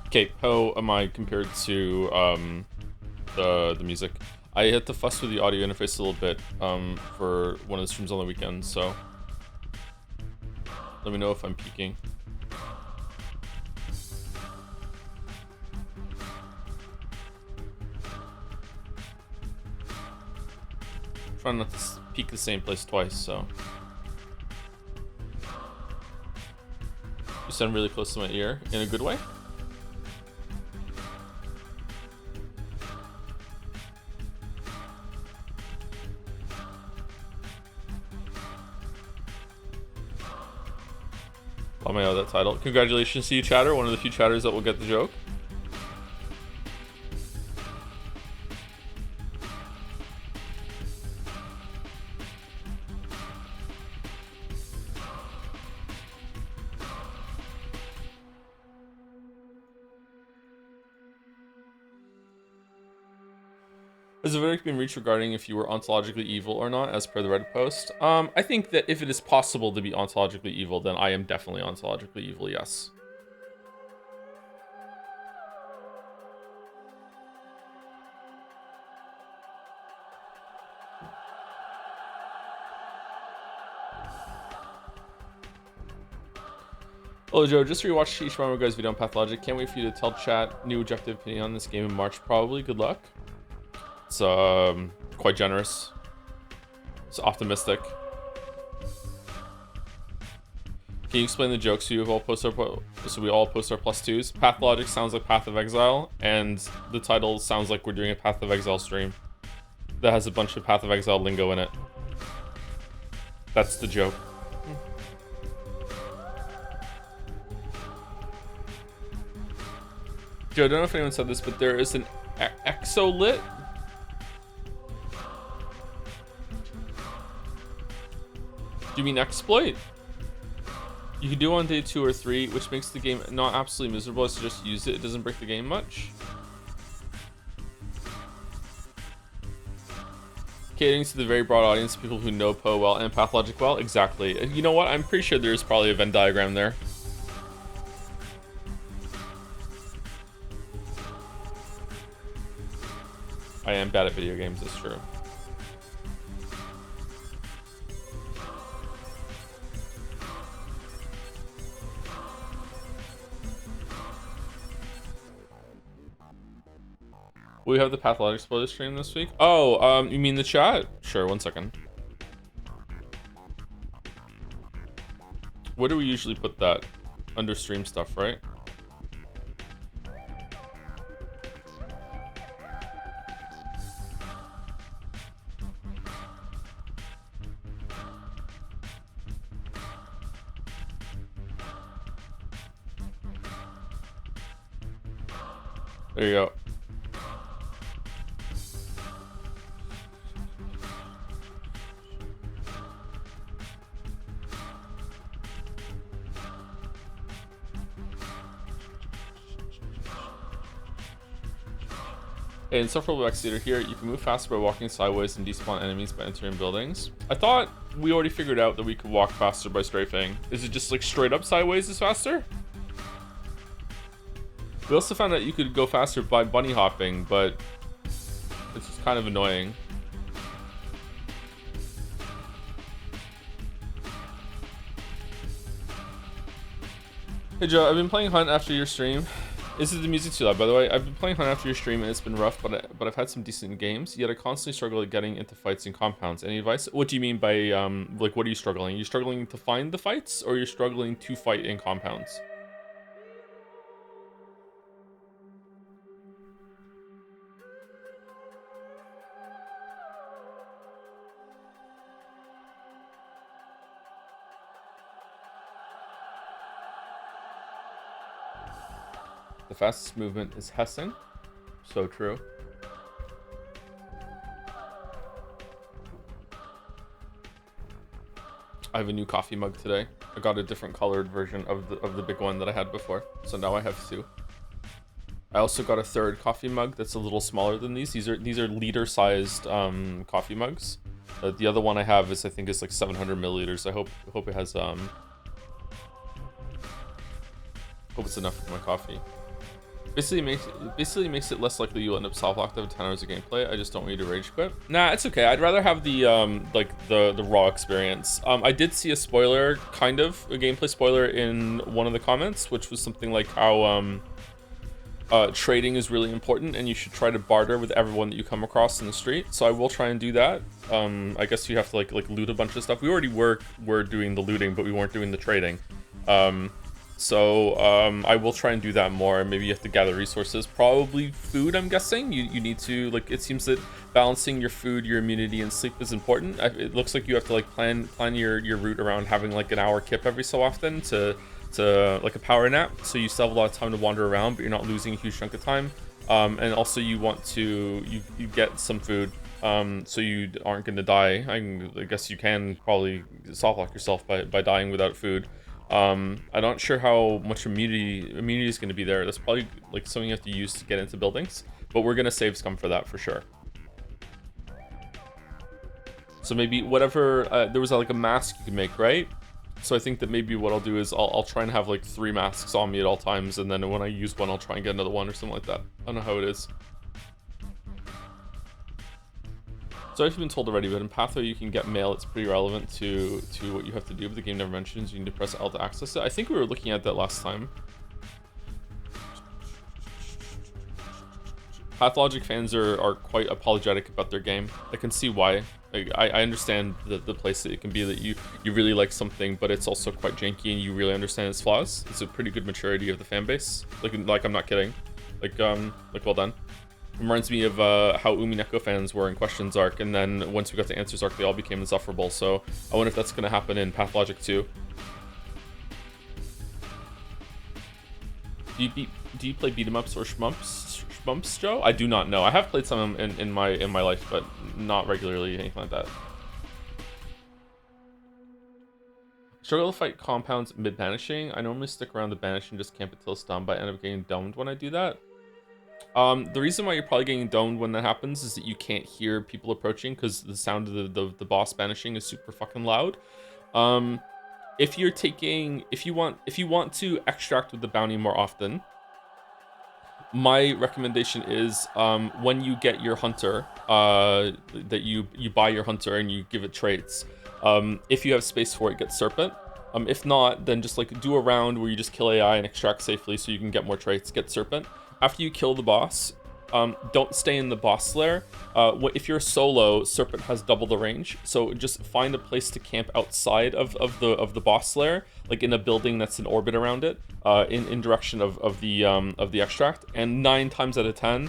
Okay, how am I compared to the music? I had to fuss with the audio interface a little bit for one of the streams on the weekend, so let me know if I'm peaking. Trying not to peak the same place twice, so. You sound really close to my ear in a good way. Let me know that title. Congratulations to you, chatter. One of the few chatters that will get the joke. Has a verdict been reached regarding if you were ontologically evil or not, as per the Reddit post? I think that if it is possible to be ontologically evil, then I am definitely ontologically evil, yes. Hello, Joe. Just rewatched each one of you guys' video on Pathologic. Can't wait for you to tell chat new objective opinion on this game in March, probably. Good luck. It's quite generous. It's optimistic. Can you explain the jokes so we all post our +2s? Pathologic sounds like Path of Exile, and the title sounds like we're doing a Path of Exile stream that has a bunch of Path of Exile lingo in it. That's the joke. Joe, I don't know if anyone said this, but there is an exolit. Do you mean exploit? You can do it on day 2 or 3, which makes the game not absolutely miserable, so just use it. It doesn't break the game much. Catering to the very broad audience, people who know Poe well and Pathologic well. Exactly. You know what? I'm pretty sure there's probably a Venn diagram there. I am bad at video games, that's true. Will we have the Pathologic spoiler stream this week? Oh, you mean the chat? Sure, 1 second. Where do we usually put that? Under stream stuff, right? There you go. Okay, insufferable backseater here. You can move faster by walking sideways and despawn enemies by entering buildings. I thought we already figured out that we could walk faster by strafing. Is it just like straight up sideways is faster? We also found out you could go faster by bunny hopping, but it's just kind of annoying. Hey Joe, I've been playing Hunt after your stream. Is it the music too loud, by the way? I've been playing Hunt after your stream and it's been rough, but I've had some decent games. Yet I constantly struggle at getting into fights in compounds. Any advice? What do you mean by like what are you struggling? Are you struggling to find the fights, or you're struggling to fight in compounds? The fastest movement is hissing. So true. I have a new coffee mug today. I got a different colored version of the big one that I had before. So now I have 2. I also got a third coffee mug that's a little smaller than these. These are liter-sized coffee mugs. The other one I have is I think is like 700 milliliters. I hope it has Hope it's enough for my coffee. Basically makes it less likely you'll end up soft locked over 10 hours of gameplay. I just don't want you to rage quit. Nah, it's okay. I'd rather have the like the raw experience. I did see a spoiler, kind of a gameplay spoiler in one of the comments, which was something like how trading is really important and you should try to barter with everyone that you come across in the street. So I will try and do that. I guess you have to like loot a bunch of stuff. We already were doing the looting, but we weren't doing the trading. I will try and do that more. Maybe you have to gather resources, probably food. I'm guessing you need to, like, it seems that balancing your food, your immunity, and sleep is important. It looks like you have to like plan your route around having like an hour kip every so often to like a power nap, so you still have a lot of time to wander around, but you're not losing a huge chunk of time. And also you want to you get some food, so you aren't going to die. I guess you can probably soft lock yourself by dying without food. I'm not sure how much immunity is going to be there. That's probably like something you have to use to get into buildings, but we're going to save scum for that for sure. So maybe whatever, there was like a mask you could make, right? So I think that maybe what I'll do is I'll try and have like 3 masks on me at all times, and then when I use one, I'll try and get another one or something like that. I don't know how it is. So if you've been told already, but in Patho you can get mail. It's pretty relevant to what you have to do, but the game never mentions you need to press L to access it. I think we were looking at that last time. Pathologic fans are quite apologetic about their game. I can see why. I understand the place that it can be that you really like something, but it's also quite janky and you really understand its flaws. It's a pretty good maturity of the fan base. Like I'm not kidding. Like well done. Reminds me of how Umineko fans were in Questions Arc, and then once we got to Answers Arc, they all became insufferable. So I wonder if that's going to happen in Pathologic too. Do you play beat 'em ups or shmumps, Joe? I do not know. I have played some in my life, but not regularly, anything like that. Struggle to fight compounds mid banishing. I normally stick around the banish and just camp it till it's done, but I end up getting domed when I do that. The reason why you're probably getting domed when that happens is that you can't hear people approaching because the sound of the boss banishing is super fucking loud. If you want to extract with the bounty more often, my recommendation is when you get your hunter, that you buy your hunter and you give it traits. If you have space for it, get serpent. If not, then just like do a round where you just kill AI and extract safely so you can get more traits. Get serpent. After you kill the boss, don't stay in the boss lair. If you're solo, serpent has double the range, so just find a place to camp outside of the boss lair, like in a building that's in orbit around it, in direction of the extract. And 9 times out of 10,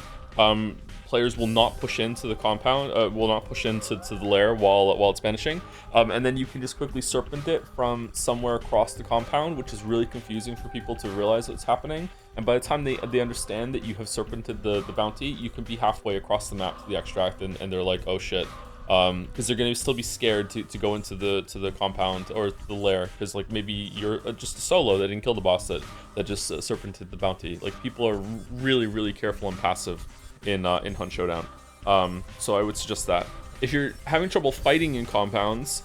players will not push into the compound, will not push into the lair while it's banishing, and then you can just quickly serpent it from somewhere across the compound, which is really confusing for people to realize what's happening. And by the time they understand that you have serpented the bounty, you can be halfway across the map to the extract, and they're like, oh shit, because they're gonna still be scared to go into the compound or the lair, because like maybe you're just a solo that didn't kill the boss that just serpented the bounty. Like people are really careful and passive in Hunt Showdown. So I would suggest that. If you're having trouble fighting in compounds,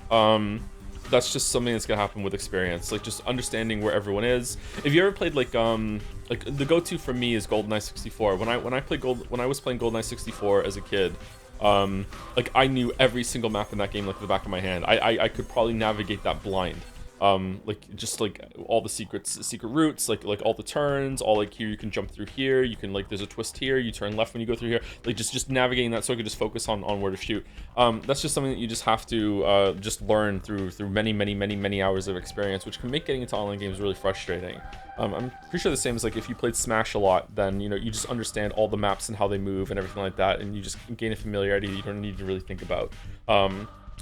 that's just something that's gonna happen with experience, like just understanding where everyone is. If you ever played like the go-to for me is GoldenEye 64. When I was playing GoldenEye 64 as a kid, like I knew every single map in that game like the back of my hand. I could probably navigate that blind. Like just like all the secret routes, like all the turns, all like here you can jump through here, you can like there's a twist here, you turn left when you go through here, like just navigating that so I could just focus on where to shoot. That's just something that you just have to just learn through many hours of experience, which can make getting into online games really frustrating. I'm pretty sure the same as like if you played Smash a lot, then you know you just understand all the maps and how they move and everything like that, and you just gain a familiarity you don't need to really think about.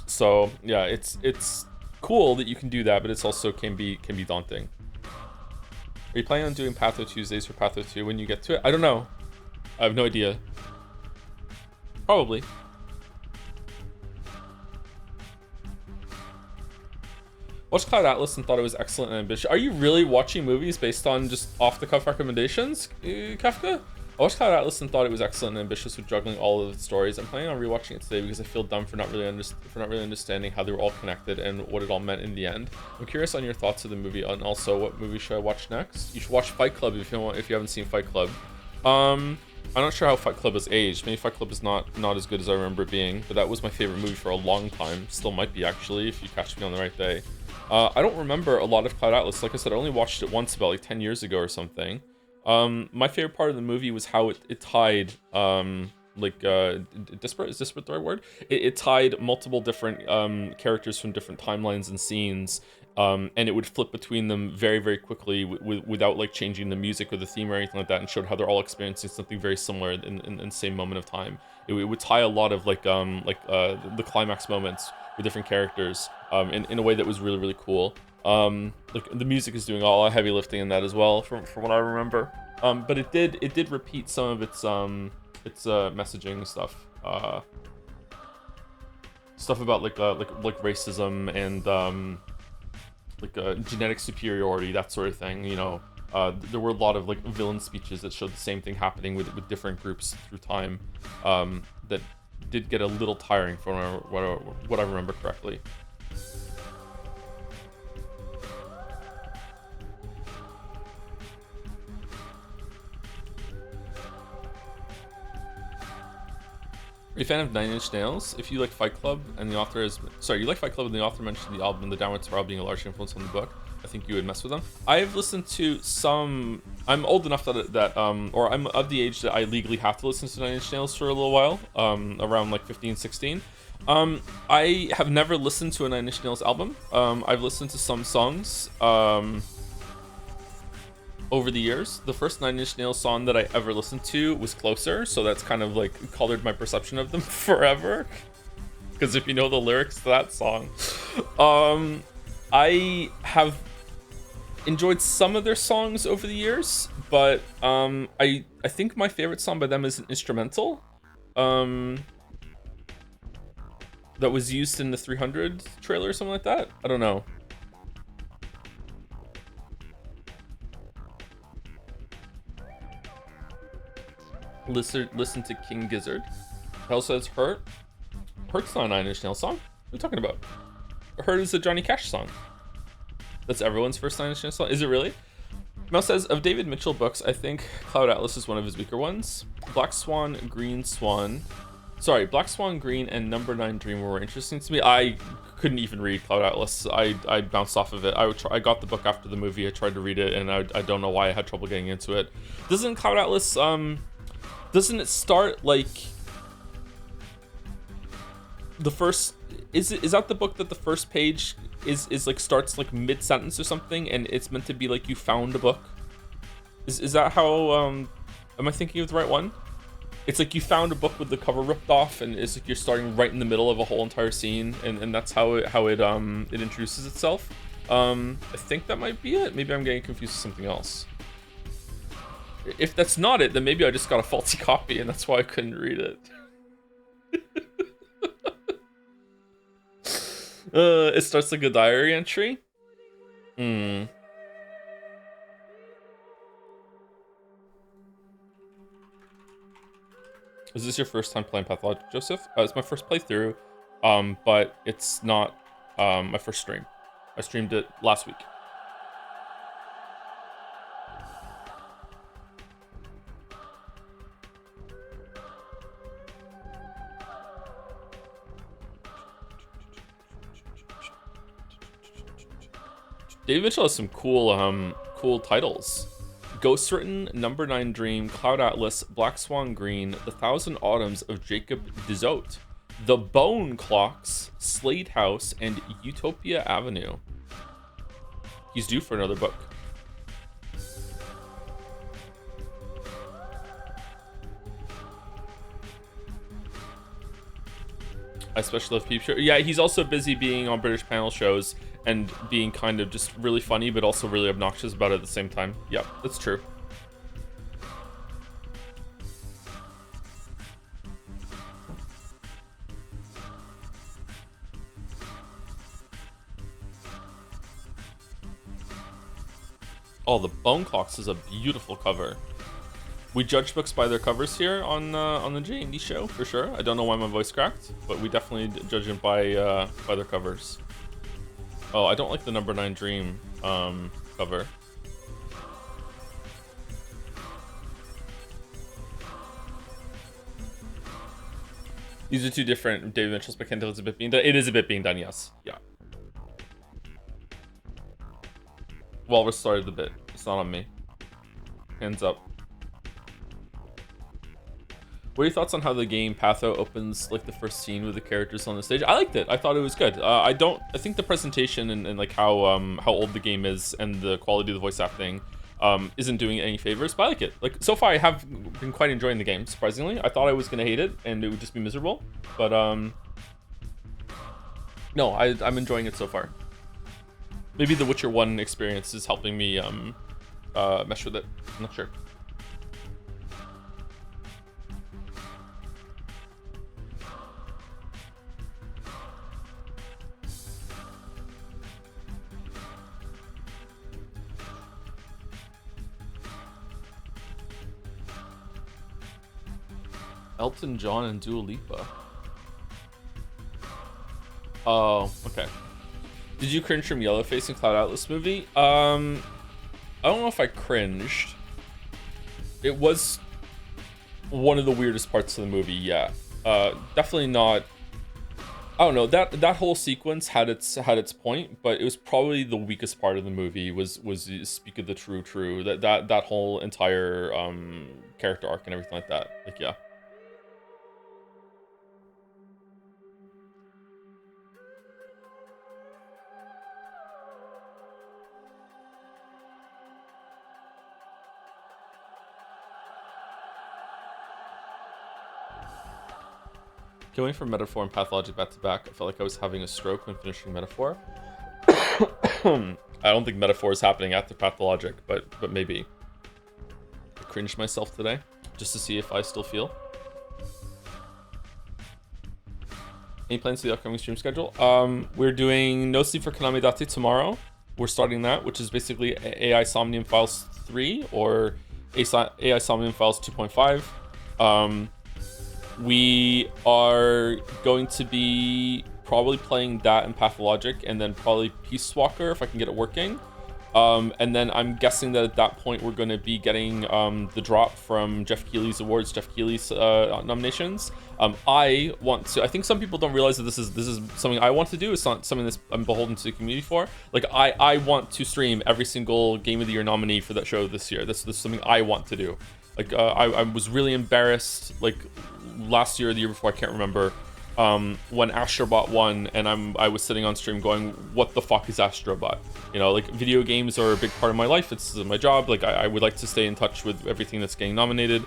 So yeah, it's cool that you can do that, but it's also can be daunting. Are you planning on doing Patho Tuesdays for Patho 2 when you get to it? I don't know. I have no idea. Probably. Watched Cloud Atlas and thought it was excellent and ambitious. Are you really watching movies based on just off-the-cuff recommendations, Kafka? I watched Cloud Atlas and thought it was excellent and ambitious with juggling all of the stories. I'm planning on rewatching it today because I feel dumb for not really understanding how they were all connected and what it all meant in the end. I'm curious on your thoughts of the movie, and also what movie should I watch next. You should watch Fight Club if you haven't seen Fight Club. I'm not sure how Fight Club has aged. Maybe Fight Club is not as good as I remember it being, but that was my favorite movie for a long time. Still might be, actually, if you catch me on the right day. I don't remember a lot of Cloud Atlas. Like I said, I only watched it once about like 10 years ago or something. My favorite part of the movie was how it tied disparate, is disparate the right word? It tied multiple different characters from different timelines and scenes, and it would flip between them very, very quickly without like changing the music or the theme or anything like that, and showed how they're all experiencing something very similar in the same moment of time. It would tie a lot of the climax moments with different characters in a way that was really, really cool. Like the music is doing all heavy lifting in that as well, from what I remember. But it did repeat some of its messaging stuff, stuff about like racism and genetic superiority, that sort of thing. You know, there were a lot of like villain speeches that showed the same thing happening with different groups through time. That did get a little tiring from what I remember correctly. Are you a fan of Nine Inch Nails? If you like Fight Club and the author is... Sorry, you like Fight Club and the author mentioned the album and the Downward Spiral being a large influence on the book, I think you would mess with them. I've listened to some... I'm old enough or I'm of the age that I legally have to listen to Nine Inch Nails for a little while, around like 15, 16. I have never listened to a Nine Inch Nails album. I've listened to some songs, over the years. The first Nine Inch Nails song that I ever listened to was Closer, so that's kind of like colored my perception of them forever. Because if you know the lyrics to that song, I have enjoyed some of their songs over the years, but I think my favorite song by them is an instrumental that was used in the 300 trailer or something like that. I don't know. Listen to King Gizzard. Hell says Hurt. Hurt's not a Nine Inch Nails song. What are you talking about? Hurt is a Johnny Cash song. That's everyone's first Nine Inch Nails song. Is it really? Mel says, of David Mitchell books, I think Cloud Atlas is one of his weaker ones. Black Swan, Green, and Number 9 Dream were interesting to me. I couldn't even read Cloud Atlas. I bounced off of it. I got the book after the movie. I tried to read it, and I don't know why I had trouble getting into it. Doesn't Cloud Atlas, doesn't it start like the first... Is that the book that the first page is like starts like mid-sentence or something, and it's meant to be like you found a book? Is that how am I thinking of the right one? It's like you found a book with the cover ripped off, and it's like you're starting right in the middle of a whole entire scene, and that's how it introduces itself. I think that might be it. Maybe I'm getting confused with something else. If that's not it, then maybe I just got a faulty copy and that's why I couldn't read it. It starts like a diary entry. Is this your first time playing Pathologic, Joseph? It's my first playthrough, but it's not my first stream. I streamed it last week. David Mitchell has some cool titles. Ghostwritten, Number 9 Dream, Cloud Atlas, Black Swan Green, The Thousand Autumns of Jacob Dezote, The Bone Clocks, Slade House, and Utopia Avenue. He's due for another book. I especially love Peep Show. Yeah, he's also busy being on British panel shows and being kind of just really funny, but also really obnoxious about it at the same time. Yep, that's true. Oh, the Bone Clocks is a beautiful cover. We judge books by their covers here on the J&D show for sure. I don't know why my voice cracked, but we definitely judge it by their covers. Oh, I don't like the number 9 Dream cover. These are two different David Mitchell's, but can't tell it's a bit being done. It is a bit being done, yes. Yeah. Well, we started the bit. It's not on me. Hands up. What are your thoughts on how the game Patho opens like the first scene with the characters on the stage? I liked it. I thought it was good. I think the presentation and like how old the game is and the quality of the voice acting isn't doing it any favors, but I like it. Like so far I have been quite enjoying the game, surprisingly. I thought I was gonna hate it and it would just be miserable, but no, I'm enjoying it so far. Maybe the Witcher 1 experience is helping me mesh with it. I'm not sure. Elton John and Dua Lipa. Oh, okay. Did you cringe from Yellowface and Cloud Atlas movie? I don't know if I cringed. It was one of the weirdest parts of the movie, yeah. Definitely not. I don't know, that whole sequence had its point, but it was probably the weakest part of the movie. Was Speak of the True that whole entire character arc and everything like that. Like, yeah. Going for Metaphor and Pathologic back to back, I felt like I was having a stroke when finishing Metaphor. I don't think Metaphor is happening after Pathologic, but maybe. I cringed myself today, just to see if I still feel. Any plans for the upcoming stream schedule? We're doing No Sleep for Konami Date tomorrow. We're starting that, which is basically AI Somnium Files 3 or AI Somnium Files 2.5. We are going to be probably playing that in Pathologic and then probably Peace Walker if I can get it working. And then I'm guessing that at that point we're going to be getting the drop from Jeff Keighley's awards, Jeff Keighley's nominations. I think some people don't realize that this is something I want to do. It's not something I'm beholden to the community for. Like I want to stream every single Game of the Year nominee for that show this year. This is something I want to do. Like I was really embarrassed like last year or the year before, I can't remember, when Astrobot won, and I was sitting on stream going, what the fuck is Astrobot? You know, like video games are a big part of my life. It's my job. Like I would like to stay in touch with everything that's getting nominated.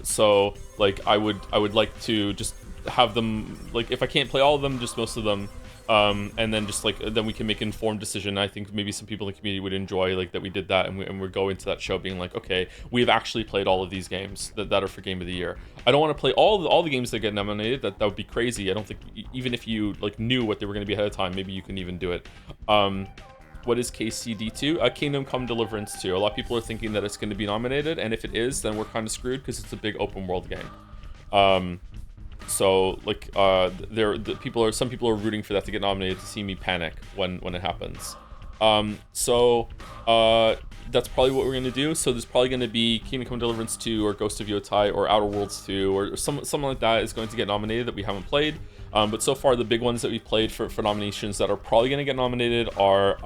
So like I would like to just have them, like if I can't play all of them, just most of them. And then just like then we can make an informed decision. I think maybe some people in the community would enjoy like that we did that, and we're going into that show being like, okay, we've actually played all of these games that are for Game of the Year. I don't want to play all the games that get nominated. That would be crazy. I don't think even if you like knew what they were going to be ahead of time, maybe you couldn't even do it. What is KCD2? Kingdom Come Deliverance 2. A lot of people are thinking that it's going to be nominated, and if it is, then we're kind of screwed because it's a big open world game. So like some people are rooting for that to get nominated to see me panic when it happens. That's probably what we're gonna do. So there's probably gonna be Kingdom Come Deliverance 2 or Ghost of Yotai or Outer Worlds 2 or something like that is going to get nominated that we haven't played. But so far the big ones that we played for nominations that are probably gonna get nominated are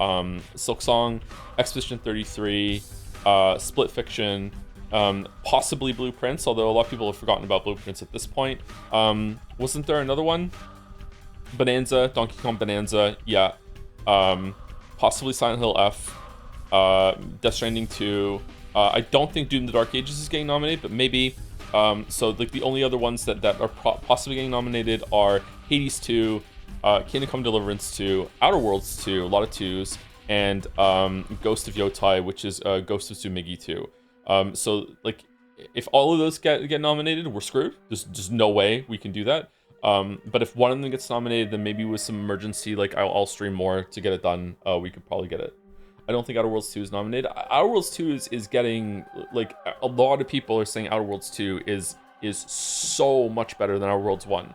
Silksong, Expedition 33, Split Fiction, possibly Blueprints, although a lot of people have forgotten about Blueprints at this point. Wasn't there another one? Bonanza, Donkey Kong Bonanza, yeah. Possibly Silent Hill F, Death Stranding 2. I don't think Doom the Dark Ages is getting nominated, but maybe. So like the only other ones that are possibly getting nominated are Hades 2, Kingdom Come Deliverance 2, Outer Worlds 2, a lot of 2s, and Ghost of Yotai, which is Ghost of Tsumigi 2. So like if all of those get nominated, we're screwed. There's just no way we can do that. But if one of them gets nominated, then maybe with some emergency, like I'll stream more to get it done, we could probably get it. I don't think Outer Worlds 2 is nominated. Outer Worlds 2 is getting, like, a lot of people are saying Outer Worlds 2 is so much better than Outer Worlds 1.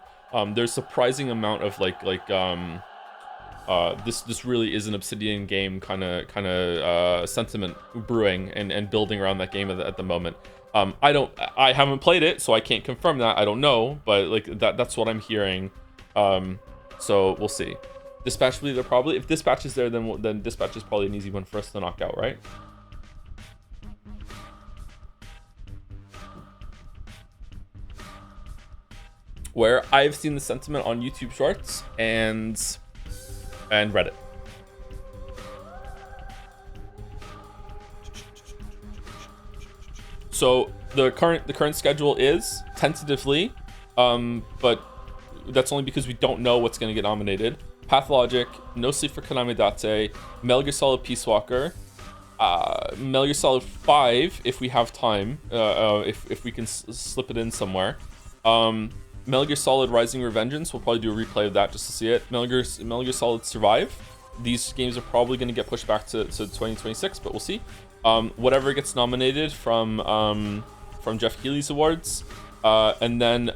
There's surprising amount of this really is an Obsidian game kind of sentiment brewing and building around that game at the moment. I haven't played it, so I can't confirm that. I don't know, but like that's what I'm hearing. So we'll see. Dispatch leader probably. If Dispatch is there, then Dispatch is probably an easy one for us to knock out, right? Where I've seen the sentiment on YouTube Shorts and Reddit. So the current schedule is tentatively, but that's only because we don't know what's going to get nominated. Pathologic, No Sleep for Konami Date, Metal Gear Solid Peace Walker, Metal Gear Solid 5 if we have time, if we can slip it in somewhere. Metal Gear Solid Rising Revengeance, we'll probably do a replay of that just to see it. Metal Gear Solid Survive. These games are probably going to get pushed back to 2026, but we'll see. Whatever gets nominated from Jeff Keighley's awards, and then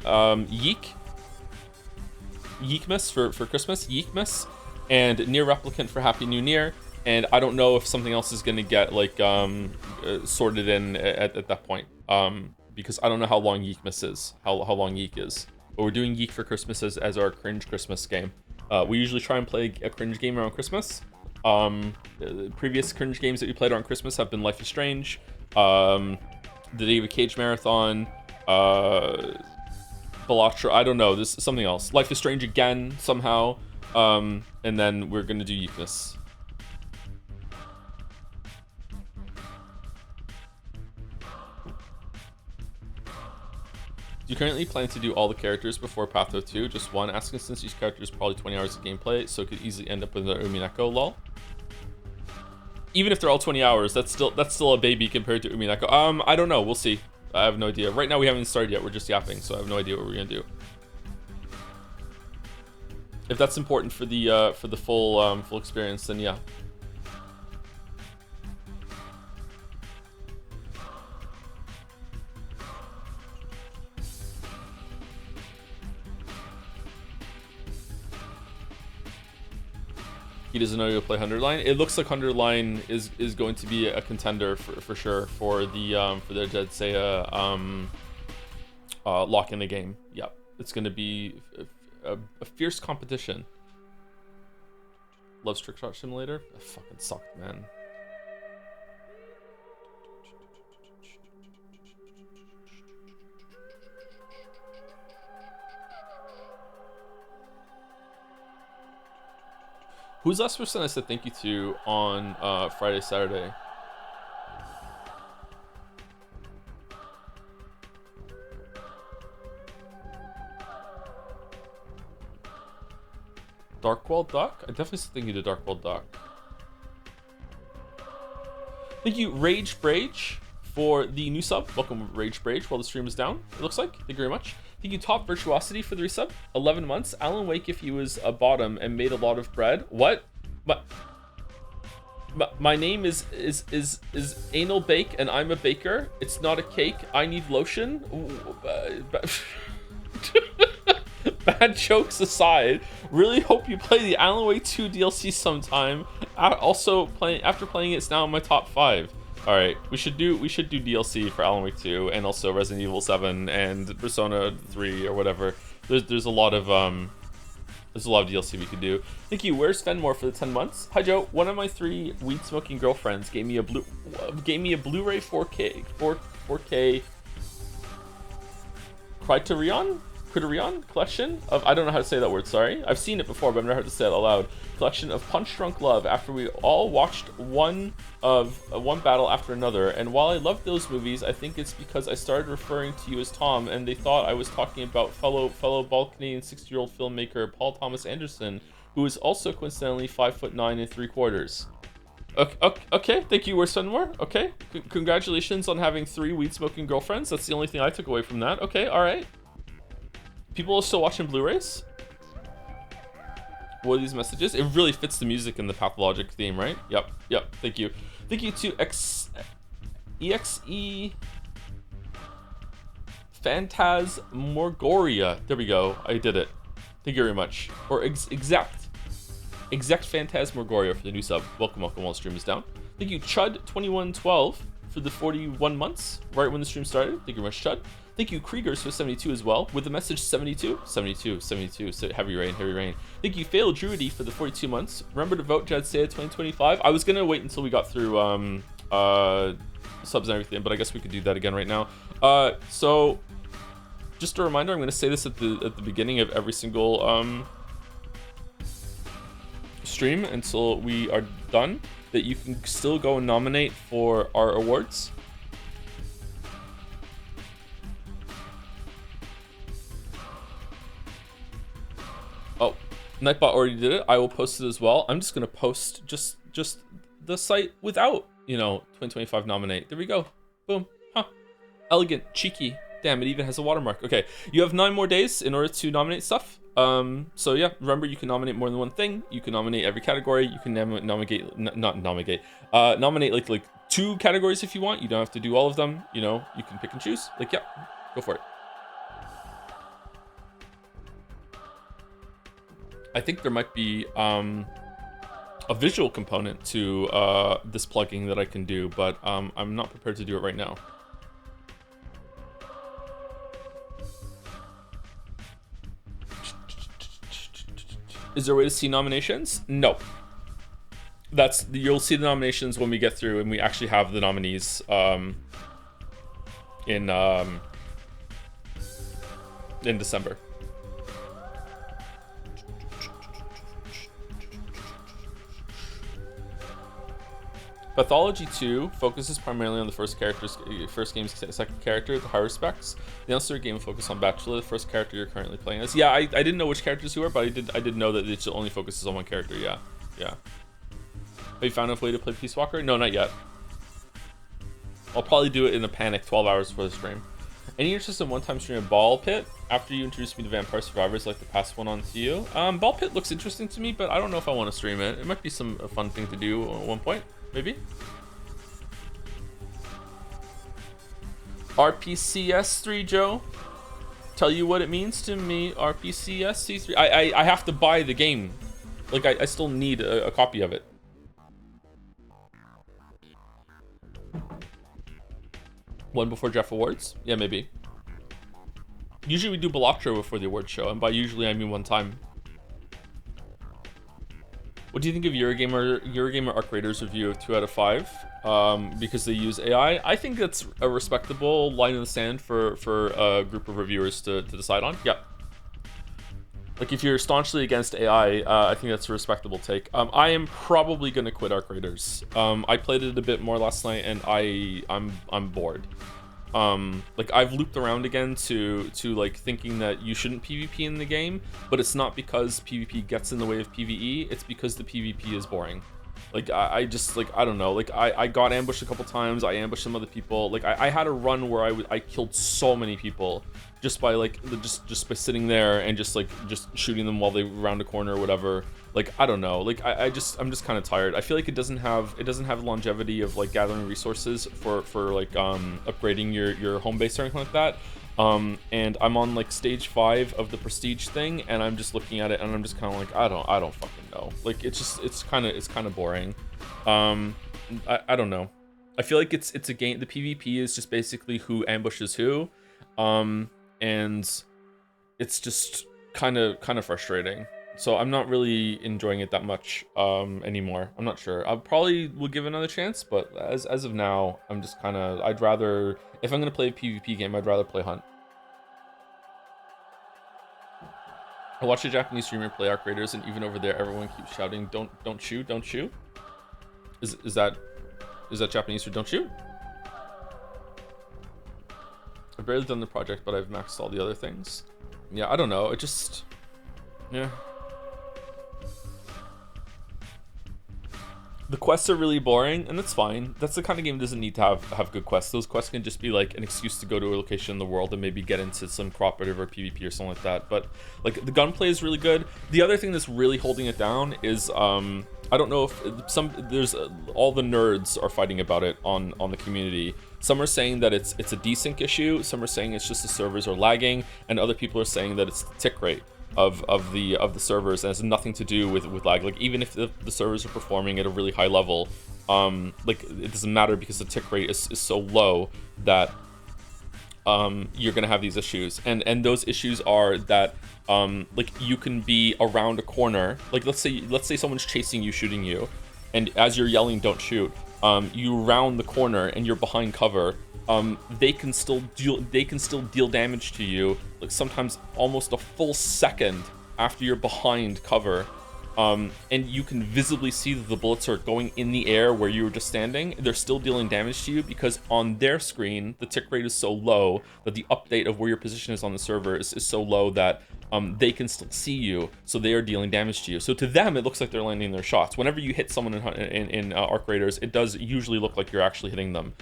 Yeekmas for Christmas, Yeekmas, and Near Replicant for Happy New Year. And I don't know if something else is going to get like sorted in at that point, because I don't know how long Yeekmas is, how long Yeek is. But we're doing Yeek for Christmas as our cringe Christmas game. We usually try and play a cringe game around Christmas. Previous cringe games that we played around Christmas have been Life is Strange, the David Cage Marathon, Bellatra, I don't know, this is something else. Life is Strange again, somehow, and then we're gonna do Yeekmas. Do you currently plan to do all the characters before Patho 2? Just one, asking since each character is probably 20 hours of gameplay, so it could easily end up with another Umineko, lol. Even if they're all 20 hours, that's still a baby compared to Umineko. I don't know, we'll see. I have no idea. Right now we haven't started yet, we're just yapping, so I have no idea what we're gonna do. If that's important for the full experience, then yeah. He doesn't know you'll play 100 Line. It looks like 100 Line is going to be a contender for sure for the Dead Seiya lock in the game. Yep, it's going to be a fierce competition. Loves Trick Shot Simulator. That fucking sucked, man. Who's the last person I said thank you to on Friday, Saturday? Darkwall Duck? I definitely said thank you to Darkwall Duck. Thank you, Rage Brage, for the new sub. Welcome, Rage Brage, while the stream is down, it looks like. Thank you very much. Thank you, Top Virtuosity, for the resub. 11 months. Alan Wake if he was a bottom and made a lot of bread. What? My name is Anal Bake and I'm a baker. It's not a cake. I need lotion. Bad jokes aside, really hope you play the Alan Wake 2 DLC sometime. Also, after playing it, it's now in my top 5. All right, we should do DLC for Alan Wake 2 and also Resident Evil 7 and Persona 3 or whatever. There's a lot of DLC we could do. Thank you. Where's Fenmore for the 10 months? Hi Joe. One of my 3 weed smoking girlfriends gave me a Blu-ray 4K Criterion collection of, I don't know how to say that word, sorry. I've seen it before, but I've never heard to say it out loud. Collection of Punch Drunk Love after we all watched one battle after another. And while I love those movies, I think it's because I started referring to you as Tom and they thought I was talking about fellow bald Canadian 60-year-old filmmaker Paul Thomas Anderson, who is also coincidentally 5'9" ¾ Okay, thank you, Where's More. Okay, congratulations on having 3 weed smoking girlfriends. That's the only thing I took away from that. Okay, all right. People are still watching Blu-rays? What are these messages? It really fits the music and the Pathologic theme, right? Yep. Thank you to EXE Phantasmagoria. There we go. I did it. Thank you very much. Or exact Phantasmagoria for the new sub. Welcome while the stream is down. Thank you, Chud2112 for the 41 months, right when the stream started. Thank you very much, Chud. Thank you, Kriegers for 72 as well, with the message 72. So heavy rain. Thank you, Fail Druidy for the 42 months. Remember to vote Jad Saya 2025. I was gonna wait until we got through subs and everything, but I guess we could do that again right now. So just a reminder, I'm gonna say this at the beginning of every single stream until we are done, that you can still go and nominate for our awards. Oh, Nightbot already did it. I will post it as well. I'm just gonna post just the site without, 2025 nominate. There we go. Boom. Huh. Elegant, cheeky. Damn, it even has a watermark. Okay, you have 9 more days in order to nominate stuff. So yeah, remember, you can nominate more than one thing. You can nominate every category. You can nominate like 2 categories if you want. You don't have to do all of them. You can pick and choose. Yeah, go for it. I think there might be a visual component to this plugging that I can do, but I'm not prepared to do it right now. Is there a way to see nominations? No. You'll see the nominations when we get through and we actually have the nominees in December. Pathology 2 focuses primarily on the first game's second character, the high respects. The other game focus on Bachelor, the first character you're currently playing as. Yeah, I didn't know which characters you were, but I did know that it only focuses on one character. Yeah. Have you found a way to play Peace Walker? No, not yet. I'll probably do it in a panic 12 hours before the stream. Any interest in one-time stream of Ball Pit after you introduced me to Vampire Survivors, like the past one on to you? Ball Pit looks interesting to me, but I don't know if I want to stream it. It might be a fun thing to do at one point. Maybe. RPCS3, Joe. Tell you what it means to me. RPCS3. I have to buy the game. I still need a copy of it. One before Jeff Awards? Yeah, maybe. Usually we do Baloctro before the awards show, and by usually I mean one time. What do you think of Eurogamer Arc Raiders review of 2 out of 5? Because they use AI. I think that's a respectable line in the sand for a group of reviewers to decide on. Yeah. If you're staunchly against AI, I think that's a respectable take. I am probably gonna quit Arc Raiders. I played it a bit more last night, and I'm bored. I've looped around again to thinking that you shouldn't PvP in the game, but it's not because PvP gets in the way of PvE, it's because the PvP is boring. I just I don't know, I got ambushed a couple times, I ambushed some other people. I had a run where I killed so many people just by just by sitting there and just shooting them while they round a corner or whatever. I don't know, I'm just kind of tired. I feel like it doesn't have longevity of gathering resources for upgrading your home base or anything like that. And I'm on stage 5 of the prestige thing, and I'm just looking at it and I'm just kind of I don't fucking know. It's kind of boring. I don't know. I feel like it's a game. The PvP is just basically who ambushes who, and it's just kind of frustrating. So I'm not really enjoying it that much anymore. I'm not sure. I probably will give it another chance, but as of now, I'm just I'd rather, if I'm gonna play a PvP game, I'd rather play Hunt. I watched a Japanese streamer play Arc Raiders, and even over there, everyone keeps shouting, "Don't shoot, don't shoot." Is that Japanese for "don't shoot"? I've barely done the project, but I've maxed all the other things. Yeah, I don't know. It just, yeah. The quests are really boring, and that's fine. That's the kind of game that doesn't need to have good quests. Those quests can just be like an excuse to go to a location in the world and maybe get into some cooperative or PvP or something like that. But like the gunplay is really good. The other thing that's really holding it down is I don't know if there's all the nerds are fighting about it on the community. Some are saying that it's a desync issue. Some are saying it's just the servers are lagging, and other people are saying that it's the tick rate of the servers, and it has nothing to do with lag. Like even if the servers are performing at a really high level, like it doesn't matter because the tick rate is so low that you're gonna have these issues. And those issues are that like you can be around a corner, like let's say someone's chasing you, shooting you, and as you're yelling don't shoot, you round the corner and you're behind cover. They can still deal damage to you, like sometimes almost a full second after you're behind cover, and you can visibly see that the bullets are going in the air where you were just standing. They're still dealing damage to you because on their screen the tick rate is so low that the update of where your position is on the server is so low that they can still see you, so they are dealing damage to you. So to them it looks like they're landing their shots. Whenever you hit someone in Arc Raiders, it does usually look like you're actually hitting them.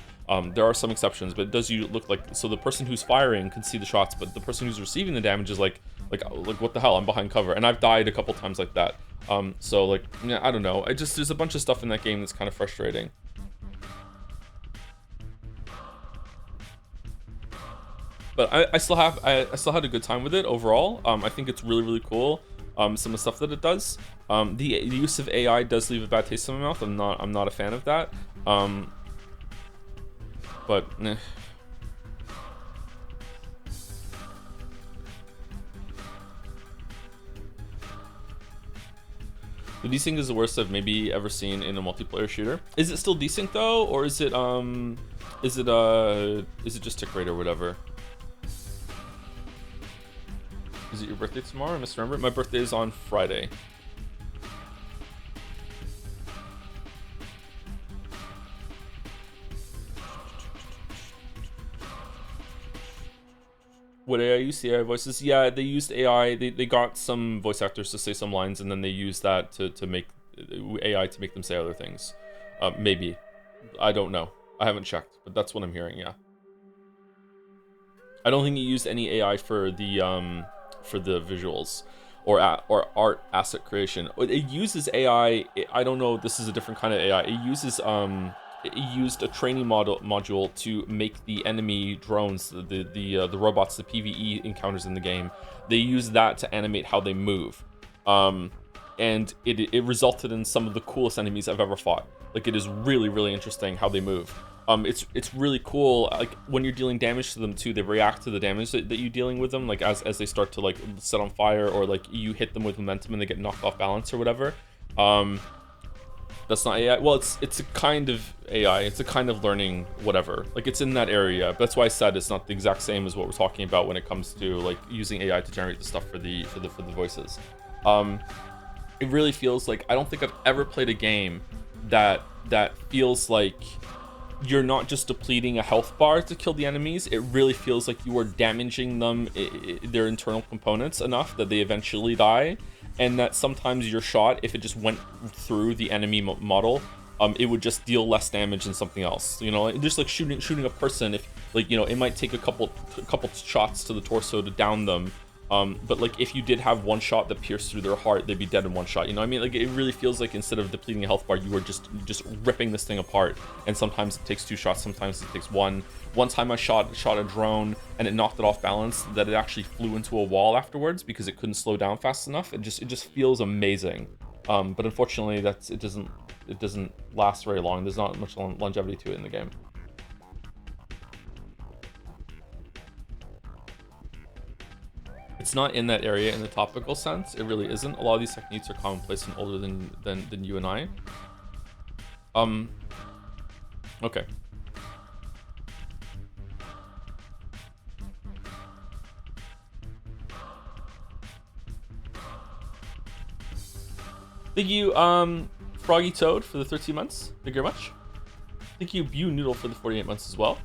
There are some exceptions, but it does look like, so the person who's firing can see the shots, but the person who's receiving the damage is like what the hell, I'm behind cover. And I've died a couple times like that. So like, yeah, I don't know, there's a bunch of stuff in that game that's kind of frustrating. But I still had a good time with it overall. I think it's really cool. Some of the stuff that it does. The use of AI does leave a bad taste in my mouth. I'm not a fan of that. But eh. The desync is the worst I've maybe ever seen in a multiplayer shooter. Is it still desync though, or is it just tick rate or whatever? Is it your birthday tomorrow? I misremember. My birthday is on Friday. What AI use? AI voices? Yeah, they used AI. They got some voice actors to say some lines, and then they used that to make AI to make them say other things. Maybe. I don't know. I haven't checked, but that's what I'm hearing, yeah. I don't think he used any AI for the visuals or art asset creation. It uses AI. I don't know. This is a different kind of AI. It uses it used a training module to make the enemy drones, the robots, the PvE encounters in the game. They use that to animate how they move, and it resulted in some of the coolest enemies I've ever fought. Like, it is really interesting how they move. It's really cool. Like, when you're dealing damage to them too, they react to the damage that you're dealing with them. Like, as they start to like set on fire, or like you hit them with momentum and they get knocked off balance or whatever. That's not AI. Well, it's a kind of AI. It's a kind of learning whatever. Like, it's in that area. That's why I said it's not the exact same as what we're talking about when it comes to like using AI to generate the stuff for the voices. It really feels like, I don't think I've ever played a game that feels like you're not just depleting a health bar to kill the enemies. It really feels like you are damaging them, their internal components, enough that they eventually die, and that sometimes your shot, if it just went through the enemy model, it would just deal less damage than something else. You know, just like shooting a person, if like, you know, it might take a couple shots to the torso to down them. But like, if you did have one shot that pierced through their heart, they'd be dead in one shot. You know what I mean? Like, it really feels like instead of depleting a health bar, you are just ripping this thing apart. And sometimes it takes 2 shots, sometimes it takes 1. One time I shot a drone and it knocked it off balance, that it actually flew into a wall afterwards because it couldn't slow down fast enough. It just feels amazing. But unfortunately, it doesn't last very long. There's not much longevity to it in the game. It's not in that area in the topical sense. It really isn't. A lot of these techniques are commonplace and older than you and I. Okay. Thank you, Froggy Toad, for the 13 months. Thank you very much. Thank you, Bew Noodle, for the 48 months as well.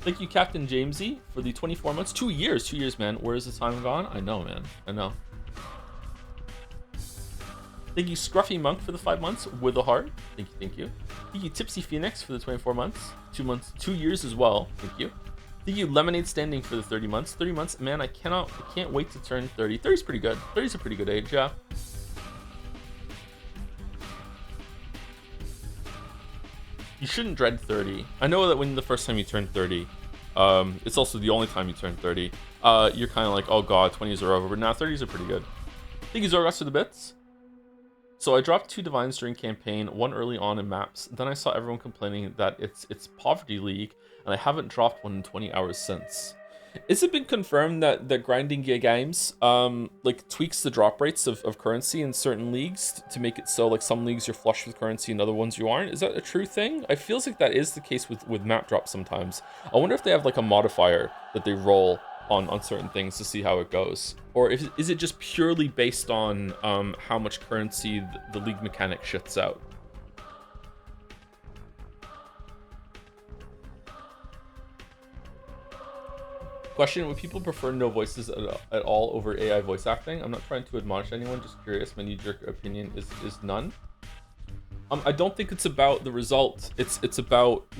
Thank you, Captain Jamesy, for the 24 months. 2 years. 2 years, man. Where is the time gone? I know, man. I know. Thank you, Scruffy Monk, for the 5 months with a heart. Thank you, thank you. Thank you, Tipsy Phoenix, for the 24 months. 2 years as well. Thank you. Thank you, Lemonade Standing, for the 30 months. 30 months, man, I can't wait to turn 30. 30's pretty good. 30's a pretty good age, yeah. You shouldn't dread 30. I know that when the first time you turn 30, it's also the only time you turn 30, you're kind of like, oh god, 20s are over, but now 30s are pretty good. Thank you, Zorgas, for the bits. So I dropped 2 divines during campaign, 1 early on in maps. Then I saw everyone complaining that it's Poverty League, and I haven't dropped one in 20 hours since. Is it been confirmed that grinding games like tweaks the drop rates of currency in certain leagues to make it so like some leagues you're flush with currency and other ones you aren't? Is that a true thing? I feels like that is the case with map drops sometimes. I wonder if they have like a modifier that they roll on certain things to see how it goes, or is it just purely based on how much currency the league mechanic shits out? Question, would people prefer no voices at all over AI voice acting? I'm not trying to admonish anyone, just curious. My knee-jerk opinion is none. I don't think it's about the result. It's about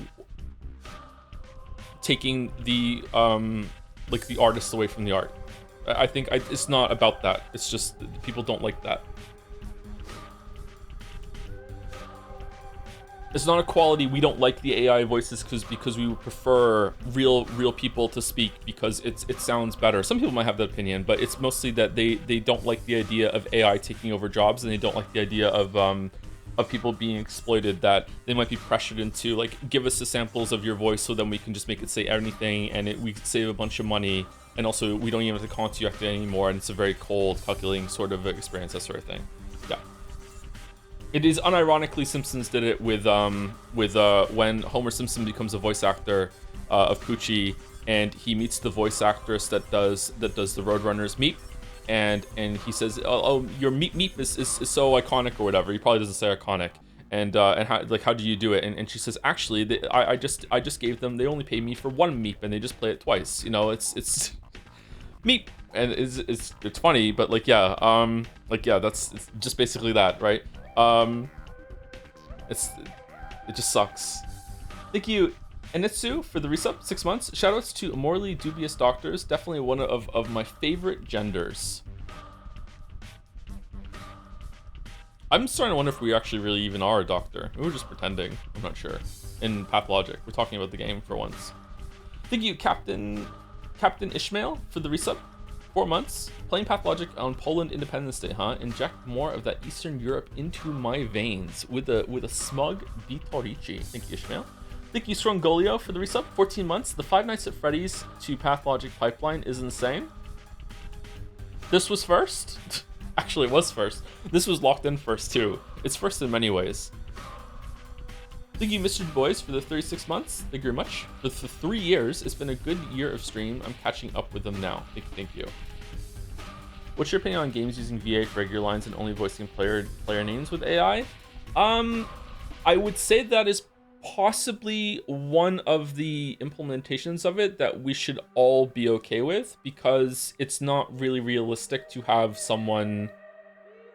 taking the like the artist away from the art. I think it's not about that. It's just people don't like that. It's not a quality. We don't like the AI voices because we would prefer real people to speak because it sounds better. Some people might have that opinion, but it's mostly that they don't like the idea of AI taking over jobs, and they don't like the idea of people being exploited, that they might be pressured into like, give us the samples of your voice so then we can just make it say anything and we could save a bunch of money, and also we don't even have to contact it anymore, and it's a very cold calculating sort of experience, that sort of thing. Yeah. It is unironically Simpsons did it with when Homer Simpson becomes a voice actor of Poochie, and he meets the voice actress that does the Roadrunner's Meep, and he says, oh your Meep is so iconic or whatever. He probably doesn't say iconic, and how do you do it? And she says, actually I just gave them, they only pay me for 1 Meep and they just play it twice. You know, it's Meep, and it's funny, but like yeah, it's just basically that, right? It just sucks. Thank you, Enitsu, for the resub, 6 months. Shoutouts to morally dubious doctors, definitely one of my favorite genders. I'm starting to wonder if we actually really even are a doctor. Maybe we're just pretending. I'm not sure. In Pathologic, we're talking about the game for once. Thank you, Captain Ishmael, for the resub. 4 months. Playing Pathologic on Poland Independence Day, huh? Inject more of that Eastern Europe into my veins with a smug Vitorici. Thank you, Ishmael. Thank you, Strongolio, for the resub. 14 months. The 5 Nights at Freddy's to Pathologic pipeline is insane. This was first. Actually, it was first. This was locked in first too. It's first in many ways. Thank you, Mr. Du Bois, for the 36 months. Thank you very much. For 3 years, it's been a good year of stream. I'm catching up with them now. Thank you. What's your opinion on games using VA for regular lines and only voicing player names with AI? I would say that is possibly one of the implementations of it that we should all be okay with, because it's not really realistic to have someone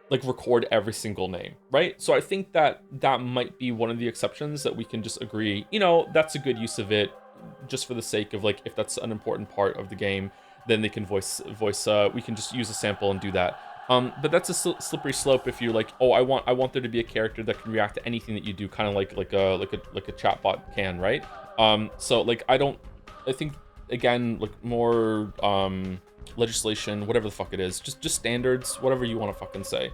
like record every single name, right? So I think that might be one of the exceptions that we can just agree, you know, that's a good use of it, just for the sake of like, if that's an important part of the game, then they can voice we can just use a sample and do that. But that's a slippery slope if you're like, oh, I want there to be a character that can react to anything that you do, kind of like a chatbot can, right? So like I think again, like more legislation, whatever the fuck it is, just standards, whatever you want to fucking say,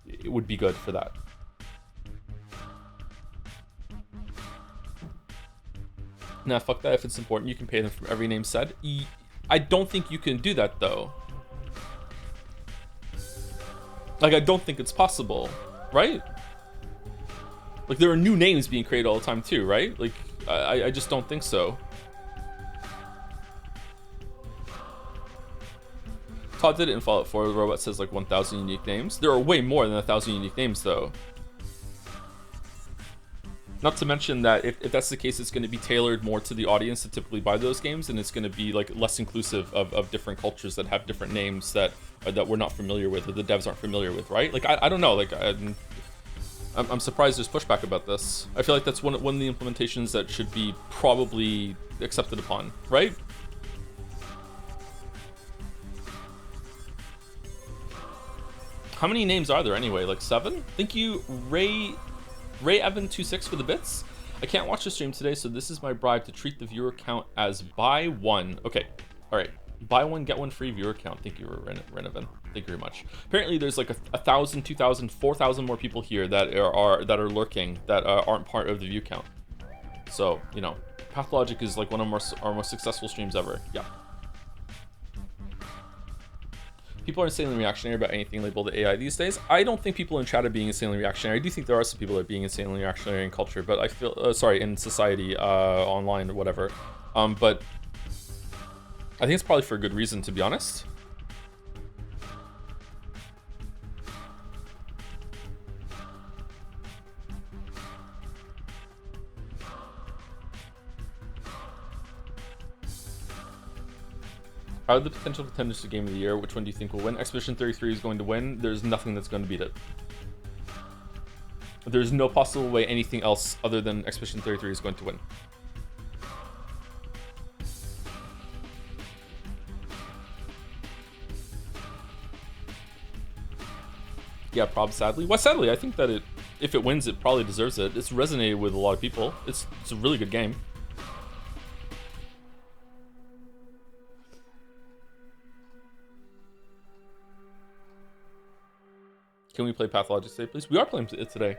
it would be good for that. Nah, fuck that. If it's important, you can pay them for every name said. I don't think you can do that though. Like, I don't think it's possible, right? Like, there are new names being created all the time too, right? Like, I just don't think so. Todd did it in Fallout 4. The robot says like 1,000 unique names. There are way more than 1,000 unique names though. Not to mention that if that's the case, it's going to be tailored more to the audience that typically buy those games, and it's going to be like less inclusive of different cultures that have different names that we're not familiar with, or the devs aren't familiar with, right? Like I don't know, like I'm surprised there's pushback about this. I feel like that's one of the implementations that should be probably accepted upon, right? How many names are there anyway? Like 7? Thank you, Ray Evan 26 for the bits. I can't watch the stream today, so this is my bribe to treat the viewer count as buy one. Okay, all right. Buy one, get one free viewer count. Thank you, Renovan. Thank you very much. Apparently, there's like 1,000, 2,000, 4,000 more people here that are lurking that aren't part of the view count. So you know, Pathologic is like one of our most successful streams ever. Yeah. People are insanely reactionary about anything labeled AI these days. I don't think people in chat are being insanely reactionary. I do think there are some people that are being insanely reactionary in culture, but I feel sorry, in society, online or whatever. But I think it's probably for a good reason, to be honest. Out of the potential contenders to Game of the Year, which one do you think will win? Expedition 33 is going to win. There's nothing that's going to beat it. There's no possible way anything else other than Expedition 33 is going to win. Yeah, prob sadly. Well, sadly, I think that if it wins, it probably deserves it. It's resonated with a lot of people. It's a really good game. Can we play Pathologic today, please? We are playing it today.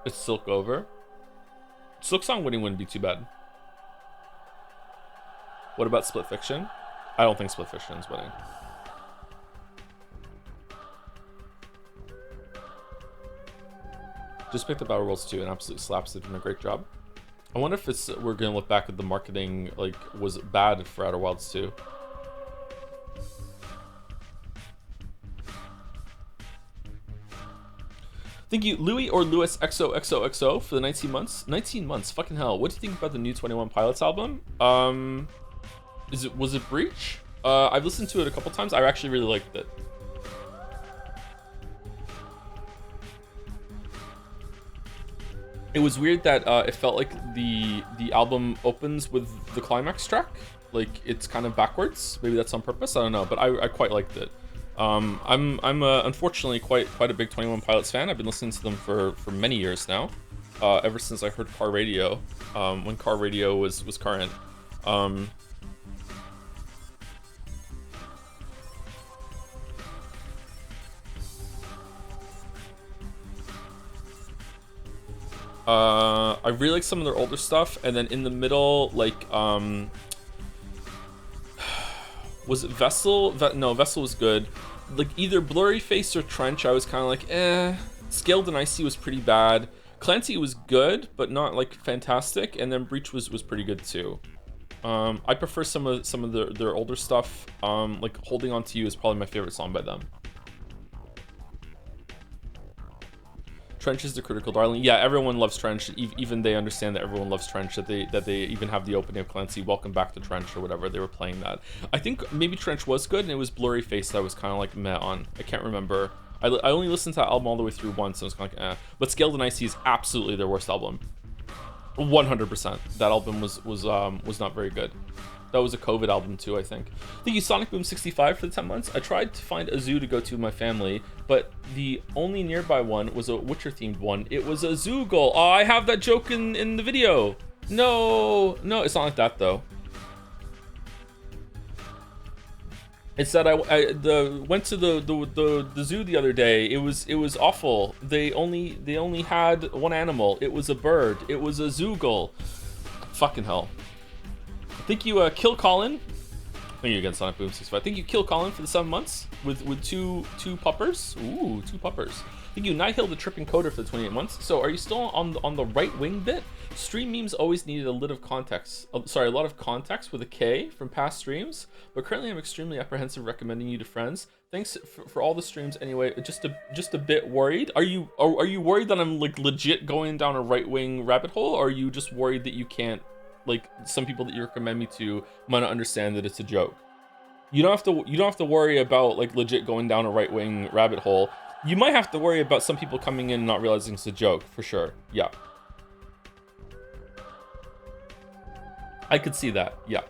It's Silk over. Silk Song winning wouldn't be too bad. What about Split Fiction? I don't think Split Fiction is winning. Just picked up Outer Worlds 2 and absolutely slaps. They're doing a great job. I wonder if we're gonna look back at the marketing, like, was bad for Outer Worlds 2. Thank you, Louis or Louis XOXOXO for the 19 months. 19 months, fucking hell. What do you think about the new 21 Pilots album? Was it Breach? I've listened to it a couple times. I actually really liked it. It was weird that it felt like the album opens with the climax track, like it's kind of backwards. Maybe that's on purpose. I don't know, but I quite liked it. I'm unfortunately quite a big 21 Pilots fan. I've been listening to them for many years now, ever since I heard Car Radio, when Car Radio was current. I really like some of their older stuff, and then in the middle, like, was it Vessel? No, Vessel was good. Like, either Blurry Face or Trench, I was kind of like, eh. Scaled and Icy was pretty bad. Clancy was good, but not, like, fantastic, and then Breach was pretty good, too. I prefer some of their older stuff. Like, Holding On To You is probably my favorite song by them. Trench is the critical darling. Yeah, everyone loves Trench. Even they understand that everyone loves Trench. That they even have the opening of Clancy, Welcome Back to Trench, or whatever. They were playing that. I think maybe Trench was good, and it was Blurry Face that I was kind of like meh on. I can't remember. I only listened to that album all the way through once, and I was kind of like eh. But Scaled and Icy is absolutely their worst album. 100%. That album was not very good. That was a COVID album too, I think. Thank you, Sonic Boom 65 for the 10 months. I tried to find a zoo to go to with my family, but the only nearby one was a Witcher themed one. It was a zoo goal. Oh, I have that joke in the video. No, it's not like that though. It's that I went to the zoo the other day. It was awful. They only had one animal. It was a bird. It was a zoo goal. Fucking hell. Thank you, Kill Colin, Thank you again, Sonic Boom 65. Thank you, Kill Colin, for the 7 months with two puppers. Ooh, 2 puppers. Thank you, Nihil the Tripping Coder, for the 28 months. So, are you still on the right wing bit? Stream memes always needed a lot of context. A lot of context with a K from past streams. But currently, I'm extremely apprehensive recommending you to friends. Thanks for all the streams anyway. Just a bit worried. Are you worried that I'm like legit going down a right wing rabbit hole, or are you just worried that you can't? Like, some people that you recommend me to might not understand that it's a joke. You don't have to worry about like legit going down a right-wing rabbit hole. You might have to worry about some people coming in and not realizing it's a joke, for sure. Yeah. I could see that. Yeah.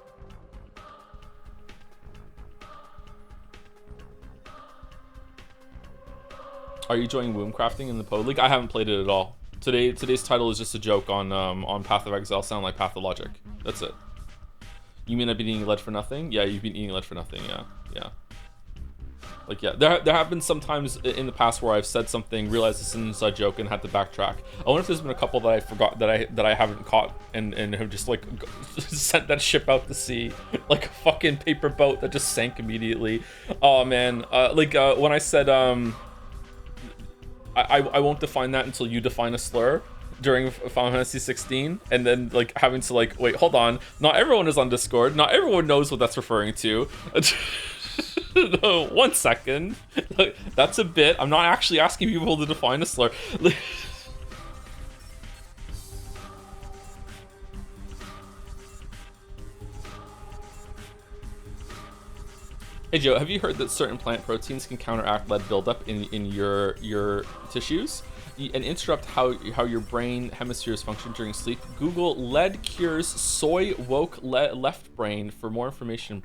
Are you enjoying womb crafting in the Pod League? I haven't played it at all. Today's title is just a joke on Path of Exile. Sound like Pathologic. That's it. You mean I've been eating lead for nothing? Yeah, you've been eating lead for nothing. Yeah. Like, yeah, there have been some times in the past where I've said something, realized it's an inside joke, and had to backtrack. I wonder if there's been a couple that I forgot that I haven't caught and have just like sent that ship out to sea like a fucking paper boat that just sank immediately. Oh man, when I said I won't define that until you define a slur during Final Fantasy 16, and then like having to like, wait, hold on, not everyone is on Discord, not everyone knows what that's referring to. No, 1 second, that's a bit. I'm not actually asking people to define a slur. Hey Joe, have you heard that certain plant proteins can counteract lead buildup in your tissues and interrupt how your brain hemispheres function during sleep? Google lead cures soy woke left brain for more information.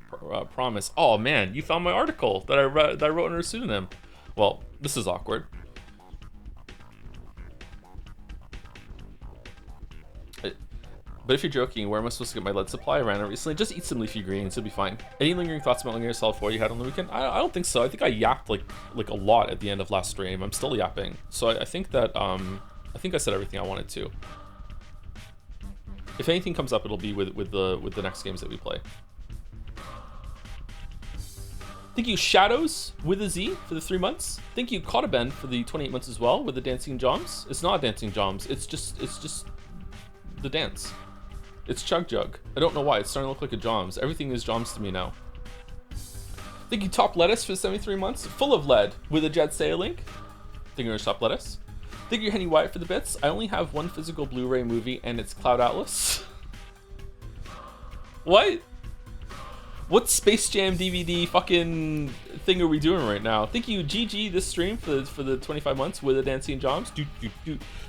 Promise. Oh man, you found my article that I wrote under a pseudonym. Well, this is awkward. But if you're joking, where am I supposed to get my lead supply? I ran it recently. Just eat some leafy greens, it'll be fine. Any lingering thoughts about Metal Gear Solid 4 you had on the weekend? I don't think so. I think I yapped like a lot at the end of last stream. I'm still yapping. So I think that I think I said everything I wanted to. If anything comes up, it'll be with the next games that we play. Thank you, Shadows with a Z for the 3 months. Thank you, Kotaben, for the 28 months as well with the dancing joms. It's not dancing joms. It's just the dance. It's Chug Jug. I don't know why. It's starting to look like a Joms. Everything is Joms to me now. Thank you, Top Lettuce, for 73 months. Full of lead with a Jet Sail link. Thank you, Top Lettuce. Thank you, Henny Wyatt, for the bits. I only have one physical Blu-ray movie, and it's Cloud Atlas. What? What Space Jam DVD fucking thing are we doing right now? Thank you, GG, this stream for the 25 months with the dancing Joms.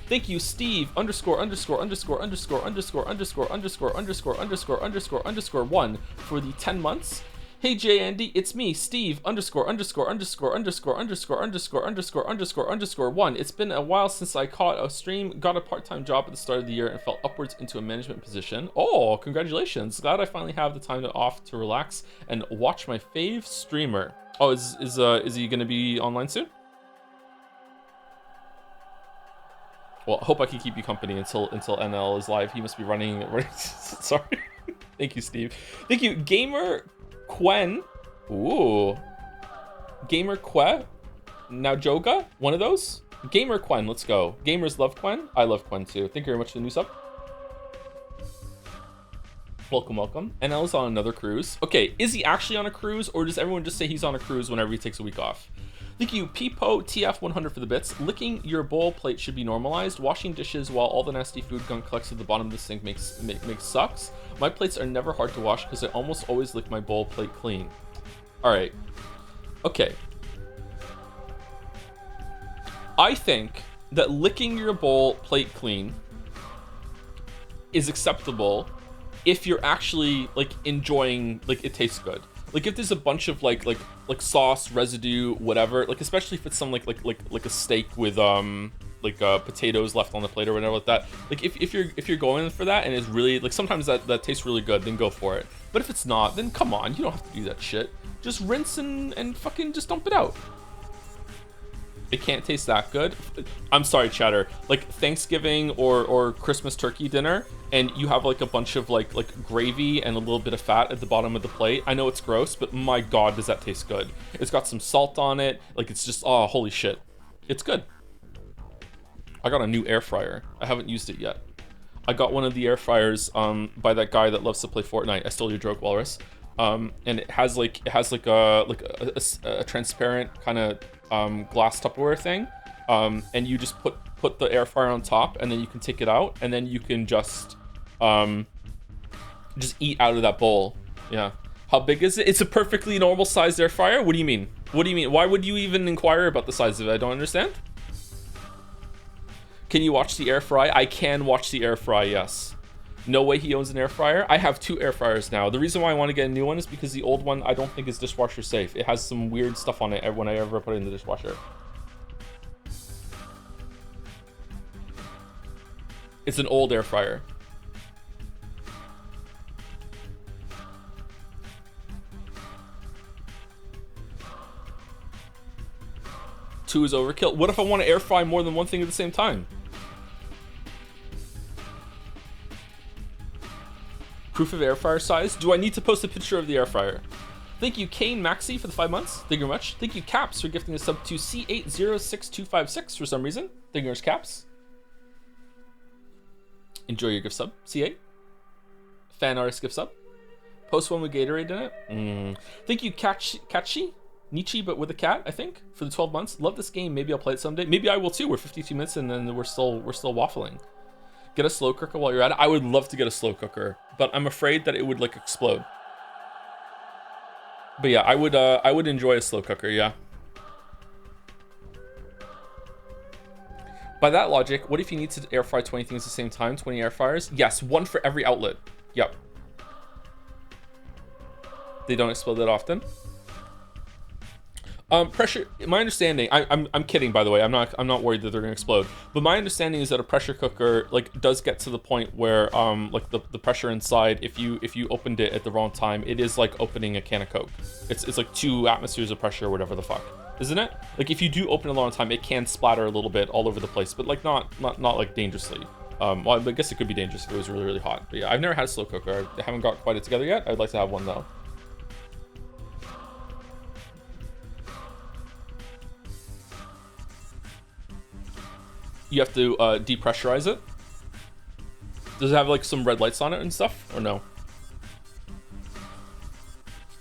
Thank you, Steve _____________________ 1 for the 10 months. Hey Jay Andy, it's me, Steve __________________________________________ 1. It's been a while since I caught a stream, got a part-time job at the start of the year, and fell upwards into a management position. Oh, congratulations. Glad I finally have the time off to relax and watch my fave streamer. Oh, is he gonna be online soon? Well, I hope I can keep you company until NL is live. He must be running. Sorry. Thank you, Steve. Thank you, Gamer Quen. Ooh. Gamer Que. Now Joga. One of those. Gamer Quen. Let's go. Gamers love Quen. I love Quen too. Thank you very much for the new sub. Welcome. NL is on another cruise. Okay, is he actually on a cruise, or does everyone just say he's on a cruise whenever he takes a week off? Thank you, Peepo TF100 for the bits. Licking your bowl plate should be normalized. Washing dishes while all the nasty food gunk collects at the bottom of the sink makes sucks. My plates are never hard to wash because I almost always lick my bowl plate clean. All right. Okay. I think that licking your bowl plate clean is acceptable if you're actually like enjoying, like it tastes good. Like if there's a bunch of like sauce residue, whatever, like especially if it's some like a steak with potatoes left on the plate or whatever like that. Like if you're going for that and it's really like, sometimes that tastes really good, then go for it. But if it's not, then come on, you don't have to do that shit. Just rinse and fucking just dump it out. It can't taste that good. I'm sorry, chatter. Like Thanksgiving or Christmas turkey dinner, and you have like a bunch of like gravy and a little bit of fat at the bottom of the plate. I know it's gross, but my God, does that taste good. It's got some salt on it. Like it's just, oh, holy shit. It's good. I got a new air fryer. I haven't used it yet. I got one of the air fryers by that guy that loves to play Fortnite. I stole your joke, Walrus. And it has like a transparent kind of glass Tupperware thing, and you just put the air fryer on top, and then you can take it out, and then you can just eat out of that bowl. Yeah. How big is it? It's a perfectly normal sized air fryer. What do you mean? What do you mean? Why would you even inquire about the size of it? I don't understand. Can you watch the air fry? I can watch the air fry, yes. No way he owns an air fryer. I have 2 air fryers now. The reason why I want to get a new one is because the old one I don't think is dishwasher safe. It has some weird stuff on it when I ever put it in the dishwasher. It's an old air fryer. Two is overkill. What if I want to air fry more than one thing at the same time? Proof of air fryer size. Do I need to post a picture of the air fryer? Thank you, Kane Maxi, for the 5 months. Thank you very much. Thank you, Caps, for gifting a sub to C806256 for some reason. Thank you very much, Caps. Enjoy your gift sub, C8. Fan artist gift sub. Post one with Gatorade in it. Thank you, Kachi. Nietzsche, but with a cat, I think, for the 12 months. Love this game. Maybe I'll play it someday. Maybe I will too. We're 52 minutes and then we're still waffling. Get a slow cooker while you're at it. I would love to get a slow cooker, but I'm afraid that it would like explode. But yeah, I would enjoy a slow cooker, yeah. By that logic, what if you need to air fry 20 things at the same time? 20 air fryers? Yes, one for every outlet. Yep. They don't explode that often. Pressure. My understanding. I'm kidding, by the way. I'm not worried that they're gonna explode. But my understanding is that a pressure cooker like does get to the point where like the pressure inside, if you opened it at the wrong time, it is like opening a can of Coke. It's like 2 atmospheres of pressure or whatever the fuck, isn't it? Like if you do open it a long time, it can splatter a little bit all over the place, but like not like dangerously. Well, I guess it could be dangerous if it was really, really hot. But yeah, I've never had a slow cooker. I haven't got quite it together yet. I'd like to have one though. You have to depressurize it. Does it have like some red lights on it and stuff, or no?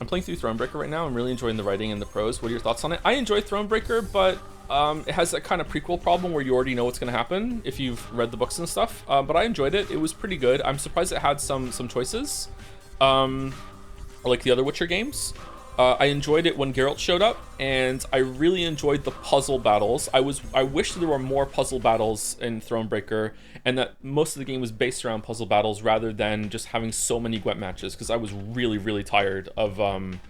I'm playing through Thronebreaker right now. I'm really enjoying the writing and the prose. What are your thoughts on it? I enjoy Thronebreaker, but it has that kind of prequel problem where you already know what's going to happen if you've read the books and stuff. But I enjoyed it. It was pretty good. I'm surprised it had some choices, like the other Witcher games. I enjoyed it when Geralt showed up, and I really enjoyed the puzzle battles. I wish there were more puzzle battles in Thronebreaker, and that most of the game was based around puzzle battles rather than just having so many Gwent matches, because I was really, really tired of the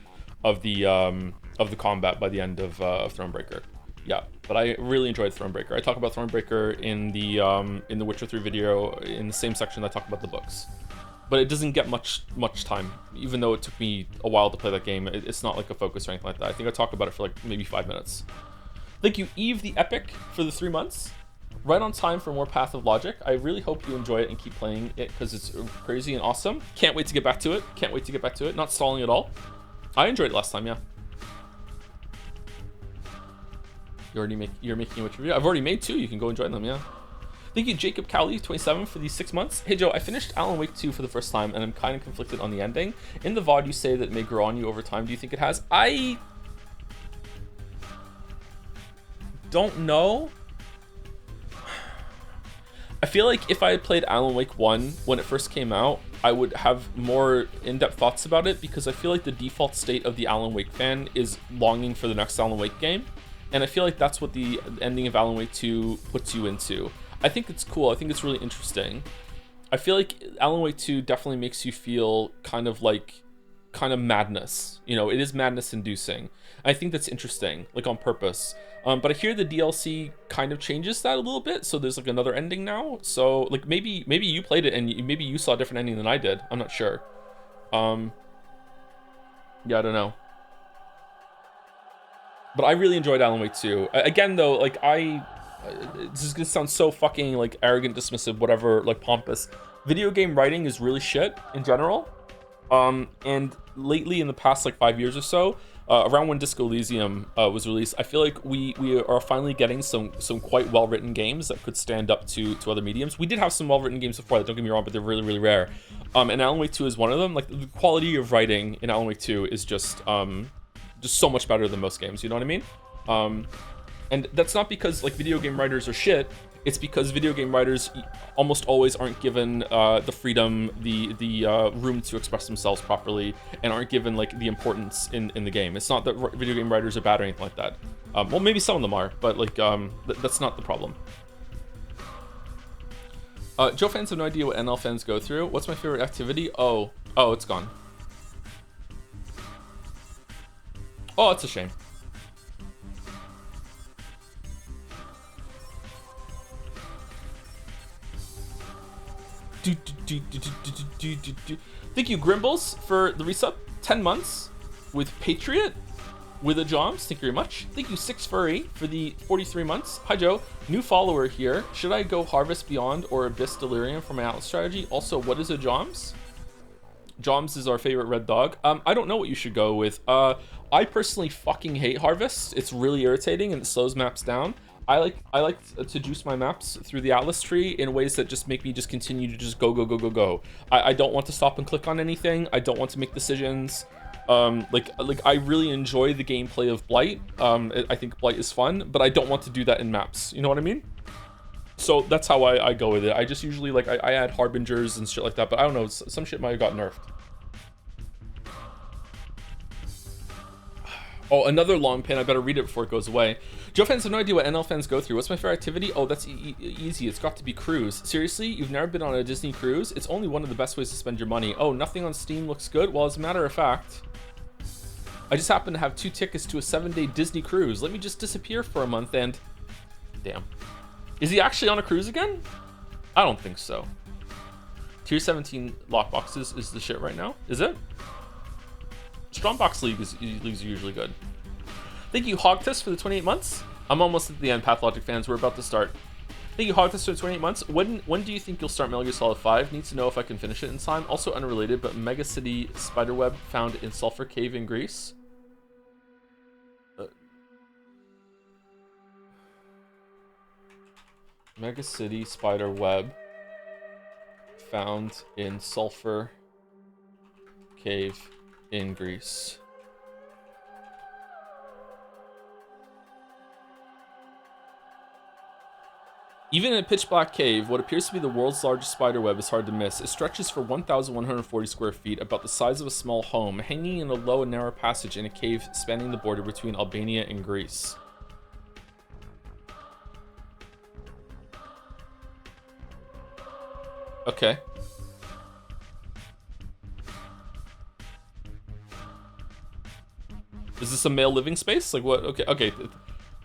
combat by the end of Thronebreaker. Yeah, but I really enjoyed Thronebreaker. I talk about Thronebreaker in the Witcher 3 video in the same section that I talk about the books. But it doesn't get much time, even though it took me a while to play that game. It's not like a focus or anything like that. I think I talk about it for like maybe 5 minutes. Thank you, Eve the Epic, for the 3 months. Right on time for more Pathologic. I really hope you enjoy it and keep playing it because it's crazy and awesome. Can't wait to get back to it. Can't wait to get back to it. Not stalling at all. I enjoyed it last time, yeah. You're making a Witcher review. I've already made 2. You can go enjoy them, yeah. Thank you, Jacob Cowley, 27, for these 6 months. Hey, Joe, I finished Alan Wake 2 for the first time, and I'm kind of conflicted on the ending. In the VOD, you say that it may grow on you over time. Do you think it has? I don't know. I feel like if I had played Alan Wake 1 when it first came out, I would have more in-depth thoughts about it, because I feel like the default state of the Alan Wake fan is longing for the next Alan Wake game. And I feel like that's what the ending of Alan Wake 2 puts you into. I think it's cool. I think it's really interesting. I feel like Alan Wake 2 definitely makes you feel kind of madness. You know, it is madness inducing. I think that's interesting, like on purpose. But I hear the DLC kind of changes that a little bit. So there's like another ending now. So like maybe you played it and maybe you saw a different ending than I did. I'm not sure. Yeah, I don't know. But I really enjoyed Alan Wake 2. Again, though, like this is gonna sound so fucking like arrogant, dismissive, whatever, like pompous. Video game writing is really shit in general. And lately, in the past like 5 years or so, around when Disco Elysium was released, I feel like we are finally getting some quite well written games that could stand up to other mediums. We did have some well written games before that, don't get me wrong, but they're really, really rare. And Alan Wake 2 is one of them. Like the quality of writing in Alan Wake 2 is just so much better than most games. You know what I mean? And that's not because like video game writers are shit. It's because video game writers almost always aren't given the freedom, the room to express themselves properly, and aren't given like the importance in the game. It's not that video game writers are bad or anything like that. Well, maybe some of them are, but like that's not the problem. Joe fans have no idea what NL fans go through. What's my favorite activity? Oh, it's gone. Oh, it's a shame. Thank you, Grimbles, for the resub. 10 months with Patriot with a Joms. Thank you very much. Thank you, Six Furry, for the 43 months. Hi, Joe. New follower here. Should I go Harvest Beyond or Abyss Delirium for my Atlas strategy? Also, what is a Joms? Joms is our favorite red dog. I don't know what you should go with. I personally fucking hate Harvest. It's really irritating and it slows maps down. I like to juice my maps through the Atlas tree in ways that just make me just continue to just go. I don't want to stop and click on anything. I don't want to make decisions. Like I really enjoy the gameplay of Blight. I think Blight is fun, but I don't want to do that in maps. You know what I mean? So that's how I go with it. I just usually like I add harbingers and shit like that, but I don't know. Some shit might have got nerfed. Oh, another long pin. I better read it before it goes away. Joe fans have no idea what NL fans go through. What's my favorite activity? Oh, that's easy. It's got to be cruise. Seriously? You've never been on a Disney cruise? It's only one of the best ways to spend your money. Oh, nothing on Steam looks good? Well, as a matter of fact, I just happen to have 2 tickets to a 7-day Disney cruise. Let me just disappear for a month and... Damn. Is he actually on a cruise again? I don't think so. Tier 17 lockboxes is the shit right now. Is it? Strongbox leagues are usually good. Thank you, Hogtus, for the 28 months. I'm almost at the end, Pathologic fans. We're about to start. Thank you, Hogtus, for the 28 months. When do you think you'll start Metal Gear Solid 5? Need to know if I can finish it in time. Also unrelated, but Mega City Spiderweb found in Sulphur Cave in Greece. Mega City Spiderweb found in Sulphur Cave in Greece. Even in a pitch black cave, what appears to be the world's largest spider web is hard to miss. It stretches for 1,140 square feet, about the size of a small home, hanging in a low and narrow passage in a cave spanning the border between Albania and Greece. Okay. Is this a male living space? Like what? Okay.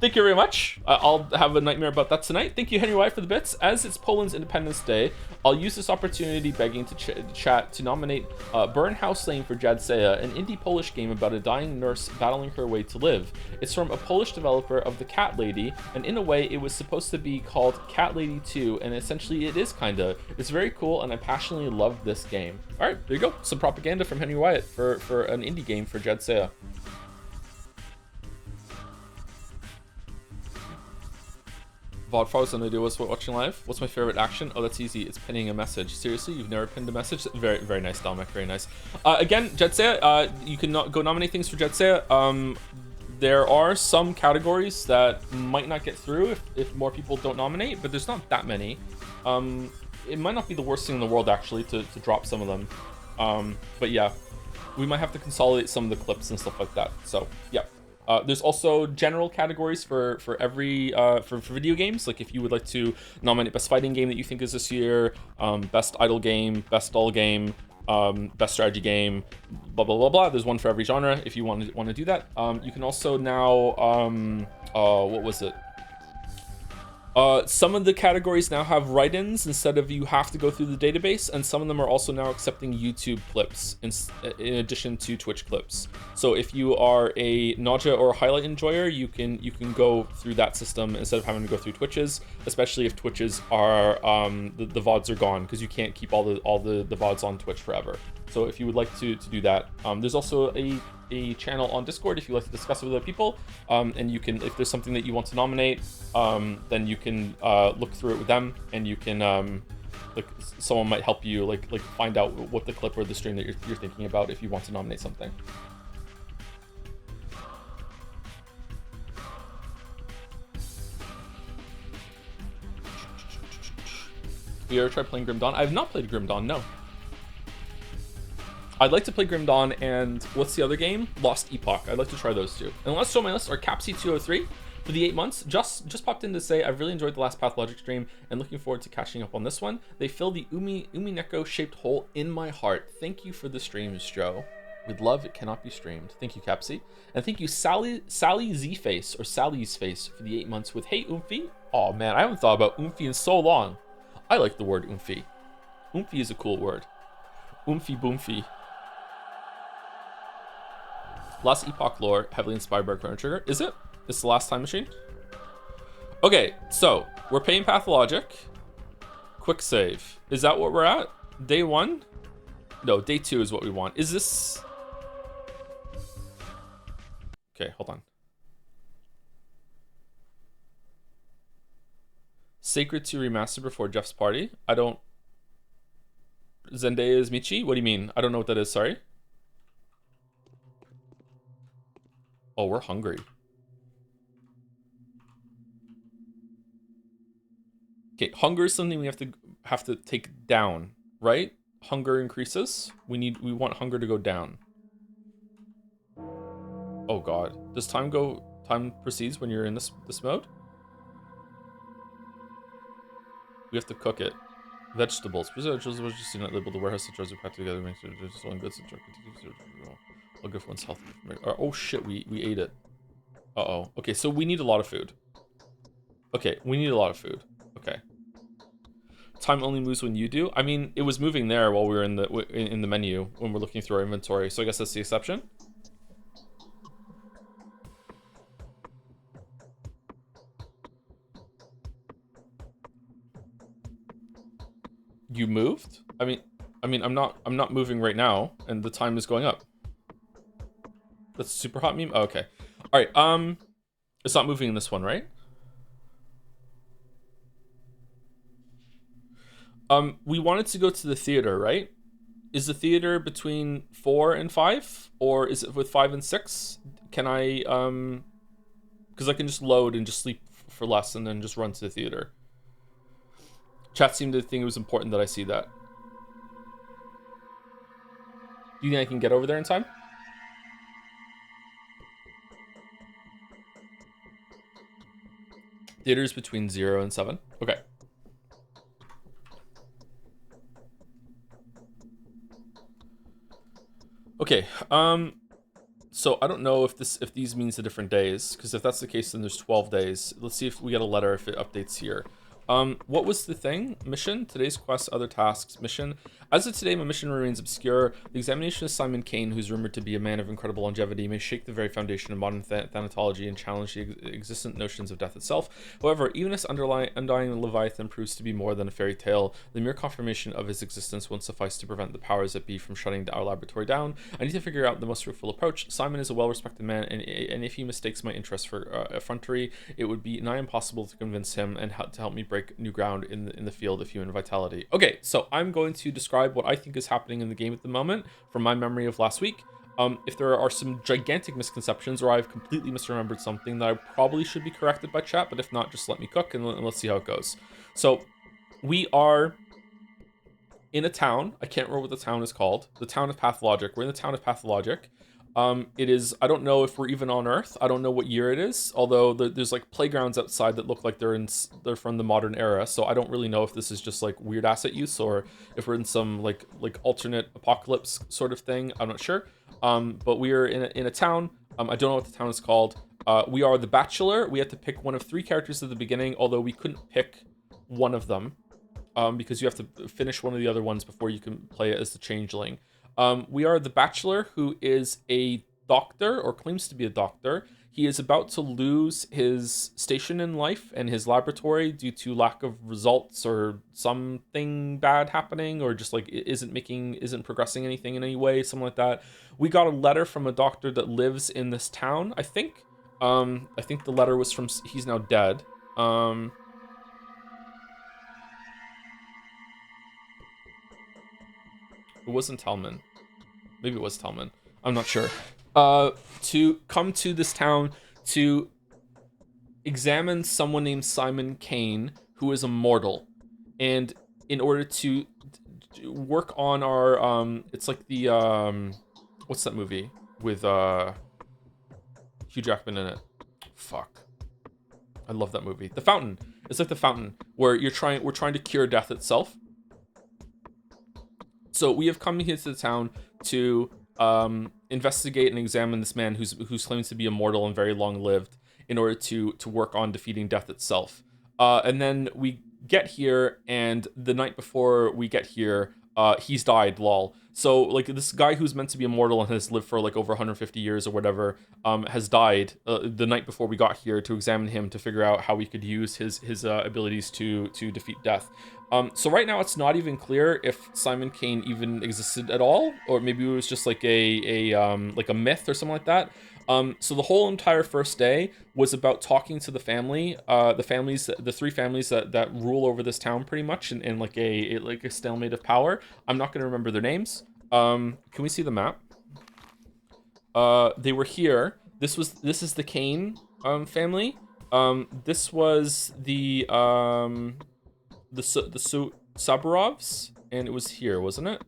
Thank you very much. I'll have a nightmare about that tonight. Thank you, Henry White, for the bits. As it's Poland's Independence Day, I'll use this opportunity begging to chat to nominate Burn House Lane for Jadseya, an indie Polish game about a dying nurse battling her way to live. It's from a Polish developer of The Cat Lady, and in a way it was supposed to be called Cat Lady 2, and essentially it is kinda. It's very cool, and I passionately love this game. Alright, there you go. Some propaganda from Henry Wyatt for an indie game for Jadseya. Vodfars on idea was watching live. What's my favorite action? Oh, that's easy. It's pinning a message. Seriously, you've never pinned a message? Very, very nice, Dominic. Very nice. Again, Jadseya, you can go nominate things for Jadseya. There are some categories that might not get through if more people don't nominate, but there's not that many. It might not be the worst thing in the world, actually, to drop some of them. But yeah, we might have to consolidate some of the clips and stuff like that. So, yeah. There's also general categories for every for video games. Like if you would like to nominate best fighting game that you think is this year, best idle game, best dull game, best strategy game, blah blah blah blah. There's one for every genre. If you want to do that, you can also now what was it? Some of the categories now have write-ins instead of you have to go through the database, and some of them are also now accepting YouTube clips in addition to Twitch clips. So if you are a nausea or a highlight enjoyer, you can go through that system instead of having to go through Twitches, especially if Twitches are the VODs are gone, because you can't keep all the VODs on Twitch forever. So if you would like to do that, there's also a channel on Discord if you like to discuss with other people, and you can, if there's something that you want to nominate, then you can look through it with them, and you can like someone might help you like find out what the clip or the stream that you're thinking about if you want to nominate something. You ever tried playing Grim Dawn? I have not played Grim Dawn, no. I'd like to play Grim Dawn and what's the other game? Lost Epoch. I'd like to try those two. And last on my list are Capsy203 for the 8 months. Just popped in to say I've really enjoyed the last Pathologic stream and looking forward to catching up on this one. They fill the Umineko shaped hole in my heart. Thank you for the streams, Joe. With love, it cannot be streamed. Thank you, Capsy. And thank you, Sally Z Face or Sally's Face for the 8 months with Hey Oomphy. Oh man, I haven't thought about Oomphy in so long. I like the word Oomphy. Oomphy is a cool word. Oomphy Boomfy. Last Epoch lore, heavily inspired by Chrono Trigger. Is it? It's the last time machine? Okay, so we're paying Pathologic. Quick save. Is that what we're at? Day 1? No, day 2 is what we want. Is this... Okay, hold on. Sacred to remaster before Jeff's party. I don't... Zendaya is Michi? What do you mean? I don't know what that is, sorry. Oh, we're hungry. Okay, hunger is something we have to take down, right? Hunger increases. We want hunger to go down. Oh god. Does time proceeds when you're in this mode? We have to cook it. Vegetables. Vegetables was just not labeled the warehouse that tries to pack together, makes it just one goods and truck. All good for one's health. Oh shit, we ate it. Uh-oh. Okay, so we need a lot of food. Okay, we need a lot of food. Okay. Time only moves when you do. I mean, it was moving there while we were in the menu when we're looking through our inventory, so I guess that's the exception. You moved? I mean, I'm not moving right now, and the time is going up. That's a super hot meme? Oh, okay. All right, it's not moving in this one, right? We wanted to go to the theater, right? Is the theater between 4 and 5? Or is it with 5 and 6? Can I, because I can just load and just sleep for less and then just run to the theater. Chat seemed to think it was important that I see that. Do you think I can get over there in time? Theaters between 0 and 7. Okay. Okay. So I don't know if these means the different days, because if that's the case, then there's 12 days. Let's see if we get a letter if it updates here. What was the thing? Mission? Today's quest, other tasks. Mission. As of today, my mission remains obscure. The examination of Simon Kane, who's rumored to be a man of incredible longevity, may shake the very foundation of modern thanatology and challenge the existent notions of death itself. However, even if undying Leviathan proves to be more than a fairy tale, the mere confirmation of his existence won't suffice to prevent the powers that be from shutting our laboratory down. I need to figure out the most fruitful approach. Simon is a well-respected man, and if he mistakes my interest for effrontery, it would be nigh impossible to convince him and to help me break new ground in the field of human vitality. Okay, so I'm going to describe what I think is happening in the game at the moment from my memory of last week. If there are some gigantic misconceptions or I've completely misremembered something, that I probably should be corrected by chat, but if not, just let me cook and let's see how it goes. So we are in a town. I can't remember what the town is called. The town of Pathologic. We're in the town of Pathologic. It is, I don't know if we're even on Earth. I don't know what year it is, although there's like playgrounds outside that look like they're from the modern era, so I don't really know if this is just like weird asset use or if we're in some like alternate apocalypse sort of thing. I'm not sure. But we are in a town. I don't know what the town is called. We are the Bachelor. We had to pick one of 3 characters at the beginning, although we couldn't pick one of them because you have to finish one of the other ones before you can play it as the Changeling. We are the Bachelor, who is a doctor, or claims to be a doctor. He is about to lose his station in life and his laboratory due to lack of results or something bad happening, or just like isn't progressing anything in any way, something like that. We got a letter from a doctor that lives in this town, I think. I think the letter was from, he's now dead. It wasn't Telman. Maybe it was Telman. I'm not sure. To come to this town to examine someone named Simon Kane, who is a mortal, and in order to work on our it's like the what's that movie with Hugh Jackman in it? Fuck. I love that movie. The Fountain. It's like The Fountain, where we're trying to cure death itself. So we have come here to the town to investigate and examine this man who's claims to be immortal and very long lived, in order to work on defeating death itself. And then we get here, and the night before we get here, he's died, lol. So like this guy who's meant to be immortal and has lived for like over 150 years or whatever, has died the night before we got here to examine him to figure out how we could use his abilities to defeat death. So right now it's not even clear if Simon Kane even existed at all, or maybe it was just like a myth or something like that. So the whole entire first day was about talking to the family, the 3 families that rule over this town pretty much, in like a stalemate of power. I'm not going to remember their names. Can we see the map? They were here. This is the Kane family. This was the Saburovs, and it was here, wasn't it?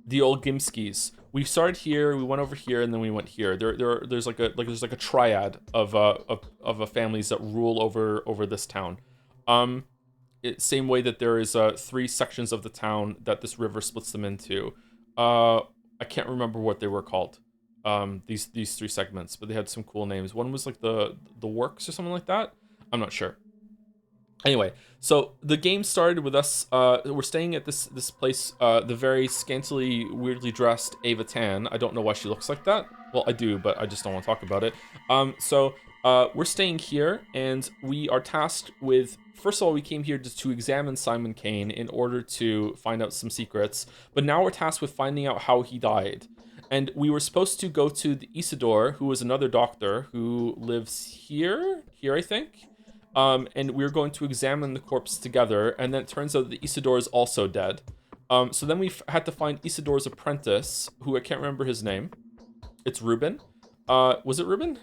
The Olgimskis. We started here, we went over here, and then we went here. There's like a triad of families that rule over this town. Same way that there is 3 sections of the town that this river splits them into. I can't remember what they were called. These 3 segments, but they had some cool names. One was like the Works or something like that. I'm not sure. Anyway, so the game started with us. We're staying at this place. The very scantily, weirdly dressed Ava Tan. I don't know why she looks like that. Well, I do, but I just don't want to talk about it. So we're staying here, and we are tasked with. First of all, we came here to examine Simon Kane in order to find out some secrets. But now we're tasked with finding out how he died. And we were supposed to go to the Isidore, who was another doctor who lives here, I think. And we were going to examine the corpse together, and then it turns out that Isidore is also dead. So then we had to find Isidore's apprentice, who I can't remember his name. It's Ruben. Was it Ruben?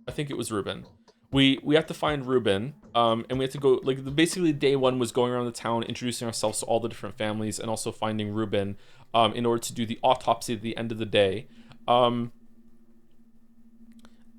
I think it was Ruben. We had to find Ruben, and we had to go, like, basically day 1 was going around the town, introducing ourselves to all the different families, and also finding Ruben, in order to do the autopsy at the end of the day.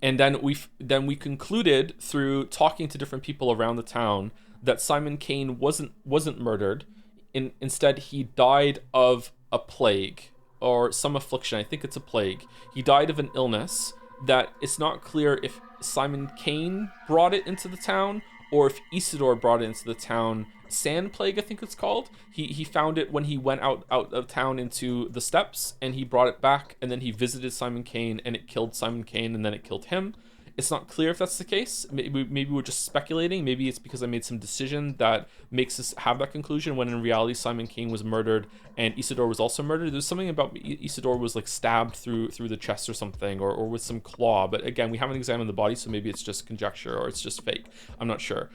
And then we concluded through talking to different people around the town that Simon Kane wasn't murdered. Instead, he died of a plague or some affliction. I think it's a plague. He died of an illness that it's not clear if Simon Kane brought it into the town or if Isidore brought it into the town. Sand plague, I think it's called. He found it when he went out of town into the steppes, and he brought it back, and then he visited Simon Kane, and it killed Simon Kane, and then it killed him. It's not clear if that's the case. Maybe we're just speculating. Maybe it's because I made some decision that makes us have that conclusion, when in reality Simon Kane was murdered and Isidore was also murdered. There's something about Isidore was like stabbed through the chest or something, or with some claw. But again, we haven't examined the body, so maybe it's just conjecture or it's just fake. I'm not sure.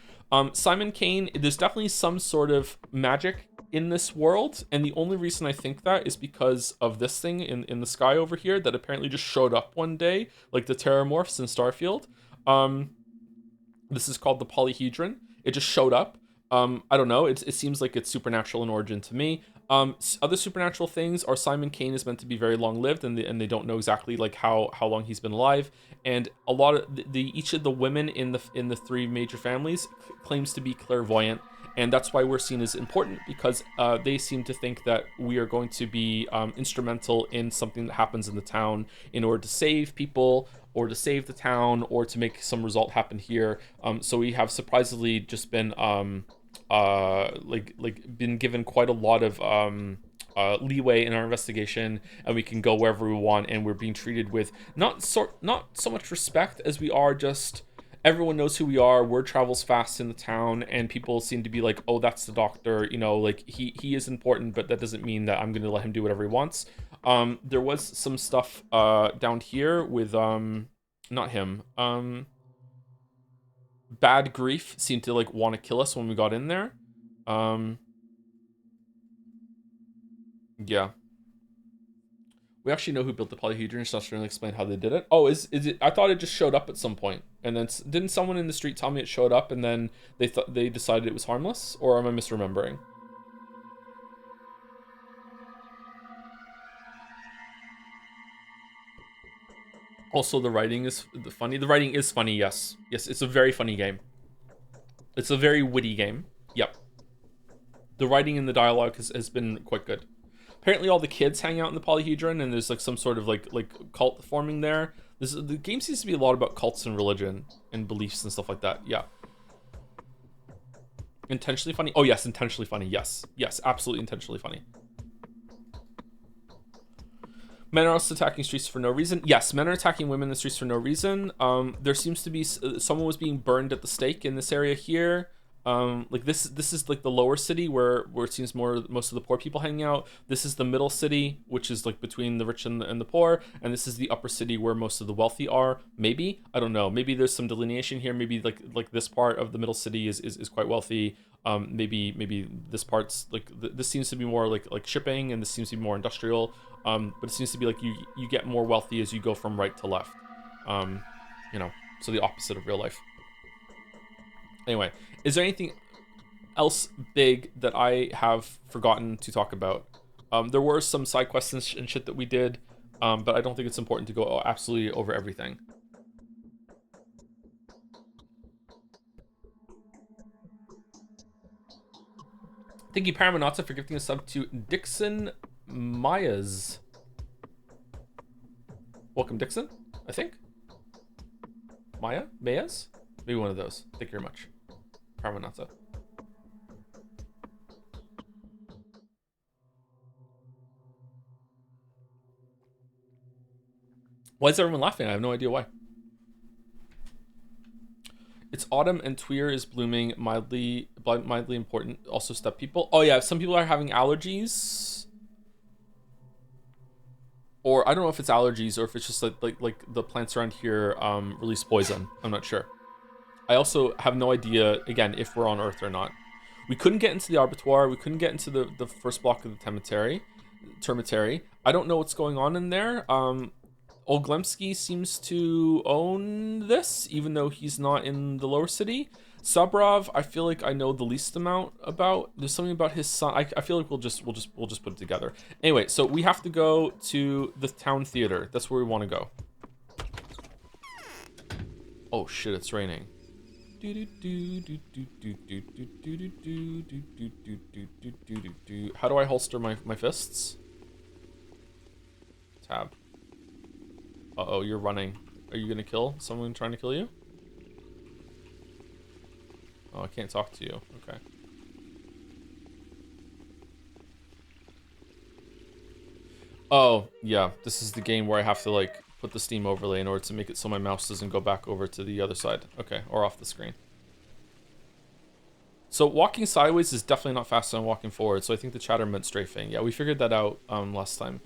Simon Kane, there's definitely some sort of magic in this world, and the only reason I think that is because of this thing in the sky over here that apparently just showed up one day, like the Terramorphs in Starfield. This is called the Polyhedron. It just showed up. I don't know. It seems like it's supernatural in origin to me. Other supernatural things are Simon Kane is meant to be very long lived, and they don't know exactly like how long he's been alive. And a lot of each of the women in the 3 major families claims to be clairvoyant And that's why we're seen as important, because they seem to think that we are going to be instrumental in something that happens in the town in order to save people or to save the town or to make some result happen here. So we have surprisingly just been been given quite a lot of leeway in our investigation, and we can go wherever we want, and we're being treated with not so much respect as we are just everyone knows who we are. Word travels fast in the town, and people seem to be like, oh, that's the doctor, you know, like he is important, but that doesn't mean that I'm going to let him do whatever he wants. There was some stuff down here with not him, Bad Grief seemed to like want to kill us when we got in there. Yeah, we actually know who built the polyhedron. It's not trying to explain how they did it. Oh, is it? I thought it just showed up at some point, and then didn't someone in the street tell me it showed up, and then they decided it was harmless, or am I misremembering? Also, the writing is funny. The writing is funny. Yes, it's a very funny game. It's a very witty game. Yep. The writing and the dialogue has been quite good. Apparently all the kids hang out in the polyhedron, and there's like some sort of like cult forming there. The game seems to be a lot about cults and religion and beliefs and stuff like that. Yeah. Intentionally funny. Oh yes, intentionally funny. Yes, absolutely intentionally funny. Men are also attacking streets for no reason. Yes, men are attacking women in the streets for no reason. There seems to be someone was being burned at the stake in this area here. Like this is like the lower city where it seems most of the poor people hanging out. This is the middle city, which is like between the rich and the poor, and this is the upper city where most of the wealthy are. Maybe, I don't know, maybe there's some delineation here. Maybe like this part of the middle city is quite wealthy. Maybe this part's like this seems to be more like shipping, and this seems to be more industrial. But it seems to be like you get more wealthy as you go from right to left. You know, so the opposite of real life. Anyway, is there anything else big that I have forgotten to talk about? There were some side quests and shit that we did, but I don't think it's important to go absolutely over everything. Thank you, Paramanata, for gifting a sub to Dixon Myers. Welcome, Dixon, I think. Mayas? Maybe one of those. Thank you very much. Paramanata. Why is everyone laughing? I have no idea why. It's autumn and Tweer is blooming, mildly important. Also steppe people. Oh yeah, some people are having allergies. Or I don't know if it's allergies or if it's just like the plants around here release poison. I'm not sure. I also have no idea, again, if we're on Earth or not. We couldn't get into the Arbitoire. We couldn't get into the first block of the Termitary. I don't know what's going on in there. Olglemsky seems to own this, even though he's not in the lower city. Subrov, I feel like I know the least amount about. There's something about his son. I feel like we'll just put it together. Anyway, so we have to go to the town theater. That's where we want to go. Oh shit, it's raining. How do I holster my fists? Tab. Uh-oh, you're running. Are you gonna kill someone trying to kill you? Oh, I can't talk to you. Okay. Oh, yeah. This is the game where I have to, like, put the Steam overlay in order to make it so my mouse doesn't go back over to the other side. Okay, or off the screen. So walking sideways is definitely not faster than walking forward, so I think the chatter meant strafing. Yeah, we figured that out last time.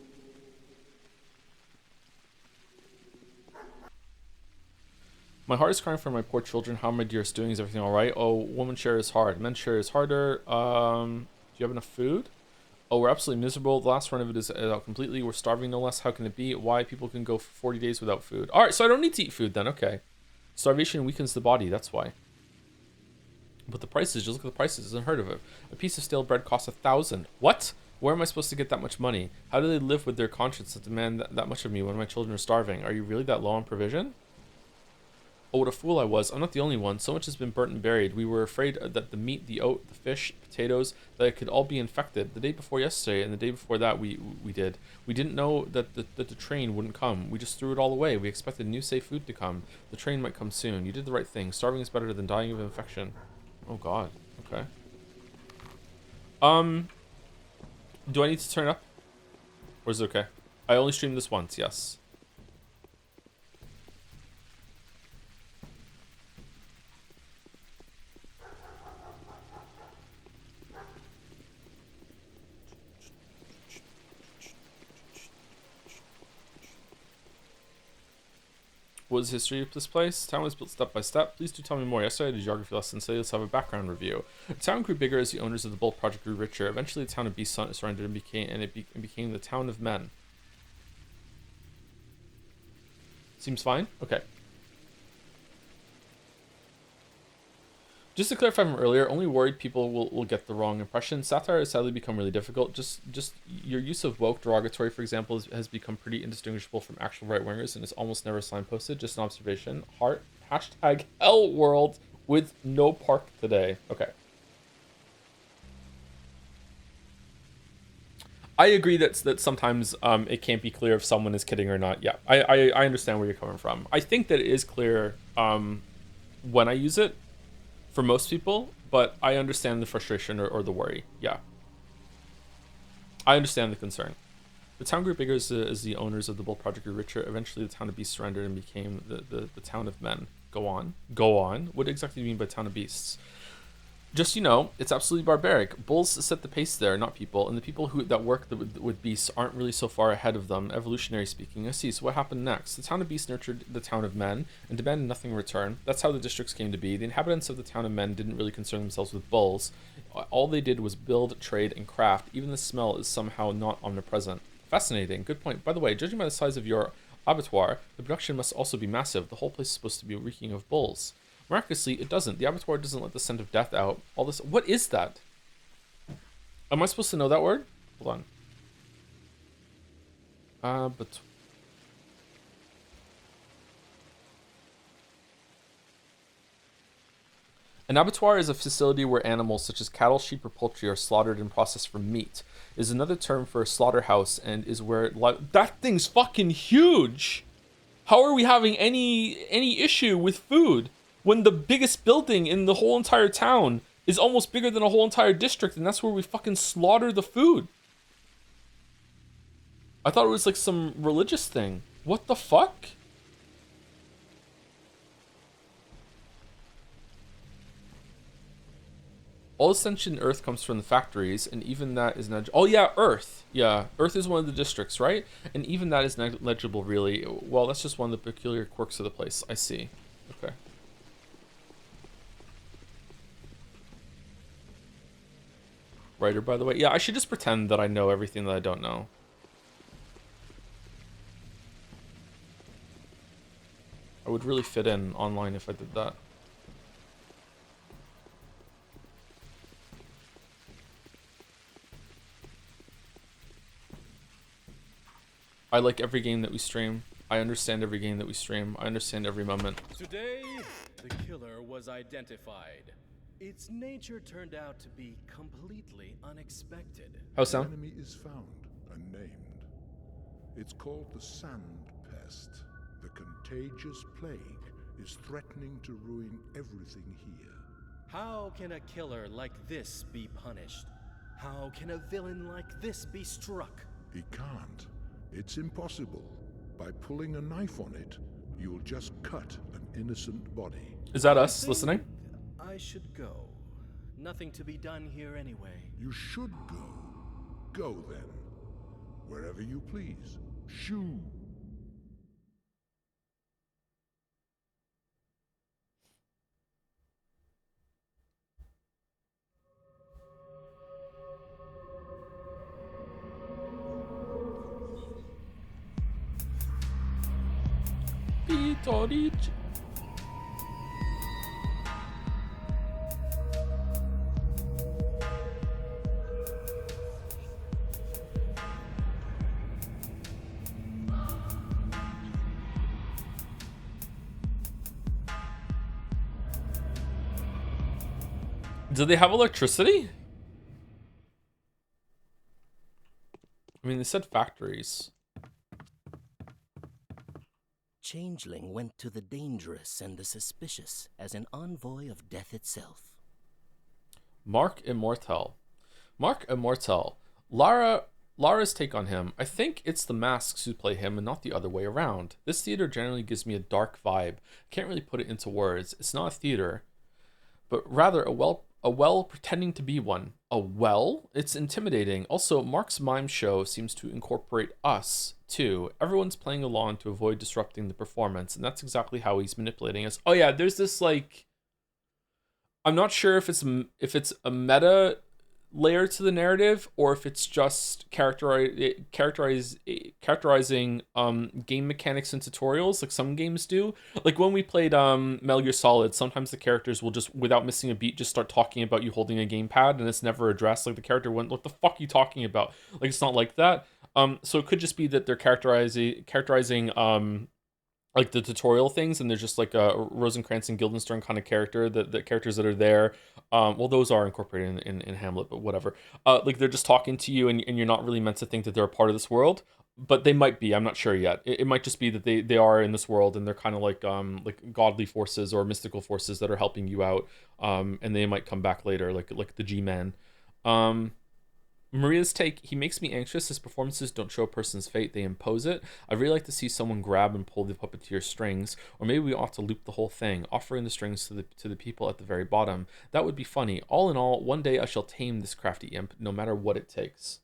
My heart is crying for my poor children. How are my dearest doing? Is everything all right? Oh, woman share is hard. Men share is harder. Do you have enough food? Oh, we're absolutely miserable. The last run of it is out completely. We're starving no less. How can it be? Why people can go for 40 days without food? All right, so I don't need to eat food then. Okay. Starvation weakens the body. That's why. But the prices, just look at the prices. It's unheard of it. A piece of stale bread costs 1,000. What? Where am I supposed to get that much money? How do they live with their conscience that demand that much of me when my children are starving? Are you really that low on provision? Oh, what a fool I was. I'm not the only one. So much has been burnt and buried. We were afraid that the meat, the oat, the fish, potatoes, that it could all be infected. The day before yesterday and the day before that we did. We didn't know that the train wouldn't come. We just threw it all away. We expected new safe food to come. The train might come soon. You did the right thing. Starving is better than dying of infection. Oh god. Okay. Do I need to turn up? Or is it okay? I only streamed this once, yes. What is the history of this place? Town was built step by step. Please do tell me more. Yesterday I did a geography lesson, so let's have a background review. The town grew bigger as the owners of the Bolt project grew richer. Eventually the town of beasts surrendered and became the town of men. Seems fine? Okay. Just to clarify from earlier, only worried people will get the wrong impression. Satire has sadly become really difficult. Just your use of woke derogatory, for example, has become pretty indistinguishable from actual right-wingers and is almost never signposted. Just an observation. Hashtag hell world with no park today. Okay. I agree that sometimes it can't be clear if someone is kidding or not. Yeah, I understand where you're coming from. I think that it is clear when I use it for most people, but I understand the frustration or the worry. Yeah. I understand the concern. The town grew bigger as the owners of the Bull Project grew richer. Eventually the town of beasts surrendered and became the town of men. Go on. Go on. What exactly do you mean by town of beasts? Just, you know, it's absolutely barbaric. Bulls set the pace there, not people, and the people that work with beasts aren't really so far ahead of them, evolutionary speaking. I see, so what happened next? The town of beasts nurtured the town of men, and demanded nothing in return. That's how the districts came to be. The inhabitants of the town of men didn't really concern themselves with bulls. All they did was build, trade, and craft. Even the smell is somehow not omnipresent. Fascinating. Good point. By the way, judging by the size of your abattoir, the production must also be massive. The whole place is supposed to be reeking of bulls. Miraculously, it doesn't. The abattoir doesn't let the scent of death out. All this. What is that? Am I supposed to know that word? Hold on. But an abattoir is a facility where animals such as cattle, sheep, or poultry are slaughtered and processed for meat. It is another term for a slaughterhouse and is where that thing's fucking huge. How are we having any issue with food when the biggest building in the whole entire town is almost bigger than a whole entire district, and that's where we fucking slaughter the food? I thought it was like some religious thing. What the fuck? All ascension Earth comes from the factories, and even that is not. Oh yeah, Earth. Yeah, Earth is one of the districts, right? And even that is negligible, really. Well, that's just one of the peculiar quirks of the place. I see. Okay. Writer, by the way. Yeah, I should just pretend that I know everything that I don't know. I would really fit in online if I did that. I like every game that we stream. I understand every game that we stream. I understand every moment. Today, the killer was identified. Its nature turned out to be completely unexpected. How sound? The enemy is found and named. It's called the Sand Pest. The contagious plague is threatening to ruin everything here. How can a killer like this be punished? How can a villain like this be struck? He can't. It's impossible. By pulling a knife on it, you'll just cut an innocent body. Is that us listening? I should go. Nothing to be done here anyway. You should go. Go then. Wherever you please. Shoo. Pathologic. Do they have electricity? I mean, they said factories. Changeling went to the dangerous and the suspicious as an envoy of death itself. Mark Immortal. Mark Immortal. Lara's take on him. I think it's the masks who play him and not the other way around. This theater generally gives me a dark vibe. Can't really put it into words. It's not a theater, but rather a well pretending to be one. A well? It's intimidating. Also, Mark's mime show seems to incorporate us, too. Everyone's playing along to avoid disrupting the performance, and that's exactly how he's manipulating us. Oh yeah, there's this like I'm not sure if it's a meta layer to the narrative or if it's just characterizing game mechanics and tutorials like some games do. Like when we played Metal Gear Solid, sometimes the characters will just, without missing a beat, just start talking about you holding a gamepad and it's never addressed. Like the character went, what the fuck are you talking about? Like it's not like that. So it could just be that they're characterizing like the tutorial things, and there's just like a Rosencrantz and Guildenstern kind of character, the characters that are there. Well, those are incorporated in Hamlet, but whatever. Like they're just talking to you, and you're not really meant to think that they're a part of this world, but they might be. I'm not sure yet. It might just be that they are in this world, and they're kind of like godly forces or mystical forces that are helping you out. And they might come back later, like the G-Man. Maria's take, he makes me anxious. His performances don't show a person's fate, they impose it. I'd really like to see someone grab and pull the puppeteer's strings, or maybe we ought to loop the whole thing, offering the strings to the people at the very bottom. That would be funny. All in all, one day I shall tame this crafty imp, no matter what it takes.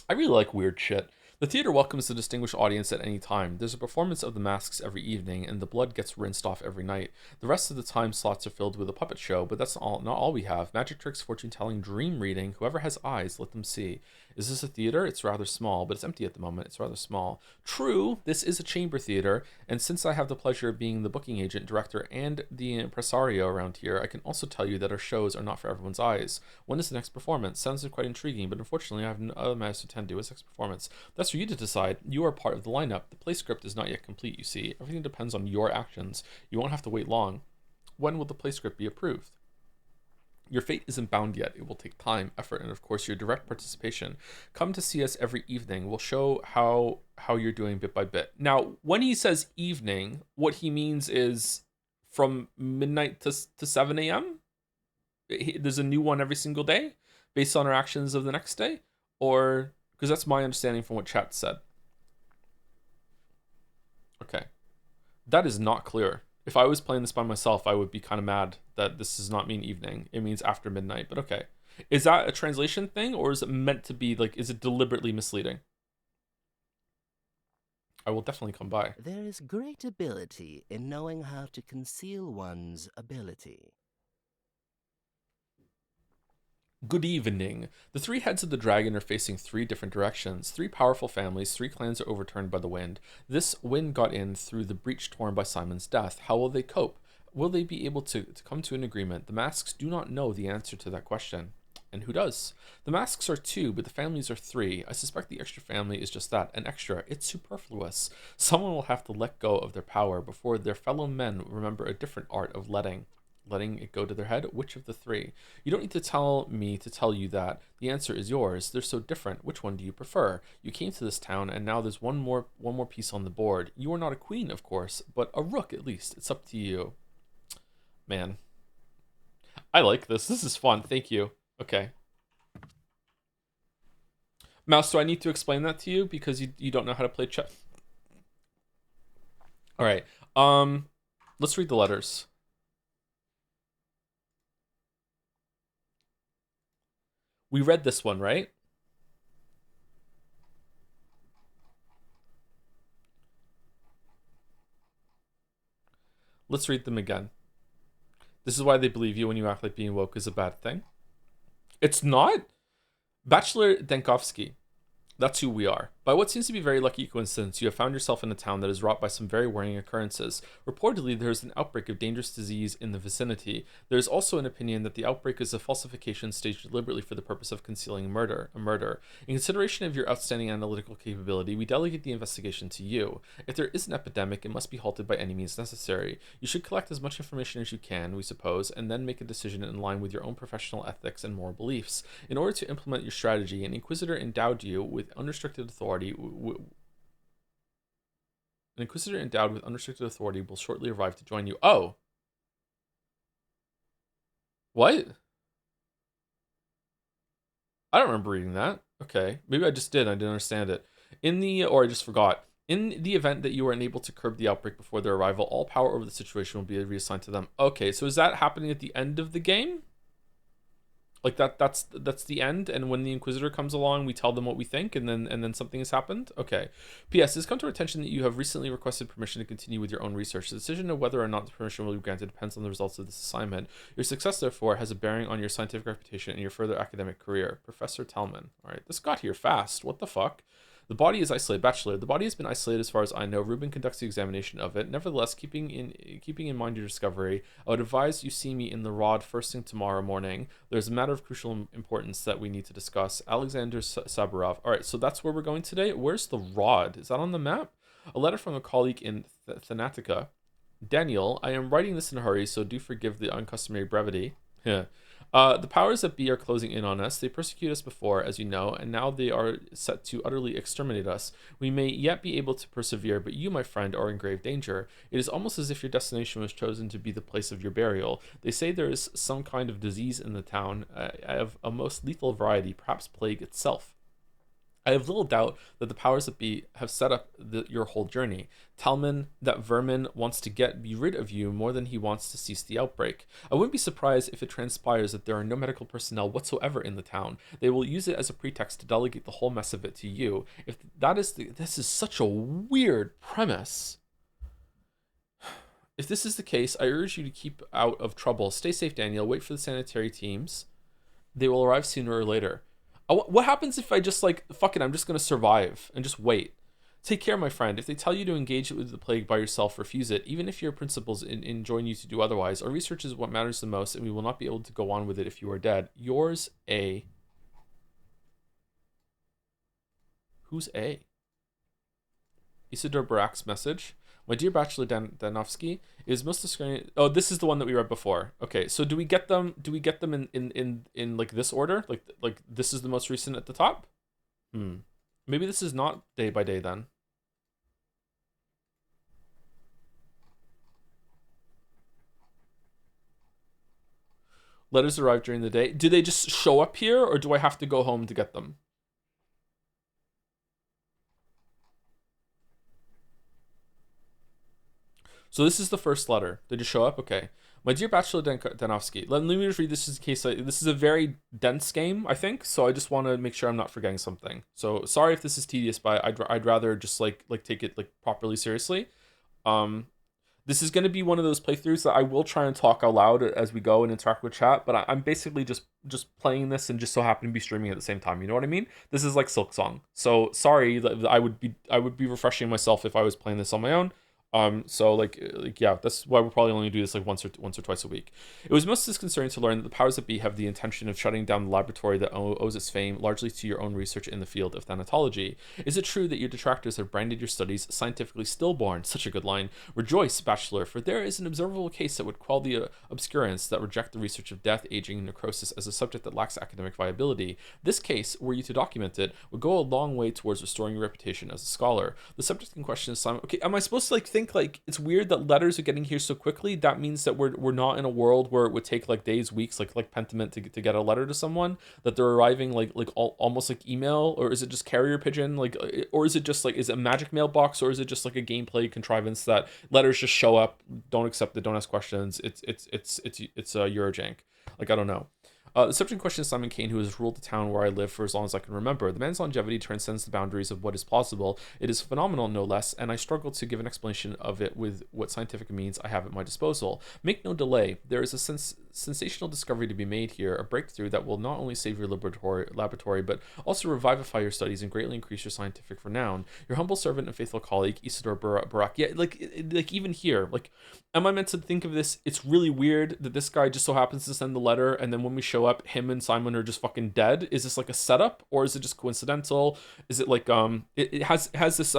I really like weird shit. The theater welcomes the distinguished audience at any time. There's a performance of the masks every evening, and the blood gets rinsed off every night. The rest of the time slots are filled with a puppet show, but that's not all we have. Magic tricks, fortune telling, dream reading. Whoever has eyes, let them see. Is this a theater? It's rather small, but it's empty at the moment. It's rather small. True, this is a chamber theater, and since I have the pleasure of being the booking agent, director, and the impresario around here, I can also tell you that our shows are not for everyone's eyes. When is the next performance? Sounds quite intriguing, but unfortunately I have no other matters to attend to. What's the next performance? That's for you to decide. You are part of the lineup. The play script is not yet complete, you see. Everything depends on your actions. You won't have to wait long. When will the play script be approved? Your fate isn't bound yet. It will take time, effort, and of course your direct participation. Come to see us every evening. We'll show how you're doing bit by bit. Now, when he says evening, what he means is from midnight to 7 a.m.? There's a new one every single day based on our actions of the next day? Or, because that's my understanding from what chat said. Okay. That is not clear. If I was playing this by myself, I would be kind of mad that this does not mean evening. It means after midnight, but okay. Is that a translation thing, or is it meant to be, like, is it deliberately misleading? I will definitely come by. There is great ability in knowing how to conceal one's ability. Good evening. The three heads of the dragon are facing three different directions. Three powerful families, three clans are overturned by the wind. This wind got in through the breach torn by Simon's death. How will they cope? Will they be able to come to an agreement? The masks do not know the answer to that question. And who does? The masks are two, but the families are three. I suspect the extra family is just that, an extra. It's superfluous. Someone will have to let go of their power before their fellow men remember a different art of letting it go to their head. Which of the three? You don't need to tell me to tell you that. The answer is yours. They're so different. Which one do you prefer? You came to this town, and now there's one more piece on the board. You are not a queen, of course, but a rook at least. It's up to you. Man, I like this. This is fun. Thank you. Okay. Mouse, do I need to explain that to you because you don't know how to play chess? All right. Let's read the letters. We read this one, right? Let's read them again. This is why they believe you when you act like being woke is a bad thing. It's not? Bachelor Denkovsky. That's who we are. By what seems to be a very lucky coincidence, you have found yourself in a town that is wrought by some very worrying occurrences. Reportedly, there is an outbreak of dangerous disease in the vicinity. There is also an opinion that the outbreak is a falsification staged deliberately for the purpose of concealing a murder. In consideration of your outstanding analytical capability, we delegate the investigation to you. If there is an epidemic, it must be halted by any means necessary. You should collect as much information as you can, we suppose, and then make a decision in line with your own professional ethics and moral beliefs. In order to implement your strategy, an Inquisitor endowed you with unrestricted authority. An Inquisitor endowed with unrestricted authority will shortly arrive to join you. Oh. What? I don't remember reading that. Okay. Maybe I just did. I didn't understand it. Or I just forgot. In the event that you are unable to curb the outbreak before their arrival, all power over the situation will be reassigned to them. Okay, so is that happening at the end of the game? Like that's the end, and when the Inquisitor comes along, we tell them what we think, and then something has happened. Okay. P.S. It has come to our attention that you have recently requested permission to continue with your own research. The decision of whether or not the permission will be granted depends on the results of this assignment. Your success, therefore, has a bearing on your scientific reputation and your further academic career. Professor Talman. All right, this got here fast. What the fuck? The body is isolated. Bachelor. The body has been isolated as far as I know. Ruben conducts the examination of it. Nevertheless, keeping in mind your discovery, I would advise you see me in the Rod first thing tomorrow morning. There's a matter of crucial importance that we need to discuss. Alexander Saburov. All right, so that's where we're going today. Where's the Rod? Is that on the map? A letter from a colleague in Thanatica. Daniel, I am writing this in a hurry, so do forgive the uncustomary brevity. The powers that be are closing in on us. They persecuted us before, as you know, and now they are set to utterly exterminate us. We may yet be able to persevere, but you, my friend, are in grave danger. It is almost as if your destination was chosen to be the place of your burial. They say there is some kind of disease in the town, of a most lethal variety, perhaps plague itself. I have little doubt that the powers that be have set up your whole journey. Talman, that vermin, wants to be rid of you more than he wants to cease the outbreak. I wouldn't be surprised if it transpires that there are no medical personnel whatsoever in the town. They will use it as a pretext to delegate the whole mess of it to you. If that is this is such a weird premise. If this is the case, I urge you to keep out of trouble. Stay safe, Daniel. Wait for the sanitary teams. They will arrive sooner or later. What happens if I just fuck it, I'm just going to survive and just wait? Take care, my friend. If they tell you to engage with the plague by yourself, refuse it, even if your principles enjoin you to do otherwise. Our research is what matters the most, and we will not be able to go on with it if you are dead. Yours, A. Who's A? Isidore Barak's message. My dear Bachelor Danovsky, it is most disconcerting. Oh, this is the one that we read before. Okay, so do we get them in like this order? Like this is the most recent at the top? Maybe this is not day by day then. Letters arrive during the day. Do they just show up here, or do I have to go home to get them? So this is the first letter. Did it show up? Okay. My dear Bachelor Danovsky, let me just read this in case this is a very dense game, I think. So I just want to make sure I'm not forgetting something. So sorry if this is tedious, but I'd rather just like take it properly seriously. This is going to be one of those playthroughs that I will try and talk out loud as we go and interact with chat, but I'm basically just playing this and just so happen to be streaming at the same time. You know what I mean? This is like Silksong. So sorry that I would be refreshing myself if I was playing this on my own. So yeah, that's why we'll probably only do this once or twice a week. It was most disconcerting to learn that the powers that be have the intention of shutting down the laboratory that owes its fame largely to your own research in the field of thanatology. Is it true that your detractors have branded your studies scientifically stillborn? Such a good line. Rejoice, Bachelor, for there is an observable case that would quell the obscurants that reject the research of death, aging, and necrosis as a subject that lacks academic viability. This case, were you to document it, would go a long way towards restoring your reputation as a scholar. The subject in question is Simon. Okay, am I supposed to think it's weird that letters are getting here so quickly? That means that we're not in a world where it would take days, weeks, like Pentiment to get a letter to someone, that they're arriving almost like email, or is it just carrier pigeon, or is it just is it a magic mailbox, or is it just a gameplay contrivance that letters just show up, don't accept it, don't ask questions, it's Eurojank. I don't know. The subject question is Simon Kane, who has ruled the town where I live for as long as I can remember. The man's longevity transcends the boundaries of what is plausible. It is phenomenal, no less, and I struggle to give an explanation of it with what scientific means I have at my disposal. Make no delay. There is a sensational discovery to be made here, a breakthrough that will not only save your laboratory, but also revivify your studies and greatly increase your scientific renown. Your humble servant and faithful colleague, Isidore Barak. Yeah, like even here, like, am I meant to think of this? It's really weird that this guy just so happens to send the letter, and then when we show up, him and Simon are just fucking dead. Is this like a setup, or is it just coincidental? Is it like it has this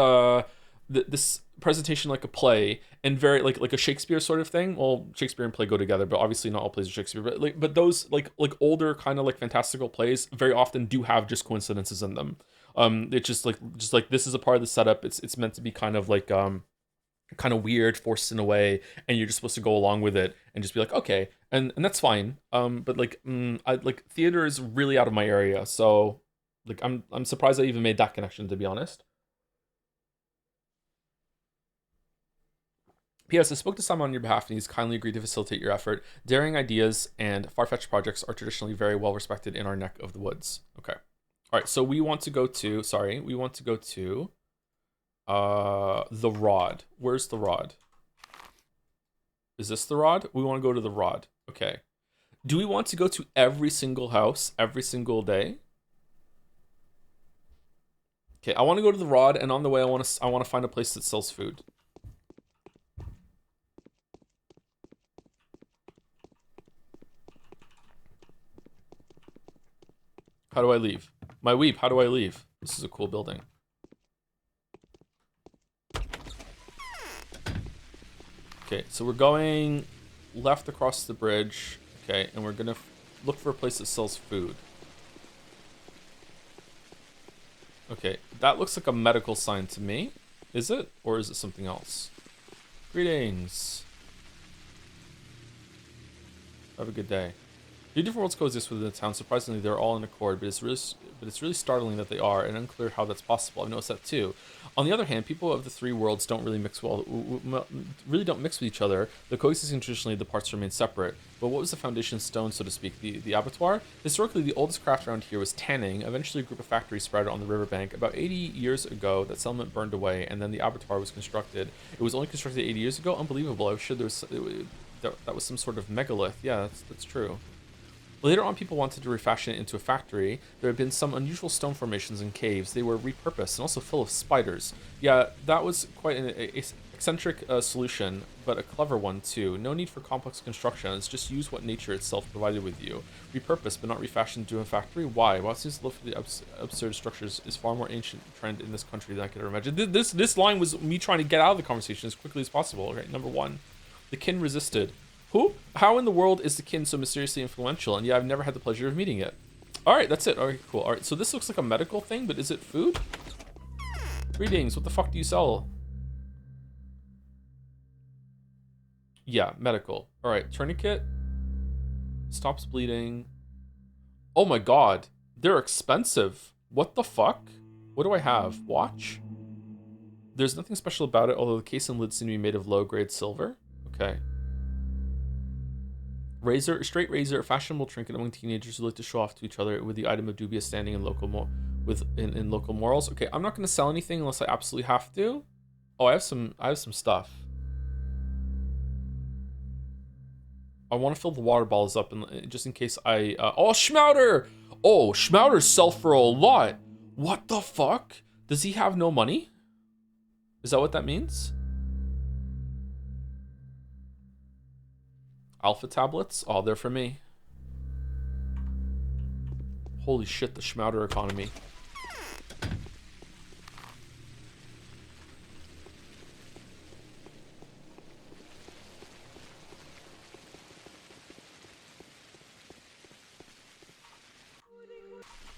this presentation like a play, and very like a Shakespeare sort of thing? Well, Shakespeare and play go together, but obviously not all plays are Shakespeare. But those like older kind of like fantastical plays very often do have just coincidences in them. It's just like this is a part of the setup. It's meant to be kind of like kind of weird, forced in a way, and you're just supposed to go along with it and just be like, okay, and that's fine. But like I like theater is really out of my area, so like I'm surprised I even made that connection, to be honest. P.S. I spoke to Simon on your behalf, and he's kindly agreed to facilitate your effort. Daring ideas and far-fetched projects are traditionally very well respected in our neck of the woods. Okay. All right, so we want to go to the rod. Where's the rod? Is this the rod? We want to go to the rod. Okay. Do we want to go to every single house every single day? Okay, I want to go to the rod, and on the way I want to find a place that sells food. How do I leave? My weep, how do I leave? This is a cool building. Okay, so we're going left across the bridge. Okay, and we're gonna look for a place that sells food. Okay, that looks like a medical sign to me. Is it? Or is it something else? Greetings. Have a good day. Three different worlds coexist within the town. Surprisingly, they're all in accord, but it's really startling that they are, and unclear how that's possible. I've noticed that too. On the other hand, people of the three worlds don't really mix don't mix with each other. The coexisting traditionally, the parts remain separate. But what was the foundation stone, so to speak? The abattoir? Historically, the oldest craft around here was tanning. Eventually, a group of factories sprouted on the riverbank. About 80 years ago, that settlement burned away, and then the abattoir was constructed. It was only constructed 80 years ago? Unbelievable. I was sure that was some sort of megalith. Yeah, that's true. Later on, people wanted to refashion it into a factory. There had been some unusual stone formations and caves. They were repurposed and also full of spiders. Yeah, that was quite an eccentric solution, but a clever one too. No need for complex constructions. Just use what nature itself provided with you. Repurposed, but not refashioned into a factory? Why? Well, it seems the love for the absurd structures is far more ancient trend in this country than I could ever imagine. This line was me trying to get out of the conversation as quickly as possible. Right, number one. The kin resisted. Who? How in the world is the kin so mysteriously influential? And yeah, I've never had the pleasure of meeting it. Alright, that's it. Alright, cool. Alright, so this looks like a medical thing, but is it food? Greetings, what the fuck do you sell? Yeah, medical. Alright, tourniquet. Stops bleeding. Oh my god. They're expensive. What the fuck? What do I have? Watch? There's nothing special about it, although the case and lid seem to be made of low-grade silver. Okay. Razor, straight razor, a fashionable trinket among teenagers who like to show off to each other with the item of dubious standing in local local morals. Okay, I'm not going to sell anything unless I absolutely have to. Oh, I have some stuff. I want to fill the water bottles up, and just in case I oh, Schmouter! Oh, Schmouters sell for a lot. What the fuck? Does he have no money? Is that what that means? Alpha tablets? Oh, they're for me. Holy shit, the Schmouter economy.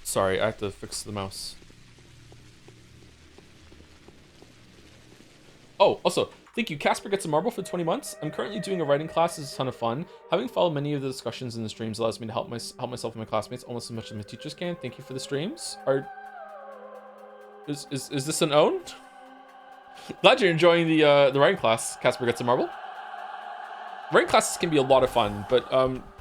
Sorry, I have to fix the mouse. Oh, also, thank you. Casper gets a marble for 20 months. I'm currently doing a writing class. It's a ton of fun. Having followed many of the discussions in the streams allows me to help myself and my classmates almost as much as my teachers can. Thank you for the streams. Is this an own? Glad you're enjoying the writing class. Casper gets a marble. Writing classes can be a lot of fun, but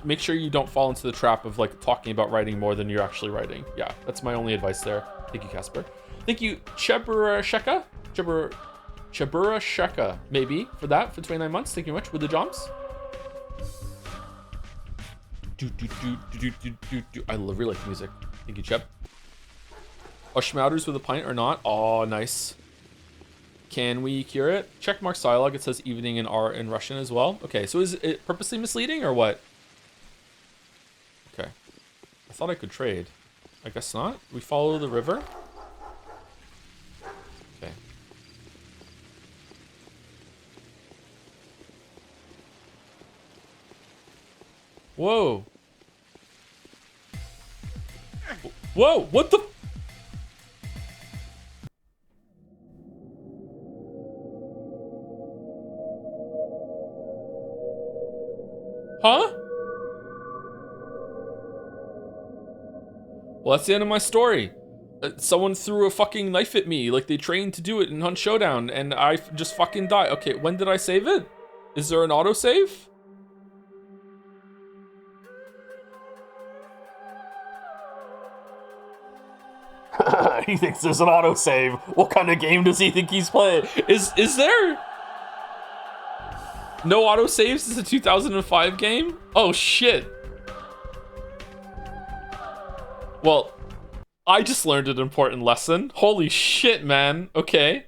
make sure you don't fall into the trap of like talking about writing more than you're actually writing. Yeah, that's my only advice there. Thank you, Casper. Thank you, Chebura Sheka, maybe, for that, for 29 months. Thank you very much. With the jumps. I really like the music. Thank you, Cheb. Are schmouters with a pint or not? Oh, nice. Can we cure it? Check Mark's dialogue. It says evening in Russian as well. Okay, so is it purposely misleading or what? Okay. I thought I could trade. I guess not. We follow the river. Okay. Whoa. Whoa, what the? Huh? Well, that's the end of my story. Someone threw a fucking knife at me, like they trained to do it in Hunt Showdown, and I just fucking died. Okay, when did I save it? Is there an autosave? He thinks there's an autosave. What kind of game does he think he's playing? Is there? No autosaves? Is a 2005 game? Oh shit. Well, I just learned an important lesson. Holy shit, man. Okay.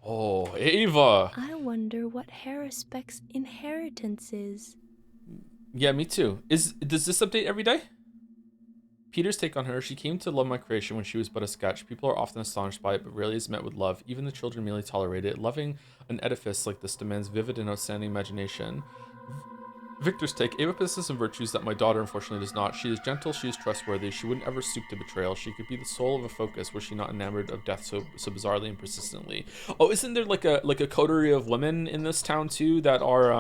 Oh, Ava. I wonder what Harrispeck's inheritance is. Yeah, me too. Does this update every day? Peter's take on her: she came to love my creation when she was but a sketch. People are often astonished by it, but rarely is met with love. Even the children merely tolerate it. Loving an edifice like this demands vivid and outstanding imagination. Victor's take: Ava possesses some virtues that my daughter unfortunately does not. She is gentle, she is trustworthy, she wouldn't ever stoop to betrayal. She could be the soul of a focus, were she not enamored of death so bizarrely and persistently. Oh, isn't there like a coterie of women in this town too that are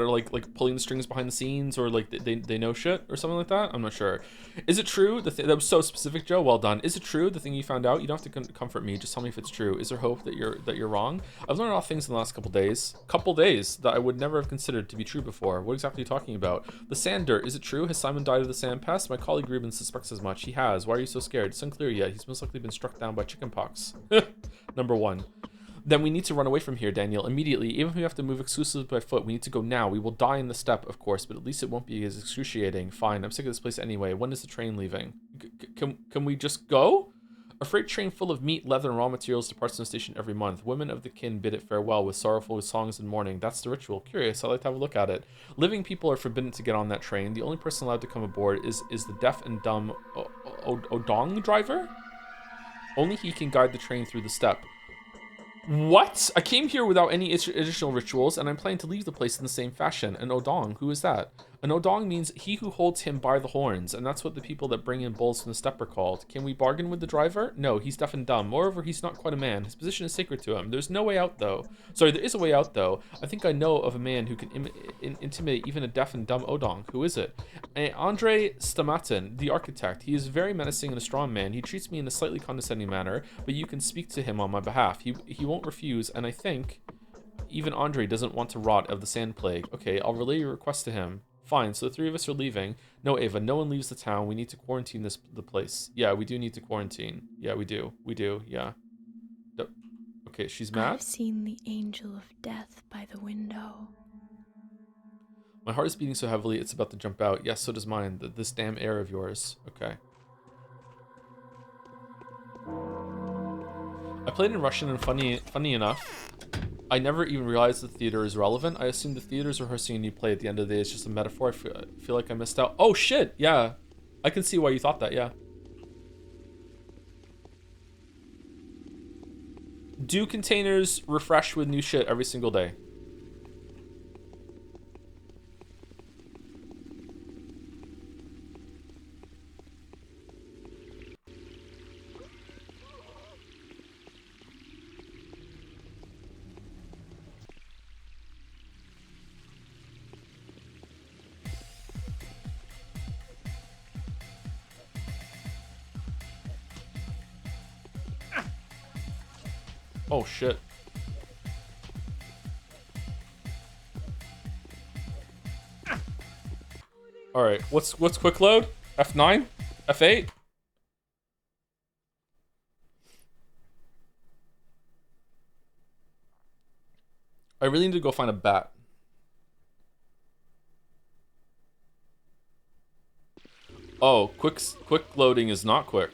like pulling the strings behind the scenes, or like they know shit or something like that? I'm not sure. Is it true that was so specific, Joe? Well done. Is it true, the thing you found out? You don't have to comfort me. Just tell me if it's true. Is there hope that you're wrong? I've learned a lot of things in the last couple days that I would never have considered to be true before. What exactly are you talking about? The sand dirt. Is it true? Has Simon died of the sand pest? My colleague Ruben suspects as much. He has. Why are you so scared? It's unclear yet. He's most likely been struck down by chickenpox. Number one. Then we need to run away from here, Daniel, immediately. Even if we have to move exclusively by foot, we need to go now. We will die in the steppe, of course, but at least it won't be as excruciating. Fine, I'm sick of this place anyway. When is the train leaving? Can we just go? A freight train full of meat, leather, and raw materials departs from the station every month. Women of the kin bid it farewell with sorrowful songs and mourning. That's the ritual. Curious, I'd like to have a look at it. Living people are forbidden to get on that train. The only person allowed to come aboard is the deaf and dumb Odong driver? Only he can guide the train through the steppe. What? I came here without any additional rituals, and I'm planning to leave the place in the same fashion. An Odong, who is that? An Odong means he who holds him by the horns, and that's what the people that bring in bulls from the steppe are called. Can we bargain with the driver? No, he's deaf and dumb. Moreover, he's not quite a man. His position is sacred to him. There's no way out, though. Sorry, there is a way out, though. I think I know of a man who can intimidate even a deaf and dumb Odong. Who is it? Andrei Stamatin, the architect. He is very menacing and a strong man. He treats me in a slightly condescending manner, but you can speak to him on my behalf. He won't refuse, and I think even Andre doesn't want to rot of the sand plague. Okay, I'll relay your request to him. Fine, so the three of us are leaving. No, Ava, no one leaves the town. We need to quarantine the place. Yeah, we do need to quarantine. Yeah, we do. We do, yeah. Okay, she's mad? I've seen the angel of death by the window. My heart is beating so heavily it's about to jump out. Yes, so does mine. This damn air of yours. Okay. I played in Russian, and funny enough, I never even realized the theater is relevant. I assumed the theater's rehearsing a new play at the end of the day. It's just a metaphor. I feel like I missed out. Oh shit, yeah. I can see why you thought that, yeah. Do containers refresh with new shit every single day? Oh shit. All right, what's quick load? F9? F8? I really need to go find a bat. Oh, quick loading is not quick.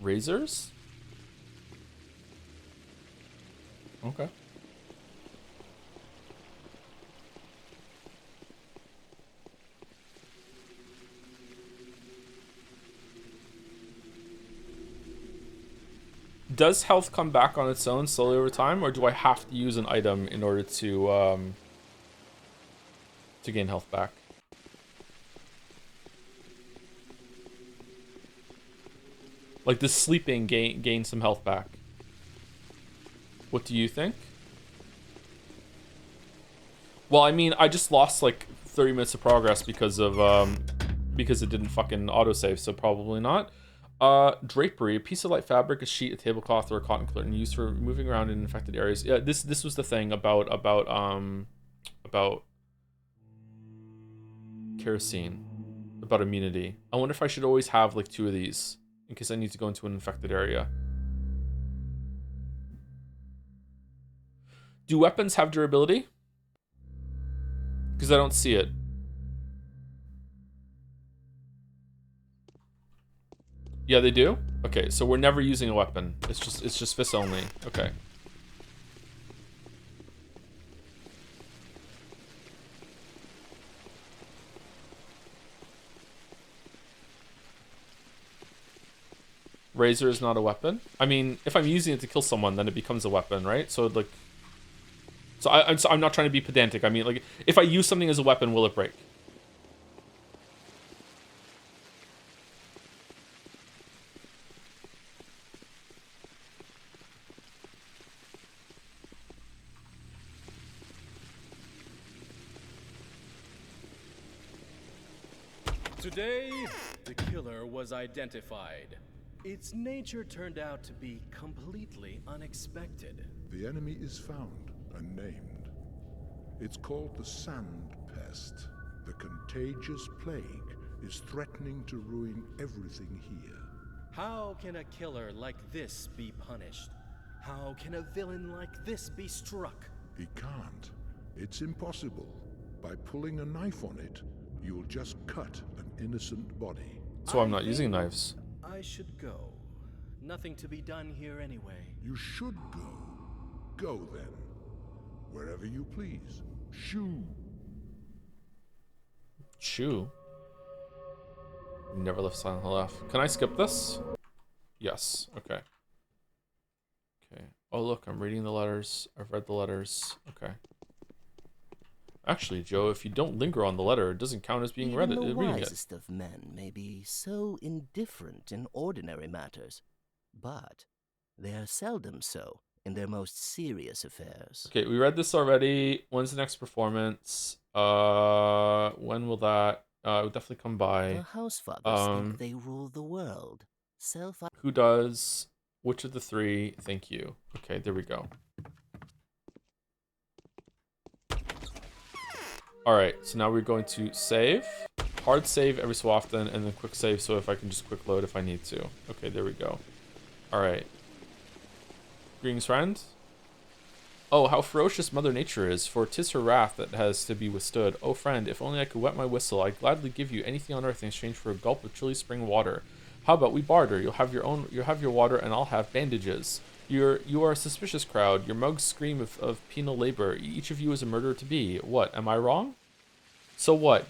Razors? Okay. Does health come back on its own slowly over time, or do I have to use an item in order to gain health back? Like, does sleeping gain some health back? What do you think? Well, I mean, I just lost like 30 minutes of progress because of because it didn't fucking autosave, so probably not. Drapery, a piece of light fabric, a sheet, a tablecloth, or a cotton curtain used for moving around in infected areas. Yeah, this was the thing about kerosene, about immunity. I wonder if I should always have like 2 of these in case I need to go into an infected area. Do weapons have durability? Because I don't see it. Yeah, they do? Okay, so we're never using a weapon. It's just fists only. Okay. Razor is not a weapon. I mean, if I'm using it to kill someone, then it becomes a weapon, right? So like, so I'm not trying to be pedantic. I mean, like, if I use something as a weapon, will it break? Today, the killer was identified. Its nature turned out to be completely unexpected. The enemy is found and named. It's called the Sand Pest. The contagious plague is threatening to ruin everything here. How can a killer like this be punished? How can a villain like this be struck? He can't. It's impossible. By pulling a knife on it, you'll just cut an innocent body. So I'm not using knives. I should go. Nothing to be done here anyway. You should go. Go then. Wherever you please. Shoo. Shoo. Never left Silent Hill F. Can I skip this? Yes. Okay. Okay. Oh look, I'm reading the letters. I've read the letters. Okay. Actually, Joe, if you don't linger on the letter, it doesn't count as being read. The Reading it. wisest of men may be so indifferent in ordinary matters, but they are seldom so in their most serious affairs. Okay, we read this already. When's the next performance? When will that? It will definitely come by. The Housefathers think they rule the world. Who does? Which of the 3? Thank you. Okay, there we go. Alright, so now we're going to save. Hard save every so often, and then quick save so if I can just quick load if I need to. Okay, there we go. Alright. Greetings, friend. Oh, how ferocious Mother Nature is, for 'tis her wrath that has to be withstood. Oh, friend, if only I could wet my whistle, I'd gladly give you anything on earth in exchange for a gulp of chilly spring water. How about we barter? You'll have your water, and I'll have bandages. You are a suspicious crowd. Your mugs scream of penal labor. Each of you is a murderer to be. What, am I wrong? So what?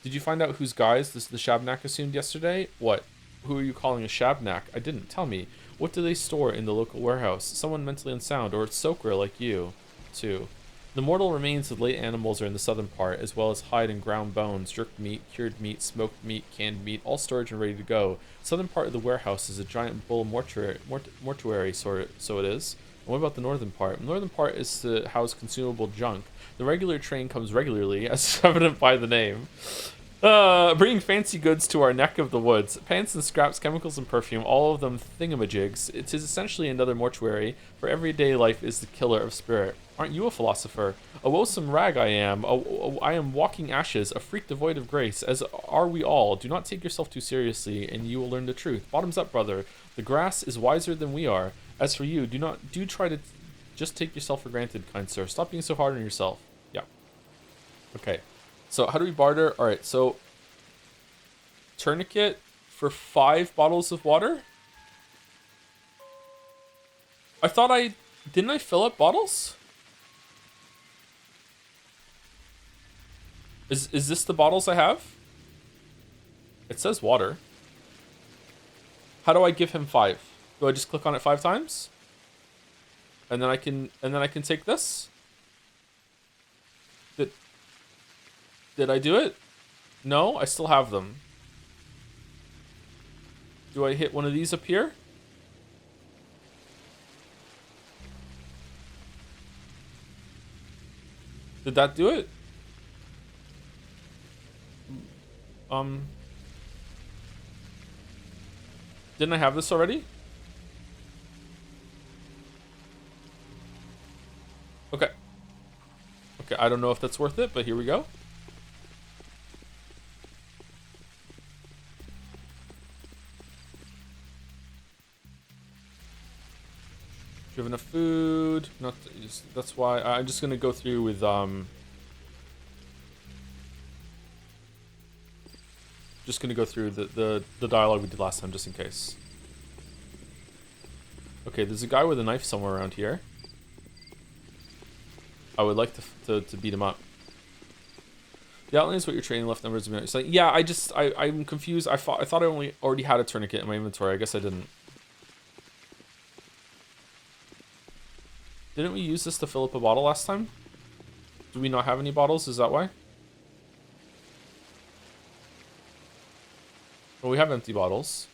Did you find out whose guys the Shabnak assumed yesterday? What? Who are you calling a shabnak? I didn't. Tell me. What do they store in the local warehouse? Someone mentally unsound, or a soaker like you, too. The mortal remains of late animals are in the southern part, as well as hide and ground bones, jerked meat, cured meat, smoked meat, canned meat, all storage and ready to go. Southern part of the warehouse is a giant bull mortuary sort, so it is. And what about the northern part? The northern part is to house consumable junk. The regular train comes regularly, as evident by the name. Bringing fancy goods to our neck of the woods. Pants and scraps, chemicals and perfume, all of them thingamajigs. It is essentially another mortuary, for everyday life is the killer of spirit. Aren't you a philosopher? A woesome rag I am. I am walking ashes, a freak devoid of grace, as are we all. Do not take yourself too seriously, and you will learn the truth. Bottoms up, brother. The grass is wiser than we are. As for you, do try to just take yourself for granted, kind sir. Stop being so hard on yourself. Yeah. Okay. So how do we barter? All right, so tourniquet for 5 bottles of water. Didn't I fill up bottles? Is this the bottles I have? It says water. How do I give him 5? Do I just click on it 5 times? And then I can take this? Did I do it? No, I still have them. Do I hit one of these up here? Did that do it? Didn't I have this already? Okay. Okay, I don't know if that's worth it, but here we go. Do you have enough food? Not. That's why I'm just gonna go through with Just gonna go through the dialogue we did last time, just in case. Okay, there's a guy with a knife somewhere around here. I would like to beat him up. The outline is what your training left numbers. It's like, yeah, I'm confused. I thought I already had a tourniquet in my inventory. I guess I didn't. Didn't we use this to fill up a bottle last time? Do we not have any bottles? Is that why? Well, we have empty bottles.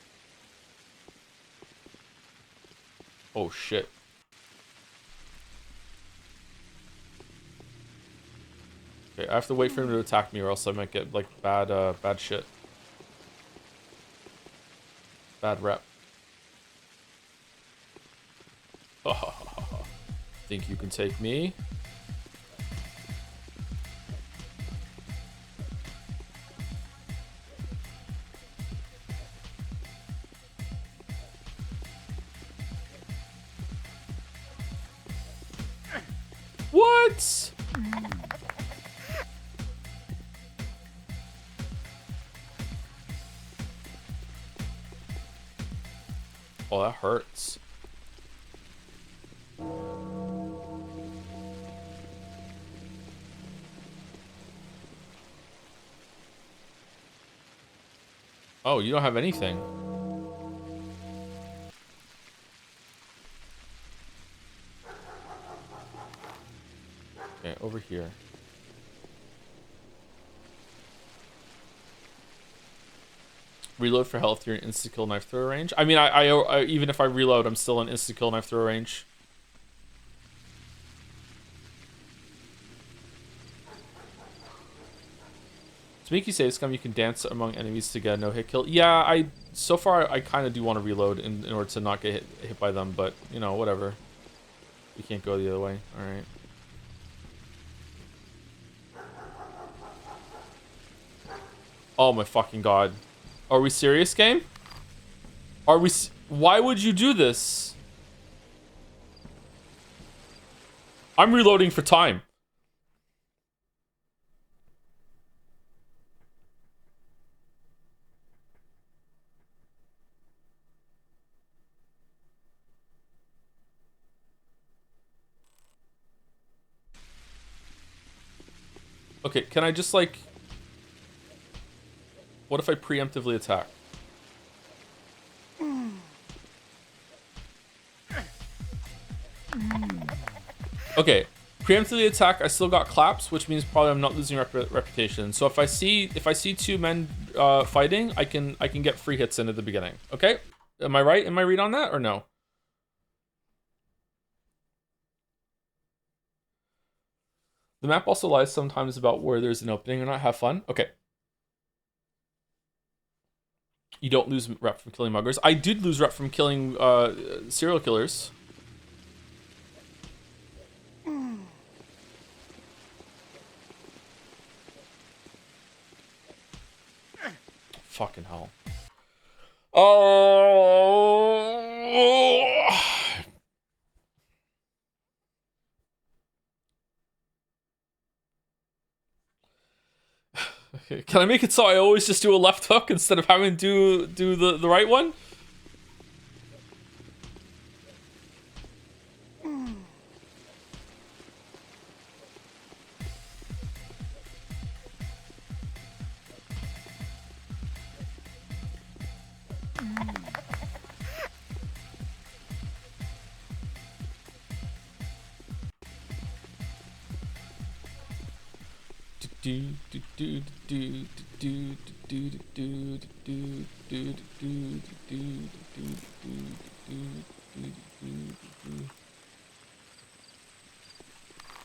Oh shit. Okay, I have to wait for him to attack me, or else I might get like bad shit. Bad rep. Think you can take me? What? Oh, that hurts. Oh, you don't have anything. Okay, over here. Reload for health. You're in insta-kill knife throw range. I mean, I even if I reload, I'm still in insta-kill knife throw range. To make you save scum, you can dance among enemies to get a no-hit kill. Yeah, so far I kind of do want to reload in order to not get hit by them, but you know, whatever. We can't go the other way. All right. Oh my fucking god. Are we serious, game? Are we? Why would you do this? I'm reloading for time. Okay, can I just like... What if I preemptively attack? Okay, preemptively attack. I still got claps, which means probably I'm not losing reputation. So if I see two men fighting, I can get free hits in at the beginning. Okay, am I right? Am I read on that or no? The map also lies sometimes about where there's an opening or not. Have fun. Okay. You don't lose rep from killing muggers. I did lose rep from killing serial killers. Fucking hell. Oh. Okay. Can I make it so I always just do a left hook instead of having to do the right one?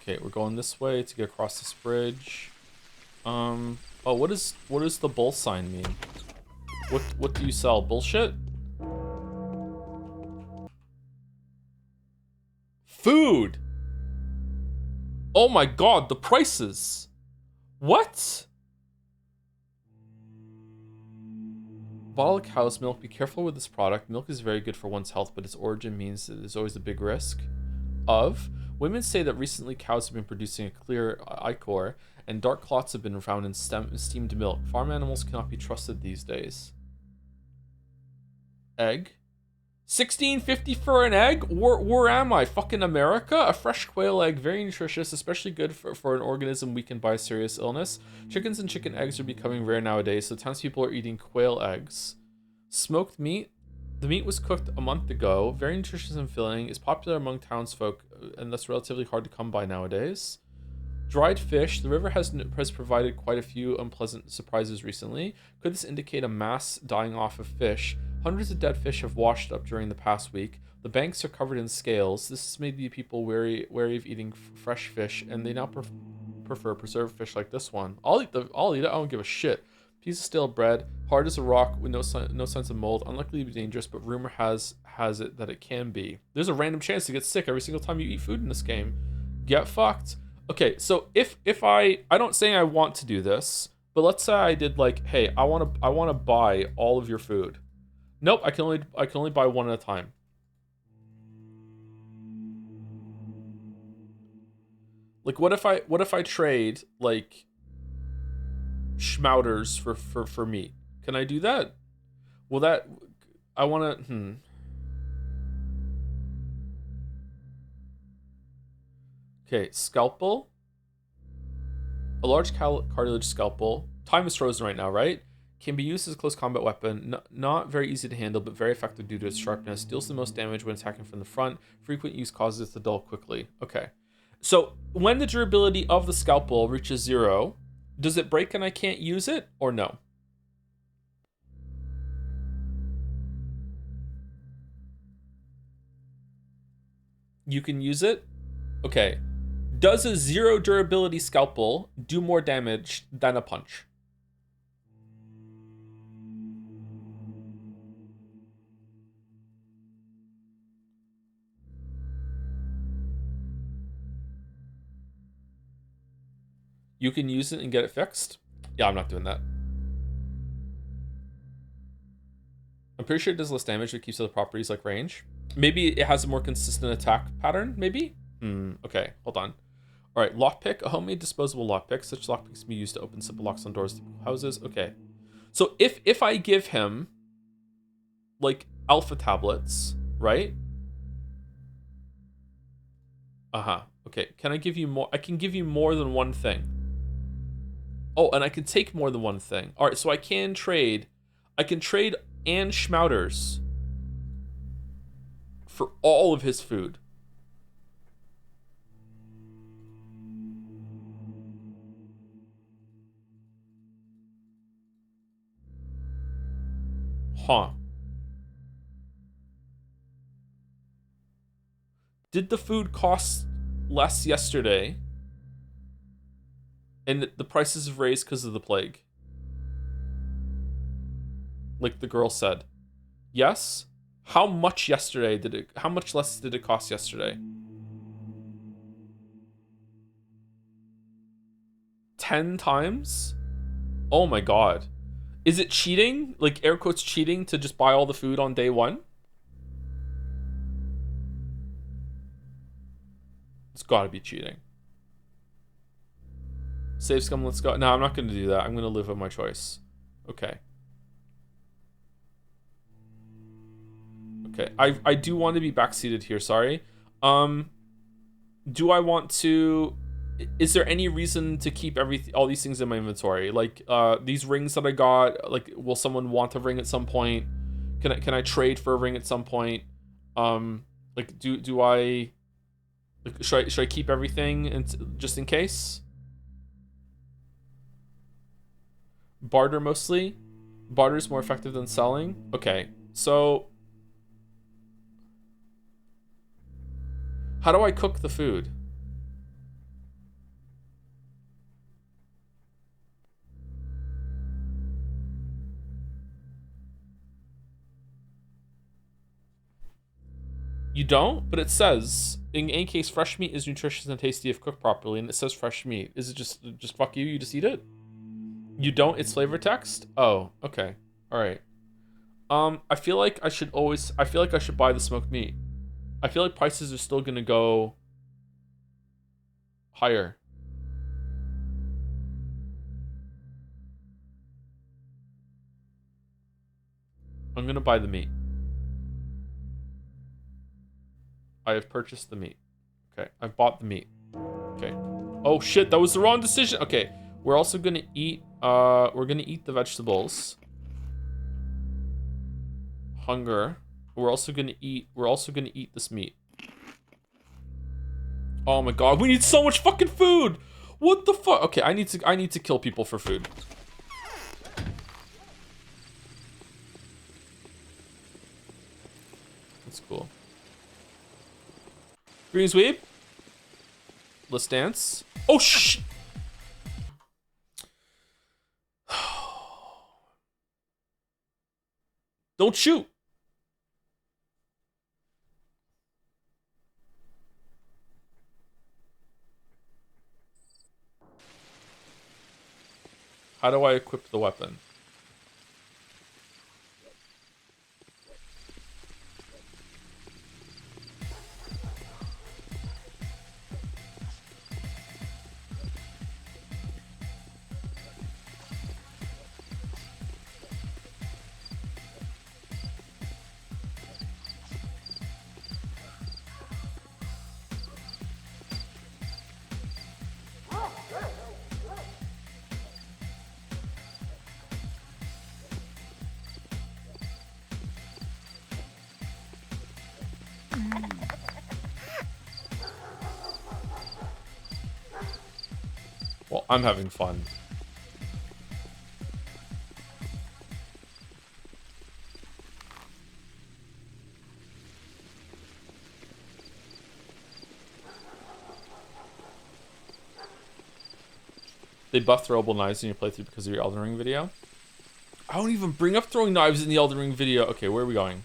Okay, we're going this way to get across this bridge. Oh, what does the bull sign mean? What do you sell? Bullshit? Food! Oh my god, the prices! What? Bottle of cow's milk. Be careful with this product. Milk is very good for one's health, but its origin means that there's always a big risk of. Women say that recently cows have been producing a clear ichor, and dark clots have been found in steamed milk. Farm animals cannot be trusted these days. Egg? $16.50 for an egg? Where am I? Fucking America? A fresh quail egg, very nutritious, especially good for an organism weakened by a serious illness. Chickens and chicken eggs are becoming rare nowadays, so townspeople are eating quail eggs. Smoked meat? The meat was cooked a month ago, very nutritious and filling, is popular among townsfolk, and thus relatively hard to come by nowadays. Dried fish. The river has provided quite a few unpleasant surprises recently. Could this indicate a mass dying off of fish? Hundreds of dead fish have washed up during the past week. The banks are covered in scales. This has made the people wary of eating fresh fish, and they now prefer preserved fish like this one. I'll eat it. I don't give a shit. Piece of stale bread, hard as a rock with no signs of mold, unlikely to be dangerous, but rumor has it that it can be. There's a random chance to get sick every single time you eat food in this game. Get fucked. Okay, so if I don't say I want to do this, but let's say I did like, hey, I want to buy all of your food. Nope, I can only buy one at a time. Like what if I trade like schmouters for meat? Can I do that? Will that I want to Okay, scalpel. A large cartilage scalpel. Time is frozen right now, right? Can be used as a close combat weapon. Not very easy to handle, but very effective due to its sharpness. Deals the most damage when attacking from the front. Frequent use causes it to dull quickly. Okay. So, when the durability of the scalpel reaches 0, does it break and I can't use it, or no? You can use it? Okay. Does a 0 durability scalpel do more damage than a punch? You can use it and get it fixed? Yeah, I'm not doing that. I'm pretty sure it does less damage, but keeps other properties like range. Maybe it has a more consistent attack pattern, maybe? Okay, hold on. All right, lockpick, a homemade disposable lockpick. Such lockpicks can be used to open simple locks on doors to houses. Okay. So if I give him like alpha tablets, right? Okay, can I give you more? I can give you more than one thing. Oh, and I can take more than one thing. All right, so I can trade and schmouters for all of his food. Huh. Did the food cost less yesterday? And the prices have raised because of the plague? Like the girl said. Yes? How much yesterday did it... How much less did it cost yesterday? 10 times? Oh my god. Is it cheating? Like, air quotes cheating to just buy all the food on day one? It's gotta be cheating. Save scum, let's go. No, I'm not gonna do that. I'm gonna live with my choice. Okay. Okay. I do want to be backseated here, sorry. Do I want to... Is there any reason to keep all these things in my inventory? Like, these rings that I got, like, will someone want a ring at some point? Can I trade for a ring at some point? Like, do I... Like, should I keep everything just in case? Barter mostly? Barter is more effective than selling? Okay, so... How do I cook the food? You don't? But it says, in any case, fresh meat is nutritious and tasty if cooked properly, and it says fresh meat. Is it just fuck you? You just eat it? You don't? It's flavor text? Oh, okay. Alright. I feel like I should buy the smoked meat. I feel like prices are still gonna go higher. I'm gonna buy the meat. I have purchased the meat. Okay, I've bought the meat. Okay. Oh shit, that was the wrong decision. Okay, we're also gonna eat, we're gonna eat the vegetables. Hunger. We're also gonna eat this meat. Oh my god, we need so much fucking food! What the fuck? Okay, I need to kill people for food. That's cool. Green sweep. Let's dance. Oh shh! Don't shoot! How do I equip the weapon? Well, I'm having fun. They buff throwable knives in your playthrough because of your Elden Ring video. I don't even bring up throwing knives in the Elden Ring video. Okay, where are we going?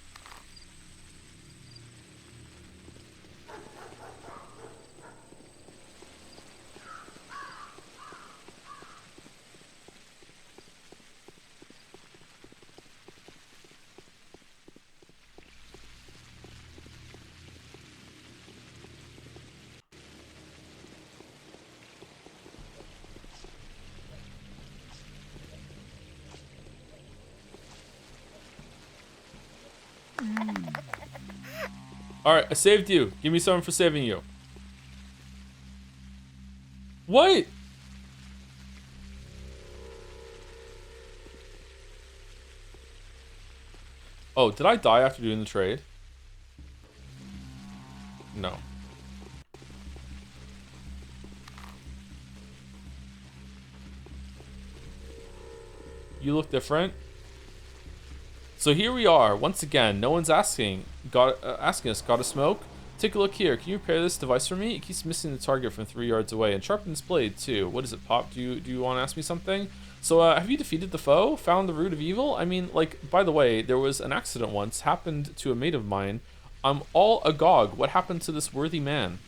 Alright, I saved you. Give me something for saving you. What? Oh, did I die after doing the trade? No. You look different. So here we are once again. No one's asking us. Got a smoke? Take a look here. Can you repair this device for me? It keeps missing the target from 3 yards away and sharpens blade too. What is it, Pop? Do you want to ask me something? So have you defeated the foe? Found the root of evil? I mean, like, by the way, there was an accident once happened to a mate of mine. I'm all agog. What happened to this worthy man?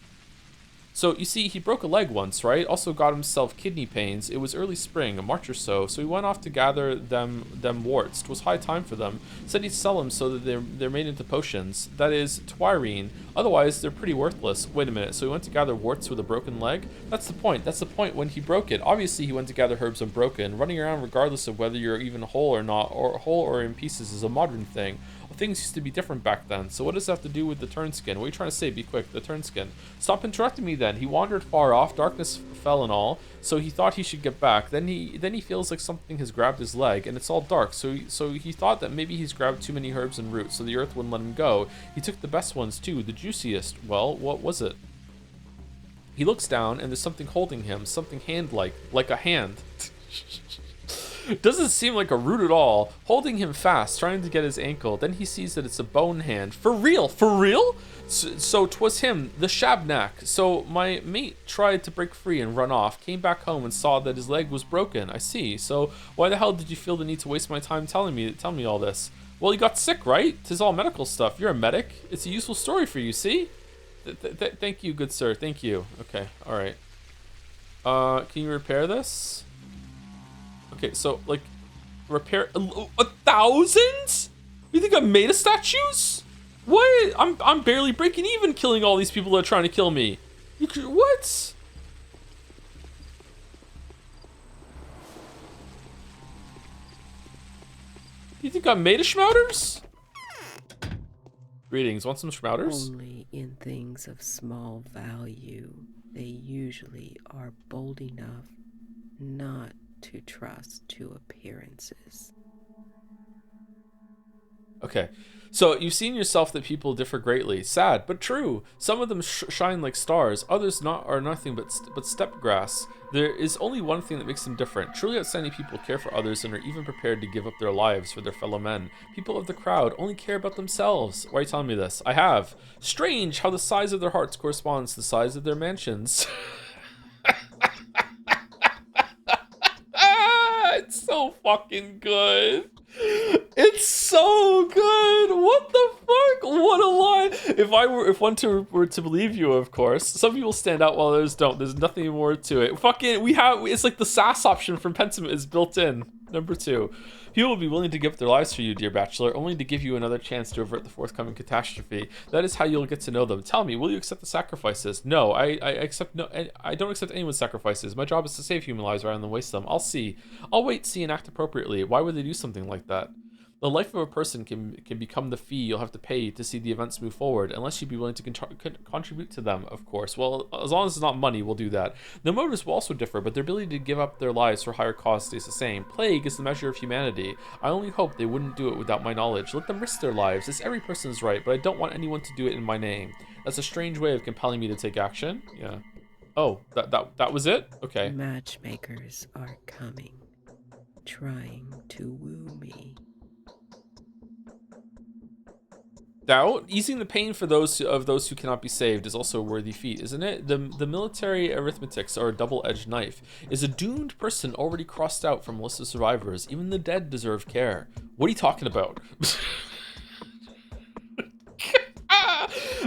So, you see, he broke a leg once, right? Also got himself kidney pains. It was early spring, a March or so he went off to gather them warts. 'Twas high time for them. Said he'd sell them so that they're made into potions. That is, twirine. Otherwise, they're pretty worthless. Wait a minute, so he went to gather warts with a broken leg? That's the point. That's the point when he broke it. Obviously, he went to gather herbs unbroken. Running around regardless of whether you're even whole or not, or whole or in pieces is a modern thing. Things used to be different back then. So what does that have to do with the turn skin? What are you trying to say? Be quick. The turn skin. Stop interrupting me then. He wandered far off. Darkness fell and all. So he thought he should get back. Then he feels like something has grabbed his leg and it's all dark. So he thought that maybe he's grabbed too many herbs and roots so the earth wouldn't let him go. He took the best ones too, the juiciest. Well, what was it? He looks down and there's something holding him. Something like a hand. Doesn't seem like a root at all. Holding him fast, trying to get his ankle. Then he sees that it's a bone hand. For real? For real? So 'twas him, the Shabnak. So my mate tried to break free and run off. Came back home and saw that his leg was broken. I see. So why the hell did you feel the need to waste my time telling me all this? Well, you got sick, right? 'Tis all medical stuff. You're a medic. It's a useful story for you, see? Thank you, good sir. Thank you. Okay, all right. Can you repair this? Okay, so, like, repair 1,000? You think I'm made of statues? What? I'm barely breaking even killing all these people that are trying to kill me. What? You think I'm made of schmouters? Greetings, want some schmouters? Only in things of small value, they usually are bold enough not to trust to appearances. Okay, so you've seen yourself that people differ greatly. Sad, but true. Some of them shine like stars. Others are nothing but steppe grass. There is only one thing that makes them different. Truly outstanding people care for others and are even prepared to give up their lives for their fellow men. People of the crowd only care about themselves. Why are you telling me this? I have. Strange how the size of their hearts corresponds to the size of their mansions. It's so fucking good. It's so good. What the fuck? What a lie. If one were to believe you, of course. Some people stand out while others don't. There's nothing more to it. Fucking, it's like the SAS option from Pentiment is built in. Number 2. People will be willing to give up their lives for you, dear bachelor, only to give you another chance to avert the forthcoming catastrophe. That is how you'll get to know them. Tell me, will you accept the sacrifices? No, I don't accept anyone's sacrifices. My job is to save human lives rather than waste them. I'll see. I'll wait, see, and act appropriately. Why would they do something like that? The life of a person can become the fee you'll have to pay to see the events move forward, unless you'd be willing to contribute to them, of course. Well, as long as it's not money, we'll do that. The motives will also differ, but their ability to give up their lives for higher cause stays the same. Plague is the measure of humanity. I only hope they wouldn't do it without my knowledge. Let them risk their lives. It's every person's right, but I don't want anyone to do it in my name. That's a strange way of compelling me to take action. Yeah. Oh, that was it? Okay. Matchmakers are coming, trying to woo me. Doubt easing the pain for those who cannot be saved is also a worthy feat, isn't it? The military arithmetics are a double-edged knife. Is a doomed person already crossed out from a list of survivors? Even the dead deserve care. What are you talking about?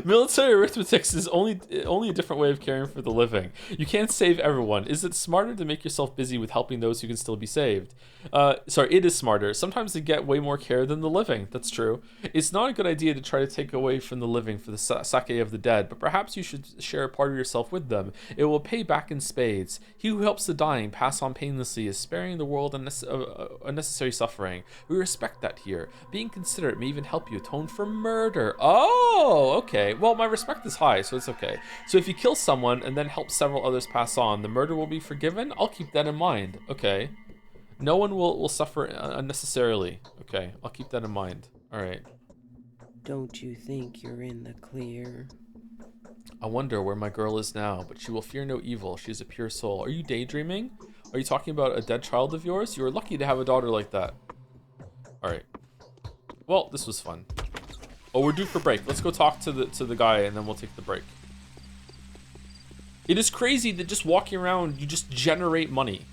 Military arithmetics is only a different way of caring for the living. You can't save everyone. Is it smarter to make yourself busy with helping those who can still be saved? It is smarter. Sometimes they get way more care than the living. That's true. It's not a good idea to try to take away from the living for the sake of the dead, but perhaps you should share a part of yourself with them. It will pay back in spades. He who helps the dying pass on painlessly is sparing the world unnecessary suffering. We respect that here. Being considerate may even help you atone for murder. Oh, okay. Well, my respect is high, so it's okay. So if you kill someone and then help several others pass on, the murder will be forgiven? I'll keep that in mind. Okay. No one will suffer unnecessarily. Okay, I'll keep that in mind. All right. Don't you think you're in the clear? I wonder where my girl is now, but she will fear no evil. She is a pure soul. Are you daydreaming? Are you talking about a dead child of yours? You are lucky to have a daughter like that. All right. Well, this was fun. Oh, we're due for break. Let's go talk to the guy, and then we'll take the break. It is crazy that just walking around, you just generate money.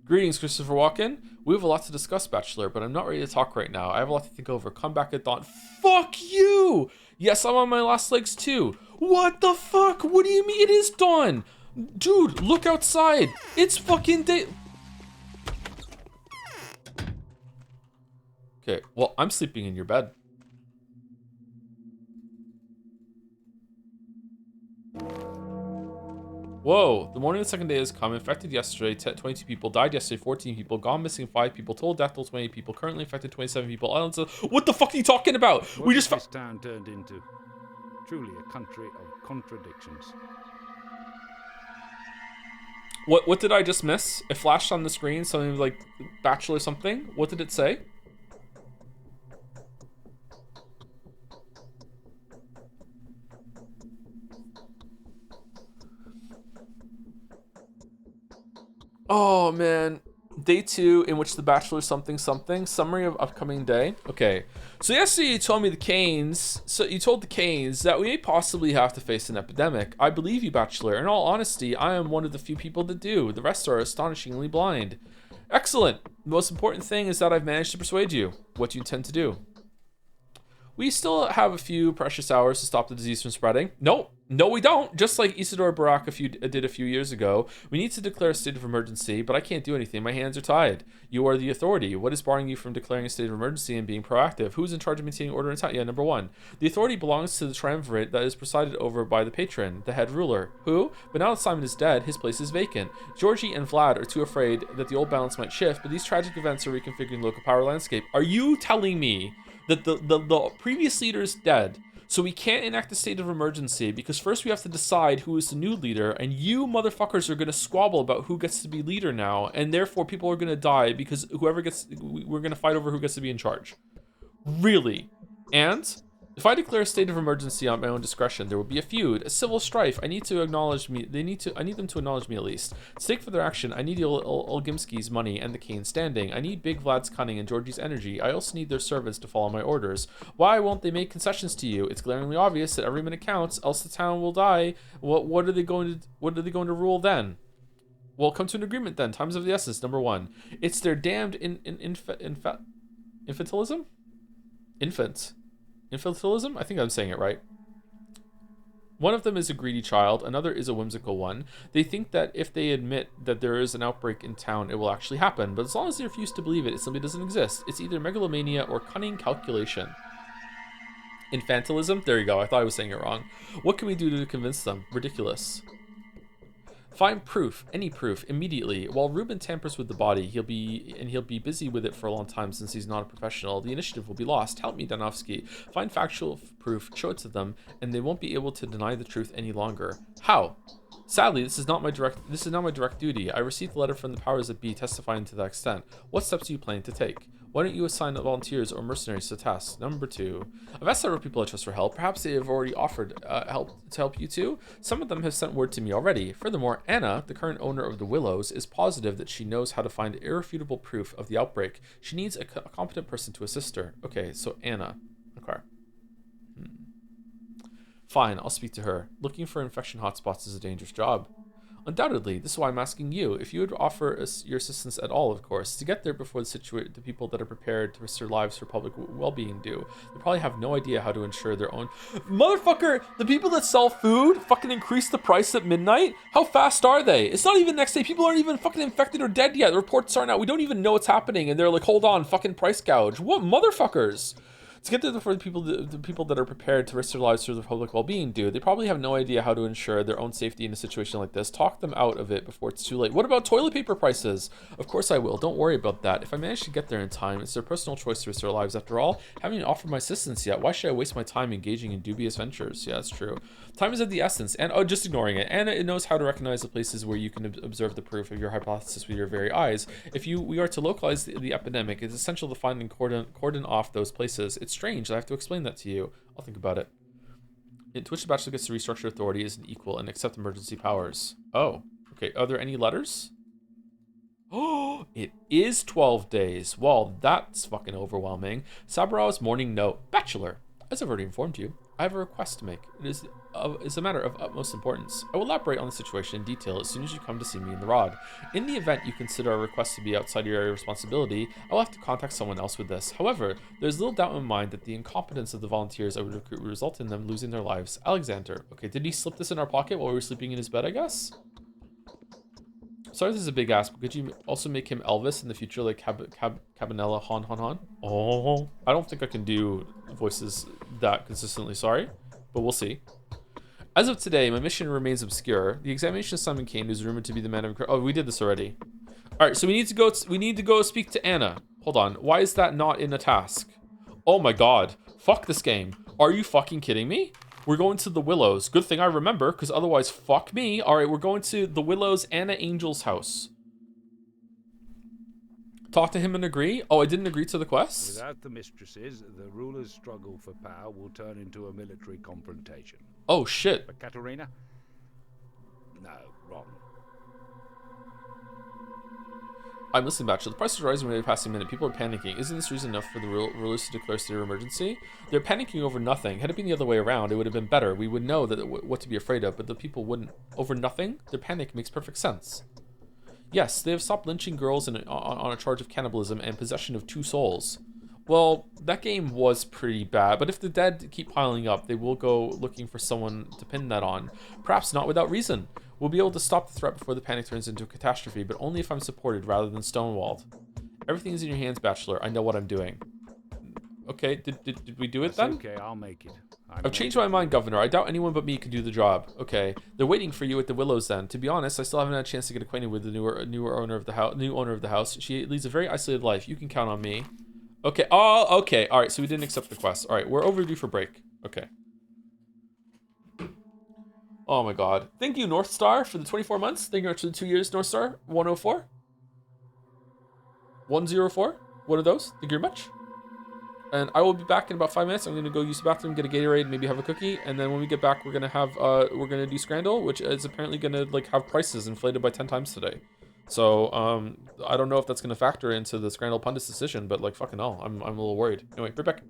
Greetings, Christopher Walken. We have a lot to discuss, Bachelor, but I'm not ready to talk right now. I have a lot to think over. Come back at dawn. Fuck you! Yes, I'm on my last legs too. What the fuck? What do you mean it is dawn? Dude, look outside. It's fucking day. Okay, well, I'm sleeping in your bed. Whoa, the morning of the second day has come. Infected yesterday, 22 people. Died yesterday, 14 people. Gone missing, 5 people. Total death toll, 28 people. Currently infected, 27 people. What the fuck are you talking about? What has this town turned into? Truly a country of contradictions. What did I just miss? It flashed on the screen, something like Bachelor something. What did it say? Oh man, day 2 in which the Bachelor something something, summary of upcoming day. Okay, so yesterday you told me you told the Canes that we may possibly have to face an epidemic. I believe you, Bachelor. In all honesty, I am one of the few people that do. The rest are astonishingly blind. Excellent. The most important thing is that I've managed to persuade you. What do you intend to do? We still have a few precious hours to stop the disease from spreading. No, we don't. Just like Isidore Barak did a few years ago, we need to declare a state of emergency, but I can't do anything. My hands are tied. You are the authority. What is barring you from declaring a state of emergency and being proactive? Who's in charge of maintaining order in town? Yeah, number 1. The authority belongs to the triumvirate that is presided over by the patron, the head ruler. Who? But now that Simon is dead, his place is vacant. Georgie and Vlad are too afraid that the old balance might shift, but these tragic events are reconfiguring the local power landscape. Are you telling me that the previous leader is dead, so we can't enact a state of emergency because first we have to decide who is the new leader, and you motherfuckers are going to squabble about who gets to be leader now, and therefore people are going to die because we're going to fight over who gets to be in charge? Really? And if I declare a state of emergency on my own discretion, there will be a feud, a civil strife. I need them to acknowledge me at least. To take for their action, I need Olgimski's money and the Cane's standing. I need Big Vlad's cunning and Georgie's energy. I also need their servants to follow my orders. Why won't they make concessions to you? It's glaringly obvious that every minute counts, else the town will die. What are they going to rule then? Well, come to an agreement then. Times of the essence. Number 1. It's their damned infantilism? Infantilism? I think I'm saying it right. One of them is a greedy child, another is a whimsical one. They think that if they admit that there is an outbreak in town, it will actually happen, but as long as they refuse to believe it, it simply doesn't exist. It's either megalomania or cunning calculation. Infantilism? There you go, I thought I was saying it wrong. What can we do to convince them? Ridiculous. Find proof, any proof, immediately. While Ruben tampers with the body, he'll be busy with it for a long time since he's not a professional. The initiative will be lost. Help me, Danovsky. Find factual proof, show it to them, and they won't be able to deny the truth any longer. How? Sadly, this is not my direct duty. I received a letter from the powers that be testifying to that extent. What steps are you planning to take? Why don't you assign volunteers or mercenaries to tasks? Number 2. I've asked several people I trust for help. Perhaps they have already offered help to help you too. Some of them have sent word to me already. Furthermore, Anna, the current owner of the Willows, is positive that she knows how to find irrefutable proof of the outbreak. She needs a competent person to assist her. Okay, so Anna. Okay. Fine, I'll speak to her. Looking for infection hotspots is a dangerous job. Undoubtedly, this is why I'm asking you. If you would offer us your assistance at all, of course, to get there before the people that are prepared to risk their lives for public well-being do. They probably have no idea how to ensure their own... Motherfucker, the people that sell food fucking increase the price at midnight? How fast are they? It's not even next day. People aren't even fucking infected or dead yet. The reports aren't out. We don't even know what's happening. And they're like, hold on, fucking price gouge. What motherfuckers? To get there before the people that are prepared to risk their lives for the public well-being do. They probably have no idea how to ensure their own safety in a situation like this. Talk them out of it before it's too late. What about toilet paper prices? Of course I will. Don't worry about that. If I manage to get there in time, it's their personal choice to risk their lives. After all, haven't offered my assistance yet. Why should I waste my time engaging in dubious ventures? Yeah, that's true. Time is of the essence. And just ignoring it. And it knows how to recognize the places where you can observe the proof of your hypothesis with your very eyes. If we are to localize the epidemic, it's essential to find and cordon off those places. It's strange. I have to explain that to you. I'll think about it. In which the Bachelor gets to restructure authority as an equal and accept emergency powers. Oh, okay. Are there any letters? Oh, it is 12 days. Well, that's fucking overwhelming. Saburaw's morning note. Bachelor, as I've already informed you, I have a request to make. It is a matter of utmost importance. I will elaborate on the situation in detail as soon as you come to see me in the rod. In the event you consider our request to be outside your area of responsibility, I will have to contact someone else with this. However, there is little doubt in my mind that the incompetence of the volunteers I would recruit would result in them losing their lives. Alexander. Okay, did he slip this in our pocket while we were sleeping in his bed, I guess? Sorry, this is a big ask, but could you also make him Elvis in the future, like Cabanella Han Han Han? Oh, I don't think I can do voices that consistently, sorry, but we'll see. As of today, my mission remains obscure. The examination of Simon Kane is rumored to be the man of... Oh, we did this already. All right, so we need to go speak to Anna. Hold on, why is that not in a task? Oh my god, fuck this game. Are you fucking kidding me? We're going to the Willows. Good thing I remember, because otherwise, fuck me. All right, we're going to the Willows, Anna Angel's house. Talk to him and agree? Oh, I didn't agree to the quest? Without the mistresses, the ruler's struggle for power will turn into a military confrontation. Oh, shit. But Katerina? No, wrong. I'm listening, Bachelor. The price is rising every passing minute. People are panicking. Isn't this reason enough for the rulers to declare state of emergency? They're panicking over nothing. Had it been the other way around, it would have been better. We would know that what to be afraid of, but the people wouldn't. Over nothing? Their panic makes perfect sense. Yes, they have stopped lynching girls on a charge of cannibalism and possession of 2 souls. Well, that game was pretty bad, but if the dead keep piling up, they will go looking for someone to pin that on. Perhaps not without reason. We'll be able to stop the threat before the panic turns into a catastrophe, but only if I'm supported rather than stonewalled. Everything is in your hands, Bachelor. I know what I'm doing. Okay, did we do it then? Okay, I'll make it. I've changed my mind, Governor. I doubt anyone but me can do the job. Okay, they're waiting for you at the Willows then. To be honest, I still haven't had a chance to get acquainted with the new owner of the house. She leads a very isolated life. You can count on me. Okay. Oh, okay. All right. So we didn't accept the quest. All right, we're overdue for break. Okay. Oh my God. Thank you, North Star, for the 24 months. Thank you for the 2 years, North Star. 104. 104. One of those. Thank you very much. And I will be back in about 5 minutes. I'm gonna go use the bathroom, get a Gatorade, maybe have a cookie, and then when we get back, we're gonna do Scrandle, which is apparently gonna like have prices inflated by 10 times today. So I don't know if that's gonna factor into the Scrandle pundit's decision, but like fucking hell, I'm a little worried. Anyway, right back.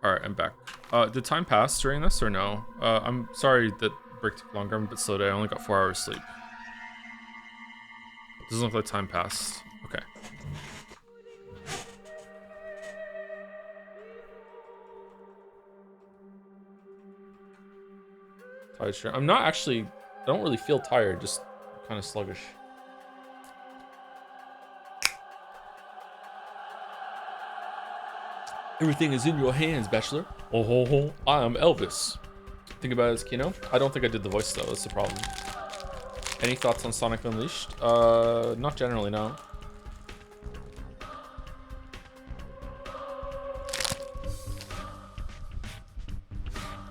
Alright, I'm back. Did time pass during this or no? I'm sorry that break took longer. I'm a bit slow today. I only got 4 hours sleep. Doesn't look like time passed. Okay. Tired, sure. I'm not actually... I don't really feel tired, just kind of sluggish. Everything is in your hands, Bachelor. Oh ho ho. I am Elvis. Think about it as Kino. I don't think I did the voice though, that's the problem. Any thoughts on Sonic Unleashed? Not generally, no.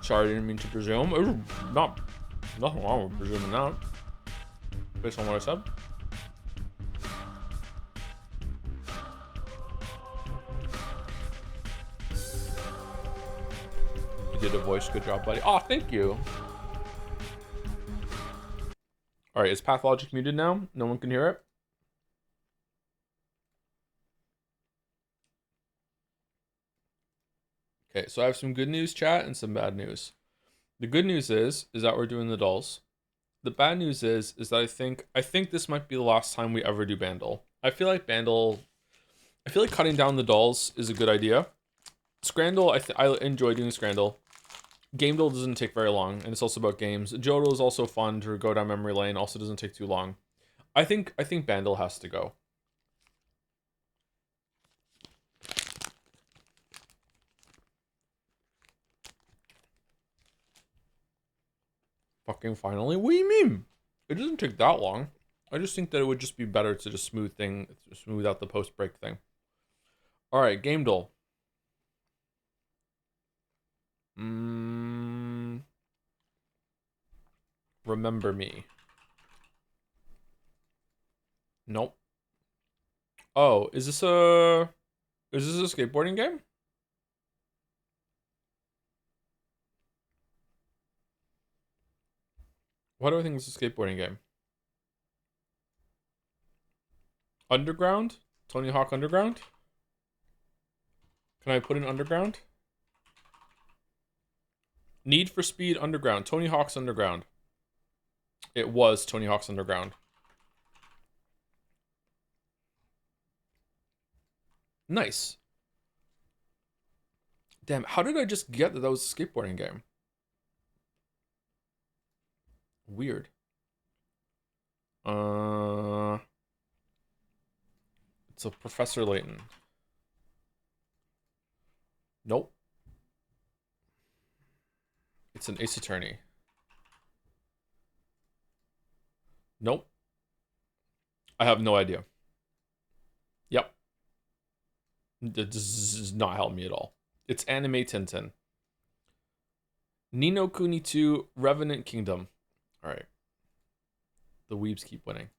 Sorry, I didn't mean to presume. Nothing wrong with presuming that. Based on what I said. You did a voice, good job, buddy. Oh, thank you. Alright, is Pathologic muted now? No one can hear it? Okay, so I have some good news, chat, and some bad news. The good news is that we're doing the dolls. The bad news is that I think this might be the last time we ever do Bandle. I feel like cutting down the dolls is a good idea. Scrandle, I enjoy doing Scrandle. Gamedle doesn't take very long, and it's also about games. Jodel is also fun to go down memory lane, also doesn't take too long. I think Bandle has to go. Fucking finally, what do you mean? It doesn't take that long. I just think that it would just be better to just smooth out the post-break thing. Alright, Gamedle. Remember me. Nope. Oh, is this a skateboarding game? Why do I think it's a skateboarding game? Underground? Tony Hawk Underground? Can I put in Underground? Need for Speed Underground. Tony Hawk's Underground. It was Tony Hawk's Underground. Nice. Damn, how did I just get that was a skateboarding game? Weird. It's a Professor Layton. Nope. It's an Ace Attorney. Nope. I have no idea. Yep. This does not help me at all. It's Anime Tintin. Ni no Kuni 2 Revenant Kingdom. Alright. The weebs keep winning.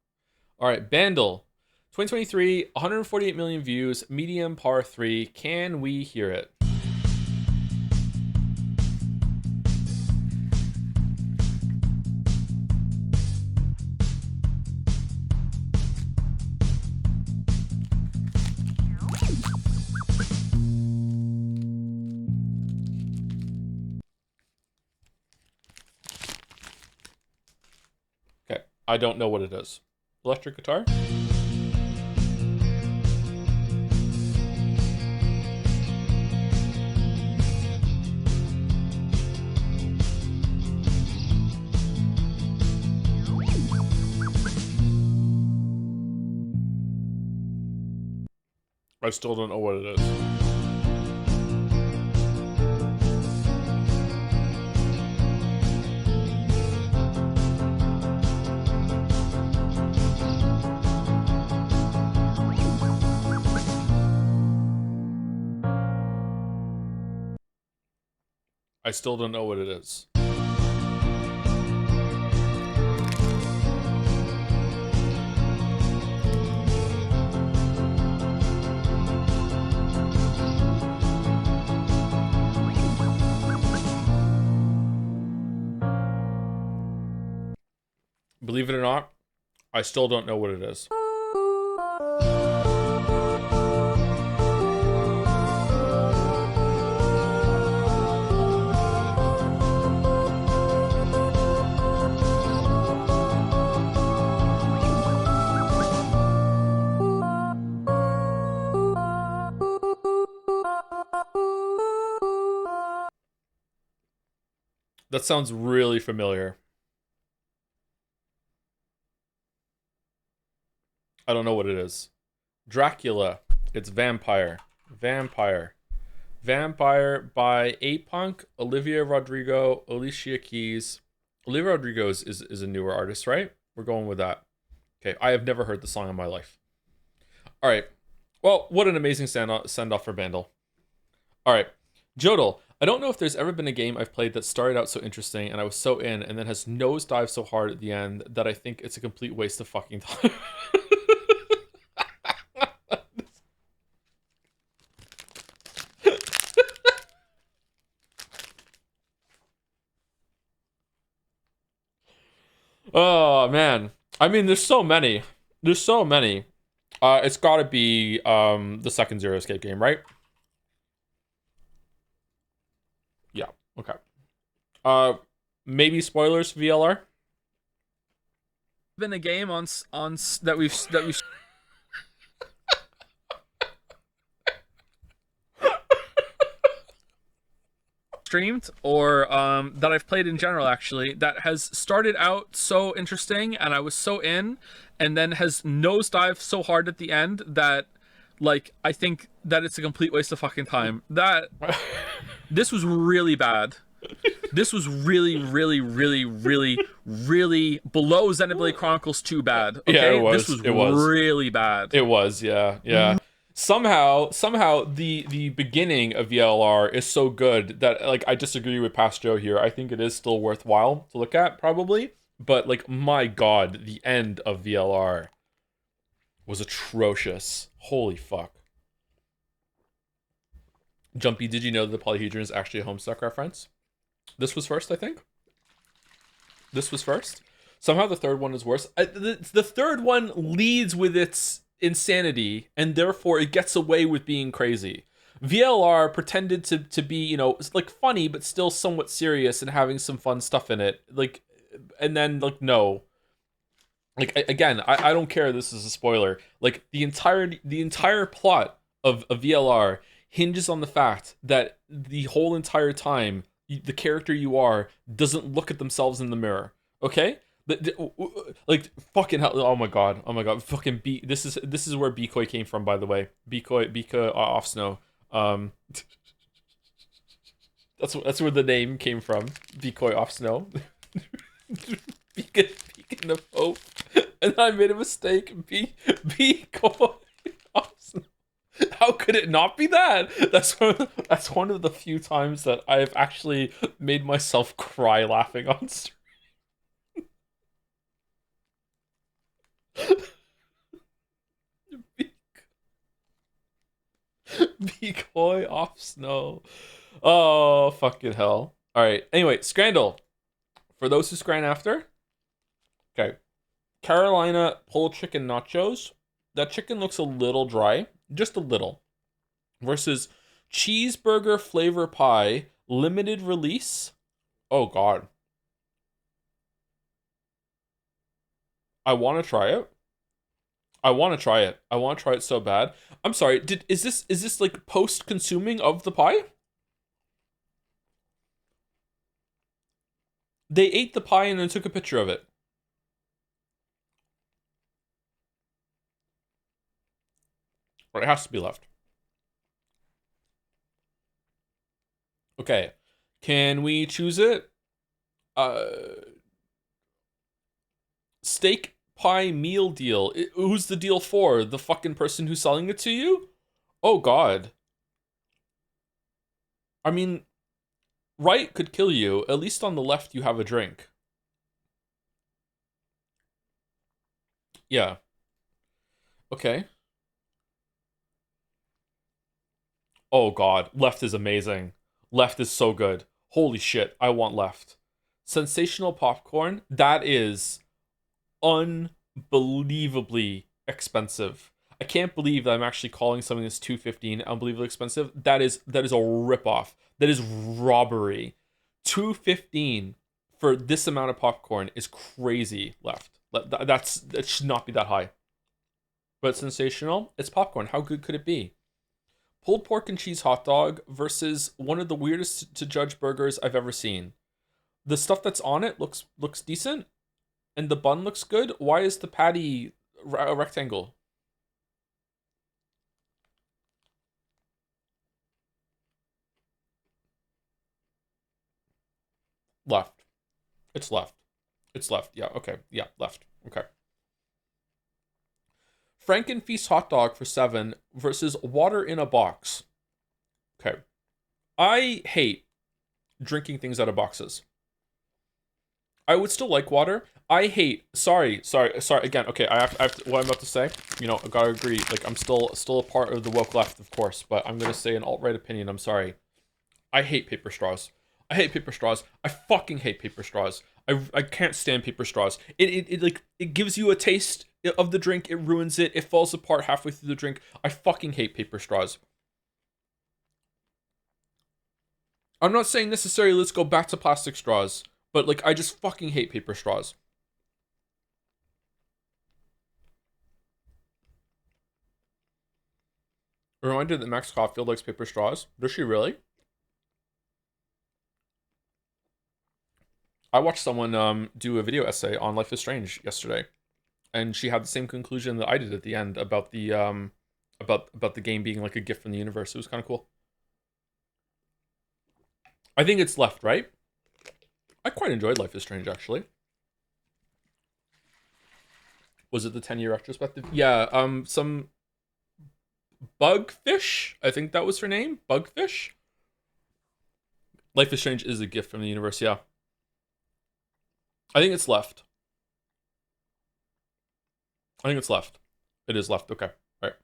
Alright, Bandle. 2023, 148 million views, medium par 3. Can we hear it? Okay, I don't know what it is. Electric guitar? I still don't know what it is. I still don't know what it is. Believe it or not, I still don't know what it is. That sounds really familiar. I don't know what it is. Dracula. It's vampire. Vampire. Vampire by A-Punk, Olivia Rodrigo, Alicia Keys. Olivia Rodrigo is a newer artist, right? We're going with that. Okay, I have never heard the song in my life. All right. Well, what an amazing send-off for Bandle. All right. Jodel, I don't know if there's ever been a game I've played that started out so interesting and I was so in and then has nosedived so hard at the end that I think it's a complete waste of fucking time. Oh, man. I mean, there's so many. There's so many. It's got to be the second Zero Escape game, right? Yeah. Okay. Maybe spoilers for VLR. Been a game on that we've streamed or that I've played in general actually that has started out so interesting and I was so in and then has nosedived so hard at the end that like I think that it's a complete waste of fucking time. That this was really bad. This was really, really, really, really, really below Xenoblade Chronicles 2 bad. Okay? Yeah, it was. This was really bad. It was, yeah, yeah. Somehow, the beginning of VLR is so good that like I disagree with Past Joe here. I think it is still worthwhile to look at, probably. But like, my God, the end of VLR was atrocious. Holy fuck. Jumpy, did you know that the polyhedron is actually a Homestuck reference? This was first, I think. This was first. Somehow the third one is worse. The third one leads with its insanity, and therefore it gets away with being crazy. VLR pretended to be, you know, like funny, but still somewhat serious and having some fun stuff in it. Like, and then like no. Like again, I don't care. This is a spoiler. Like the entire plot of VLR hinges on the fact that the whole entire time the character you are doesn't look at themselves in the mirror. Okay? Like fucking hell! Oh my god! Fucking B. This is where Bkoi came from, by the way. Bkoi off snow. That's where the name came from. Bkoi off snow. Beacon of hope. And I made a mistake. Bkoi off snow. How could it not be that? That's one of the few times that I've actually made myself cry laughing on stream. Bkoi off snow. Oh, fucking hell. Alright, anyway, Scrandle. For those who scran after. Okay. Carolina pulled chicken nachos. That chicken looks a little dry. Just a little. Versus cheeseburger flavor pie, limited release. Oh, God. I want to try it. I want to try it. I want to try it so bad. I'm sorry. Is this like post consuming of the pie? They ate the pie and then took a picture of it. Or it has to be left. Okay. Can we choose it? Steak pie meal deal. Who's the deal for? The fucking person who's selling it to you? Oh, God. I mean, right could kill you. At least on the left, you have a drink. Yeah. Okay. Oh, God. Left is amazing. Left is so good. Holy shit. I want left. Sensational popcorn. That is unbelievably expensive. I can't believe that I'm actually calling something that's $2.15 unbelievably expensive. That is a ripoff. That is robbery. $2.15 for this amount of popcorn is crazy. Left. That should not be that high. But sensational. It's popcorn. How good could it be? Pulled pork and cheese hot dog versus one of the weirdest to judge burgers I've ever seen. The stuff that's on it looks decent, and the bun looks good. Why is the patty a rectangle? Left. It's left. It's left. Yeah, okay. Yeah, left. Okay. Frankenfeast hot dog for 7 versus water in a box. Okay. I hate drinking things out of boxes. I would still like water. I hate. Sorry. Again, okay. I have to, what I'm about to say. You know, I gotta agree. Like, I'm still a part of the woke left, of course. But I'm gonna say an alt-right opinion. I'm sorry. I hate paper straws. I hate paper straws. I fucking hate paper straws. I can't stand paper straws. It gives you a taste of the drink. It ruins it. It falls apart halfway through the drink. I fucking hate paper straws. I'm not saying necessarily let's go back to plastic straws, but like I just fucking hate paper straws. A reminder that Max Caulfield likes paper straws. Does she really? I watched someone do a video essay on Life is Strange yesterday, and she had the same conclusion that I did at the end about the about the game being like a gift from the universe. It was kind of cool. I think it's left, right? I quite enjoyed Life is Strange, actually. Was it the 10-year retrospective? Yeah, some Bugfish, I think that was her name. Bugfish? Life is Strange is a gift from the universe, yeah. I think it's left. I think it's left. It is left, okay. All right.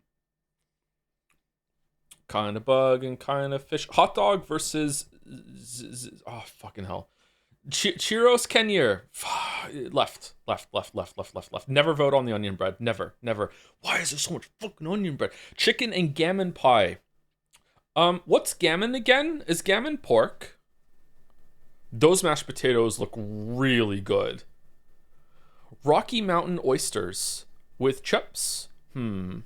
Kind of bug and kind of fish. Hot dog versus... Oh, fucking hell. Chiros Kenyer. Left. Never vote on the onion bread. Never. Why is there so much fucking onion bread? Chicken and gammon pie. What's gammon again? Is gammon pork? Those mashed potatoes look really good. Rocky Mountain oysters with chips. That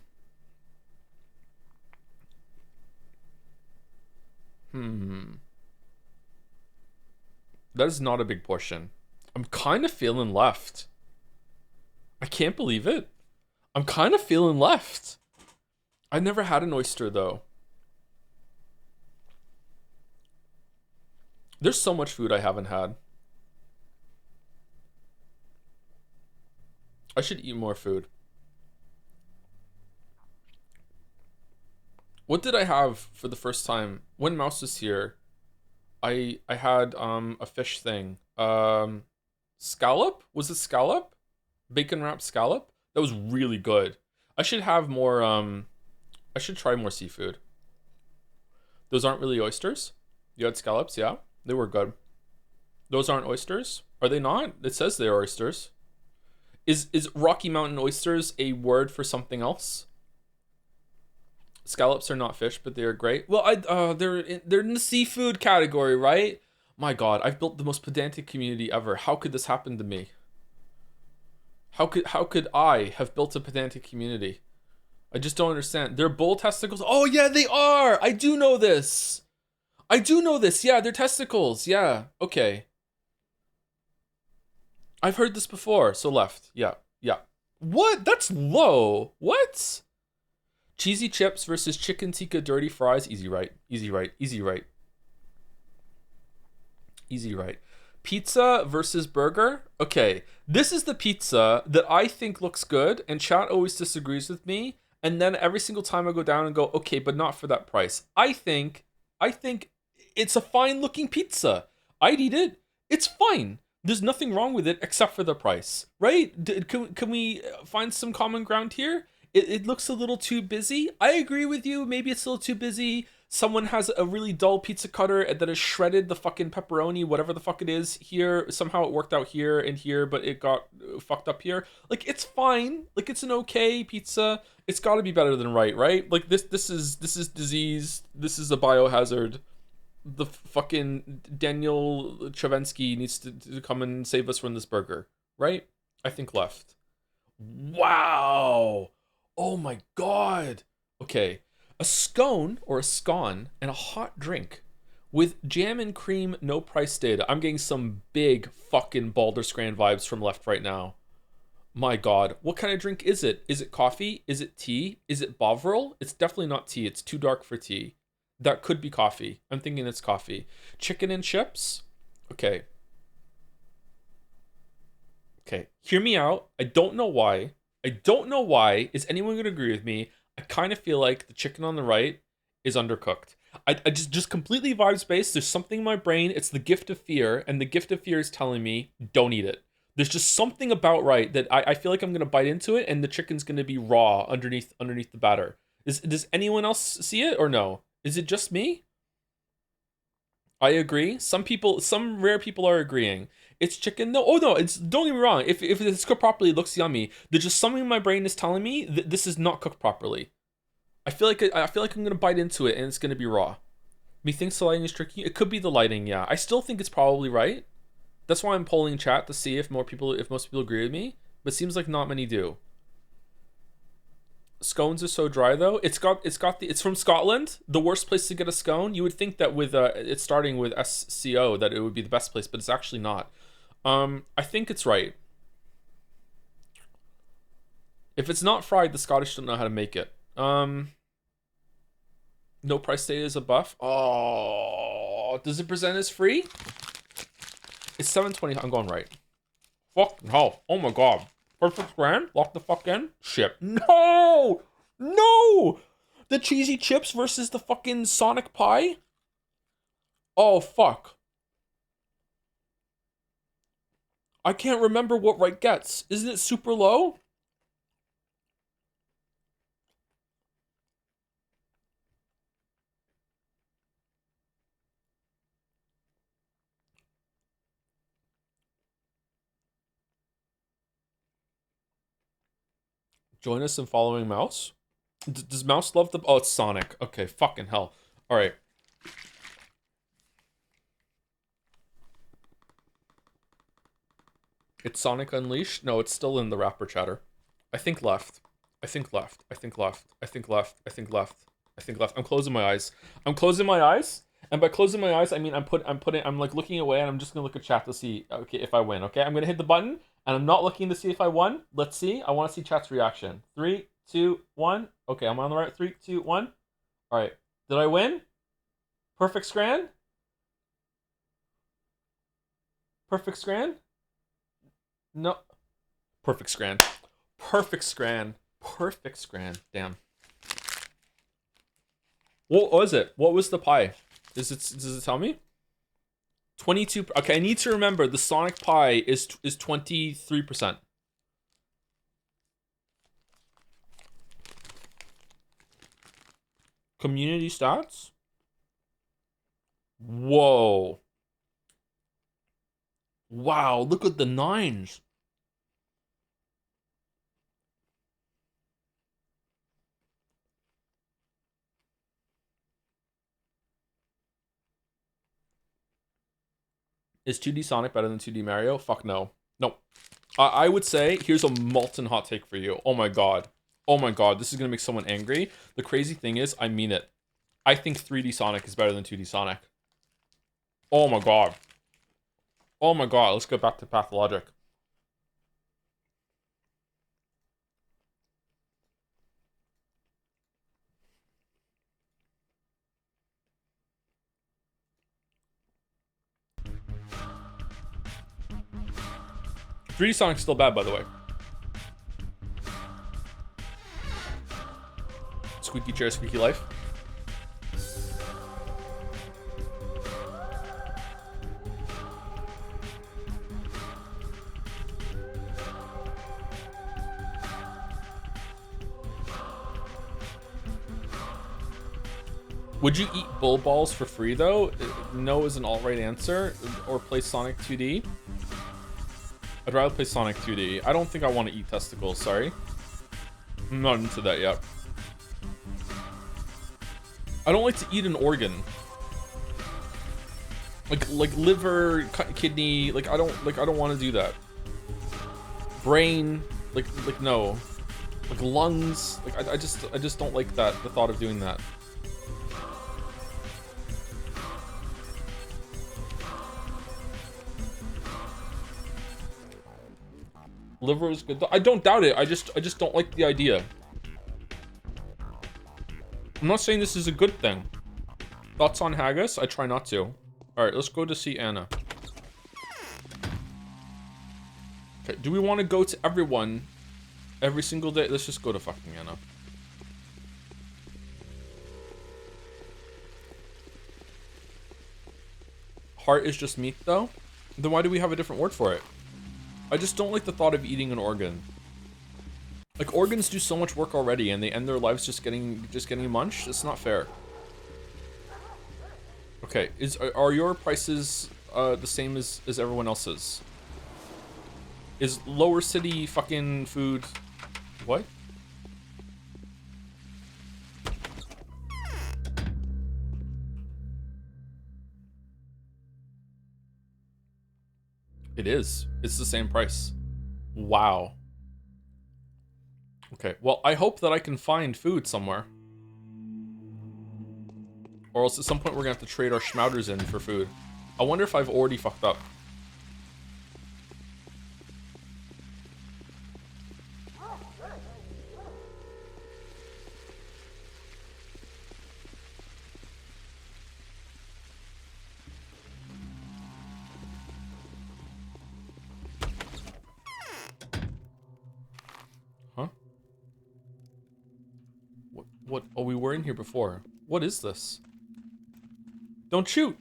is not a big portion. I'm kind of feeling left. I can't believe it. I'm kind of feeling left. I never had an oyster, though. There's so much food I haven't had. I should eat more food. What did I have for the first time? When Mouse was here, I had a fish thing. Scallop? Was it scallop? Bacon wrapped scallop? That was really good. I should have more I should try more seafood. Those aren't really oysters? You had scallops, yeah? They were good. Those aren't oysters? Are they not? It says they're oysters. Is Rocky Mountain oysters a word for something else? Scallops are not fish, but they are great. Well, they're in the seafood category, right? My God, I've built the most pedantic community ever. How could this happen to me? How could I have built a pedantic community? I just don't understand. They're bull testicles. Oh yeah, they are. I do know this. Yeah, they're testicles. Yeah. Okay. I've heard this before. So left. Yeah. What? That's low. What? Cheesy chips versus chicken tikka dirty fries. Easy right. Pizza versus burger. Okay, this is the pizza that I think looks good, and chat always disagrees with me. And then every single time I go down and go, okay, but not for that price. I think it's a fine looking pizza. I'd eat it. It's fine. There's nothing wrong with it except for the price, right? Can we find some common ground here? It looks a little too busy. I agree with you. Maybe it's a little too busy. Someone has a really dull pizza cutter that has shredded the fucking pepperoni, whatever the fuck it is here. Somehow it worked out here and here, but it got fucked up here. Like, it's fine. Like, it's an okay pizza. It's got to be better than right? Like, this is disease. This is a biohazard. The fucking Daniel Chavensky needs to come and save us from this burger, right? I think left. Wow. Oh my God. Okay. A scone or a scone and a hot drink With jam and cream, no price data. I'm getting some big fucking Baldur's Grand vibes from left right now. My god. What kind of drink is it? Is it coffee? Is it tea? Is it Bovril? It's definitely not tea. It's too dark for tea. That could be coffee. I'm thinking it's coffee. Chicken and chips? Okay. Okay. Hear me out. I don't know why. I don't know why. Is anyone going to agree with me? I kind of feel like the chicken on the right is undercooked. I just completely vibes based. There's something in my brain. It's the gift of fear. And the gift of fear is telling me, don't eat it. There's just something about right that I feel like I'm going to bite into it and the chicken's going to be raw underneath the batter. Does anyone else see it or no? Is it just me? I agree. Some rare people are agreeing. It's chicken. No, oh no, don't get me wrong. If it's cooked properly, it looks yummy. There's just something in my brain is telling me that this is not cooked properly. I feel like I'm going to bite into it and it's going to be raw. Methinks the lighting is tricky. It could be the lighting, yeah. I still think it's probably right. That's why I'm polling chat to see if most people agree with me, but it seems like not many do. Scones are so dry though. It's from Scotland, the worst place to get a scone. You would think that with it's starting with SCO that it would be the best place, but it's actually not. I think it's right. If it's not fried, the Scottish don't know how to make it. No price data is a buff. Oh, does it present as free? It's 720. I'm going right. Fuck no. Oh my god. Perfect grand. Lock the fuck in. Ship. No! No! The cheesy chips versus the fucking Sonic pie? Oh fuck. I can't remember what right gets. Isn't it super low? Join us in following Mouse. Does Mouse love the... Oh, it's Sonic. Okay, fucking hell. All right. It's Sonic Unleashed? No, it's still in the rapper chatter. I think left. I think left. I think left. I think left. I think left. I think left. I'm closing my eyes. I'm closing my eyes. And by closing my eyes, I mean I'm like looking away and I'm just gonna look at chat to see if I win. Okay, I'm gonna hit the button and I'm not looking to see if I won. Let's see. I want to see chat's reaction. 3, 2, 1. Okay, I'm on the right. 3, 2, 1. All right. Did I win? Perfect scran? Perfect scran? No. Perfect scran. Perfect scran. Perfect scran. Damn. What was it? What was the pie? Does it tell me? 22. Okay, I need to remember the Sonic pie is 23%. Community stats? Whoa. Wow, look at the 9s. Is 2D Sonic better than 2D Mario? Fuck no. Nope. I would say, here's a molten hot take for you. Oh my god. Oh my god, this is gonna make someone angry. The crazy thing is, I mean it. I think 3D Sonic is better than 2D Sonic. Oh my god. Oh my god, let's go back to Pathologic. Three D Sonic's still bad, by the way. Squeaky chair, squeaky life. Would you eat bull balls for free though? No is an alright answer. Or play Sonic 2D. I'd rather play Sonic 2D. I don't think I want to eat testicles, sorry. I'm not into that yet. I don't like to eat an organ. Like liver, kidney, like I don't want to do that. Brain, like no. Like lungs, like I just don't like that, the thought of doing that. Liver is good. I don't doubt it. I just don't like the idea. I'm not saying this is a good thing. Thoughts on haggis? I try not to. Alright, let's go to see Anna. Okay, do we want to go to everyone every single day? Let's just go to fucking Anna. Heart is just meat, though? Then why do we have a different word for it? I just don't like the thought of eating an organ. Like, organs do so much work already, and they end their lives just getting munched? It's not fair. Okay, are your prices the same as everyone else's? Is lower city fucking food... What? It is. It's the same price. Wow. Okay, well, I hope that I can find food somewhere. Or else at some point we're gonna have to trade our schmouters in for food. I wonder if I've already fucked up. Huh? What? Oh, we were in here before. What is this? Don't shoot!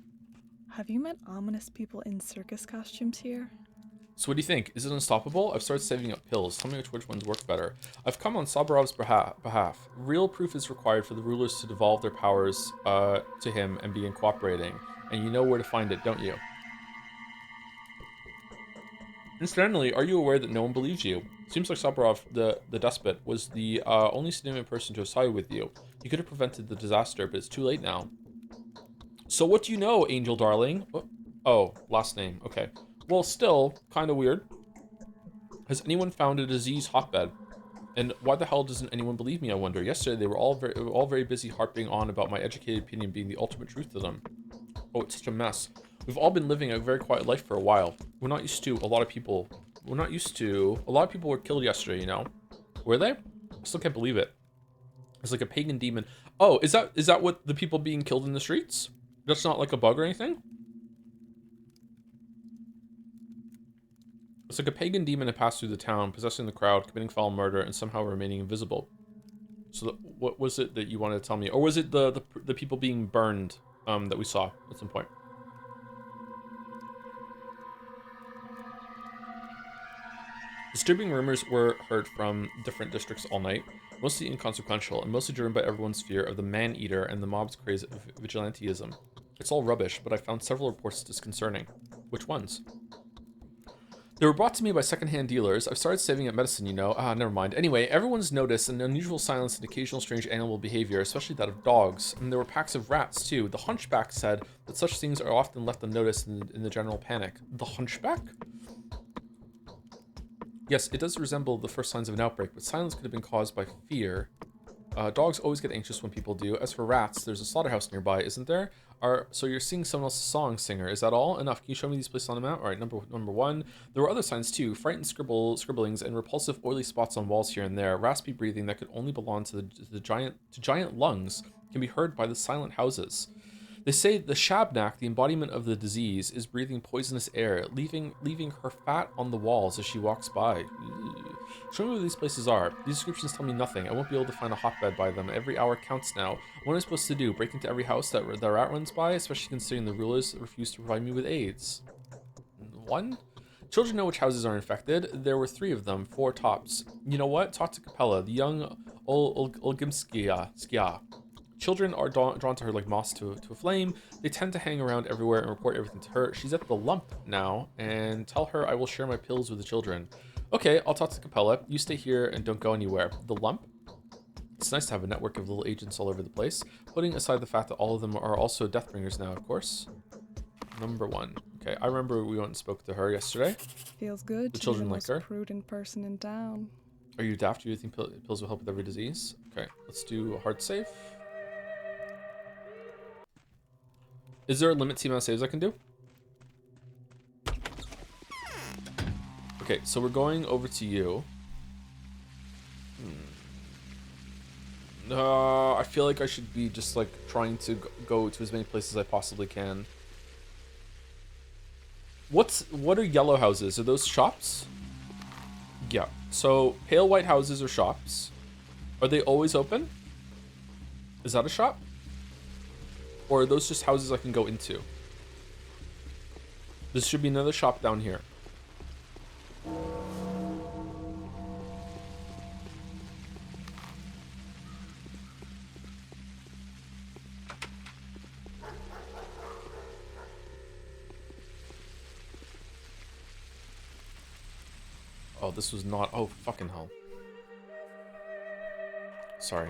Have you met ominous people in circus costumes here? So what do you think? Is it unstoppable? I've started saving up pills. Tell me which ones work better. I've come on Sabarov's behalf. Real proof is required for the rulers to devolve their powers to him and begin cooperating. And you know where to find it, don't you? Incidentally, are you aware that no one believes you? Seems like Sabarov, the despot, was the only significant person to have sided with you. He could have prevented the disaster, but it's too late now. So what do you know, Angel Darling? Oh, last name. Okay. Well, still, kind of weird. Has anyone found a disease hotbed? And why the hell doesn't anyone believe me, I wonder? Yesterday, they were all very busy harping on about my educated opinion being the ultimate truth to them. Oh, it's such a mess. We've all been living a very quiet life for a while. We're not used to a lot of people. A lot of people were killed yesterday, you know? Were they? I still can't believe it. It's like a pagan demon. Oh, is that what the people being killed in the streets? That's not like a bug or anything? It's like a pagan demon that passed through the town, possessing the crowd, committing foul murder, and somehow remaining invisible. So what was it that you wanted to tell me? Or was it the people being burned that we saw at some point? Disturbing rumors were heard from different districts all night, mostly inconsequential, and mostly driven by everyone's fear of the man-eater and the mob's craze of vigilantism. It's all rubbish, but I found several reports disconcerting. Which ones? They were brought to me by second-hand dealers. I've started saving up medicine, you know. Never mind. Anyway, everyone's noticed an unusual silence and occasional strange animal behavior, especially that of dogs. And there were packs of rats, too. The hunchback said that such things are often left unnoticed in the general panic. The hunchback? Yes, it does resemble the first signs of an outbreak, but silence could have been caused by fear. Dogs always get anxious when people do. As for rats, there's a slaughterhouse nearby, isn't there? So you're seeing someone else's song singer. Is that all? Enough. Can you show me these places on the map? All right, number one. There were other signs too. Frightened scribblings and repulsive oily spots on walls here and there. Raspy breathing that could only belong to the giant lungs can be heard by the silent houses. They say the Shabnak, the embodiment of the disease, is breathing poisonous air, leaving her fat on the walls as she walks by. Show me where these places are. These descriptions tell me nothing. I won't be able to find a hotbed by them. Every hour counts now. What am I supposed to do? Break into every house that rat runs by? Especially considering the rulers refuse to provide me with aids. 1? Children know which houses are infected. There were 3 of them, 4 tops. You know what? Talk to Capella, the young Olgimskia. Children are drawn to her like moths to a flame. They tend to hang around everywhere and report everything to her. She's at the lump now, and tell her I will share my pills with the children. Okay, I'll talk to Capella. You stay here and don't go anywhere. The lump? It's nice to have a network of little agents all over the place, putting aside the fact that all of them are also Deathbringers now, of course. Number 1. Okay, I remember we went and spoke to her yesterday. Feels good. The children to be like the her. most prudent person in town. Are you daft? Do you think pills will help with every disease? Okay, let's do a hard save. Is there a limit to the amount of saves I can do? Okay, so we're going over to you. I feel like I should be just like trying to go to as many places as I possibly can. What are yellow houses? Are those shops? Yeah. So pale white houses are shops. Are they always open? Is that a shop? Or are those just houses I can go into? This should be another shop down here. Oh, this was not... Oh, fucking hell. Sorry.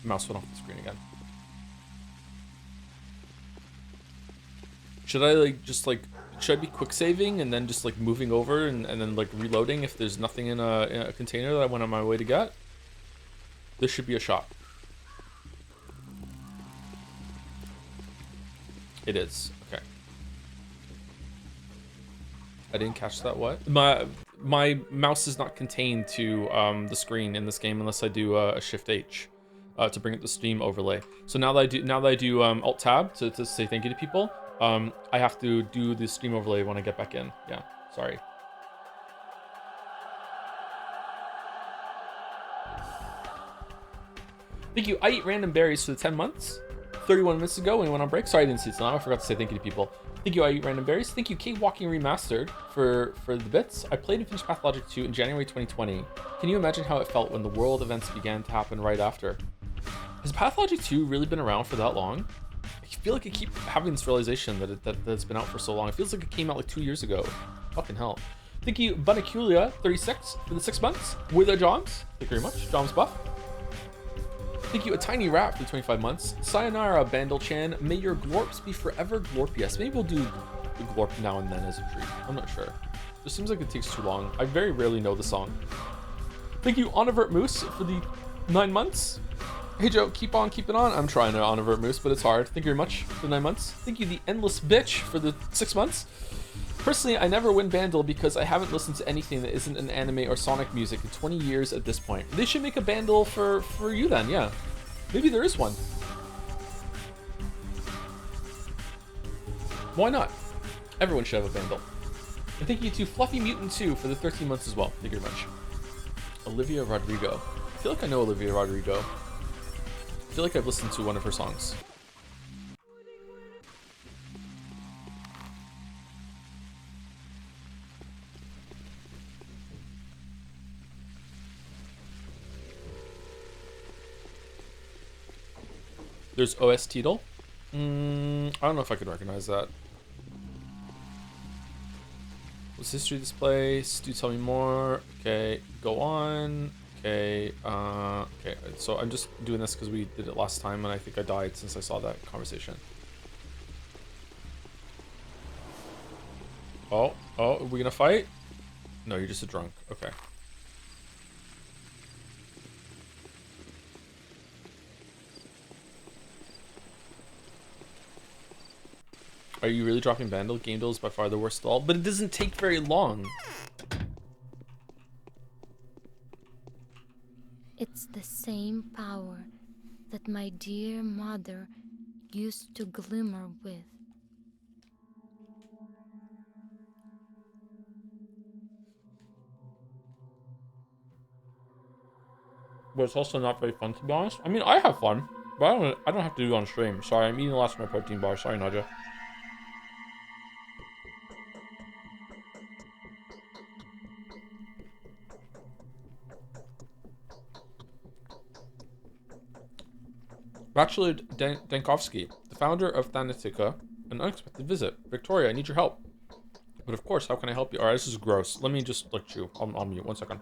Mouse went off the screen again. Should I, like, just, like... Should I be quick saving and then just, like, moving over and then, like, reloading if there's nothing in a container that I went on my way to get? This should be a shop. It is. Okay. I didn't catch that. What? My mouse is not contained to the screen in this game unless I do a Shift H to bring up the Steam overlay. So now that I do Alt Tab to say thank you to people, I have to do the Steam overlay when I get back in. Yeah, sorry. Thank you. I eat random berries for the 10 months. 31 minutes ago when we went on break. Sorry I didn't see it now. I forgot to say thank you to people. Thank you, I Eat Random Berries. Thank you, Kate Walking Remastered, for the bits. I played and finished Pathologic 2 in January 2020. Can you imagine how it felt when the world events began to happen right after? Has Pathologic 2 really been around for that long? I feel like I keep having this realization that it's been out for so long. It feels like it came out like 2 years ago. Fucking hell. Thank you, Buniculia36, for the 6 months. With a Joms. Thank you very much. Joms Buff. Thank you, a tiny rat for the 25 months. Sayonara, Bandel-chan. May your glorps be forever glorpious. Maybe we'll do the glorp now and then as a treat. I'm not sure. It seems like it takes too long. I very rarely know the song. Thank you, Onivert Moose, for the 9 months. Hey Joe, keep on keeping on. I'm trying to Onivert Moose, but it's hard. Thank you very much for the 9 months. Thank you, the Endless Bitch, for the 6 months. Personally, I never win Bandle because I haven't listened to anything that isn't an anime or Sonic music in 20 years at this point. They should make a Bandle for you then, yeah. Maybe there is one. Why not? Everyone should have a Bandle. And thank you to Fluffy Mutant 2 for the 13 months as well. Thank you very much. Olivia Rodrigo. I feel like I know Olivia Rodrigo. I feel like I've listened to one of her songs. There's OS Teedle. I don't know if I could recognize that. What's history of this place? Do tell me more. Okay, go on. Okay, okay. So I'm just doing this because we did it last time, and I think I died since I saw that conversation. Oh, are we gonna fight? No, you're just a drunk. Okay. Are you really dropping Bandle? Game is by far the worst of all, but it doesn't take very long. It's the same power that my dear mother used to glimmer with. But it's also not very fun, to be honest. I mean, I have fun, but I don't have to do it on stream. Sorry, I'm eating the last of my protein bar. Sorry, Nadia. Bachelor Dankovsky, the founder of Thanatica, an unexpected visit. Victoria, I need your help. But of course, how can I help you? Alright, this is gross. Let me just let you. I'll mute. 1 second.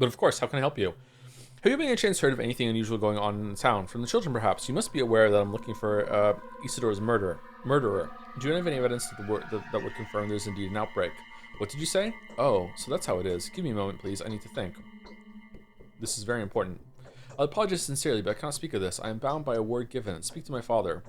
But of course, how can I help you? Have you by any chance heard of anything unusual going on in the town? From the children, perhaps. You must be aware that I'm looking for Isidore's murderer. Do you have any evidence that would confirm there's indeed an outbreak? What did you say? Oh, so that's how it is. Give me a moment, please. I need to think. This is very important. I apologize sincerely, but I cannot speak of this. I am bound by a word given. Speak to my father.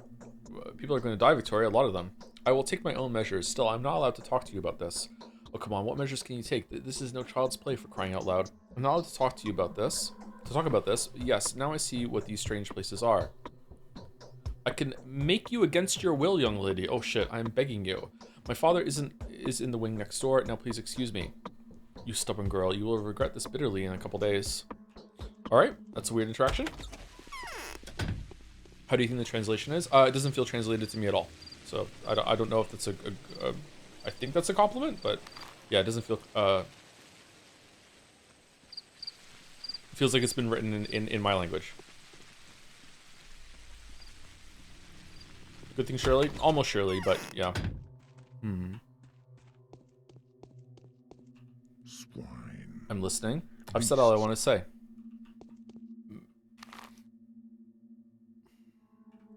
People are going to die, Victoria, a lot of them. I will take my own measures. Still, I'm not allowed to talk to you about this. Oh, come on, what measures can you take? This is no child's play, for crying out loud. I'm not allowed to talk to you about this. Yes, now I see what these strange places are. I can make you against your will, young lady. Oh shit, I am begging you. My father is in the wing next door. Now please excuse me. You stubborn girl, you will regret this bitterly in a couple days. Alright, that's a weird interaction. How do you think the translation is? It doesn't feel translated to me at all. So I don't know if that's I think that's a compliment, but yeah, it doesn't feel it feels like it's been written in my language. Good thing Shirley? Almost Shirley, but yeah. Swine. I'm listening. I've said all I want to say.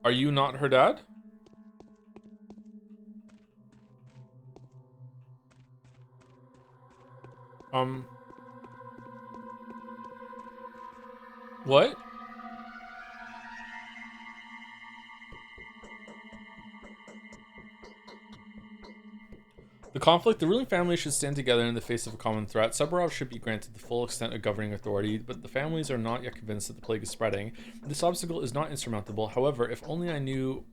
Are you not her dad? What? The ruling family should stand together in the face of a common threat. Subarov should be granted the full extent of governing authority, but the families are not yet convinced that the plague is spreading. This obstacle is not insurmountable. However, if only I knew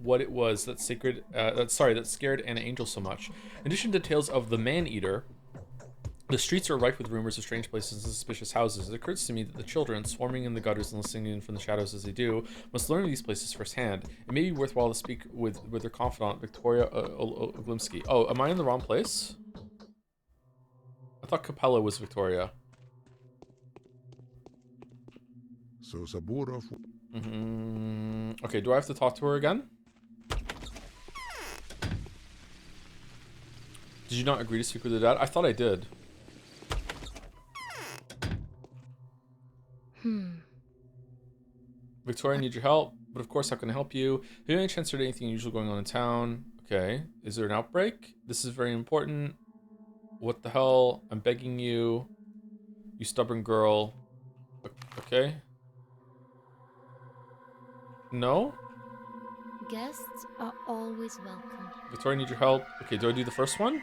what it was that scared Anna Angel so much. In addition to tales of the man-eater, the streets are rife with rumors of strange places and suspicious houses. It occurs to me that the children, swarming in the gutters and listening in from the shadows as they do, must learn of these places firsthand. It may be worthwhile to speak with their confidant, Victoria Oglimsky. Oh, am I in the wrong place? I thought Capella was Victoria. So Saburov... Okay, do I have to talk to her again? Did you not agree to speak with her dad? I thought I did. Victoria, I need your help, but of course, how can I help you? Have you any chance heard anything unusual going on in town? Okay, is there an outbreak? This is very important. What the hell? I'm begging you. You stubborn girl. Okay. No? Guests are always welcome. Victoria, I need your help. Okay, do I do the first one?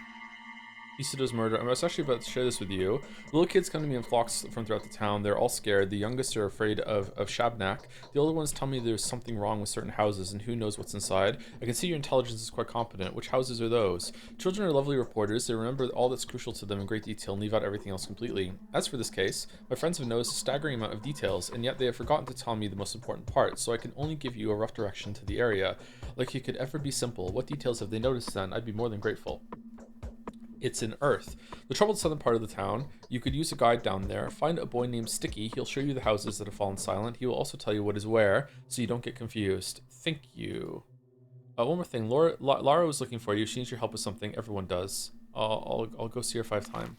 Isidore's murder. I was actually about to share this with you. Little kids come to me in flocks from throughout the town. They're all scared. The youngest are afraid of Shabnak. The older ones tell me there's something wrong with certain houses and who knows what's inside. I can see your intelligence is quite competent. Which houses are those? Children are lovely reporters. They remember all that's crucial to them in great detail and leave out everything else completely. As for this case, my friends have noticed a staggering amount of details, and yet they have forgotten to tell me the most important part, so I can only give you a rough direction to the area. Like it could ever be simple. What details have they noticed then? I'd be more than grateful. It's in Earth, the troubled southern part of the town. You could use a guide down there. Find a boy named Sticky. He'll show you the houses that have fallen silent. He will also tell you what is where, so you don't get confused. Thank you. One more thing. Lara was looking for you. She needs your help with something. Everyone does. I'll go see her 5 times.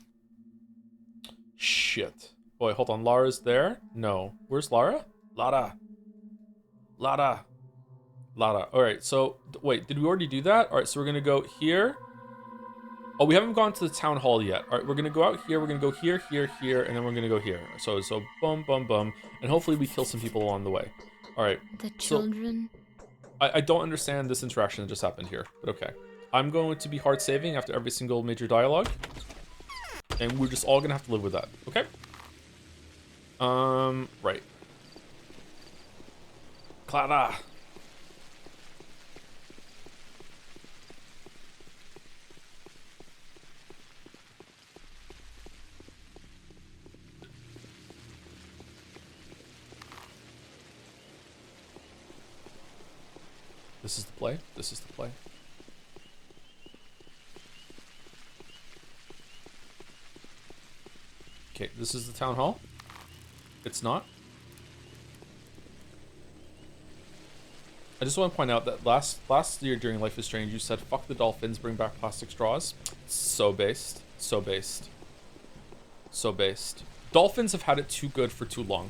Shit. Boy, hold on. Lara's there? No. Where's Lara? Lara. Alright, so, wait, did we already do that? Alright, so we're gonna go here. Oh, we haven't gone to the town hall yet. All right, we're going to go out here. We're going to go here, and then we're going to go here. So boom, boom, boom. And hopefully we kill some people along the way. All right. The children... So, I don't understand this interaction that just happened here, but okay. I'm going to be hard saving after every single major dialogue. And we're just all going to have to live with that, okay? Right. Clara. This is the play. This is the play. Okay, this is the town hall. It's not. I just want to point out that last year during Life is Strange, you said, fuck the dolphins, bring back plastic straws. So based. So based. So based. Dolphins have had it too good for too long.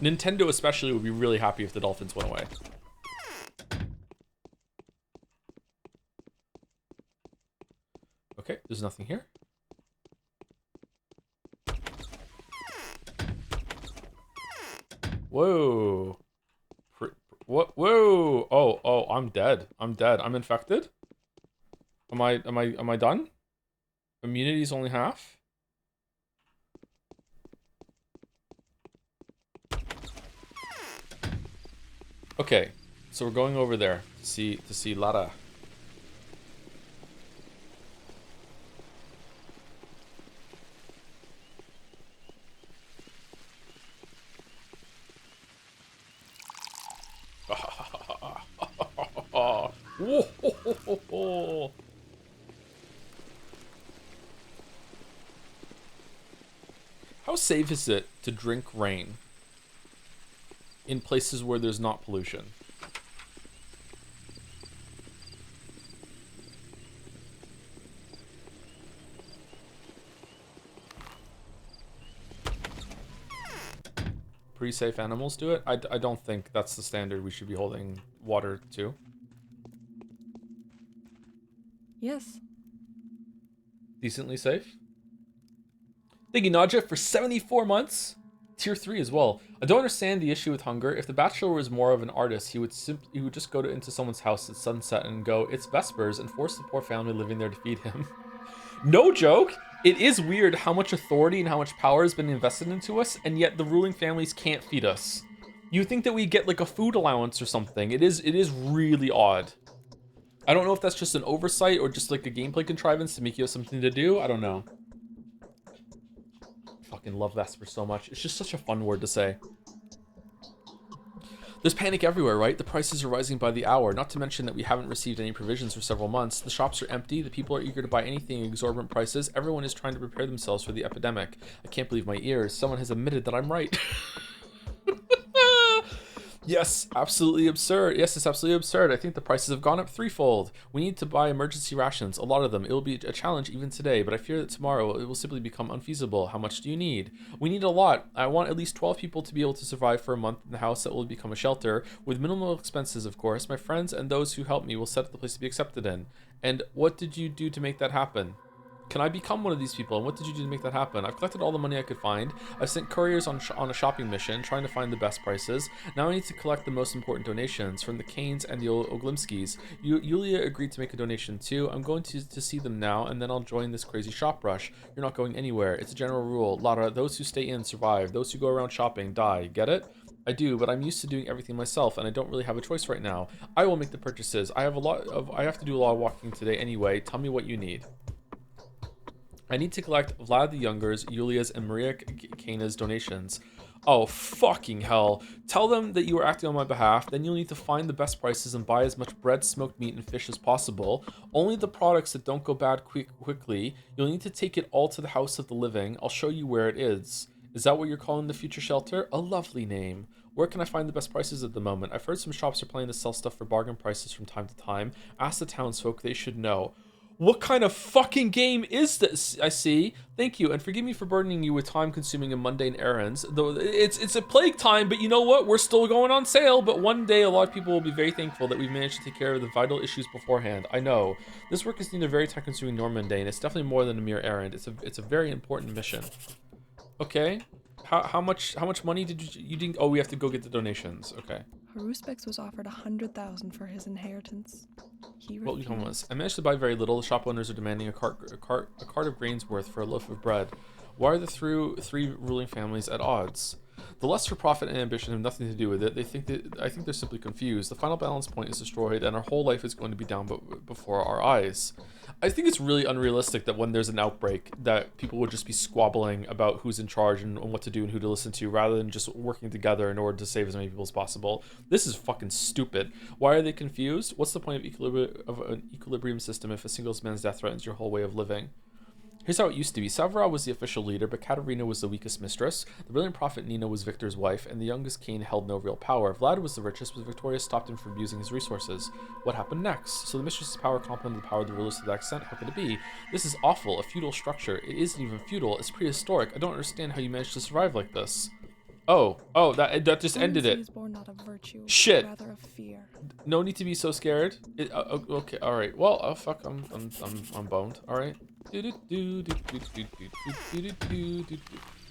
Nintendo especially would be really happy if the dolphins went away. Okay, there's nothing here. Whoa. What? Whoa. Oh, I'm dead. I'm dead. I'm infected? Am I done? Immunity's only half? Okay. So we're going over there to see Lara. How safe is it to drink rain in places where there's not pollution? Pretty safe animals do it? I don't think that's the standard we should be holding water to. Yes. Decently safe? Thank you, Nadja, for 74 months. Tier 3 as well. I don't understand the issue with hunger. If the bachelor was more of an artist, he would just go into someone's house at sunset and go, "It's Vespers," and force the poor family living there to feed him. No joke. It is weird how much authority and how much power has been invested into us, and yet the ruling families can't feed us. You think that we get like a food allowance or something. It is really odd. I don't know if that's just an oversight or just like a gameplay contrivance to make you have something to do. I don't know. Fucking love Vesper so much. It's just such a fun word to say. There's panic everywhere, right? The prices are rising by the hour, not to mention that we haven't received any provisions for several months. The shops are empty, the people are eager to buy anything at exorbitant prices. Everyone is trying to prepare themselves for the epidemic. I can't believe my ears. Someone has admitted that I'm right. Yes, absolutely absurd. Yes, it's absolutely absurd. I think the prices have gone up threefold. We need to buy emergency rations, a lot of them. It will be a challenge even today, but I fear that tomorrow it will simply become unfeasible. How much do you need? We need a lot. I want at least 12 people to be able to survive for a month in the house that will become a shelter, with minimal expenses, of course. My friends and those who help me will set up the place to be accepted in. And what did you do to make that happen? Can I become one of these people? And what did you do to make that happen? I've collected all the money I could find. I've sent couriers on a shopping mission, trying to find the best prices. Now I need to collect the most important donations from the Kanes and the Oglimskis. Yulia agreed to make a donation too. I'm going to see them now, and then I'll join this crazy shop rush. You're not going anywhere. It's a general rule. Lara, those who stay in survive. Those who go around shopping die. Get it? I do, but I'm used to doing everything myself, and I don't really have a choice right now. I will make the purchases. I have to do a lot of walking today anyway. Tell me what you need. I need to collect Vlad the Younger's, Yulia's, and Maria Kana's donations. Oh, fucking hell. Tell them that you are acting on my behalf, then you'll need to find the best prices and buy as much bread, smoked meat, and fish as possible. Only the products that don't go bad quickly. You'll need to take it all to the House of the Living. I'll show you where it is. Is that what you're calling the future shelter? A lovely name. Where can I find the best prices at the moment? I've heard some shops are planning to sell stuff for bargain prices from time to time. Ask the townsfolk, they should know. What kind of fucking game is this? I see. Thank you, and forgive me for burdening you with time-consuming and mundane errands. Though it's a plague time, but you know what? We're still going on sale. But one day, a lot of people will be very thankful that we've managed to take care of the vital issues beforehand. I know this work is neither very time-consuming nor mundane. It's definitely more than a mere errand. It's a very important mission. Okay. How much money did you didn't? Oh, we have to go get the donations. Okay. Haruspex was offered 100,000 for his inheritance. He What refused. was? I managed to buy very little. The shop owners are demanding a cart of grains worth for a loaf of bread. Why are the three ruling families at odds? The lust for profit and ambition have nothing to do with it. I think they're simply confused. The final balance point is destroyed, and our whole life is going to be down before our eyes. I think it's really unrealistic that when there's an outbreak, that people would just be squabbling about who's in charge and what to do and who to listen to, rather than just working together in order to save as many people as possible. This is fucking stupid. Why are they confused? What's the point of an equilibrium system if a single man's death threatens your whole way of living? Here's how it used to be. Savra was the official leader, but Katerina was the weakest mistress. The brilliant prophet Nina was Victor's wife, and the youngest Cain held no real power. Vlad was the richest, but Victoria stopped him from abusing his resources. What happened next? So the mistress's power complemented the power of the rulers to that extent? How could it be? This is awful, a feudal structure. It isn't even feudal, it's prehistoric. I don't understand how you managed to survive like this. Oh, that just ended it. Is born not of virtue, Shit. rather of fear. No need to be so scared. Okay, all right. Well, oh fuck, I'm boned. All right.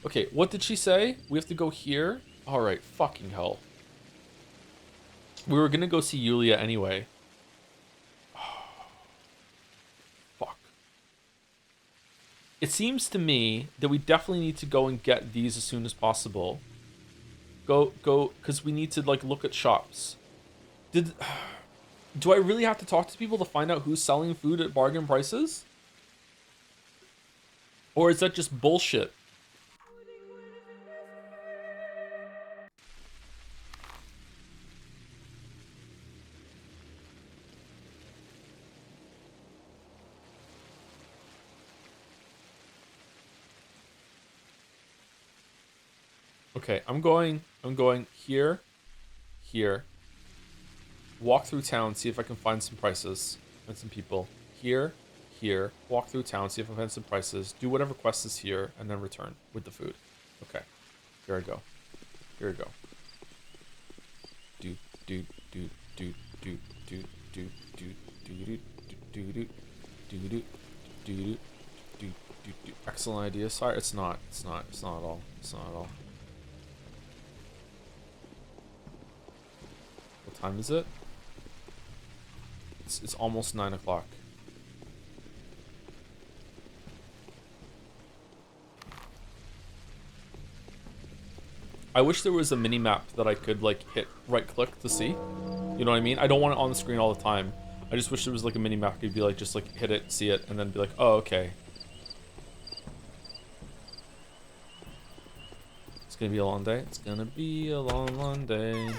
Okay, what did she say? We have to go here. All right, fucking hell. We were gonna go see Yulia anyway. Fuck. It seems to me that we definitely need to go and get these as soon as possible. Go, because we need to like look at shops. Do I really have to talk to people to find out who's selling food at bargain prices? Or is that just bullshit? Okay, I'm going here, here. Walk through town, see if I can find some prices and some people. Here, here. Walk through town, see if I can find some prices. Do whatever quest is here, and then return with the food. Okay, here I go. Here I go. Do do do do do do do do do do do do do do. Excellent idea. Sorry, it's not at all. It's not at all. What time is it? It's almost 9 o'clock. I wish there was a mini map that I could like hit right click to see. You know what I mean? I don't want it on the screen all the time. I just wish there was like a mini map. You'd be like, just like hit it, see it, and then be like, oh, okay. It's gonna be a long day. It's gonna be a long, long day.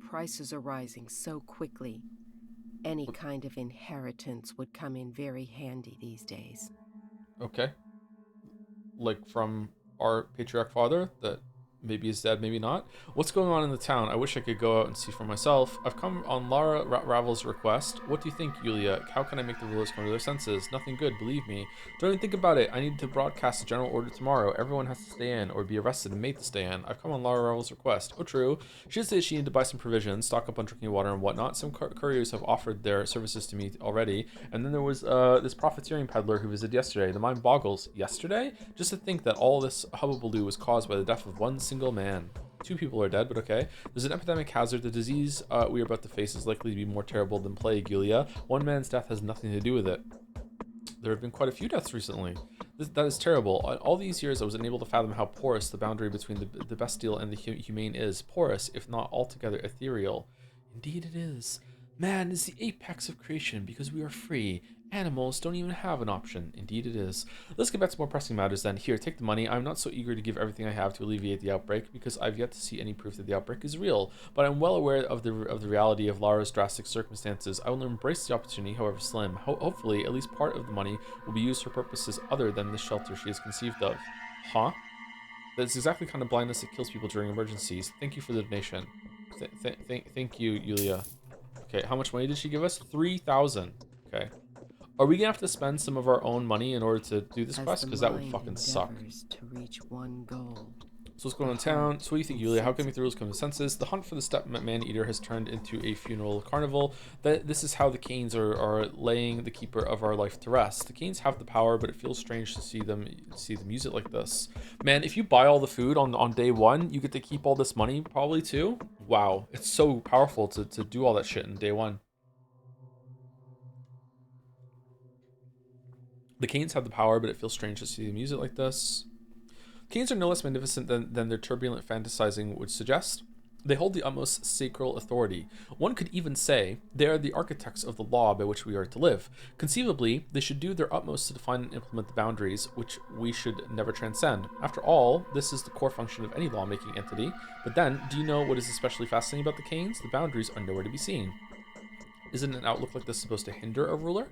Prices are rising so quickly. Any kind of inheritance would come in very handy these days. Okay. Like from our patriarch father that maybe is dead, maybe not. What's going on in the town? I wish I could go out and see for myself. I've come on Lara Ravel's request. What do you think, Yulia? How can I make the rulers come to their senses? Nothing good, believe me. Don't even think about it. I need to broadcast a general order tomorrow. Everyone has to stay in or be arrested and made to stay in. I've come on Lara Ravel's request. Oh, true. She did say she needed to buy some provisions, stock up on drinking water and whatnot. Some couriers have offered their services to me already. And then there was this profiteering peddler who visited yesterday. The mind boggles. Yesterday? Just to think that all this hubbubaloo was caused by the death of one single man. 2 people are dead, but okay. There's an epidemic hazard. The disease we are about to face is likely to be more terrible than plague, Yulia. One man's death has nothing to do with it. There have been quite a few deaths recently. That is terrible. All these years I was unable to fathom how porous the boundary between the bestial and the humane is. Porous, if not altogether ethereal. Indeed it is. Man is the apex of creation because we are free. Animals don't even have an option. Indeed it is. Let's get back to more pressing matters then. Here, take the money. I'm not so eager to give everything I have to alleviate the outbreak because I've yet to see any proof that the outbreak is real. But I'm well aware of the reality of Lara's drastic circumstances. I will embrace the opportunity, however slim. Hopefully, at least part of the money will be used for purposes other than the shelter she has conceived of. Huh? That's exactly the kind of blindness that kills people during emergencies. Thank you for the donation. Thank you, Yulia. Okay, how much money did she give us? 3,000. Okay. Are we gonna have to spend some of our own money in order to do this quest? Because that would fucking suck. To reach one goal. So what's going on in town? So what do you think, Yulia? How can we make the rules come to senses? The hunt for the step man-eater has turned into a funeral carnival. This is how the Cains are laying the keeper of our life to rest. The Cains have the power, but it feels strange to see them use it like this. Man, if you buy all the food on day 1, you get to keep all this money probably too. Wow, it's so powerful to do all that shit in day 1. The Cains have the power, but it feels strange to see them use it like this. Cains are no less magnificent than their turbulent fantasizing would suggest. They hold the utmost sacral authority. One could even say they are the architects of the law by which we are to live. Conceivably, they should do their utmost to define and implement the boundaries which we should never transcend. After all, this is the core function of any lawmaking entity. But then, do you know what is especially fascinating about the Cains? The boundaries are nowhere to be seen. Isn't an outlook like this supposed to hinder a ruler?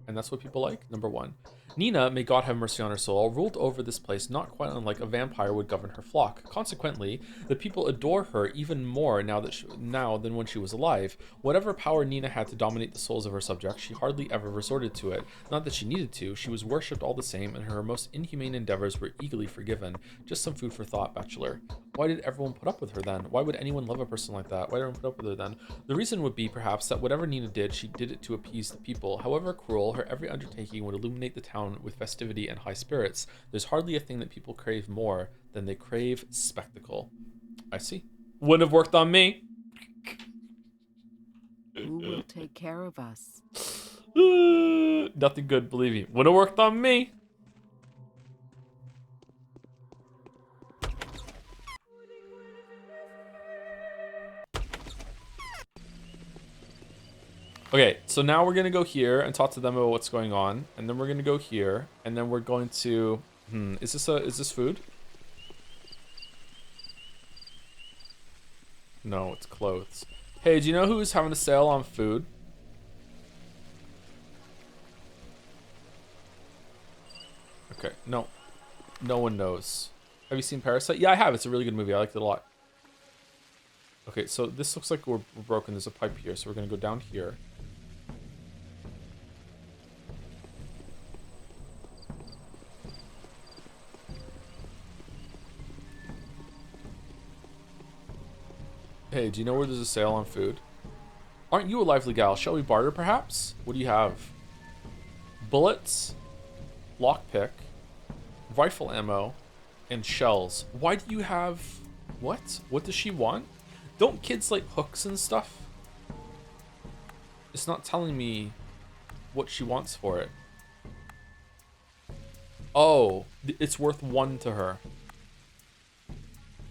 And that's what people like. Number 1. Nina, may God have mercy on her soul, ruled over this place not quite unlike a vampire would govern her flock. Consequently, the people adore her even more now than when she was alive. Whatever power Nina had to dominate the souls of her subjects, she hardly ever resorted to it. Not that she needed to, she was worshipped all the same, and her most inhumane endeavors were eagerly forgiven. Just some food for thought, Bachelor. Why did everyone put up with her then? Why would anyone love a person like that? Why did everyone put up with her then? The reason would be, perhaps, that whatever Nina did, she did it to appease the people. However cruel, her every undertaking would illuminate the town with festivity and high spirits. There's hardly a thing that people crave more than they crave spectacle. I see. Wouldn't have worked on me. Who will take care of us? Nothing good, believe me. Wouldn't have worked on me. Okay, so now we're gonna go here and talk to them about what's going on, and then we're gonna go here, and then we're going to. Is this food? No, it's clothes. Hey, do you know who's having a sale on food? Okay, no one knows. Have you seen Parasite? Yeah, I have. It's a really good movie. I liked it a lot. Okay, so this looks like we're broken. There's a pipe here, so we're gonna go down here. Hey, do you know where there's a sale on food? Aren't you a lively gal? Shall we barter, perhaps? What do you have? Bullets, lockpick, rifle ammo, and shells. Why do you have... What? What does she want? Don't kids like hooks and stuff? It's not telling me what she wants for it. Oh, it's worth 1 to her.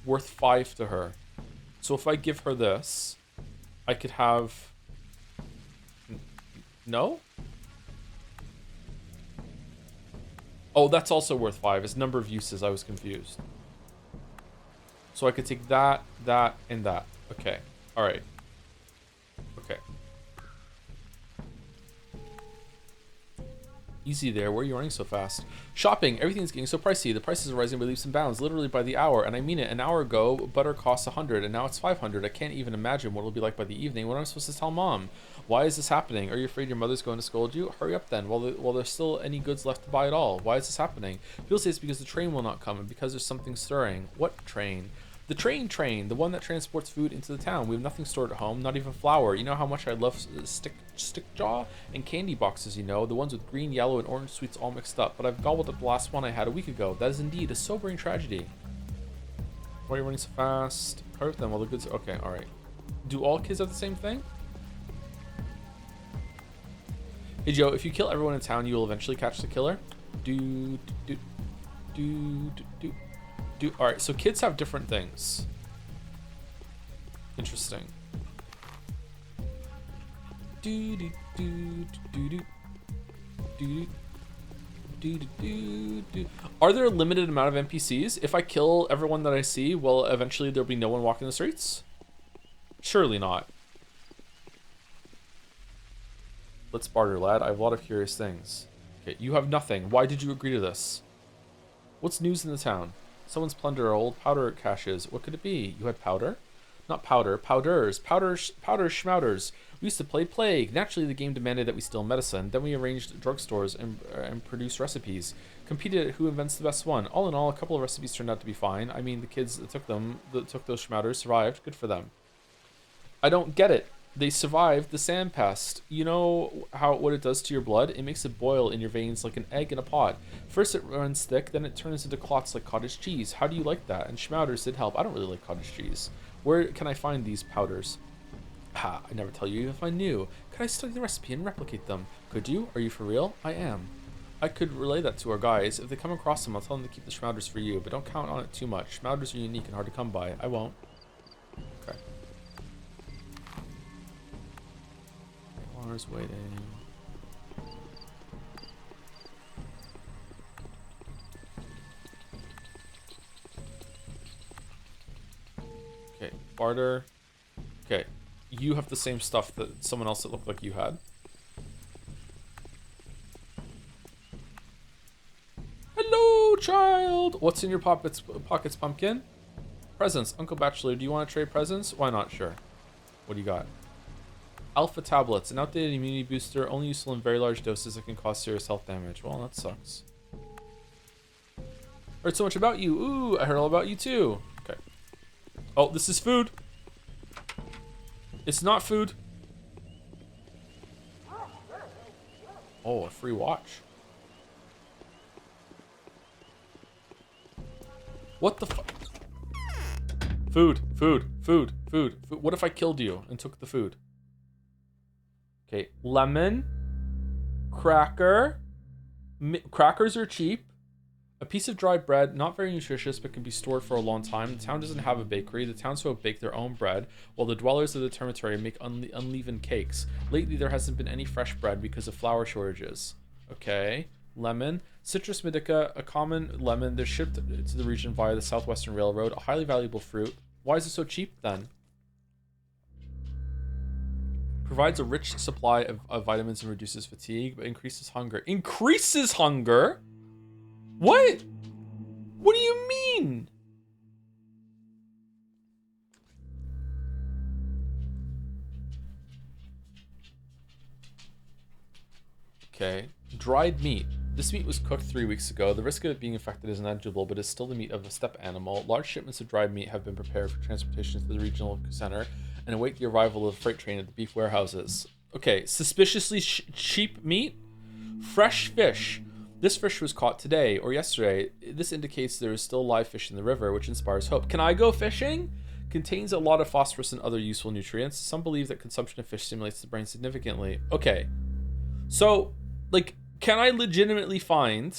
Worth 5 to her. So if I give her this, I could have... No? Oh, that's also worth 5. It's number of uses. I was confused. So I could take that, that, and that. Okay. All right. Okay. Easy there. Where are you running so fast? Shopping. Everything's getting so pricey. The prices are rising by leaps and bounds, literally by the hour. And I mean it. An hour ago, butter cost 100, and now it's 500. I can't even imagine what it'll be like by the evening. What am I supposed to tell Mom? Why is this happening? Are you afraid your mother's going to scold you? Hurry up then, while there's still any goods left to buy at all. Why is this happening? People say it's because the train will not come, and because there's something stirring. What train? The train, the one that transports food into the town. We have nothing stored at home, not even flour. You know how much I love stick jaw and candy boxes, you know, the ones with green, yellow, and orange sweets all mixed up. But I've gobbled up the last one I had a week ago. That is indeed a sobering tragedy. Why are you running so fast? Hurt them while the goods... Okay, alright. Do all kids have the same thing? Hey Joe, if you kill everyone in town, you will eventually catch the killer. All right, so kids have different things. Interesting. Are there a limited amount of NPCs? If I kill everyone that I see, will eventually there'll be no one walking the streets? Surely not. Let's barter, lad. I have a lot of curious things. Okay, you have nothing. Why did you agree to this? What's news in the town? Someone's plundered our old powder caches. What could it be? You had powder? Not powder. Powders. Powders, schmouters. We used to play Plague. Naturally, the game demanded that we steal medicine. Then we arranged drugstores and produced recipes. Competed at who invents the best one. All in all, a couple of recipes turned out to be fine. I mean, the kids that took those schmouters survived. Good for them. I don't get it. They survived the sand pest. You know what it does to your blood? It makes it boil in your veins like an egg in a pot. First it runs thick, then it turns into clots like cottage cheese. How do you like that? And schmouters did help. I don't really like cottage cheese. Where can I find these powders? Ha, I never tell you even if I knew. Could I study the recipe and replicate them? Could you? Are you for real? I am. I could relay that to our guys. If they come across them, I'll tell them to keep the schmouters for you, but don't count on it too much. Schmouters are unique and hard to come by. I won't. Okay. Cars waiting. Okay, barter. Okay, you have the same stuff that someone else that looked like you had. Hello, child. What's in your pockets, pumpkin? Presents. Uncle Bachelor, do you want to trade presents? Why not? Sure. What do you got? Alpha tablets. An outdated immunity booster, only useful in very large doses that can cause serious health damage. Well, that sucks. Heard so much about you. Ooh, I heard all about you too. Okay. Oh, this is food. It's not food. Oh, a free watch. What the fuck? Food, food, food, food, food. What if I killed you and took the food? Okay, lemon, cracker. Crackers are cheap. A piece of dry bread, not very nutritious, but can be stored for a long time. The town doesn't have a bakery. The townsfolk bake their own bread, while the dwellers of the dormitory make unleavened cakes. Lately, there hasn't been any fresh bread because of flour shortages. Okay. Lemon. Citrus medica, a common lemon. They're shipped to the region via the Southwestern Railroad. A highly valuable fruit. Why is it so cheap, then? Provides a rich supply of vitamins and reduces fatigue, but increases hunger. Increases hunger? What? What do you mean? Okay. Dried meat. This meat was cooked 3 weeks ago. The risk of it being infected is negligible, but is still the meat of a steppe animal. Large shipments of dried meat have been prepared for transportation to the regional center and await the arrival of the freight train at the beef warehouses. Okay, suspiciously cheap meat? Fresh fish. This fish was caught today or yesterday. This indicates there is still live fish in the river, which inspires hope. Can I go fishing? Contains a lot of phosphorus and other useful nutrients. Some believe that consumption of fish stimulates the brain significantly. Okay. So, like, can I legitimately find,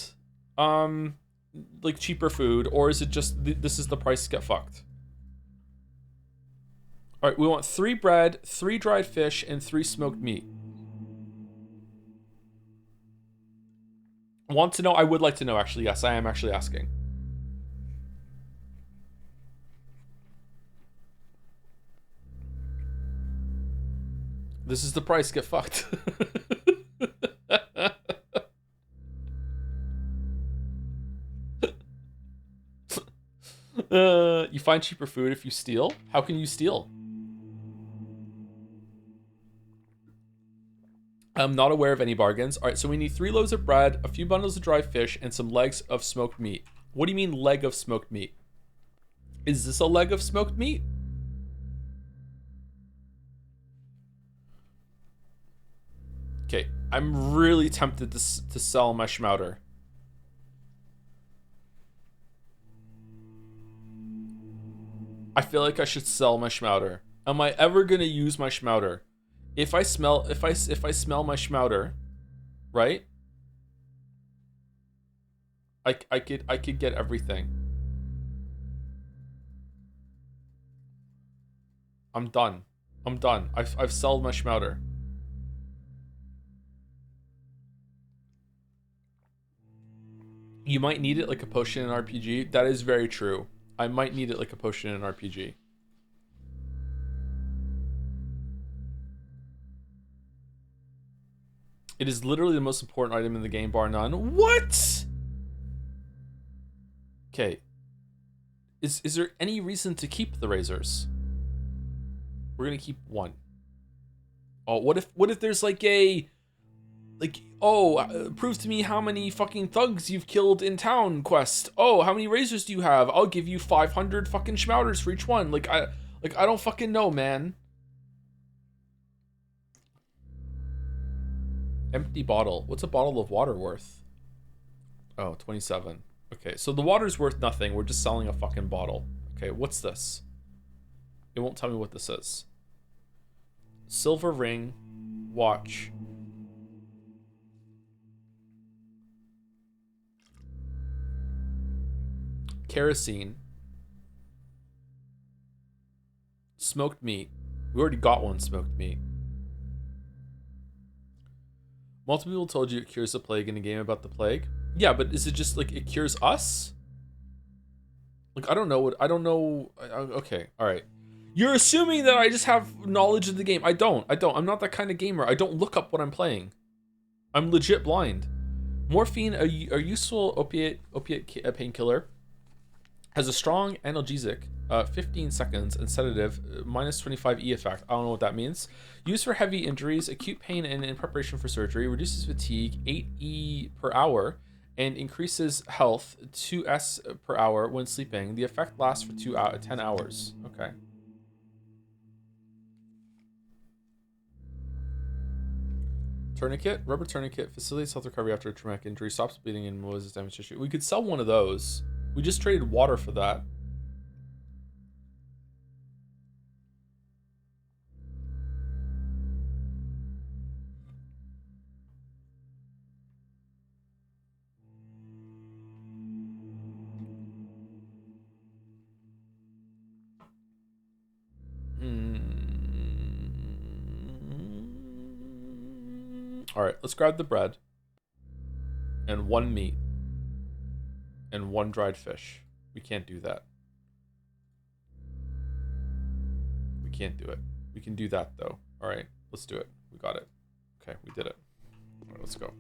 like, cheaper food, or is it just, this is the price, get fucked? All right, we want 3 bread, 3 dried fish, and 3 smoked meat. Want to know? I would like to know, actually. Yes, I am actually asking. This is the price, get fucked. You find cheaper food if you steal? How can you steal? I'm not aware of any bargains. All right, so we need 3 loaves of bread, a few bundles of dry fish, and some legs of smoked meat. What do you mean leg of smoked meat? Is this a leg of smoked meat? Okay, I'm really tempted to sell my schmouter. I feel like I should sell my schmouter. Am I ever gonna use my schmouter? If I smell my schmouter, right? I could get everything. I'm done. I've sold my schmouter. You might need it like a potion in RPG. That is very true. I might need it like a potion in RPG. It is literally the most important item in the game, bar none. What? Okay. Is there any reason to keep the razors? We're gonna keep 1. Oh, what if there's like a... Like, oh, prove to me how many fucking thugs you've killed in town quest. Oh, how many razors do you have? I'll give you 500 fucking schmouters for each one. Like, I don't fucking know, man. Empty bottle. What's a bottle of water worth? Oh, 27. Okay, so the water's worth nothing. We're just selling a fucking bottle. Okay, what's this? It won't tell me what this is. Silver ring. Watch. Kerosene. Smoked meat. We already got one smoked meat. Multiple people told you it cures the plague in a game about the plague. Yeah, but is it just like it cures us? Like, I don't know. Okay, all right. You're assuming that I just have knowledge of the game. I don't. I'm not that kind of gamer. I don't look up what I'm playing. I'm legit blind. Morphine, a useful opiate painkiller, has a strong analgesic, 15 seconds, and sedative, minus 25 E effect. I don't know what that means. Used for heavy injuries, acute pain, and in preparation for surgery. Reduces fatigue, 8 E per hour, and increases health, 2 S per hour when sleeping. The effect lasts for 10 hours. Okay. Tourniquet, rubber tourniquet, facilitates health recovery after a traumatic injury, stops bleeding and removes damaged tissue. We could sell one of those. We just traded water for that. All right, let's grab the bread and 1 meat and 1 dried fish. We can't do that. We can't do it. We can do that though. All right, let's do it. We got it. Okay, we did it. All right, let's go.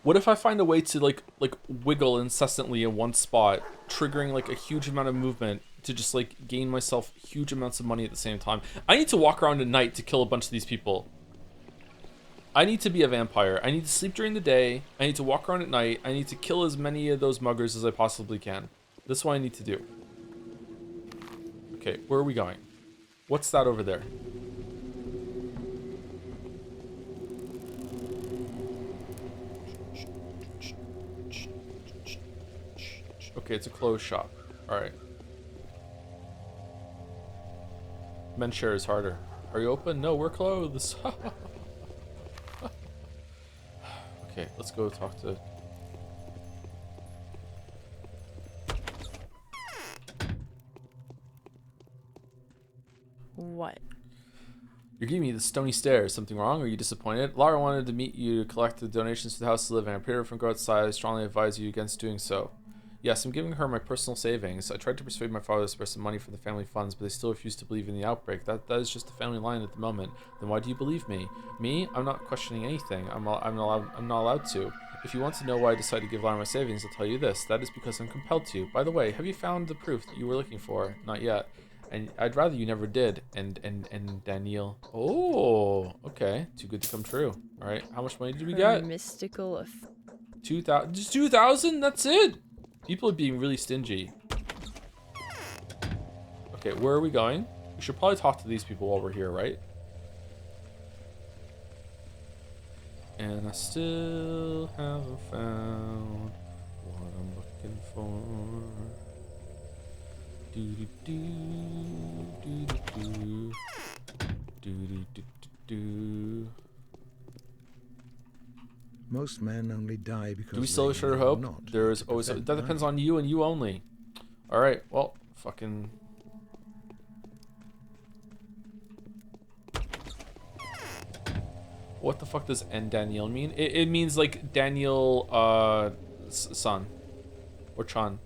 What if I find a way to like wiggle incessantly in one spot, triggering like a huge amount of movement to just like gain myself huge amounts of money at the same time? I need to walk around at night to kill a bunch of these people. I need to be a vampire. I need to sleep during the day. I need to walk around at night. I need to kill as many of those muggers as I possibly can. That's what I need to do. Okay, where are we going? What's that over there? Okay, it's a clothes shop. Alright. Men's share is harder. Are you open? No, we're closed. Okay, let's go talk to... What? You're giving me the stony stare. Is something wrong? Are you disappointed? Lara wanted to meet you to collect the donations for the house to live in. I prepared her from go outside. I strongly advise you against doing so. Yes, I'm giving her my personal savings. I tried to persuade my father to spare some money for the family funds, but they still refuse to believe in the outbreak. That is just the family line at the moment. Then why do you believe me? Me? I'm not questioning anything. I'm not allowed to. If you want to know why I decided to give Lara my savings, I'll tell you this. That is because I'm compelled to. By the way, have you found the proof that you were looking for? Not yet. And I'd rather you never did. And Daniel. Oh, okay. Too good to come true. All right. How much money did we get? Mystical. 2,000. Just 2,000? That's it. People are being really stingy. Okay, where are we going? We should probably talk to these people while we're here, right? And I still haven't found what I'm looking for. Do do do do do do do do. Most men only die because do we still have a shred of hope? There is always that depends on you and you only. All right, well, fucking. What the fuck does N Daniel mean? It means like Daniel, son, or Chan.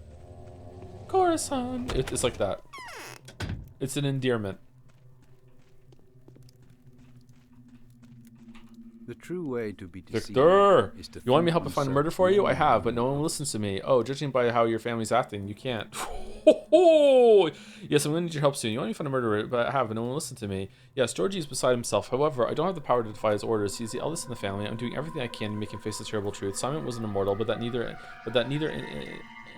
Corazon. It's like that. It's an endearment. The true way to be deceived Victor! is to You want me to think help find a oneself murder for you? I more have, but no one listens to me. Oh, judging by how your family's acting, you can't. Yes, I'm going to need your help soon. You want me to find a murderer, but I have, but no one listens to me. Yes, Georgie is beside himself. However, I don't have the power to defy his orders. He's the eldest in the family. I'm doing everything I can to make him face the terrible truth. Simon wasn't immortal, but that neither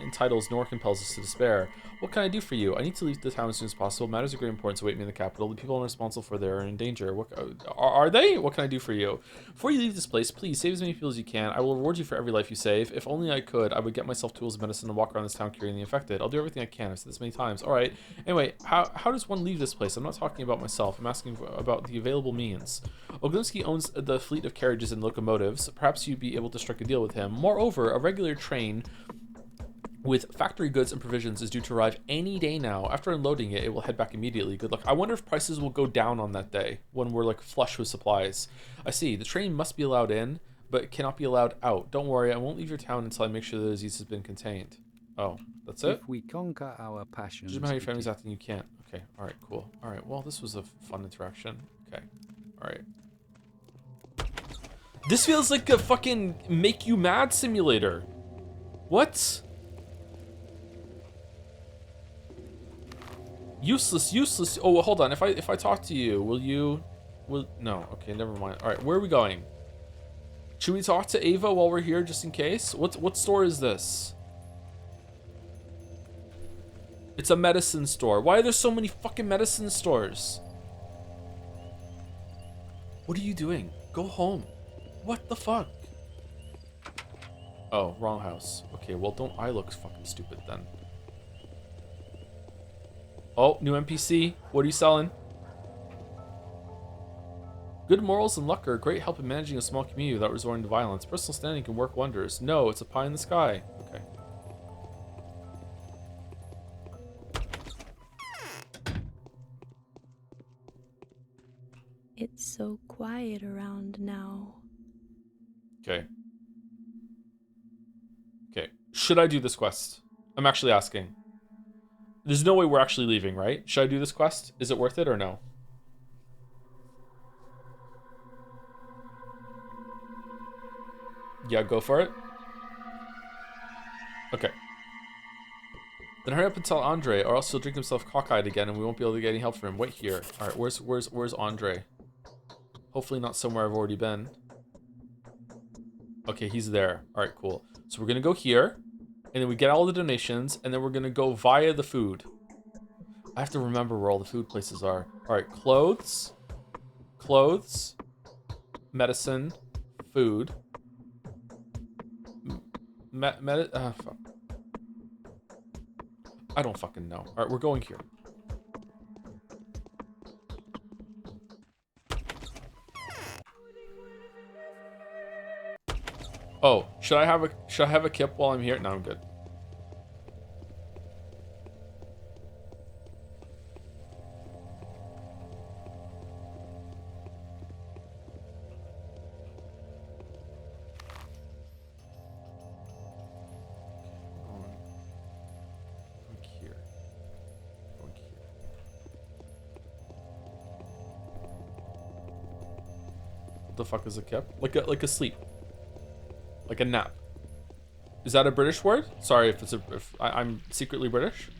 entitles nor compels us to despair. What can I do for you? I need to leave the town as soon as possible. Matters of great importance await me in the capital. The people I'm responsible for there are in danger. What are they? What can I do for you? Before you leave this place, please save as many people as you can. I will reward you for every life you save. If only I could, I would get myself tools of medicine and walk around this town curing the infected. I'll do everything I can. I've said this many times. All right. Anyway, how does one leave this place? I'm not talking about myself. I'm asking about the available means. Oglinski owns the fleet of carriages and locomotives. Perhaps you'd be able to strike a deal with him. Moreover, a regular train with factory goods and provisions is due to arrive any day now. After unloading it, it will head back immediately. Good luck. I wonder if prices will go down on that day when we're like flush with supplies. I see. The train must be allowed in, but cannot be allowed out. Don't worry, I won't leave your town until I make sure the disease has been contained. Oh, that's it? If we conquer our passions, Just how your family's acting, you can't. Okay, alright, cool. Alright, well, this was a fun interaction. Okay, alright. This feels like a fucking make you mad simulator. What? Useless. Oh, well, hold on. If I talk to you, no. Okay, never mind. All right, where are we going? Should we talk to Ava while we're here, just in case? What store is this? It's a medicine store. Why are there so many fucking medicine stores? What are you doing? Go home. What the fuck? Oh, wrong house. Okay, well, don't I look fucking stupid then? Oh, new NPC. What are you selling? Good morals and luck are a great help in managing a small community without resorting to violence. Personal standing can work wonders. No, it's a pie in the sky. Okay. It's so quiet around now. Okay. Okay. Should I do this quest? I'm actually asking. There's no way we're actually leaving, right? Should I do this quest? Is it worth it or no? Yeah, go for it. Okay. Then hurry up and tell Andre, or else he'll drink himself cockeyed again and we won't be able to get any help from him. Wait here. Alright, where's Andre? Hopefully not somewhere I've already been. Okay, he's there. Alright, cool. So we're gonna go here, and then we get all the donations, and then we're gonna go via the food. I have to remember where all the food places are. Alright, clothes, medicine, food. Fuck. I don't fucking know. Alright, we're going here. Oh, should I have a kip while I'm here? No, I'm good. What the fuck is a kip? Like a sleep. Like a nap. Is that a British word? Sorry if I'm secretly British.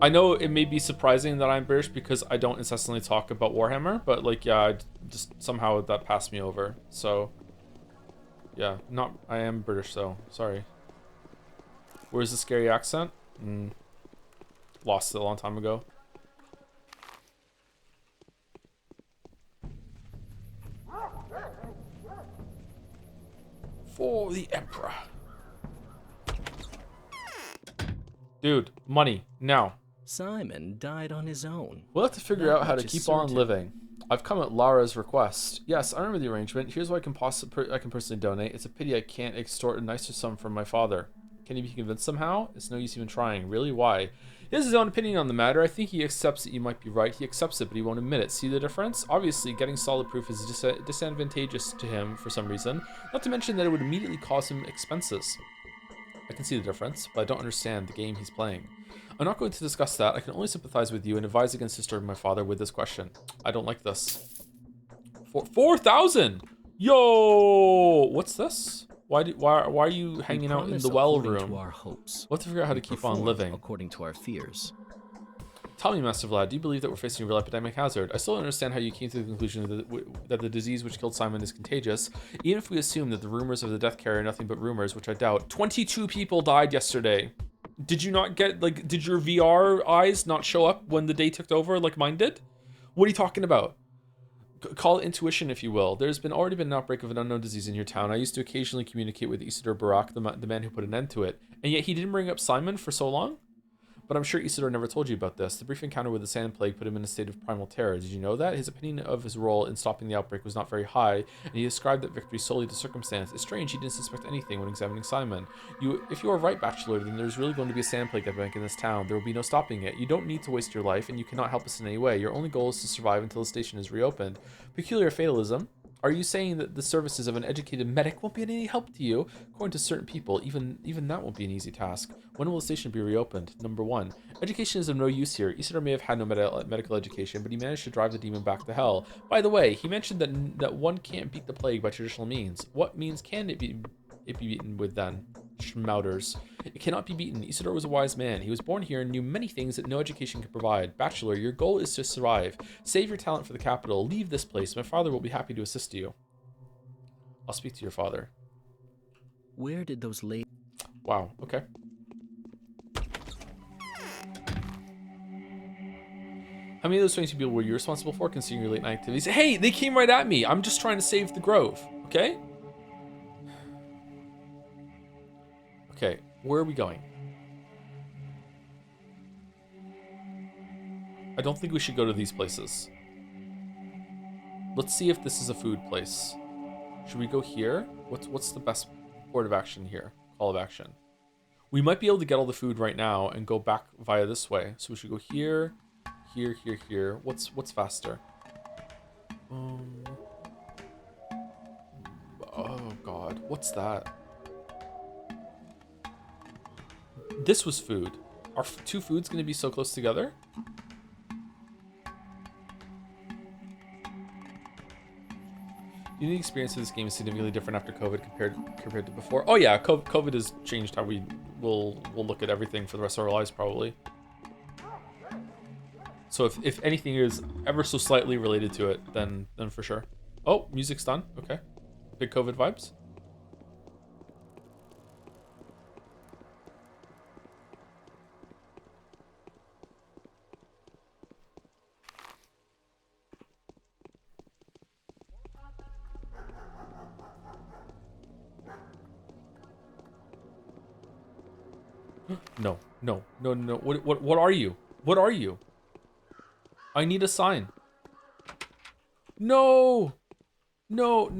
I know it may be surprising that I'm British because I don't incessantly talk about Warhammer, but like, yeah, just somehow that passed me over. So, yeah, I am British though. Sorry. Where's the scary accent? Lost it a long time ago. For the Emperor. Dude, money, now. Simon died on his own. We'll have to figure out how to keep on living. I've come at Lara's request. Yes, I remember the arrangement. Here's what I can personally donate. It's a pity I can't extort a nicer sum from my father. Can he be convinced somehow? It's no use even trying. Really? Why? He has his own opinion on the matter. I think he accepts that you might be right. He accepts it, but he won't admit it. See the difference? Obviously, getting solid proof is disadvantageous to him for some reason. Not to mention that it would immediately cause him expenses. I can see the difference, but I don't understand the game he's playing. I'm not going to discuss that. I can only sympathize with you and advise against disturbing my father with this question. I don't like this. 4,000! Yo! What's this? Why are you hanging out in the well room? To our hopes. We'll have to figure out how to keep on living. According to our fears. Tell me, Master Vlad, do you believe that we're facing a real epidemic hazard? I still don't understand how you came to the conclusion that the disease which killed Simon is contagious. Even if we assume that the rumors of the death care are nothing but rumors, which I doubt. 22 people died yesterday. Did you not get, like, did your VR eyes not show up when the day took over like mine did? What are you talking about? Call it intuition, if you will. There's already been an outbreak of an unknown disease in your town. I used to occasionally communicate with Isidore Barak, the man who put an end to it. And yet he didn't bring up Simon for so long? But I'm sure Isidore never told you about this. The brief encounter with the Sand Plague put him in a state of primal terror. Did you know that? His opinion of his role in stopping the outbreak was not very high, and he ascribed that victory solely to circumstance. It's strange he didn't suspect anything when examining Simon. If you are right, Bachelor, then there's really going to be a Sand Plague epidemic in this town. There will be no stopping it. You don't need to waste your life, and you cannot help us in any way. Your only goal is to survive until the station is reopened. Peculiar fatalism. Are you saying that the services of an educated medic won't be any help to you? According to certain people, even that won't be an easy task. When will the station be reopened? Number 1. Education is of no use here. Isidore may have had no medical education, but he managed to drive the demon back to hell. By the way, he mentioned that one can't beat the plague by traditional means. What means can it be beaten with then? Schmouters. It cannot be beaten. Isidore was a wise man. He was born here and knew many things that no education could provide. Bachelor, your goal is to survive. Save your talent for the capital. Leave this place. My father will be happy to assist you. I'll speak to your father. Where did those late... Wow, okay. How many of those 22 people were you responsible for, considering your late night activities? Hey, they came right at me. I'm just trying to save the Grove, okay? Okay, where are we going? I don't think we should go to these places. Let's see if this is a food place. Should we go here? What's the best port of action here? Call of action. We might be able to get all the food right now and go back via this way. So we should go here, here, here, here. What's faster? Oh God, what's that? This was food. Are two foods going to be so close together? The unique experience of this game is significantly different after COVID compared to before. Oh yeah, COVID has changed how we'll look at everything for the rest of our lives probably. So if anything is ever so slightly related to it, then for sure. Oh, music's done. Okay, big COVID vibes. No. What are you? What are you? I need a sign. No. No.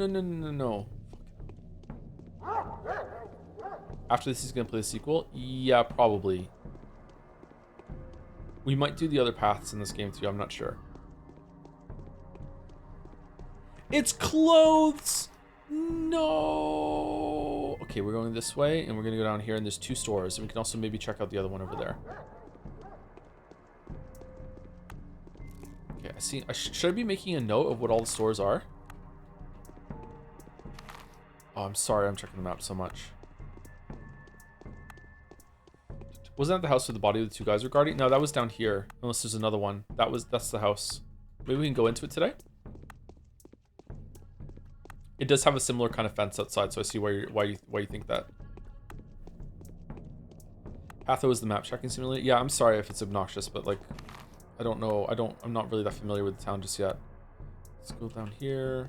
After this, he's gonna play the sequel? Yeah, probably. We might do the other paths in this game too, I'm not sure. It's clothes! No. Okay, we're going this way, and we're gonna go down here, and there's 2 stores, and we can also maybe check out the other one over there. Okay, I see. Should I be making a note of what all the stores are? Oh, I'm sorry, I'm checking the map so much. Wasn't that the house with the body of the 2 guys were guarding? No, that was down here. Unless there's another one. That's the house. Maybe we can go into it today. It does have a similar kind of fence outside, so I see why you think that. Patho is the map checking simulator. Yeah, I'm sorry if it's obnoxious, but like, I don't know. I'm not really that familiar with the town just yet. Let's go down here.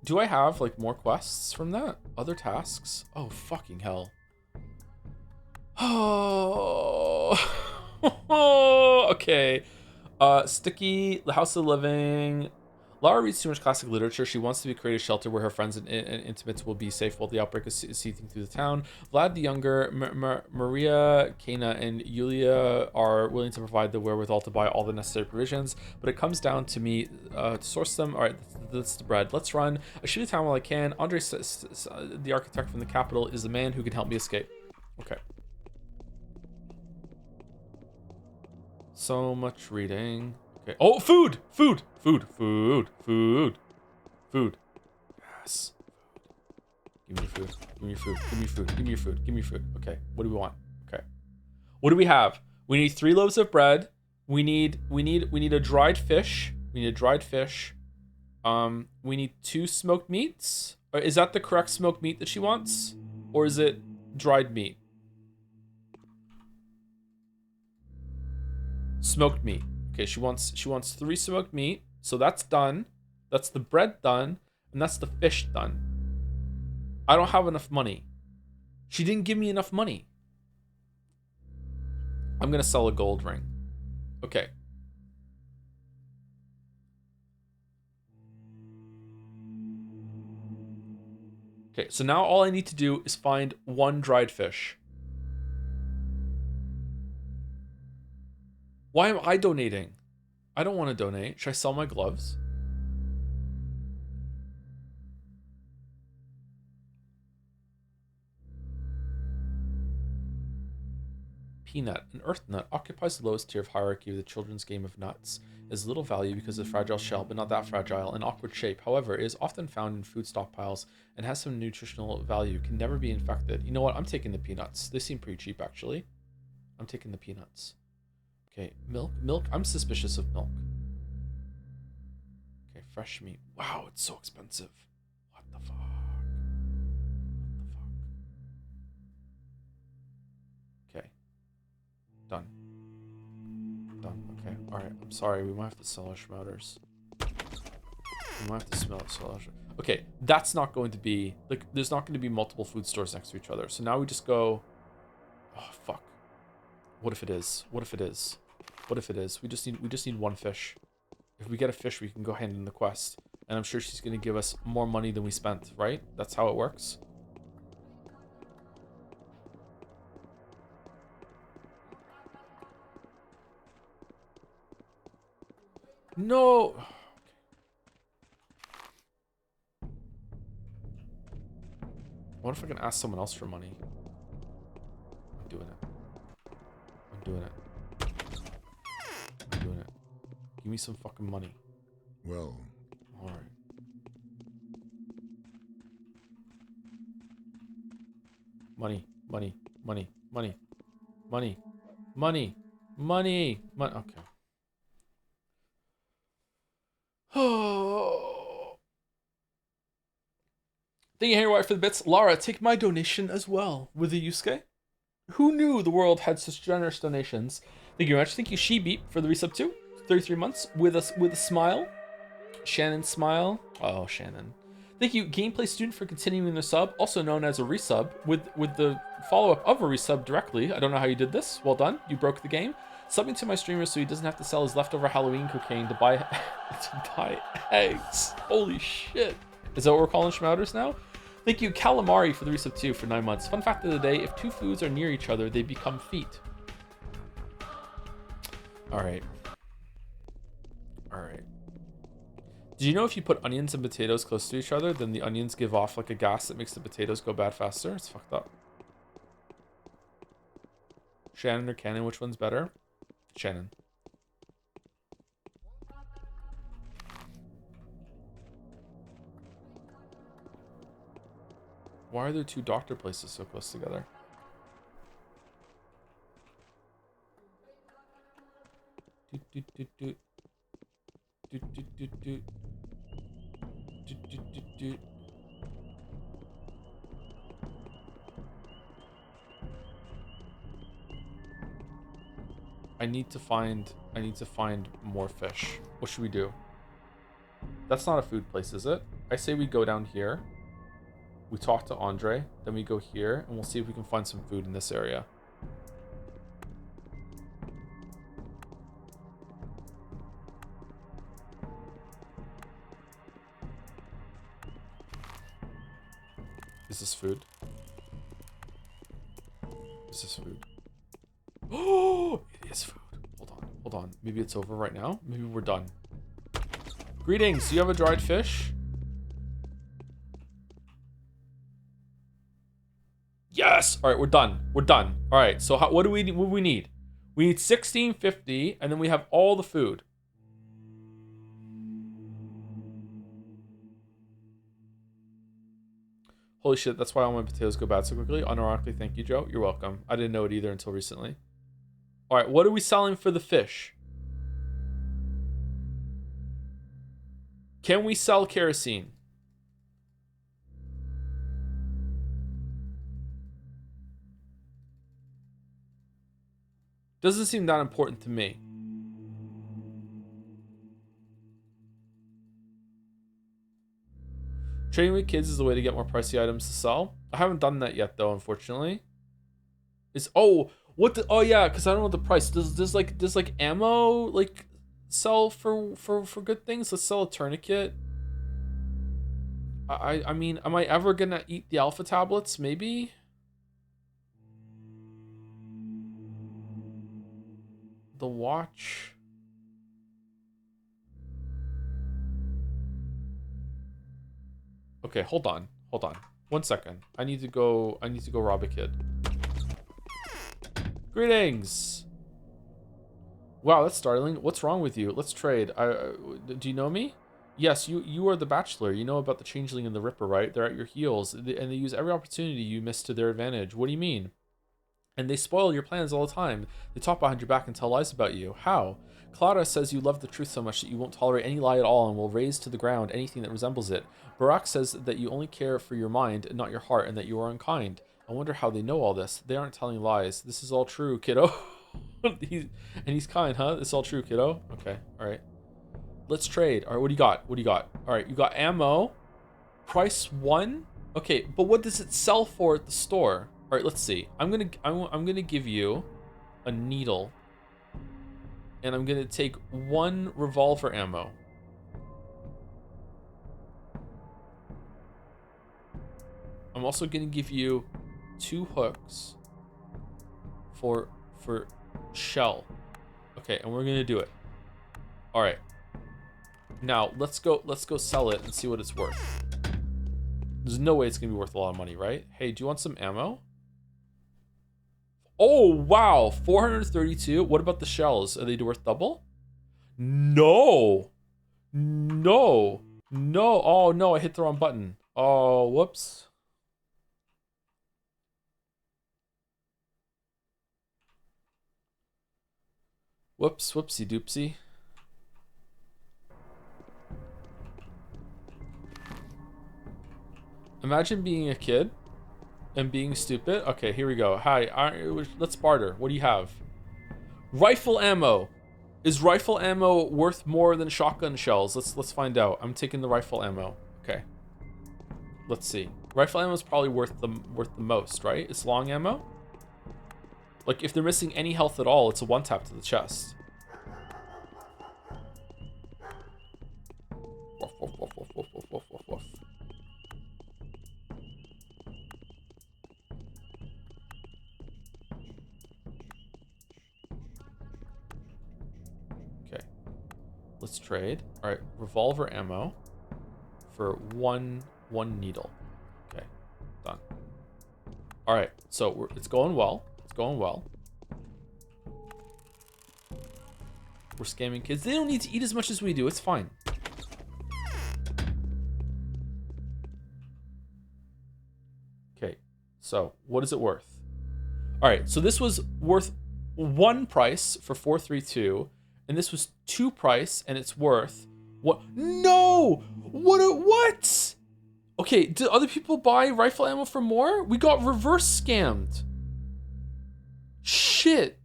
Do I have like more quests from that? Other tasks? Oh, fucking hell. Oh, okay. Sticky, The House of Living. Lara reads too much classic literature. She wants to create a shelter where her friends and intimates will be safe while the outbreak is seething through the town. Vlad the Younger, Maria, Kana, and Yulia are willing to provide the wherewithal to buy all the necessary provisions, but it comes down to me to source them. All right, that's the bread. Let's run. I shoot the town while I can. Andre, the architect from the capital, is the man who can help me escape. Okay. So much reading. Okay. Oh, food! Food! Yes. Give me your food. Give me your food. Okay. What do we want? Okay. What do we have? We need 3 loaves of bread. We need a dried fish. We need 2 smoked meats. Is that the correct smoked meat that she wants? Or is it dried meat? Smoked meat. Okay, she wants 3 smoked meat. So that's done. That's the bread done. And that's the fish done. I don't have enough money. She didn't give me enough money. I'm gonna sell a gold ring. Okay. Okay, so now all I need to do is find one dried fish. Why am I donating? I don't want to donate. Should I sell my gloves? Peanut. An earth nut occupies the lowest tier of hierarchy of the children's game of nuts. It has little value because of the fragile shell, but not that fragile, and awkward shape. However, it is often found in food stockpiles and has some nutritional value. Can never be infected. You know what? I'm taking the peanuts. They seem pretty cheap, actually. I'm taking the peanuts. Okay, milk. Milk. I'm suspicious of milk. Okay, fresh meat. Wow, it's so expensive. What the fuck? What the fuck? Okay. Done. Done. Okay. Alright. I'm sorry. We might have to sell our schmouters. We might have to sell our... Okay. That's not going to be... Like, there's not going to be multiple food stores next to each other. So now we just go... Oh, fuck. What if it is? What if it is? What if it is? We just need one fish. If we get a fish, we can go hand in the quest. And I'm sure she's going to give us more money than we spent, right? That's how it works. No! What if I can ask someone else for money? I'm doing it. I'm doing it. I'm doing it. Give me some fucking money. Well. Alright. Money. Money. Money. Money. Money. Money. Money. Money. Okay. Oh. Thank you, Henry White, for the bits. Lara, take my donation as well with the Yusuke. Who knew the world had such generous donations? Thank you very much. Thank you, She-Beep, for the resub too. 33 months with a smile. Shannon Smile. Oh, Shannon. Thank you, Gameplay Student, for continuing the sub, also known as a resub, with the follow-up of a resub directly. I don't know how you did this. Well done. You broke the game. Subbing to my streamer so he doesn't have to sell his leftover Halloween cocaine to buy eggs. Holy shit. Is that what we're calling schmouters now? Thank you, Calamari, for the resub too for 9 months. Fun fact of the day, if two foods are near each other, they become feet. Alright. Alright. Did you know if you put onions and potatoes close to each other, then the onions give off like a gas that makes the potatoes go bad faster? It's fucked up. Shannon or Cannon, which one's better? Shannon. Why are there two doctor places so close together? Doot, doot, doot, doot. Doot, doot, doot, doot. Doot, doot, doot, doot. I need to find more fish. What should we do? That's not a food place, is it? I say we go down here. We talk to Andre, then we go here, and we'll see if we can find some food in this area. Is this food? Is this food? Oh, it is food. Hold on. Maybe it's over right now. Maybe we're done. Greetings. Do you have a dried fish? Yes. All right, we're done. We're done. All right. So what do we need? What do we need? We need 1650, and then we have all the food. Holy shit, that's why all my potatoes go bad so quickly. Unironically, thank you, Joe. You're welcome. I didn't know it either until recently. All right, what are we selling for the fish? Can we sell kerosene? Doesn't seem that important to me. Trading with kids is the way to get more pricey items to sell. I haven't done that yet though, unfortunately. Oh yeah, because I don't know the price. Does like ammo like sell for good things? Let's sell a tourniquet. I mean, am I ever gonna eat the alpha tablets? Maybe. The watch. Okay, hold on. 1 second. I need to go rob a kid. Greetings. Wow, that's startling. What's wrong with you? Let's trade. Do you know me? Yes, you are the bachelor. You know about the changeling and the ripper, right? They're at your heels, and they use every opportunity you miss to their advantage. What do you mean? And they spoil your plans all the time. They talk behind your back and tell lies about you. How? Clara says you love the truth so much that you won't tolerate any lie at all and will raze to the ground anything that resembles it. Barak says that you only care for your mind and not your heart, and that you are unkind. I wonder how they know all this. They aren't telling lies. This is all true, kiddo. He's kind, huh? It's all true, kiddo. Okay, all right. Let's trade. All right, what do you got? All right, you got ammo. Price 1. Okay, but what does it sell for at the store? All right, let's see. I'm gonna give you a needle, and I'm gonna take 1 revolver ammo. I'm also gonna give you 2 hooks for shell. Okay, and we're gonna do it. All right. Now let's go sell it and see what it's worth. There's no way it's gonna be worth a lot of money, right? Hey, do you want some ammo? Oh wow, 432. What about the shells? Are they worth double? No. Oh no, I hit the wrong button. Oh, whoops. Whoopsie doopsie. Imagine being a kid and being stupid. Okay, here we go. Hi, let's barter. What do you have? Rifle ammo. Is rifle ammo worth more than shotgun shells? Let's find out. I'm taking the rifle ammo. Okay. Let's see. Rifle ammo is probably worth the most, right? It's long ammo. Like if they're missing any health at all, it's a 1-tap to the chest. Woof, woof, woof, woof, woof, woof, woof, woof, woof. Okay. Let's trade. All right, revolver ammo for one needle. Okay, done. All right, so it's going well. We're scamming kids. They don't need to eat as much as we do. It's fine. Okay, so what is it worth? All right, so this was worth 1 price for 432, and this was 2 price, and it's worth what? No! What? Okay, did other people buy rifle ammo for more? We got reverse scammed. Shit.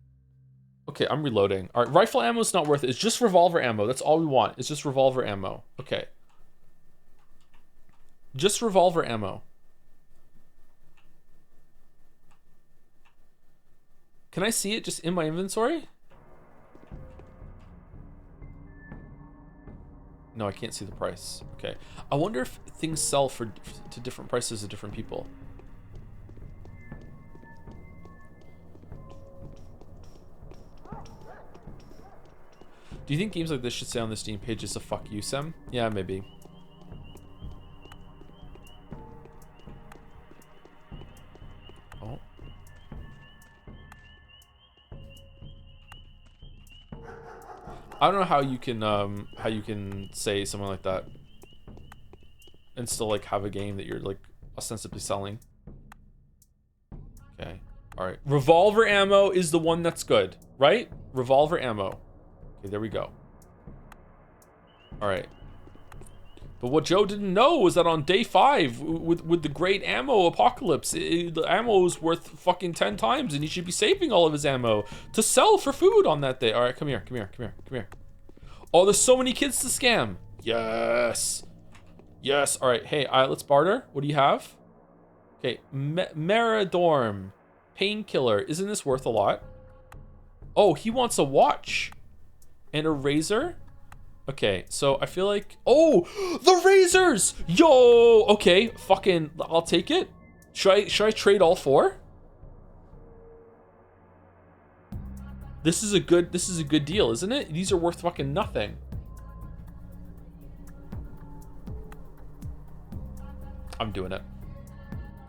Okay, I'm reloading. All right, rifle ammo is not worth it. It's just revolver ammo. That's all we want. It's just revolver ammo. Okay. Just revolver ammo. Can I see it just in my inventory? No, I can't see the price. Okay. I wonder if things sell to different prices to different people. Do you think games like this should stay on the Steam page as a fuck you, Sam? Yeah, maybe. Oh. I don't know how you can say something like that and still like have a game that you're like ostensibly selling. Okay. All right. Revolver ammo is the one that's good, right? Revolver ammo. Okay, there we go. All right. But what Joe didn't know was that on day 5, with the great ammo apocalypse, the ammo is worth fucking 10 times, and he should be saving all of his ammo to sell for food on that day. All right, come here. Oh, there's so many kids to scam. Yes. Yes. All right. Hey, let's barter. What do you have? Okay. Meridorm. Painkiller. Isn't this worth a lot? Oh, he wants a watch. And a razor? Okay, so I feel like... Oh! The razors! Yo! Okay, fucking... I'll take it. Should I trade all 4? This is a good deal, isn't it? These are worth fucking nothing. I'm doing it.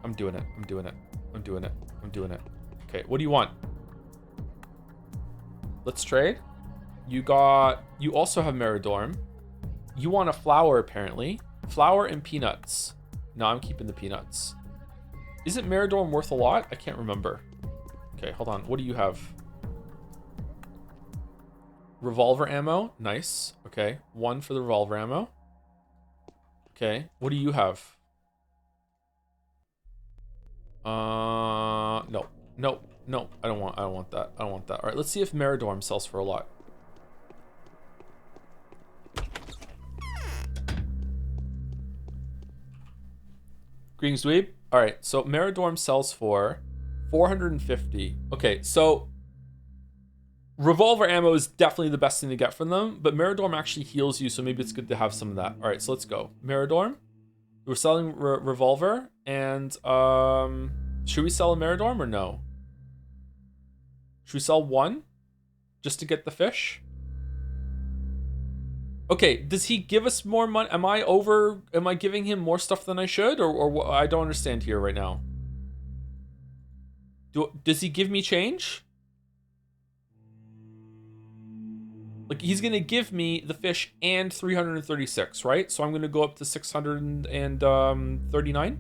I'm doing it. I'm doing it. I'm doing it. I'm doing it. Okay, what do you want? Let's trade. You also have Meridorm. You want a flower, apparently. Flower and peanuts. No, I'm keeping the peanuts. Isn't Meridorm worth a lot? I can't remember. Okay, hold on. What do you have? Revolver ammo. Nice. Okay, 1 for the revolver ammo. Okay, what do you have? No. I don't want that. All right, let's see if Meridorm sells for a lot. Greetings, dweeb. All right, so Meridorm sells for 450. Okay, so revolver ammo is definitely the best thing to get from them, but Meridorm actually heals you, so maybe it's good to have some of that. All right, so let's go. Meridorm. We're selling revolver, and should we sell a Meridorm or no? Should we sell 1 just to get the fish? Okay, does he give us more money? Am I giving him more stuff than I should? Or I don't understand here right now. Does he give me change? Like, he's gonna give me the fish and 336, right? So I'm gonna go up to 639.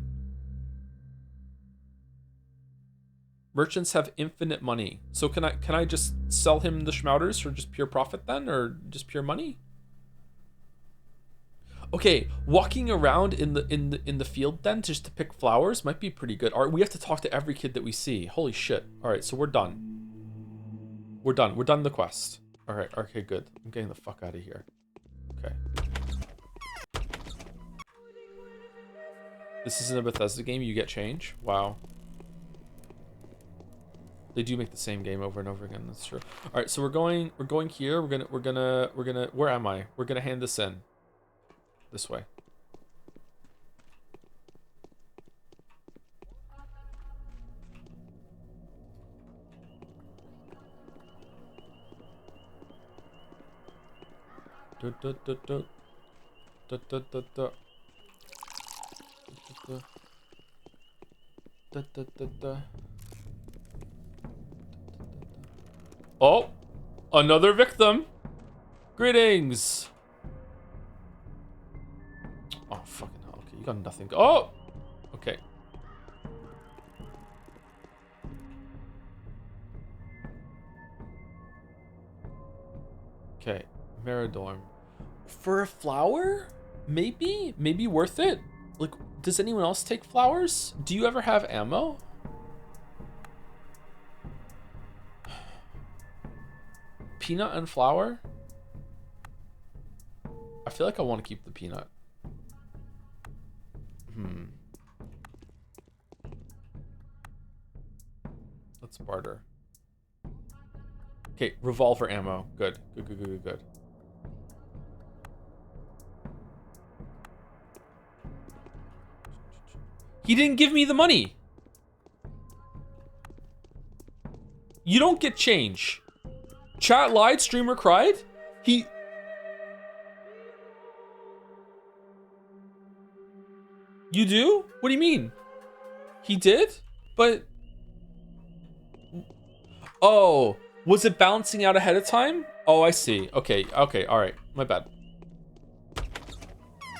Merchants have infinite money. So can I just sell him the schmouters for just pure profit then? Or just pure money? Okay, walking around in the field then just to pick flowers might be pretty good. All right, we have to talk to every kid that we see. Holy shit. All right, so we're done. We're done the quest. All right, okay, good. I'm getting the fuck out of here. Okay. This isn't a Bethesda game, you get change? Wow. They do make the same game over and over again, that's true. All right, so we're going here. We're gonna where am I? We're gonna hand this in. This way. Oh, another victim. Greetings. Oh, fucking hell. Okay, you got nothing. Oh! Okay. Okay, Meridorm. For a flower? Maybe? Maybe worth it? Like, does anyone else take flowers? Do you ever have ammo? Peanut and flower? I feel like I want to keep the peanut. Let's barter. Okay, revolver ammo. Good. Good. He didn't give me the money. You don't get change. Chat lied, streamer cried. You do? What do you mean? He did? But... Oh, was it balancing out ahead of time? Oh, I see. Okay, all right. My bad.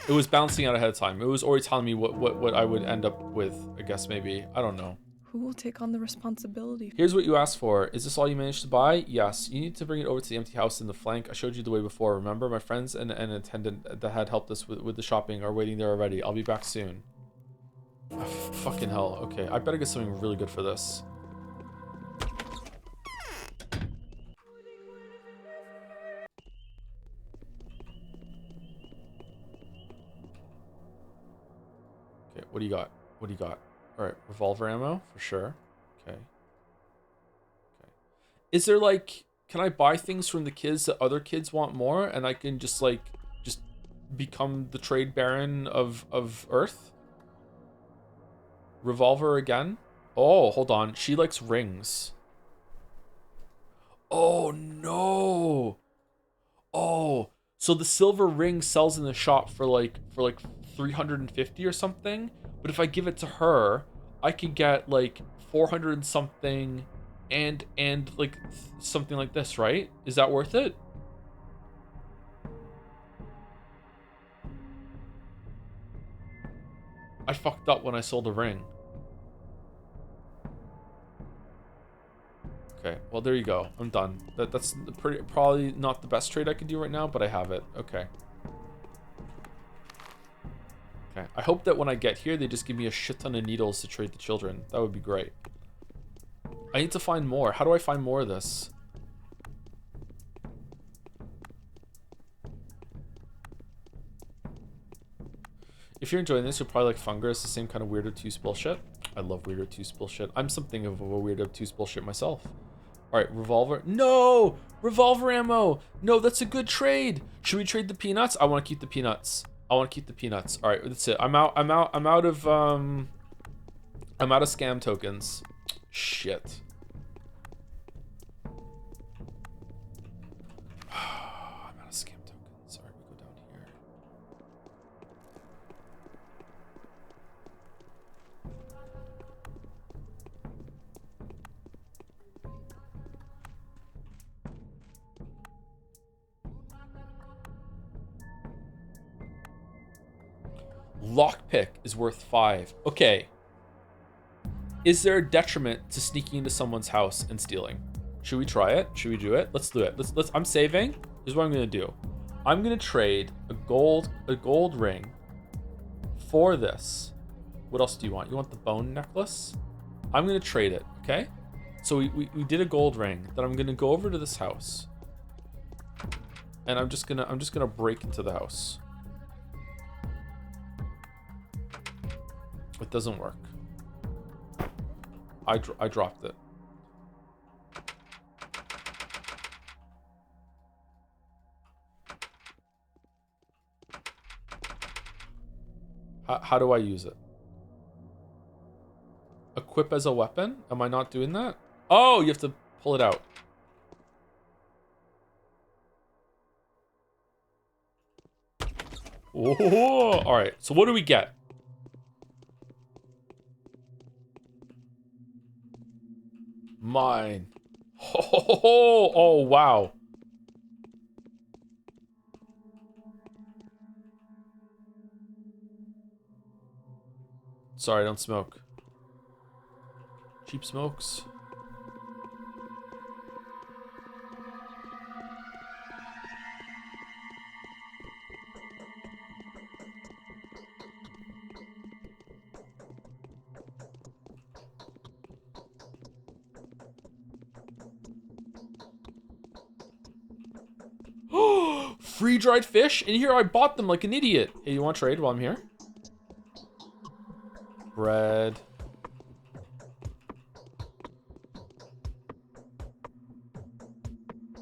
It was balancing out ahead of time. It was already telling me what I would end up with, I guess, maybe. I don't know. Who will take on the responsibility? Here's what you asked for. Is this all you managed to buy? Yes. You need to bring it over to the empty house in the flank. I showed you the way before, remember? My friends and an attendant that had helped us with the shopping are waiting there already. I'll be back soon. Oh, fucking hell. Okay, I better get something really good for this. What do you got? What do you got? All right, revolver ammo for sure. Okay. Okay. Is there like, can I buy things from the kids that other kids want more, and I can just like just become the trade baron of Earth? Revolver again? Oh, hold on. She likes rings. Oh no. Oh, so the silver ring sells in the shop for like 350 or something, but if I give it to her, I could get like 400 and something and like something like this, right? Is that worth it? I fucked up when I sold a ring. Okay, well there you go. I'm done. That's probably not the best trade I could do right now, but I have it. Okay. Okay. I hope that when I get here, they just give me a shit ton of needles to trade the children. That would be great. I need to find more. How do I find more of this? If you're enjoying this, you'll probably like Funger. It's the same kind of Weird Obtuse bullshit. I love Weird Obtuse bullshit. I'm something of a Weird Obtuse bullshit myself. All right, revolver. No! Revolver ammo! No, that's a good trade. Should we trade the peanuts? I want to keep the peanuts. I want to keep the peanuts. All right, that's it. I'm out of scam tokens. Shit. I'm out of scam tokens. All right, we go down here. Lockpick is worth 5. Okay. Is there a detriment to sneaking into someone's house and stealing? Should we try it? Should we do it? Let's do it. Let's I'm saving. Here's what I'm gonna do. I'm gonna trade a gold ring for this. What else do you want? You want the bone necklace? I'm gonna trade it, okay? So we did a gold ring. Then I'm gonna go over to this house. And I'm just gonna break into the house. It doesn't work. I dropped it. How do I use it? Equip as a weapon? Am I not doing that? Oh, you have to pull it out. Oh, all right. So what do we get? Mine. Oh, wow. Sorry, I don't smoke. Cheap smokes. Free dried fish? In here I bought them like an idiot. Hey, you want to trade while I'm here? Bread.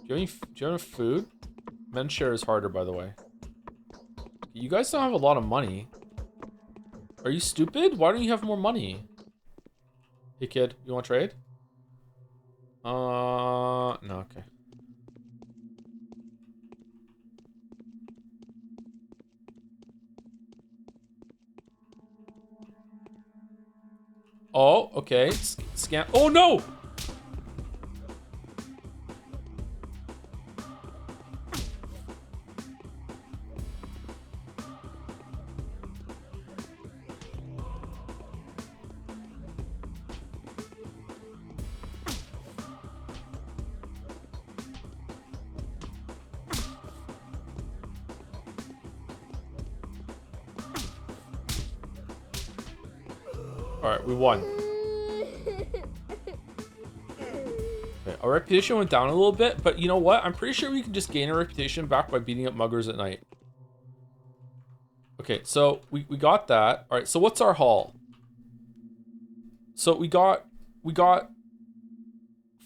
Do you have enough food? Men's share is harder, by the way. You guys don't have a lot of money. Are you stupid? Why don't you have more money? Hey kid, you want to trade? No, okay. Oh, okay. Scan. Oh no! Alright, we won. Okay, our reputation went down a little bit, but you know what? I'm pretty sure we can just gain our reputation back by beating up muggers at night. Okay, so we got that. All right, so what's our haul? So we got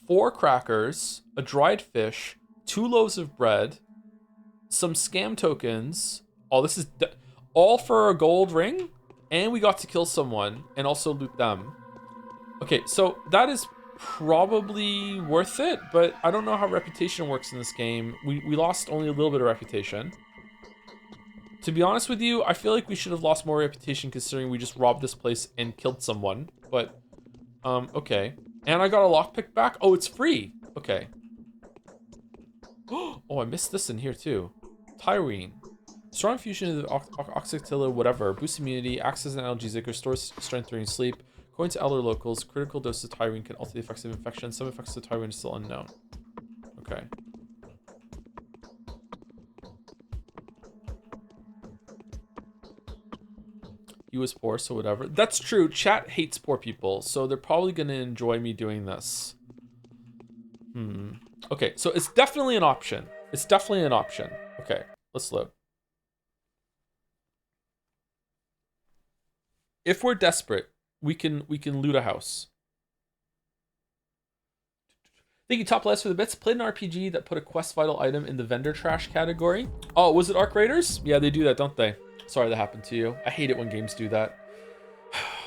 4 crackers, a dried fish, 2 loaves of bread, some scam tokens. Oh, this is all for a gold ring, and we got to kill someone and also loot them. Okay, so that is probably worth it, but I don't know how reputation works in this game. We lost only a little bit of reputation. To be honest with you, I feel like we should have lost more reputation considering we just robbed this place and killed someone. But, okay. And I got a lockpick back. Oh, it's free. Okay. Oh, I missed this in here too. Tyrene. Strong fusion of oxyctilla, whatever. Boosts immunity, acts as an analgesic, restores strength during sleep. According to elder locals, critical doses of Tyrene can alter the effects of infection. Some effects of Tyrene are still unknown. Okay. He was poor, so whatever. That's true. Chat hates poor people, so they're probably going to enjoy me doing this. Okay, so it's definitely an option. It's definitely an option. Okay, let's load. If we're desperate, we can loot a house. Thank you, Top Last, for the bits. Played an RPG that put a quest vital item in the vendor trash category. Oh, was it Arc Raiders? Yeah, they do that, don't they? Sorry that happened to you. I hate it when games do that.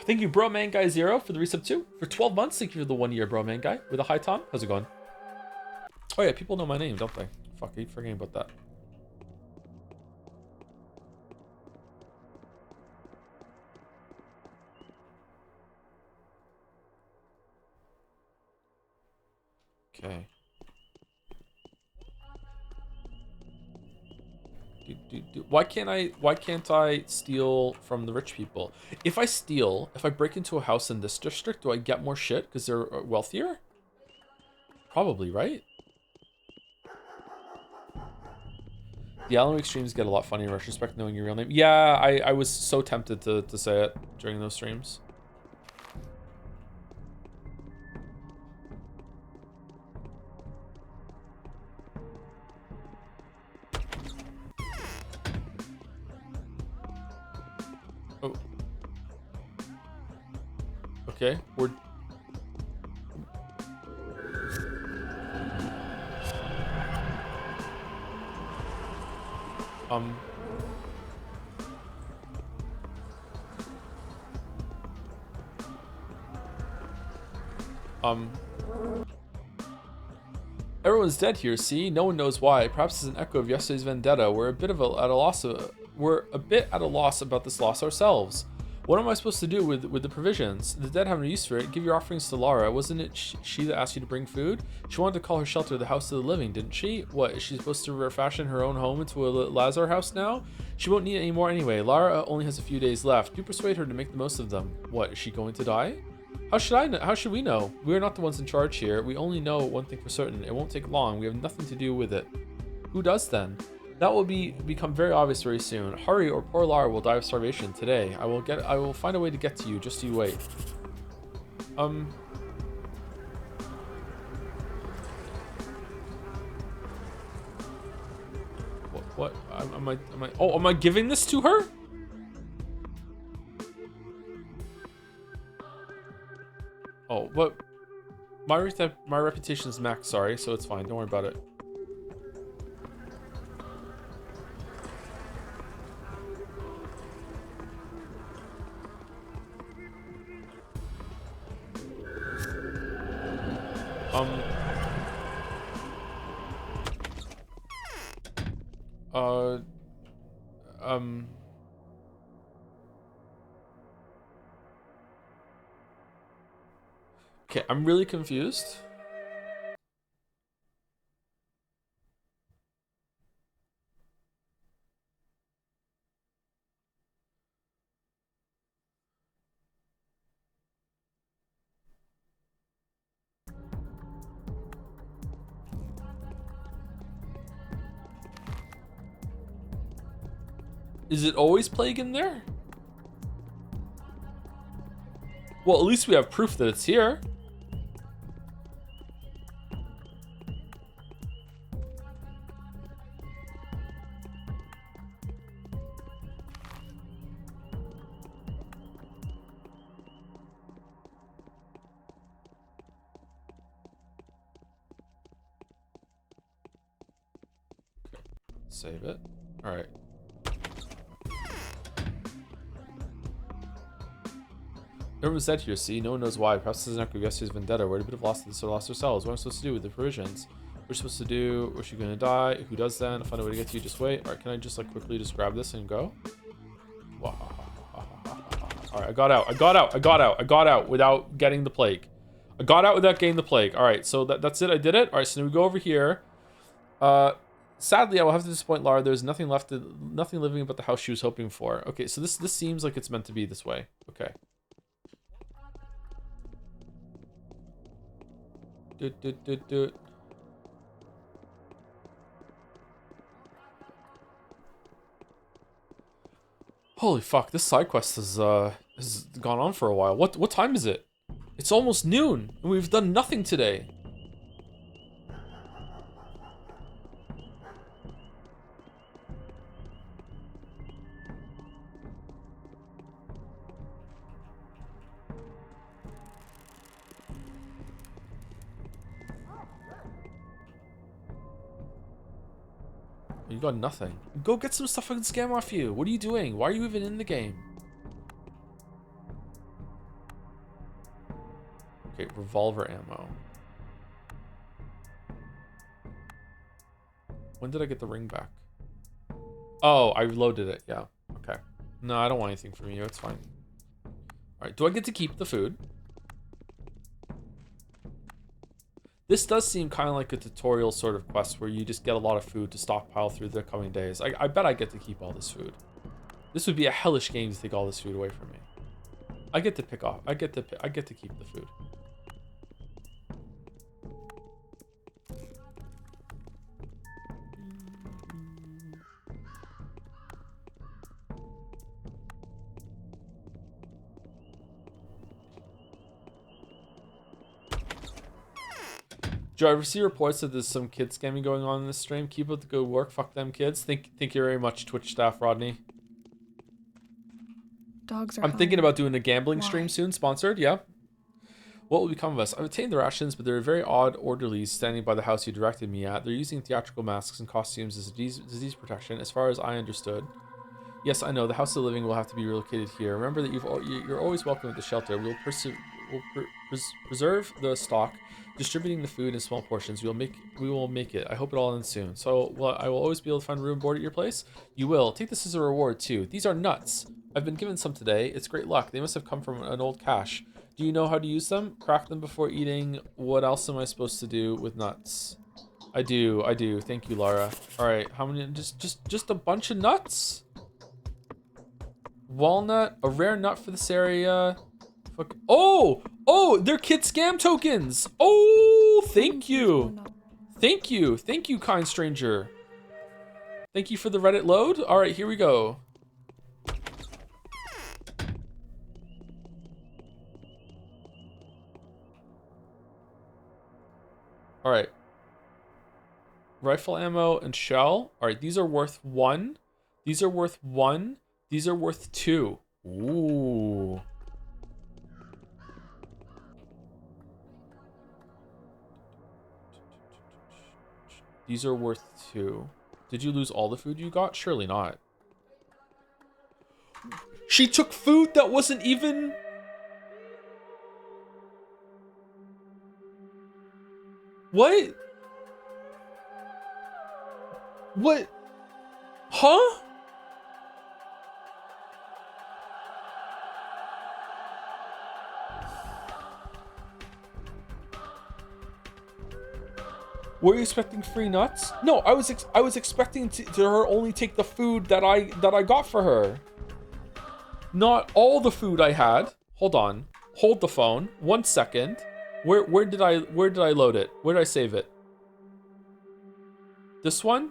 Thank you, Bro Man Guy 0 for the resub 2. For 12 months, thank you for the 1 year, Bro Man Guy. With a hi, Tom. How's it going? Oh yeah, people know my name, don't they? Fuck, I keep forgetting about that. Okay. Why can't I steal from the rich people? If I break into a house in this district, do I get more shit because they're wealthier? Probably, right? The Alan Wake streams get a lot funnier in retrospect knowing your real name. Yeah, I was so tempted to say it during those streams. Oh. Okay, we're... Everyone's dead here, see? No one knows why. Perhaps it's an echo of yesterday's vendetta. We're a bit at a loss about this loss ourselves. What am I supposed to do with the provisions? The dead have no use for it. Give your offerings to Lara. Wasn't it she that asked you to bring food? She wanted to call her shelter the house of the living, didn't she? What, is she supposed to refashion her own home into a Lazar house now? She won't need it anymore anyway. Lara only has a few days left. Do persuade her to make the most of them. What, is she going to die? How should we know? We are not the ones in charge here. We only know one thing for certain. It won't take long. We have nothing to do with it. Who does then? That will become very obvious very soon. Hurry, or poor Lara will die of starvation today. I will find a way to get to you. Just you wait. What? Am I giving this to her? Oh, what? My reputation is max, sorry, so it's fine. Don't worry about it. Okay, I'm really confused. Is it always plague in there? Well, at least we have proof that it's here. Save it. All right. Everyone's dead here, see? No one knows why. Perhaps this is an echo of yesterday's vendetta. We're at a bit of lost this or lost ourselves. What am I supposed to do with the provisions? We're supposed to do... We're she gonna die? Who does then? I'll find a way to get to you. Just wait. Alright, can I just like quickly just grab this and go? Wow. Alright, I got out without getting the plague. I got out without getting the plague. Alright, so that's it. I did it. Alright, so now we go over here. Sadly, I will have to disappoint Lara. There's nothing left, nothing living but the house she was hoping for. Okay, so this seems like it's meant to be this way. Okay. Do. Holy fuck, this side quest has gone on for a while. What time is it? It's almost noon, and we've done nothing today. You got nothing. Go get some stuff I can scam off you. What are you doing? Why are you even in the game? Okay, revolver ammo. When did I get the ring back? Oh, I reloaded it. Yeah. Okay. No, I don't want anything from you. It's fine. Alright, do I get to keep the food? This does seem kind of like a tutorial sort of quest where you just get a lot of food to stockpile through the coming days. I bet I get to keep all this food. This would be a hellish game to take all this food away from me. I get to pick off. I get to keep the food. Joe, I ever see reports that there's some kid scamming going on in this stream? Keep up the good work. Fuck them kids. Thank you very much, Twitch staff, Rodney. Dogs are I'm thinking home. about doing a gambling Why? stream soon, sponsored, yeah. What will become of us? I've obtained the rations, but there are very odd orderlies standing by the house you directed me at. They're using theatrical masks and costumes as disease protection, as far as I understood. Yes, I know, the house of living will have to be relocated here. Remember that you're always welcome at the shelter. We'll preserve the stock, distributing the food in small portions. We will make it. I hope it all ends soon. So, I will always be able to find room and board at your place? You will. Take this as a reward, too. These are nuts. I've been given some today. It's great luck. They must have come from an old cache. Do you know how to use them? Crack them before eating. What else am I supposed to do with nuts? I do. Thank you, Lara. Alright, how many? Just a bunch of nuts? Walnut, a rare nut for this area. Fuck. Oh, they're kid scam tokens. Oh, thank you, kind stranger. Thank you for the Reddit load. All right, here we go. All right. Rifle ammo and shell. All right, these are worth 1. These are worth 1. These are worth 2. Ooh. These are worth 2. Did you lose all the food you got? Surely not. She took food that wasn't even... What? What? Huh? Were you expecting free nuts? No, I was expecting to her only take the food that I got for her. Not all the food I had. Hold on. Hold the phone. 1 second. Where did I load it? Where did I save it? This one?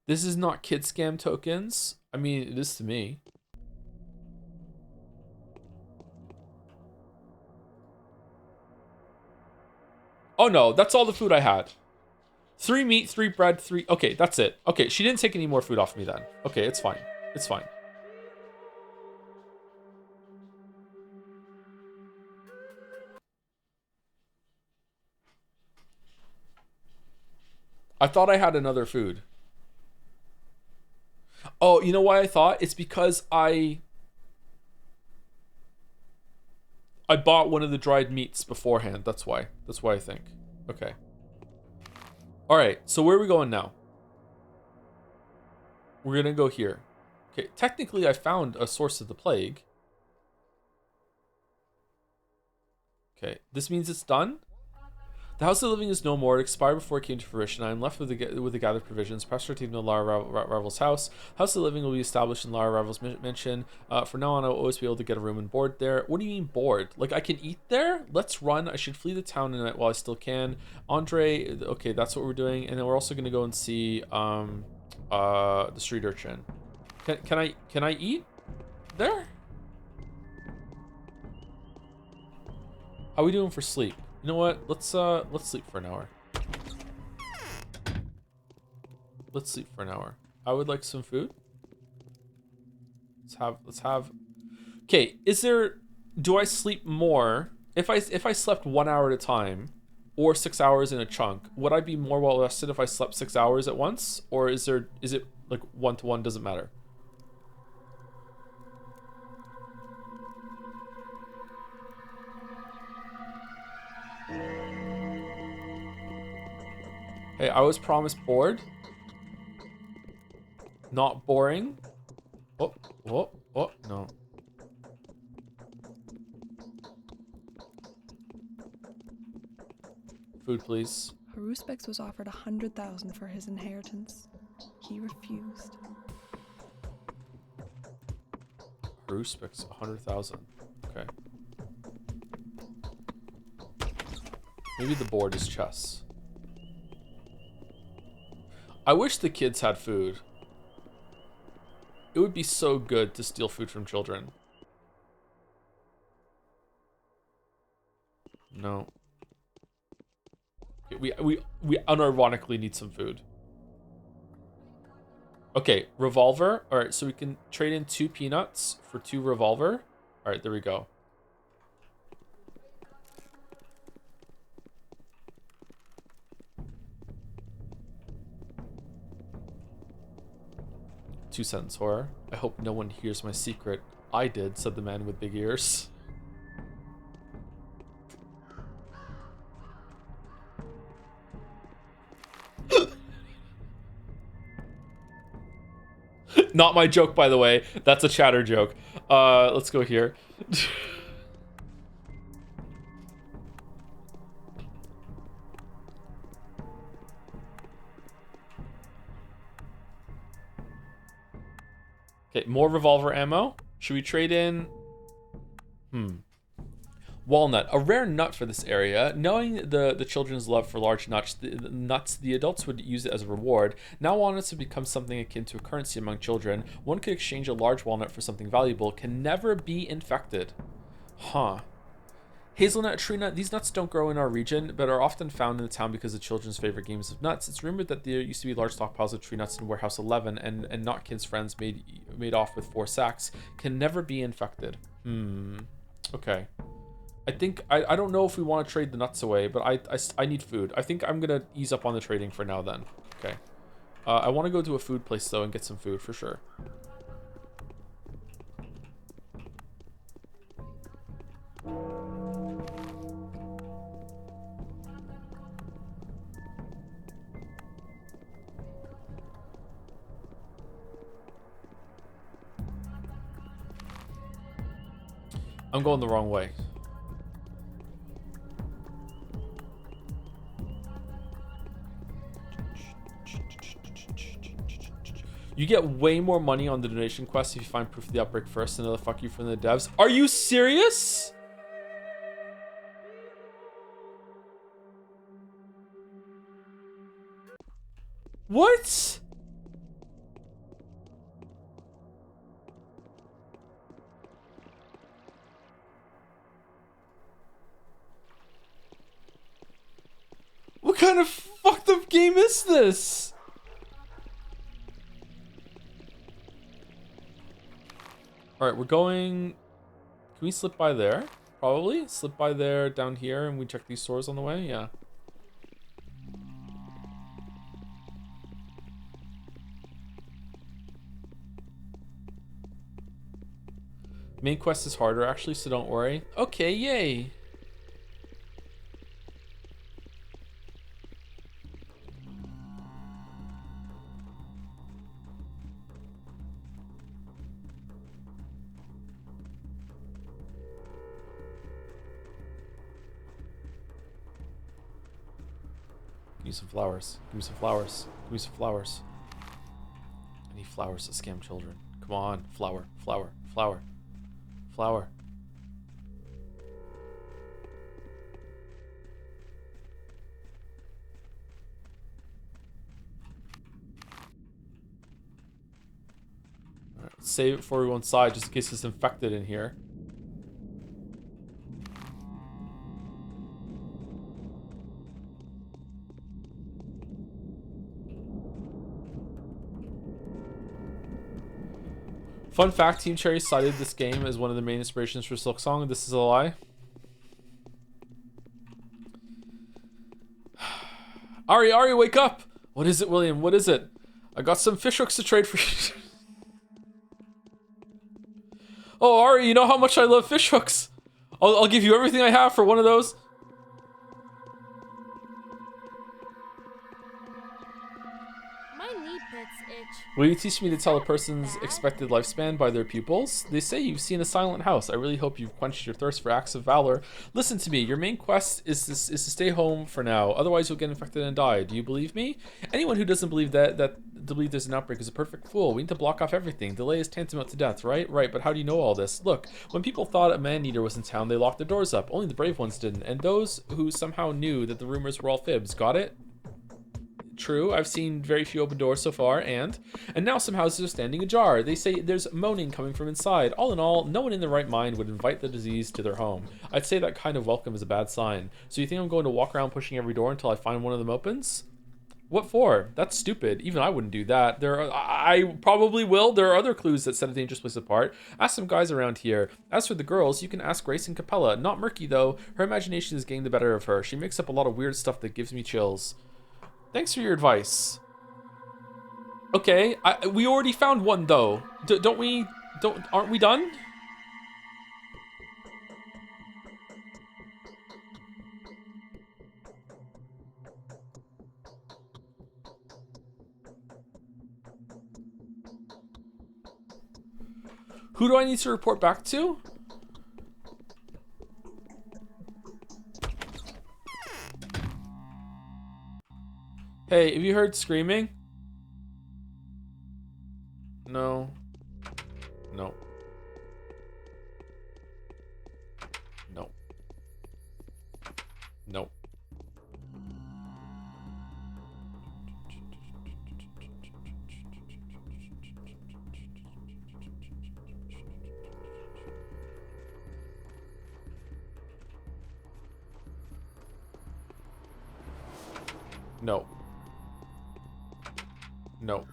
This is not kid scam tokens. I mean, it is to me. Oh no, that's all the food I had. 3 meat, 3 bread, 3... Okay, that's it. Okay, she didn't take any more food off me then. Okay, it's fine. It's fine. I thought I had another food. Oh, you know why I thought? It's because I bought one of the dried meats beforehand. That's why. That's why I think. Okay. All right. So where are we going now? We're going to go here. Okay. Technically, I found a source of the plague. Okay. This means it's done. The House of Living is no more. It expired before it came to fruition. I am left with the gathered provisions. Perhaps returning to Lara Ravel's house. House of Living will be established in Lara Ravel's mansion. From now on, I will always be able to get a room and board there. What do you mean board? Like, I can eat there? Let's run. I should flee the town while I still can. Andre, okay, that's what we're doing. And then we're also going to go and see the street urchin. Can I eat there? How are we doing for sleep? You know what? Let's sleep for an hour. Let's sleep for an hour. I would like some food. Let's have. Okay, do I sleep more if I slept 1 hour at a time or 6 hours in a chunk? Would I be more well rested if I slept 6 hours at once, or is it like 1-to-1, doesn't matter? Hey, I was promised bored. Not boring. Oh, no. Food, please. Haruspex was offered 100,000 for his inheritance. He refused. Haruspex, 100,000. Okay. Maybe the board is chess. I wish the kids had food. It would be so good to steal food from children. No. Okay, we unironically need some food. Okay, revolver. All right, so we can trade in 2 peanuts for 2 revolver. All right, there we go. Two-sentence horror. I hope no one hears my secret. I did, said the man with big ears. Not my joke, by the way. That's a chatter joke. Let's go here. Okay, more revolver ammo. Should we trade in? Walnut, a rare nut for this area. Knowing the children's love for large nuts, the adults would use it as a reward. Now walnuts have become something akin to a currency among children. One could exchange a large walnut for something valuable. Can never be infected. Huh. Hazelnut, tree nut, these nuts don't grow in our region, but are often found in the town because of children's favorite games of nuts. It's rumored that there used to be large stockpiles of tree nuts in Warehouse 11, and Notkin's friends made off with 4 sacks. Can never be infected. Okay. I think, I don't know if we want to trade the nuts away, but I need food. I think I'm going to ease up on the trading for now then. Okay. I want to go to a food place, though, and get some food for sure. I'm going the wrong way. You get way more money on the donation quest if you find proof of the outbreak first. Another fuck you from the devs. Are you serious? What? What kind of fucked up game is this? Alright, we're going... Can we slip by there? Probably. Slip by there, down here, and we check these stores on the way? Yeah. Main quest is harder actually, so don't worry. Okay, yay. Give me some flowers. Give me some flowers. Give me some flowers. I need flowers to scam children. Come on, flower, flower, flower, flower. All right, save it before we go inside, just in case it's infected in here. Fun fact, Team Cherry cited this game as one of the main inspirations for Silk Song. This is a lie. Ari, wake up! What is it, William? What is it? I got some fish hooks to trade for you. Oh, Ari, you know how much I love fish hooks. I'll give you everything I have for one of those. My knee pits itch. Will you teach me to tell a person's expected lifespan by their pupils? They say you've seen a silent house. I really hope you've quenched your thirst for acts of valor. Listen to me. Your main quest is to stay home for now. Otherwise, you'll get infected and die. Do you believe me? Anyone who doesn't believe that believe there's an outbreak is a perfect fool. We need to block off everything. Delay is tantamount to death, right? Right, but how do you know all this? Look, when people thought a man-eater was in town, they locked their doors up. Only the brave ones didn't. And those who somehow knew that the rumors were all fibs. Got it? True, I've seen very few open doors so far, and now some houses are standing ajar. They say there's moaning coming from inside. All in all, no one in their right mind would invite the disease to their home. I'd say that kind of welcome is a bad sign. So you think I'm going to walk around pushing every door until I find one of them opens? What for? That's stupid. Even I wouldn't do that. I probably will. There are other clues that set a dangerous place apart. Ask some guys around here. As for the girls, you can ask Grace and Capella. Not Murky, though. Her imagination is getting the better of her. She makes up a lot of weird stuff that gives me chills. Thanks for your advice. Okay, we already found one, though. Aren't we done? Who do I need to report back to? Hey, have you heard screaming? No. No. No. No. No. No.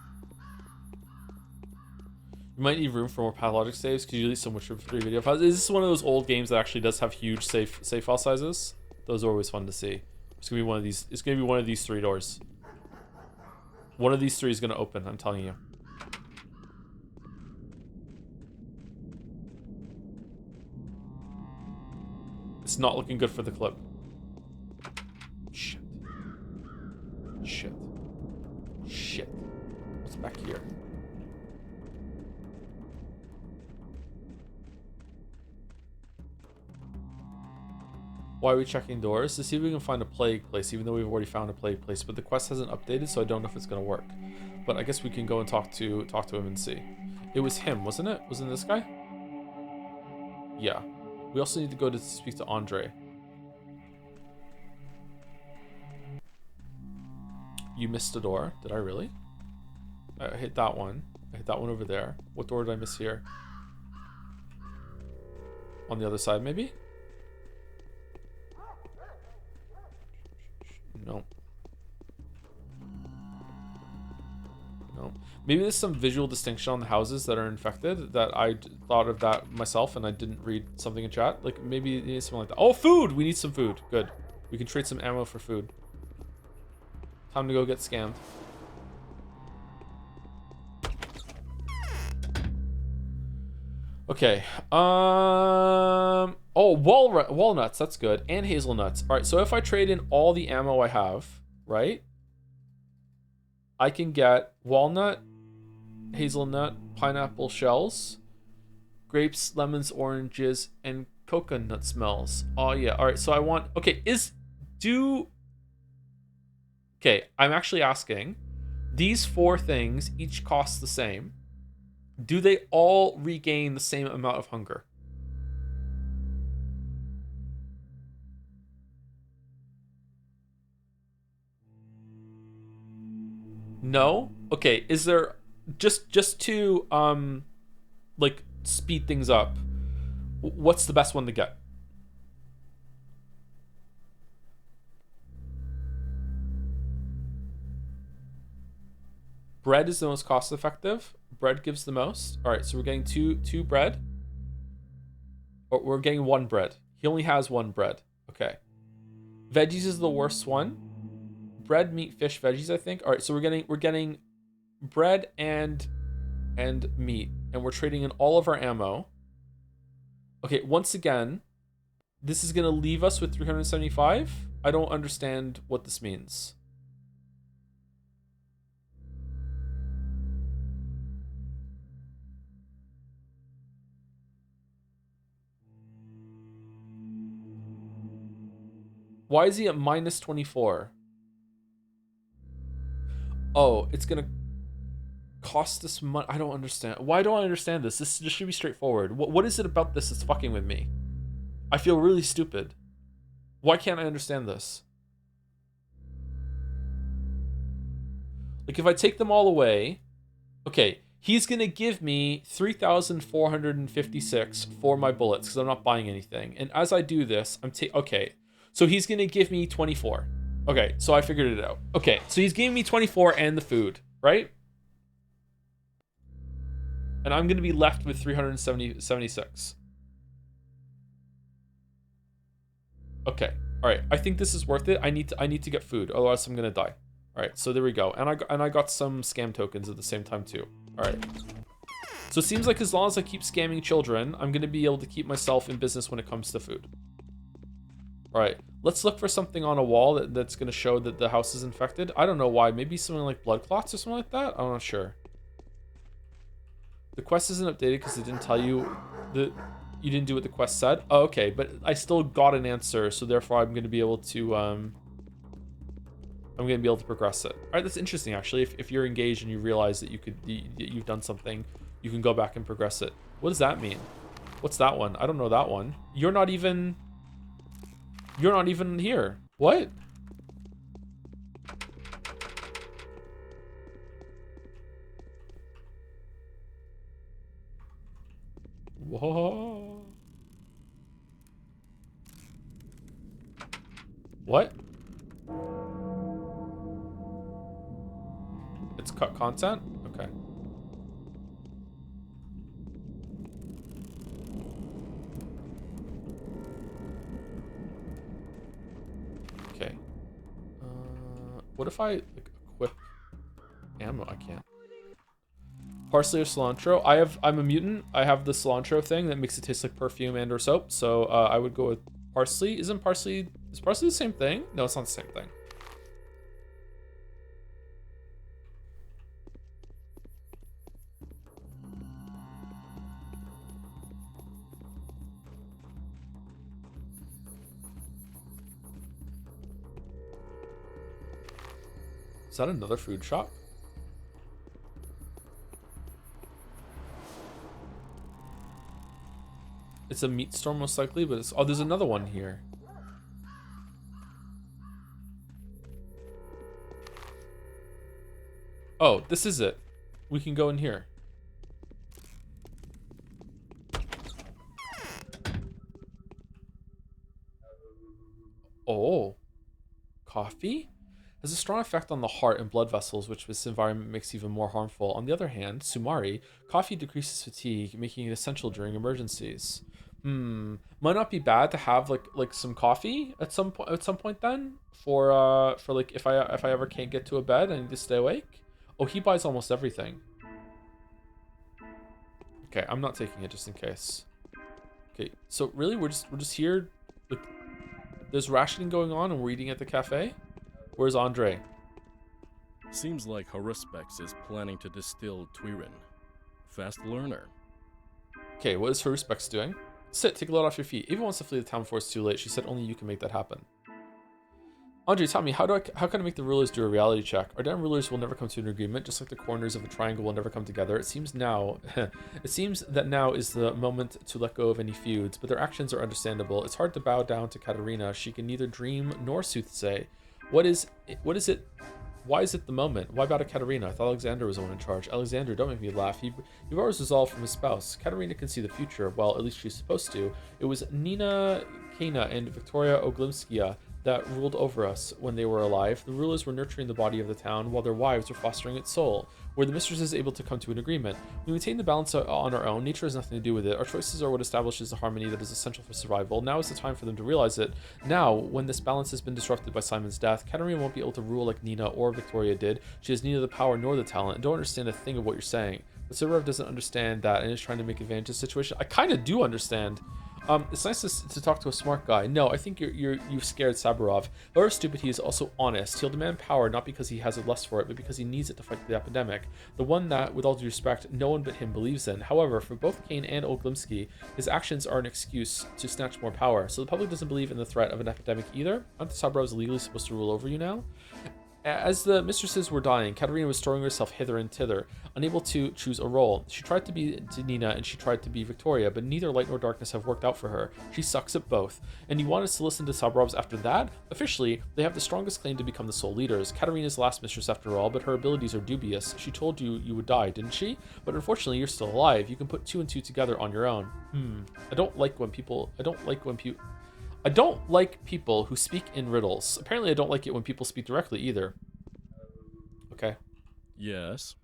You might need room for more Pathologic saves because usually so much for 3 video files. Is this one of those old games that actually does have huge save file sizes? Those are always fun to see. It's gonna be one of these. It's gonna be one of these 3 doors. One of these 3 is gonna open. I'm telling you. It's not looking good for the clip. Shit. Shit. Shit. What's back here? Why are we checking doors? To see if we can find a plague place, even though we've already found a plague place. But the quest hasn't updated, so I don't know if it's gonna work. But I guess we can go and talk to him and see. It was him, wasn't it? Wasn't this guy? Yeah. We also need to go to speak to Andre. You missed a door. Did I really? I hit that one. I hit that one over there. What door did I miss here? On the other side, maybe? No. No. Maybe there's some visual distinction on the houses that are infected that I thought of that myself and I didn't read something in chat. Like maybe you need something like that. Oh, food! We need some food. Good. We can trade some ammo for food. Time to go get scammed. Okay. Oh, walnuts. That's good. And hazelnuts. All right. So if I trade in all the ammo I have, right? I can get walnut, hazelnut, pineapple shells, grapes, lemons, oranges, and coconut smells. Oh yeah. All right. So I want. Okay. Okay. I'm actually asking. These 4 things each cost the same. Do they all regain the same amount of hunger? No? Okay, is there just to like speed things up, what's the best one to get? Bread is the most cost effective. Bread gives the most. All right, so we're getting two bread. Or we're getting 1 bread. He only has 1 bread. Okay. Veggies is the worst one. Bread, meat, fish, veggies, I think. All right, so we're getting bread and meat, and we're trading in all of our ammo. Okay, once again, this is gonna leave us with 375. I don't understand what this means. Why is he at minus 24? Oh, it's gonna cost us money. I don't understand. Why don't I understand this? This should be straightforward. What is it about this that's fucking with me? I feel really stupid. Why can't I understand this? Like, if I take them all away, okay, he's gonna give me 3,456 for my bullets because I'm not buying anything. And as I do this, okay, so he's gonna give me 24. Okay, so I figured it out. Okay, so he's giving me 24 and the food, right? And I'm gonna be left with 376. Okay, all right. I think this is worth it. I need to get food, otherwise I'm gonna die. All right, so there we go. And I got some scam tokens at the same time too. All right. So it seems like as long as I keep scamming children, I'm gonna be able to keep myself in business when it comes to food. All right, let's look for something on a wall that's gonna show that the house is infected. I don't know why. Maybe something like blood clots or something like that. I'm not sure. The quest isn't updated because it didn't tell you that you didn't do what the quest said. Oh, okay, but I still got an answer, so therefore I'm gonna be able to progress it. All right, that's interesting actually. If you're engaged and you realize that you've done something, you can go back and progress it. What does that mean? What's that one? I don't know that one. You're not even here. What? Whoa. What? It's cut content? Okay. Okay. What if I like equip ammo? I can't. Parsley or cilantro? I'm a mutant. I have the cilantro thing that makes it taste like perfume and or soap. So I would go with parsley. Is parsley the same thing? No, it's not the same thing. Is that another food shop? It's a meat store most likely, but it's... Oh, there's another one here. Oh, this is it. We can go in here. Oh. Coffee? Has a strong effect on the heart and blood vessels, which this environment makes even more harmful. On the other hand, Sumari, coffee decreases fatigue, making it essential during emergencies. Might not be bad to have like some coffee at some point then for like if I ever can't get to a bed and need to stay awake. Oh, he buys almost everything. Okay, I'm not taking it just in case. Okay, so really we're just here. Like, there's rationing going on and we're eating at the cafe? Where's Andre? Seems like Haruspex is planning to distill Twirin. Fast learner. Okay, what is Haruspex doing? Sit, take a load off your feet. Eva wants to flee the town before it's too late. She said only you can make that happen. Andre, tell me, how can I make the rulers do a reality check? Our damn rulers will never come to an agreement, just like the corners of a triangle will never come together. It seems that now is the moment to let go of any feuds, but their actions are understandable. It's hard to bow down to Katerina. She can neither dream nor soothsay. What is it? Why is it the moment? Why bow to Katerina? I thought Alexander was the one in charge. Alexander, don't make me laugh. You've always resolved from his spouse. Katerina can see the future. Well, at least she's supposed to. It was Nina Kana and Victoria Oglimskaya that ruled over us when they were alive. The rulers were nurturing the body of the town, while their wives were fostering its soul. Were the mistresses able to come to an agreement? We maintain the balance on our own. Nature has nothing to do with it. Our choices are what establishes the harmony that is essential for survival. Now is the time for them to realize it. Now, when this balance has been disrupted by Simon's death, Katerina won't be able to rule like Nina or Victoria did. She has neither the power nor the talent. Don't understand a thing of what you're saying. But Sirev doesn't understand that and is trying to make advantage of the situation. I kind of do understand. It's nice to talk to a smart guy. No, I think you've scared Saburov. However stupid, he is also honest. He'll demand power not because he has a lust for it, but because he needs it to fight the epidemic. The one that, with all due respect, no one but him believes in. However, for both Kane and Oglimsky, his actions are an excuse to snatch more power. So the public doesn't believe in the threat of an epidemic either. Aren't the Saburovs legally supposed to rule over you now? As the mistresses were dying, Katerina was throwing herself hither and thither, unable to choose a role. She tried to be Nina and she tried to be Victoria, but neither light nor darkness have worked out for her. She sucks at both. And you want us to listen to Saburovs after that? Officially, they have the strongest claim to become the sole leaders. Katerina's last mistress after all, but her abilities are dubious. She told you you would die, didn't she? But unfortunately, you're still alive. You can put 2 and 2 together on your own. I don't like people who speak in riddles. Apparently, I don't like it when people speak directly either. Okay. Yes.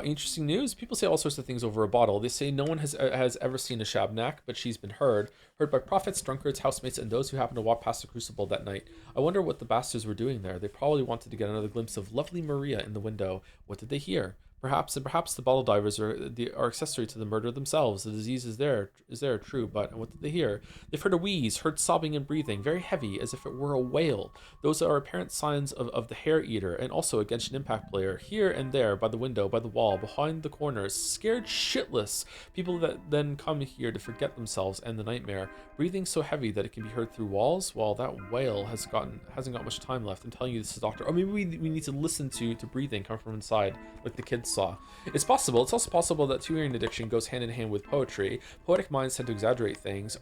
Interesting news. People say all sorts of things over a bottle. They say no one has ever seen a Shabnak, but she's been heard by prophets, drunkards, housemates, and those who happen to walk past the crucible that night. I wonder what the bastards were doing there. They probably wanted to get another glimpse of lovely Maria in the window. What did they hear? Perhaps the bottle divers are accessory to the murder themselves. The disease is there, true, but what did they hear? They've heard a wheeze, heard sobbing and breathing, very heavy, as if it were a whale. Those are apparent signs of the hair eater, and also a Genshin Impact player. Here and there, by the window, by the wall, behind the corners, scared shitless. People that then come here to forget themselves and the nightmare. Breathing so heavy that it can be heard through walls. Well, that whale hasn't got much time left. I'm telling you this is doctor. Or maybe we need to listen to breathing come from inside, like the kids saw. It's possible. It's also possible that two-hearing addiction goes hand in hand with poetry. Poetic minds tend to exaggerate things,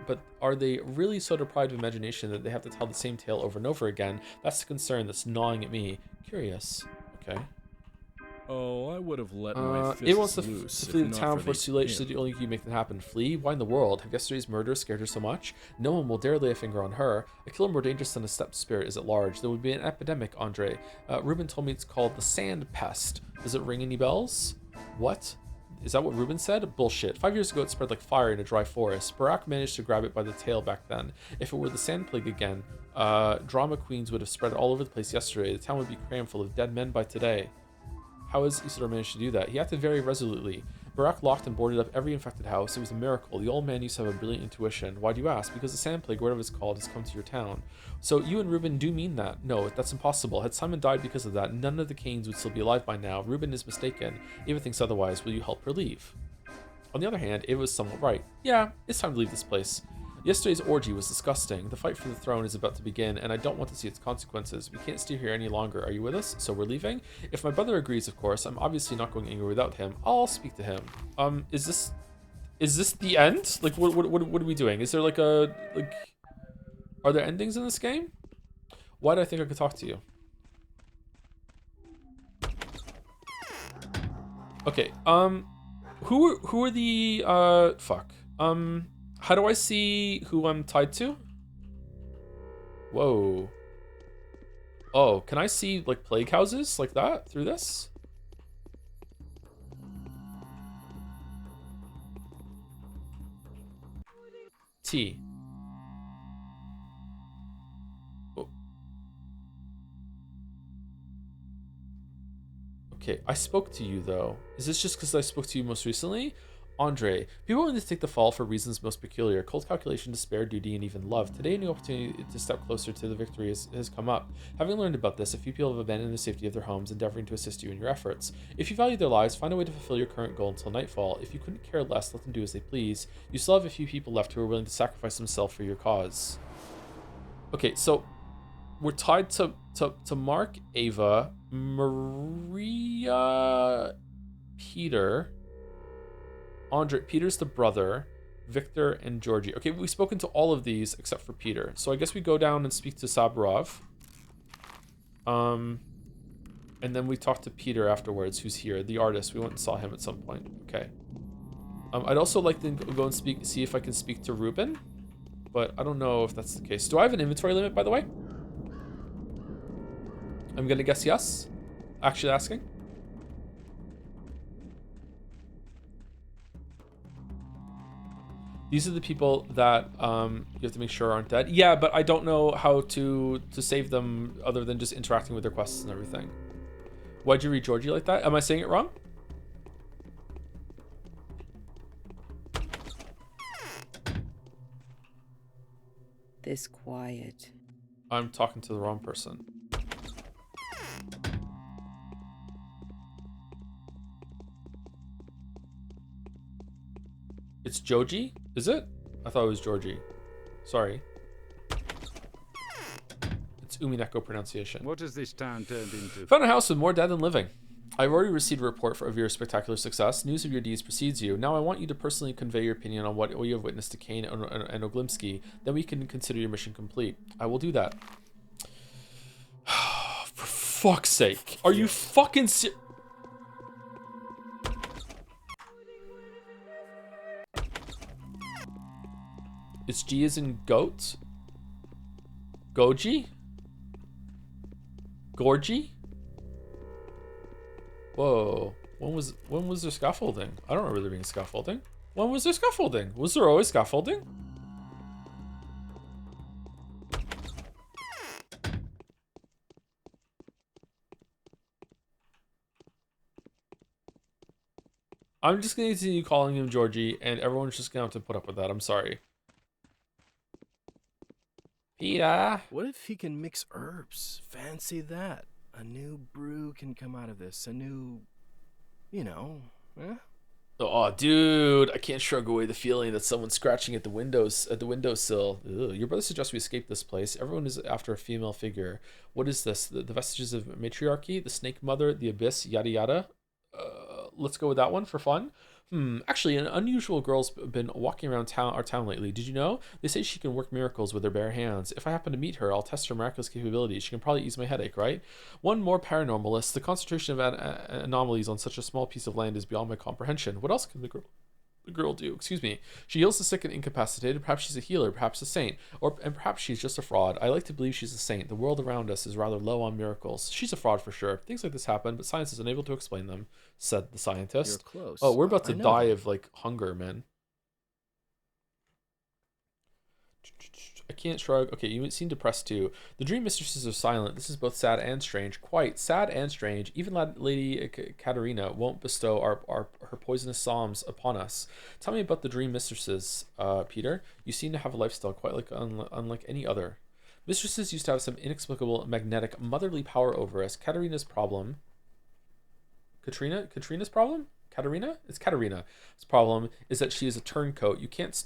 but are they really so deprived of imagination that they have to tell the same tale over and over again? That's the concern that's gnawing at me. Curious. Okay. Oh, I would have let my fists it wants to loose flee if the not town for before the it's too late. She imp. said the only you make that happen. Flee? Why in the world? Have yesterday's murder scared her so much? No one will dare lay a finger on her. A killer more dangerous than a step spirit is at large. There would be an epidemic, Andre. Ruben told me it's called the sand pest. Does it ring any bells? What? Is that what Ruben said? Bullshit. 5 years ago, it spread like fire in a dry forest. Barack managed to grab it by the tail back then. If it were the sand plague again, drama queens would have spread all over the place yesterday. The town would be crammed full of dead men by today. How has Isidore managed to do that? He acted very resolutely. Barack locked and boarded up every infected house. It was a miracle. The old man used to have a brilliant intuition. Why do you ask? Because the sand plague, whatever it's called, has come to your town. So you and Ruben do mean that? No, that's impossible. Had Simon died because of that, none of the Canes would still be alive by now. Ruben is mistaken. Ava thinks otherwise. Will you help her leave? On the other hand, Ava was somewhat right. Yeah, it's time to leave this place. Yesterday's orgy was disgusting. The fight for the throne is about to begin, and I don't want to see its consequences. We can't stay here any longer. Are you with us? So we're leaving? If my brother agrees, of course. I'm obviously not going anywhere without him. I'll speak to him. Is this the end? Like, what are we doing? Is there like are there endings in this game? Why do I think I could talk to you? Okay, who are the, fuck. How do I see who I'm tied to? Whoa. Oh, can I see, like, plague houses like that through this? T. Oh. Okay, I spoke to you, though. Is this just because I spoke to you most recently? Andre, people willing to take the fall for reasons most peculiar, cold calculation, despair, duty, and even love. Today, a new opportunity to step closer to the victory has come up. Having learned about this, a few people have abandoned the safety of their homes, endeavoring to assist you in your efforts. If you value their lives, find a way to fulfill your current goal until nightfall. If you couldn't care less, let them do as they please. You still have a few people left who are willing to sacrifice themselves for your cause. Okay, so we're tied to Mark, Ava, Maria, Peter, Andre. Peter's the brother, Victor, and Georgie. Okay, we've spoken to all of these except for Peter. So I guess we go down and speak to Saburov. And then we talk to Peter afterwards, who's here, the artist. We went and saw him at some point. Okay. I'd also like to go and see if I can speak to Ruben, but I don't know if that's the case. Do I have an inventory limit, by the way? I'm gonna guess yes. Actually asking. These are the people that you have to make sure aren't dead. Yeah, but I don't know how to save them other than just interacting with their quests and everything. Why'd you read Georgie like that? Am I saying it wrong? This quiet. I'm talking to the wrong person. It's Joji? Is it? I thought it was Georgie. Sorry. It's Umineko pronunciation. What has this town turned into? Found a house with more dead than living. I've already received a report of your spectacular success. News of your deeds precedes you. Now I want you to personally convey your opinion on what you have witnessed to Kane and Oglimsky. Then we can consider your mission complete. I will do that. For fuck's sake. Are you fucking serious? It's G as in goat? Goji? Gorgie? Whoa. When was there scaffolding? I don't remember there being scaffolding. When was there scaffolding? Was there always scaffolding? I'm just gonna continue calling him Georgie, and everyone's just gonna have to put up with that. I'm sorry. Peter. What if he can mix herbs? Fancy that. A new brew can come out of this. A new, you know, eh? Oh, dude, I can't shrug away the feeling that someone's scratching at the windows, at the windowsill. Ugh. Your brother suggests we escape this place. Everyone is after a female figure. What is this? The vestiges of matriarchy, the snake mother, the abyss, yada yada. Let's go with that one for fun. Actually, an unusual girl's been walking around our town lately. Did you know? They say she can work miracles with her bare hands. If I happen to meet her, I'll test her miraculous capabilities. She can probably ease my headache, right? One more paranormalist. The concentration of anomalies on such a small piece of land is beyond my comprehension. What else can the girl do? Excuse me. She heals the sick and incapacitated. Perhaps she's a healer, perhaps a saint, and perhaps she's just a fraud. I like to believe she's a saint. The world around us is rather low on miracles. She's a fraud for sure. Things like this happen, but science is unable to explain them, said the scientist. You're close. Oh, we're about to I know die that. of like hunger, man. I can't shrug. Okay, you seem depressed too. The dream mistresses are silent. This is both sad and strange. Quite sad and strange. Even Lady Katerina won't bestow her poisonous psalms upon us. Tell me about the dream mistresses, Peter. You seem to have a lifestyle quite like unlike any other. Mistresses used to have some inexplicable magnetic motherly power over us. Katerina's problem. Katrina's problem? Katerina? It's Katerina's problem is that she is a turncoat. You can't just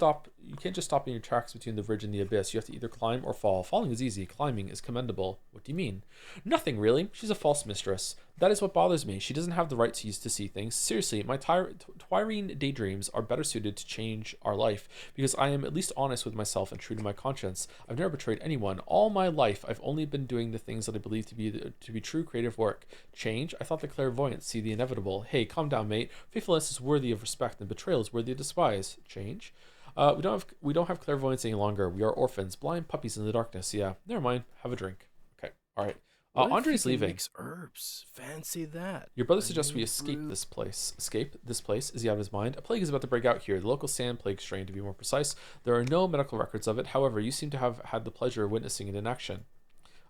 stop in your tracks between the bridge and the abyss. You have to either climb or fall. Falling is easy. Climbing is commendable. What do you mean? Nothing, really. She's a false mistress. That is what bothers me. She doesn't have the right to see things. Seriously, my twirling daydreams are better suited to change our life because I am at least honest with myself and true to my conscience. I've never betrayed anyone. All my life, I've only been doing the things that I believe to be true creative work. Change? I thought the clairvoyants see the inevitable. Hey, calm down, mate. Faithfulness is worthy of respect and betrayal is worthy of despise. Change? We don't have clairvoyance any longer. We are orphans, blind puppies in the darkness. Yeah, never mind. Have a drink. Okay, all right. Andre's leaving. Mix herbs. Fancy that. Your brother suggests we escape this place. Escape this place? Is he out of his mind? A plague is about to break out here. The local sand plague strain, to be more precise. There are no medical records of it. However, you seem to have had the pleasure of witnessing it in action.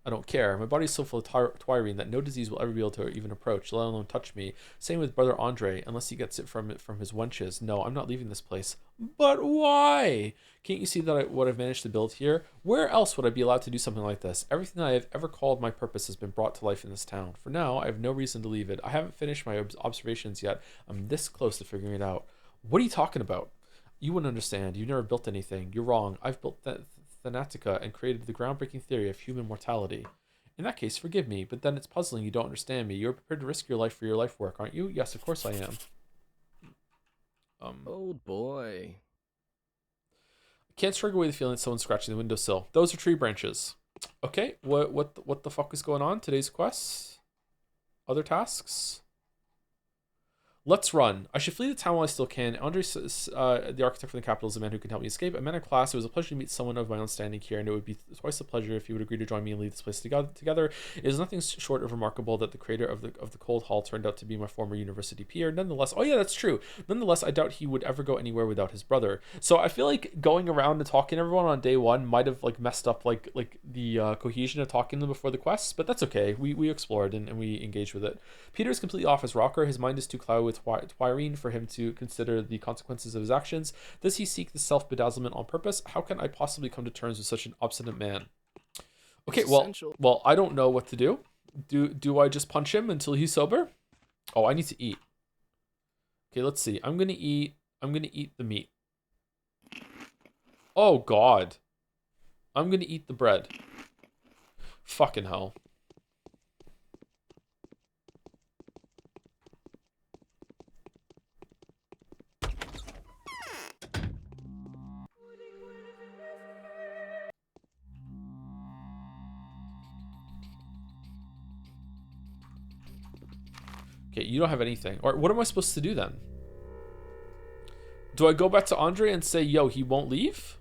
I don't care. My body's so full of twirine that no disease will ever be able to even approach, let alone touch me. Same with brother Andre, unless he gets it from his wenches. No, I'm not leaving this place. But why? Can't you see that what I've managed to build here? Where else would I be allowed to do something like this? Everything I have ever called my purpose has been brought to life in this town. For now, I have no reason to leave it. I haven't finished my observations yet. I'm this close to figuring it out. What are you talking about? You wouldn't understand. You've never built anything. You're wrong. I've built Thanatica and created the groundbreaking theory of human mortality. In that case, forgive me, but then it's puzzling you don't understand me. You're prepared to risk your life for your life work, aren't you? Yes, of course I am. Old boy. I can't shrug away the feeling that someone's scratching the windowsill. Those are tree branches. Okay, what the fuck is going on? Today's quests? Other tasks? Let's run. I should flee the town while I still can. Andre, the architect for the capital, is the man who can help me escape. I met in class. It was a pleasure to meet someone of my own standing here, and it would be twice a pleasure if you would agree to join me and leave this place together. It is nothing short of remarkable that the creator of the cold hall turned out to be my former university peer. Nonetheless, oh yeah, that's true. Nonetheless, I doubt he would ever go anywhere without his brother. So I feel like going around and talking to everyone on day one might have like messed up like the cohesion of talking to them before the quests, but that's okay. We explored and we engaged with it. Peter is completely off his rocker. His mind is too clouded with twirine for him to consider the consequences of his actions. Does he seek the self-bedazzlement on purpose? How can I possibly come to terms with such an obstinate man? Okay, well, I don't know what to do. Do I just punch him until he's sober? Oh, I need to eat. Okay, let's see. I'm gonna eat the meat. Oh God. I'm gonna eat the bread. Fucking hell. Okay, you don't have anything. Or what am I supposed to do then? Do I go back to Andre and say, yo, he won't leave?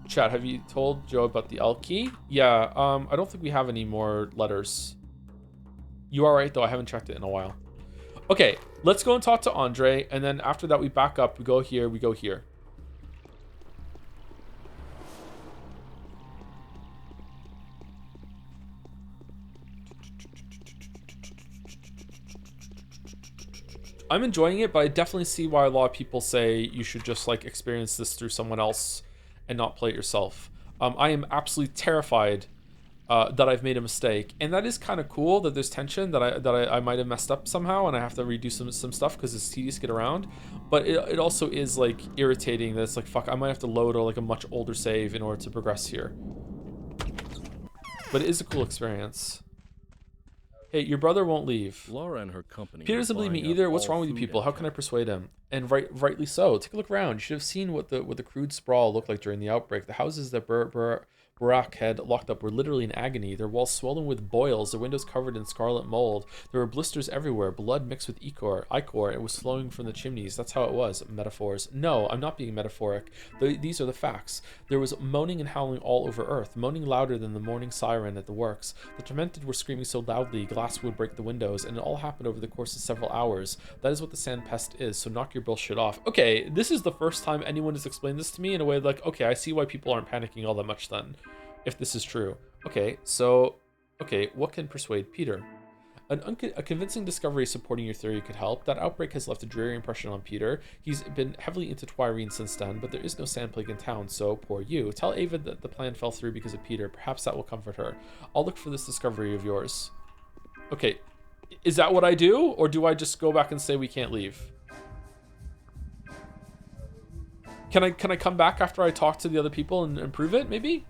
Chat, have you told Joe about the L key? Yeah, I don't think we have any more letters. You are right, though. I haven't checked it in a while. Okay, let's go and talk to Andre, and then after that we back up. We go here, we go here. I'm enjoying it, but I definitely see why a lot of people say you should just like experience this through someone else and not play it yourself. I am absolutely terrified that I've made a mistake, and that is kind of cool that there's tension that I might have messed up somehow and I have to redo some stuff because it's tedious to get around. But it also is like irritating that it's like, fuck, I might have to load like a much older save in order to progress here. But it is a cool experience. Hey, your brother won't leave. Laura and her company. Peter doesn't believe me either. What's wrong with you people? How can I persuade him? And rightly so. Take a look around. You should have seen what the crude sprawl looked like during the outbreak. The houses that Barak had locked up were literally in agony. Their walls swollen with boils, their windows covered in scarlet mold. There were blisters everywhere, blood mixed with ichor. It was flowing from the chimneys. That's how it was. Metaphors. No, I'm not being metaphoric. These are the facts. There was moaning and howling all over Earth, moaning louder than the morning siren at the works. The tormented were screaming so loudly, glass would break the windows, and it all happened over the course of several hours. That is what the sand pest is, so knock your bullshit off. Okay, this is the first time anyone has explained this to me in a way like, okay, I see why people aren't panicking all that much then. If this is true. Okay, so, what can persuade Peter? A convincing discovery supporting your theory could help. That outbreak has left a dreary impression on Peter. He's been heavily into twirine since then, but there is no sand plague in town, so poor you. Tell Ava that the plan fell through because of Peter. Perhaps that will comfort her. I'll look for this discovery of yours. Okay, is that what I do? Or do I just go back and say we can't leave? Can I come back after I talk to the other people and prove it, maybe?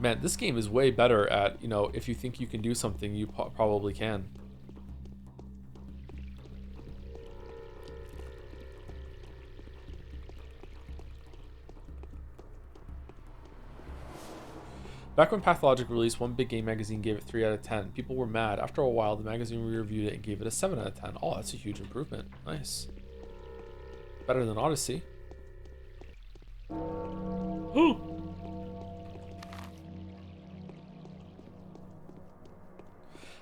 Man, this game is way better at, you know, if you think you can do something, you probably can. Back when Pathologic released, one big game magazine gave it 3 out of 10. People were mad. After a while, the magazine re-reviewed it and gave it a 7 out of 10. Oh, that's a huge improvement. Nice. Better than Odyssey.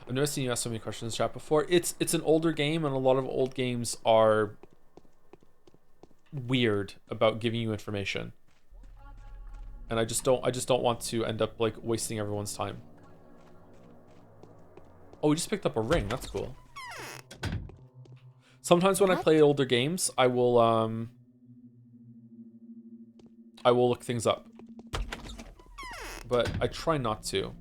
I've never seen you ask so many questions in chat before. It's an older game, and a lot of old games are weird about giving you information. And I just don't want to end up like wasting everyone's time. Oh, we just picked up a ring. That's cool. Sometimes when I play older games, I will look things up. But I try not to.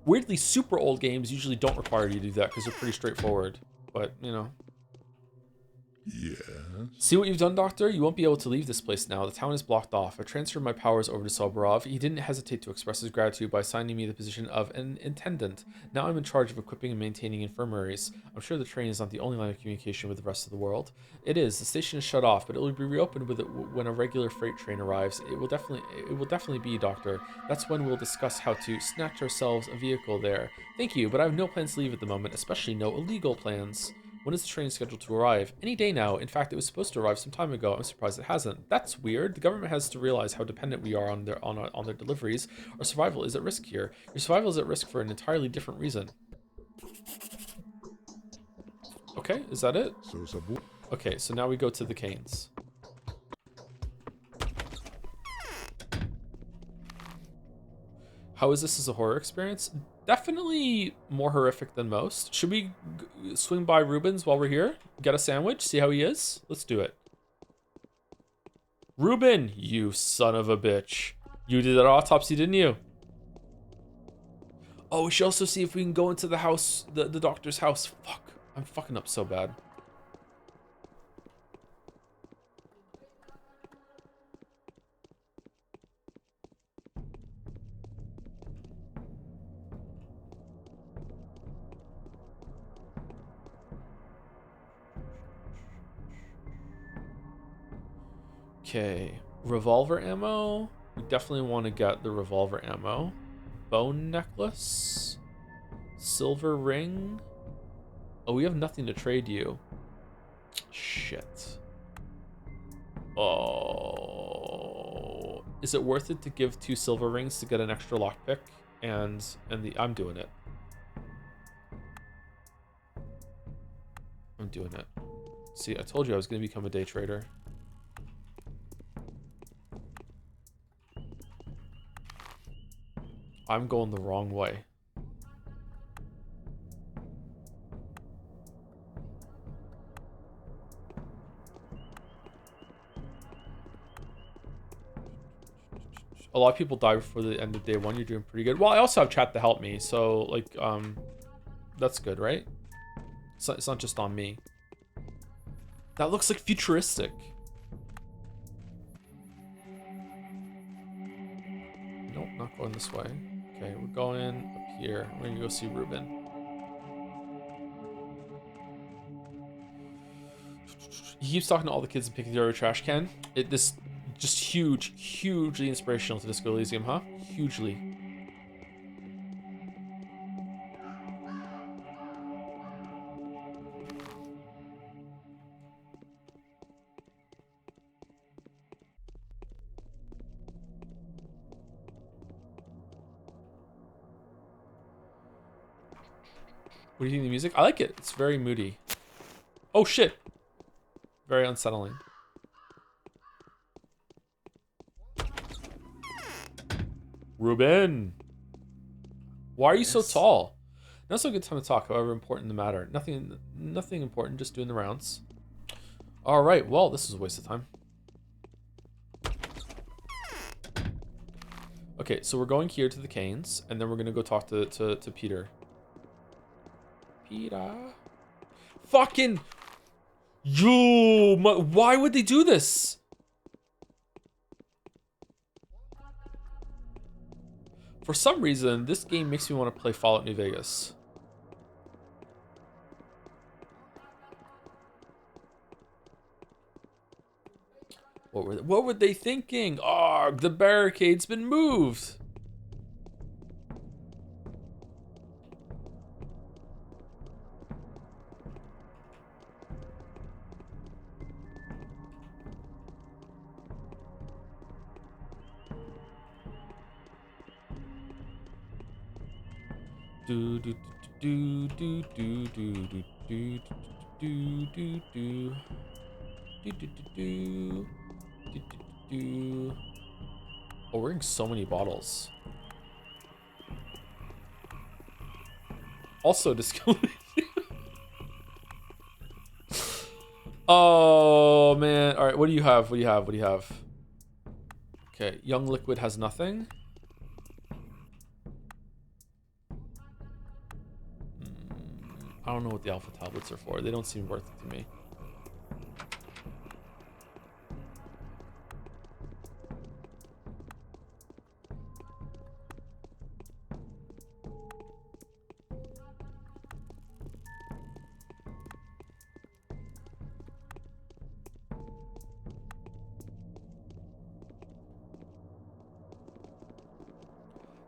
Weirdly, super old games usually don't require you to do that because they're pretty straightforward. But, you know. Yes. See what you've done, Doctor? You won't be able to leave this place now. The town is blocked off. I transferred my powers over to Soborov. He didn't hesitate to express his gratitude by assigning me the position of an attendant. Now I'm in charge of equipping and maintaining infirmaries. I'm sure the train is not the only line of communication with the rest of the world. It is. The station is shut off, but it will be reopened with it when a regular freight train arrives. It will definitely be, Doctor. That's when we'll discuss how to snatch ourselves a vehicle there. Thank you, but I have no plans to leave at the moment, especially no illegal plans. When is the train scheduled to arrive? Any day now. In fact, it was supposed to arrive some time ago. I'm surprised it hasn't. That's weird. The government has to realize how dependent we are on their deliveries. Our survival is at risk here. Your survival is at risk for an entirely different reason. Okay, is that it? Okay, so now we go to the Canes. How is this as a horror experience? Definitely more horrific than most. Should we swing by Ruben's while we're here? Get a sandwich? See how he is? Let's do it. Ruben, you son of a bitch. You did an autopsy, didn't you? Oh, we should also see if we can go into the house, the doctor's house. Fuck, I'm fucking up so bad. Okay, revolver ammo. We definitely want to get the revolver ammo. Bone necklace. Silver ring. Oh, we have nothing to trade you. Shit. Oh. Is it worth it to give 2 silver rings to get an extra lockpick? And I'm doing it. I'm doing it. See, I told you I was going to become a day trader. I'm going the wrong way. A lot of people die before the end of day 1. You're doing pretty good. Well, I also have chat to help me, so like, that's good, right? It's not just on me. That looks like futuristic. Nope, not going this way. Okay, we're going up here. We're gonna go see Ruben. He keeps talking to all the kids and picking through a trash can. This just hugely inspirational to Disco Elysium, huh? Hugely. What do you think of the music? I like it. It's very moody. Oh shit. Very unsettling. Ruben. Why are you so tall? Now's a good time to talk, however important the matter. Nothing important, just doing the rounds. Alright, well, this is a waste of time. Okay, so we're going here to the Canes, and then we're gonna go talk to Peter. Peter. Fucking. Why would they do this? For some reason, this game makes me want to play Fallout New Vegas. What were they thinking? Oh, the barricade's been moved. Do do do do do do do do do do do do do do do. Oh, we're getting so many bottles. Also discovered. Oh man! All right, what do you have? What do you have? What do you have? Okay, young liquid has nothing. I don't know what the alpha tablets are for. They don't seem worth it to me.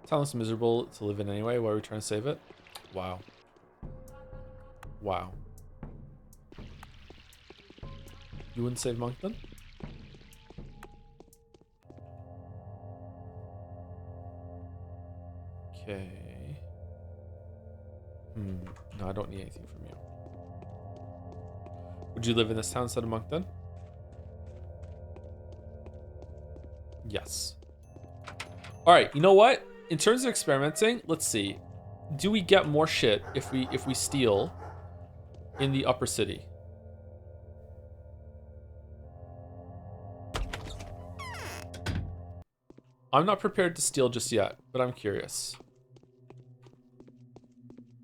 Sounds miserable to live in anyway. Why are we trying to save it? Wow. Wow. You wouldn't save Moncton? Okay. No, I don't need anything from you. Would you live in this town instead of Moncton? Yes. All right, you know what? In terms of experimenting, let's see. Do we get more shit if we steal in the upper city? I'm not prepared to steal just yet, but I'm curious.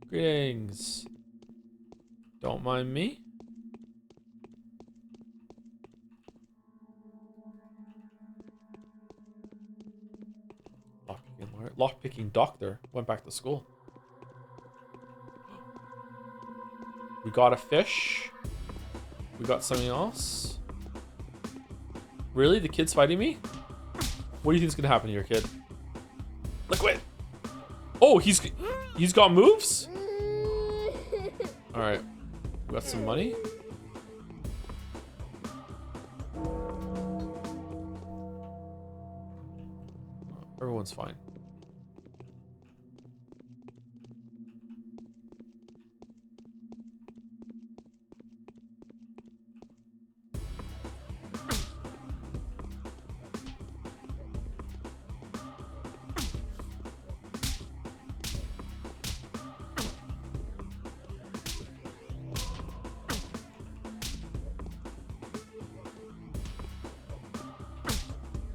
Greetings. Don't mind me. Lockpicking doctor went back to school. We got a fish. We got something else. Really? The kid's fighting me? What do you think's gonna happen here, kid? Liquid. Oh, he's got moves? Alright. We got some money. Everyone's fine.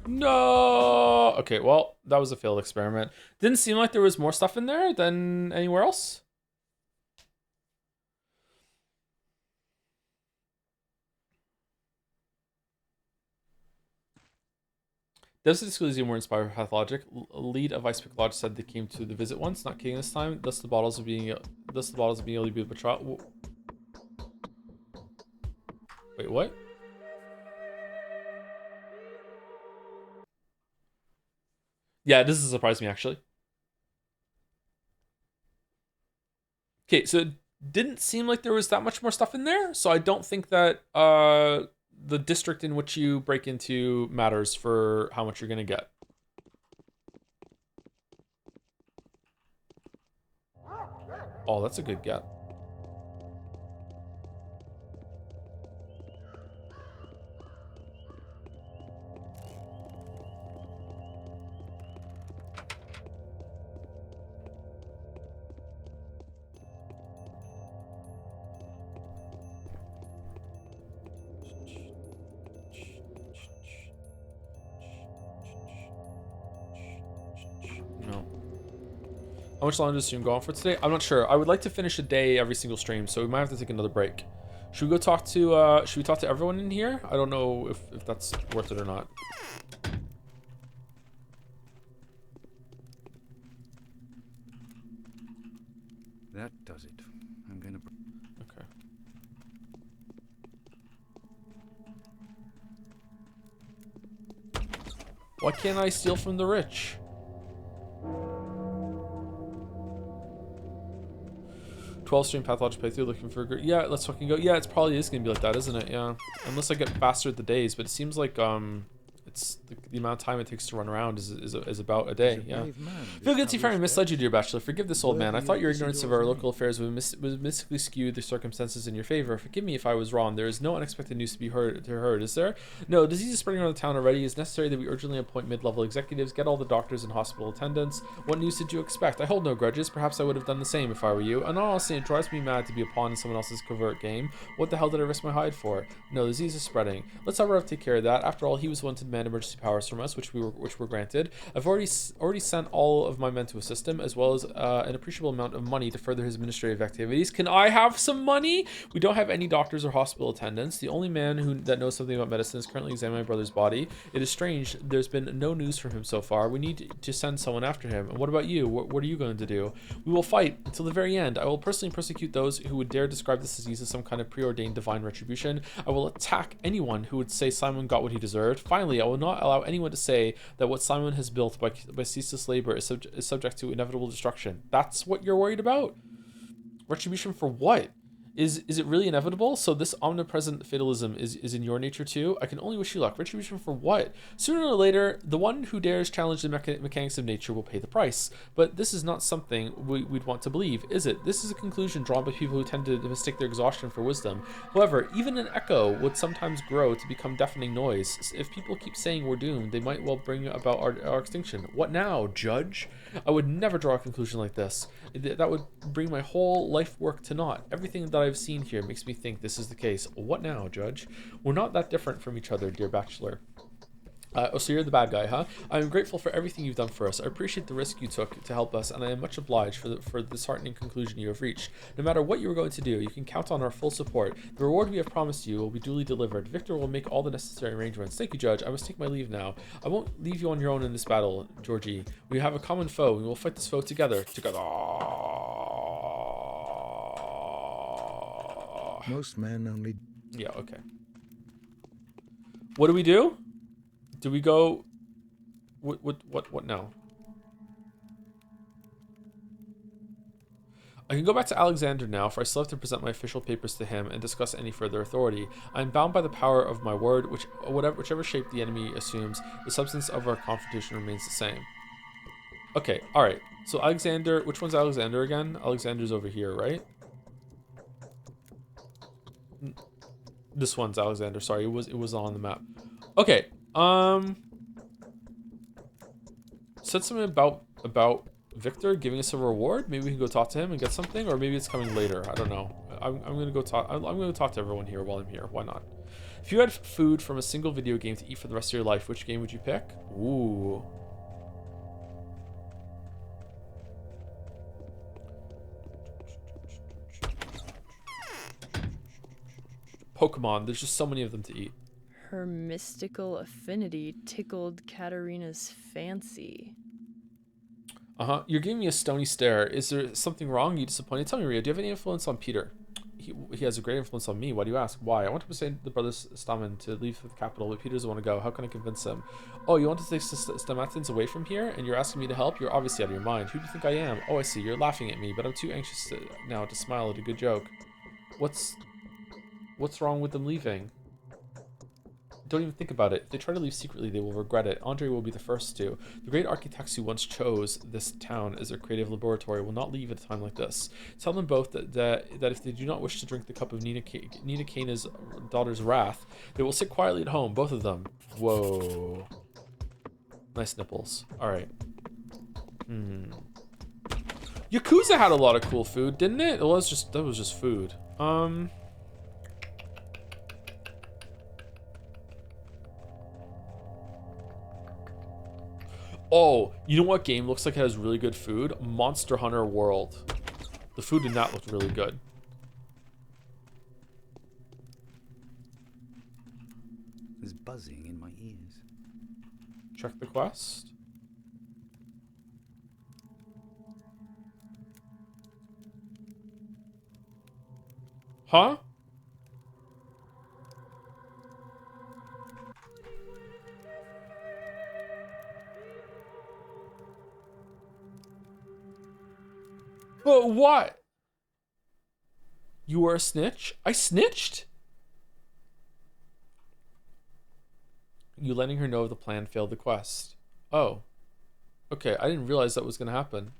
No. Okay, well, that was a failed experiment. Didn't seem like there was more stuff in there than anywhere else. Devs at School were inspired by Pathologic. Lead of Vice Pathologic said they came to the visit once, not kidding this time. Thus the bottles of being able to be patrol. Wait, what? Yeah, this has surprised me actually. Okay, so it didn't seem like there was that much more stuff in there, so I don't think that the district in which you break into matters for how much you're gonna get. Oh, that's a good get. How much longer does stream go on for today? I'm not sure. I would like to finish a day every single stream, so we might have to take another break. Should we go talk to, should we talk to everyone in here? I don't know if that's worth it or not. That does it. I'm gonna... Okay. Why can't I steal from the rich? Stream Pathologic playthrough looking for a great... Yeah, let's fucking go. Yeah, it's probably is gonna be like that, isn't it? Yeah. Unless I get faster at the days, but it seems like It's the amount of time it takes to run around is about a day. Yeah. brave man, Feel guilty for having established misled you, dear bachelor. Forgive this old man. I worthy thought of your ignorance of our Isidore's local name. affairs was mystically skewed the circumstances in your favor. Forgive me if I was wrong. There is no unexpected news to be heard, is there? No, disease is spreading around the town already. It's necessary that we urgently appoint mid-level executives, get all the doctors and hospital attendants. What news did you expect? I hold no grudges. Perhaps I would have done the same if I were you. And honestly, it drives me mad to be a pawn in someone else's covert game. What the hell did I risk my hide for? No, disease is spreading. Let's have Rev take care of that. After all, he was the one to demand emergency powers from us, which were granted. I've already sent all of my men to assist him, as well as an appreciable amount of money to further his administrative activities. Can I have some money? We don't have any doctors or hospital attendants. The only man that knows something about medicine is currently examining my brother's body. It is strange. There's been no news from him so far. We need to send someone after him. And what about you? What are you going to do? We will fight until the very end. I will personally persecute those who would dare describe this disease as some kind of preordained divine retribution. I will attack anyone who would say Simon got what he deserved. Finally, I will not allow anyone to say that what Simon has built by ceaseless labor is subject to inevitable destruction. That's what you're worried about? Retribution for what? Is it really inevitable? So this omnipresent fatalism is in your nature too? I can only wish you luck. Retribution for what? Sooner or later, the one who dares challenge the mechanics of nature will pay the price. But this is not something we'd want to believe, is it? This is a conclusion drawn by people who tend to mistake their exhaustion for wisdom. However, even an echo would sometimes grow to become deafening noise. If people keep saying we're doomed, they might well bring about our extinction. What now, Judge? I would never draw a conclusion like this. That would bring my whole life work to naught. Everything that I've seen here makes me think this is the case. What now, Judge? We're not that different from each other, dear bachelor. So you're the bad guy, huh? I am grateful for everything you've done for us. I appreciate the risk you took to help us, and I am much obliged for the disheartening conclusion you have reached. No matter what you are going to do, you can count on our full support. The reward we have promised you will be duly delivered. Victor will make all the necessary arrangements. Thank you, Judge. I must take my leave now. I won't leave you on your own in this battle, Georgie. We have a common foe. We will fight this foe together. Most men only... Yeah, okay. What do we do? Do we go... What now? I can go back to Alexander now, for I still have to present my official papers to him and discuss any further authority. I am bound by the power of my word, whichever shape the enemy assumes, the substance of our confrontation remains the same. Okay, alright. So Alexander... Which one's Alexander again? Alexander's over here, right? This one's Alexander. Sorry, it was on the map. Okay. Said something about Victor giving us a reward. Maybe we can go talk to him and get something, or maybe it's coming later. I don't know. I'm gonna go talk. I'm gonna talk to everyone here while I'm here. Why not? If you had food from a single video game to eat for the rest of your life, which game would you pick? Ooh. Pokemon. There's just so many of them to eat. Her mystical affinity tickled Katarina's fancy. Uh-huh. You're giving me a stony stare. Is there something wrong? You disappointed? Tell me, Ria, do you have any influence on Peter? He has a great influence on me. Why do you ask? Why? I want to persuade the brothers Stamen to leave the capital, but Peter doesn't want to go. How can I convince him? Oh, you want to take Stamatins away from here, and you're asking me to help? You're obviously out of your mind. Who do you think I am? Oh, I see. You're laughing at me, but I'm too anxious now to smile at a good joke. What's wrong with them leaving? Don't even think about it. If they try to leave secretly, they will regret it. Andre will be the first to. The great architects who once chose this town as their creative laboratory will not leave at a time like this. Tell them both that if they do not wish to drink the cup of Nina Cana's daughter's wrath, they will sit quietly at home, both of them. Whoa. Nice nipples. Alright. Yakuza had a lot of cool food, didn't it? That was just food. Oh, you know what game looks like it has really good food? Monster Hunter World. The food in that looked really good. There's buzzing in my ears. Check the quest. Huh? But what? You were a snitch? I snitched? you letting her know of the plan failed the quest. Oh. Okay, I didn't realize that was going to happen.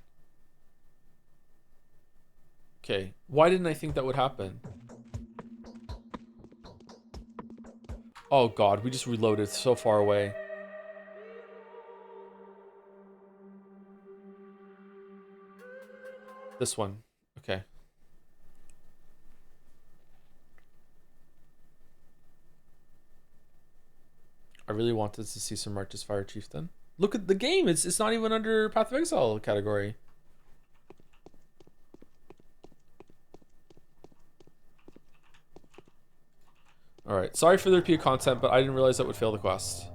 Okay, why didn't I think that would happen? Oh god, we just reloaded so far away. This one. Okay. I really wanted to see some Righteous Fire Chieftain. Look at the game. It's not even under Path of Exile category. Alright, sorry for the repeat content, but I didn't realize that would fail the quest.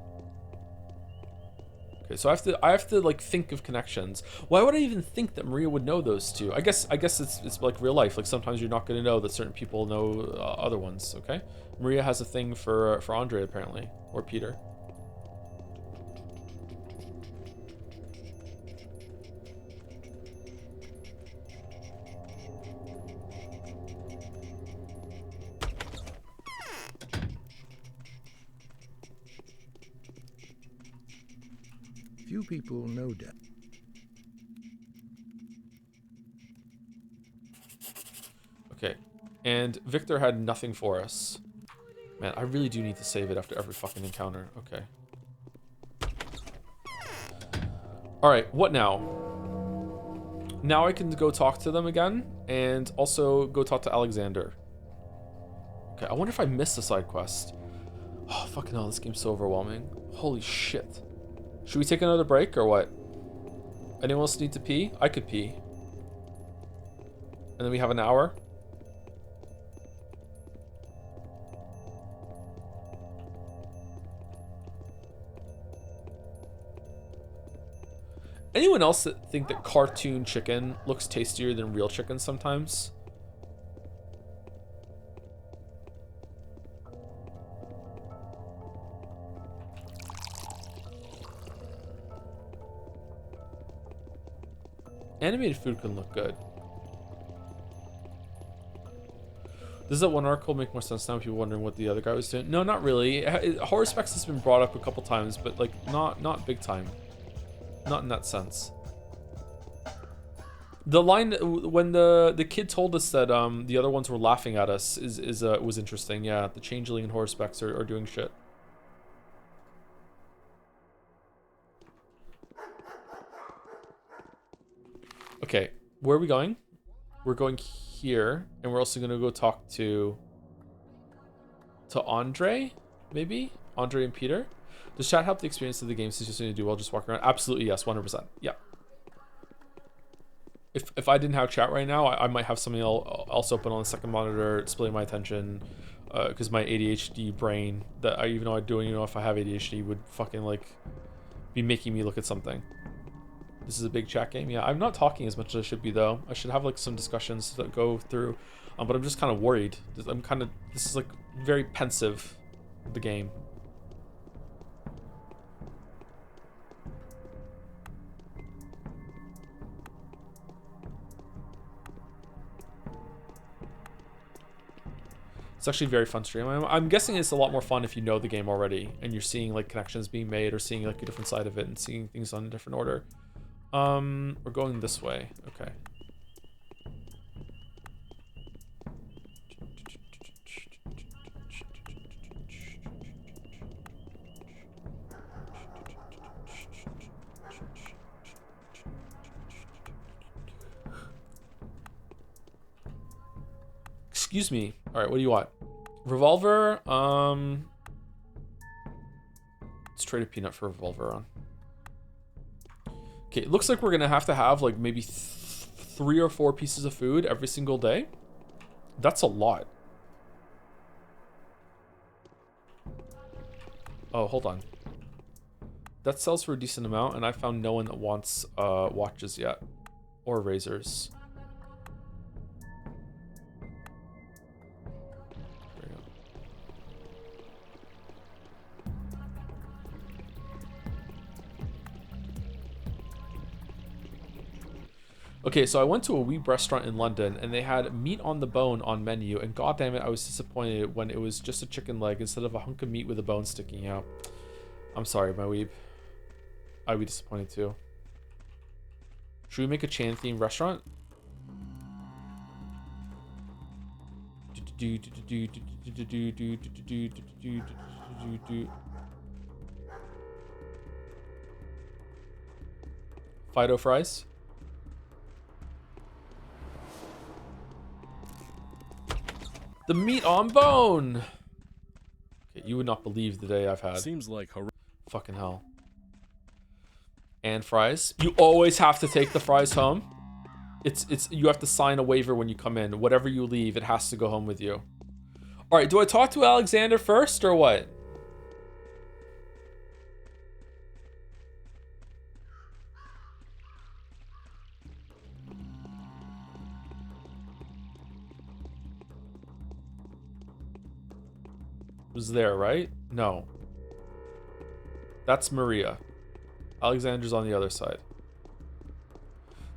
Okay, so I have to like think of connections. Why would I even think that Maria would know those two? I guess it's like real life. Like sometimes you're not going to know that certain people know other ones. Okay, Maria has a thing for Andre apparently, or Peter. Few people know that. Okay, and Victor had nothing for us. Man, I really do need to save it after every fucking encounter. Okay. Alright, what now? Now I can go talk to them again, and also go talk to Alexander. Okay, I wonder if I missed a side quest. Oh, fucking hell, this game's so overwhelming. Holy shit. Should we take another break, or what? Anyone else need to pee? I could pee. And then we have an hour. Anyone else that think that cartoon chicken looks tastier than real chicken sometimes? Animated food can look good. Does that one article make more sense now if you're wondering what the other guy was doing? No, not really. Horror Specs has been brought up a couple times, but like not big time. Not in that sense. The line when the kid told us that the other ones were laughing at us was interesting. Yeah, the Changeling and Horror Specs are doing shit. Okay, where are we going? We're going here, and we're also gonna go talk to Andre, maybe? Andre and Peter? Does chat help the experience of the game since you're going to do well just walk around? Absolutely, yes, 100%. Yeah. If I didn't have chat right now, I might have something else open on the second monitor, splitting my attention, because my ADHD brain, that even though I don't even know if I have ADHD, would fucking like be making me look at something. This is a big chat game. Yeah, I'm not talking as much as I should be though. I should have like some discussions that go through, but I'm just kind of worried. This is like very pensive, the game. It's actually a very fun stream. I'm guessing it's a lot more fun if you know the game already and you're seeing like connections being made or seeing like a different side of it and seeing things on a different order. We're going this way. Okay. Excuse me. All right, what do you want? Revolver. Let's trade a peanut for a revolver on. Okay, it looks like we're gonna have to have like maybe 3 or 4 pieces of food every single day. That's a lot. Oh, hold on. That sells for a decent amount, and I found no one that wants watches yet, or razors. Okay, so I went to a Weeb restaurant in London, and they had meat on the bone on menu, and goddammit, I was disappointed when it was just a chicken leg instead of a hunk of meat with a bone sticking out. I'm sorry, my weeb. I'd be disappointed too. Should we make a chain themed restaurant? Fido fries. The meat on bone. Okay, you would not believe the day I've had. Seems like fucking hell. And fries. You always have to take the fries home. It's you have to sign a waiver when you come in. Whatever you leave, it has to go home with you. All right, do I talk to Alexander first or what? Was there, right? No. That's Maria. Alexander's on the other side.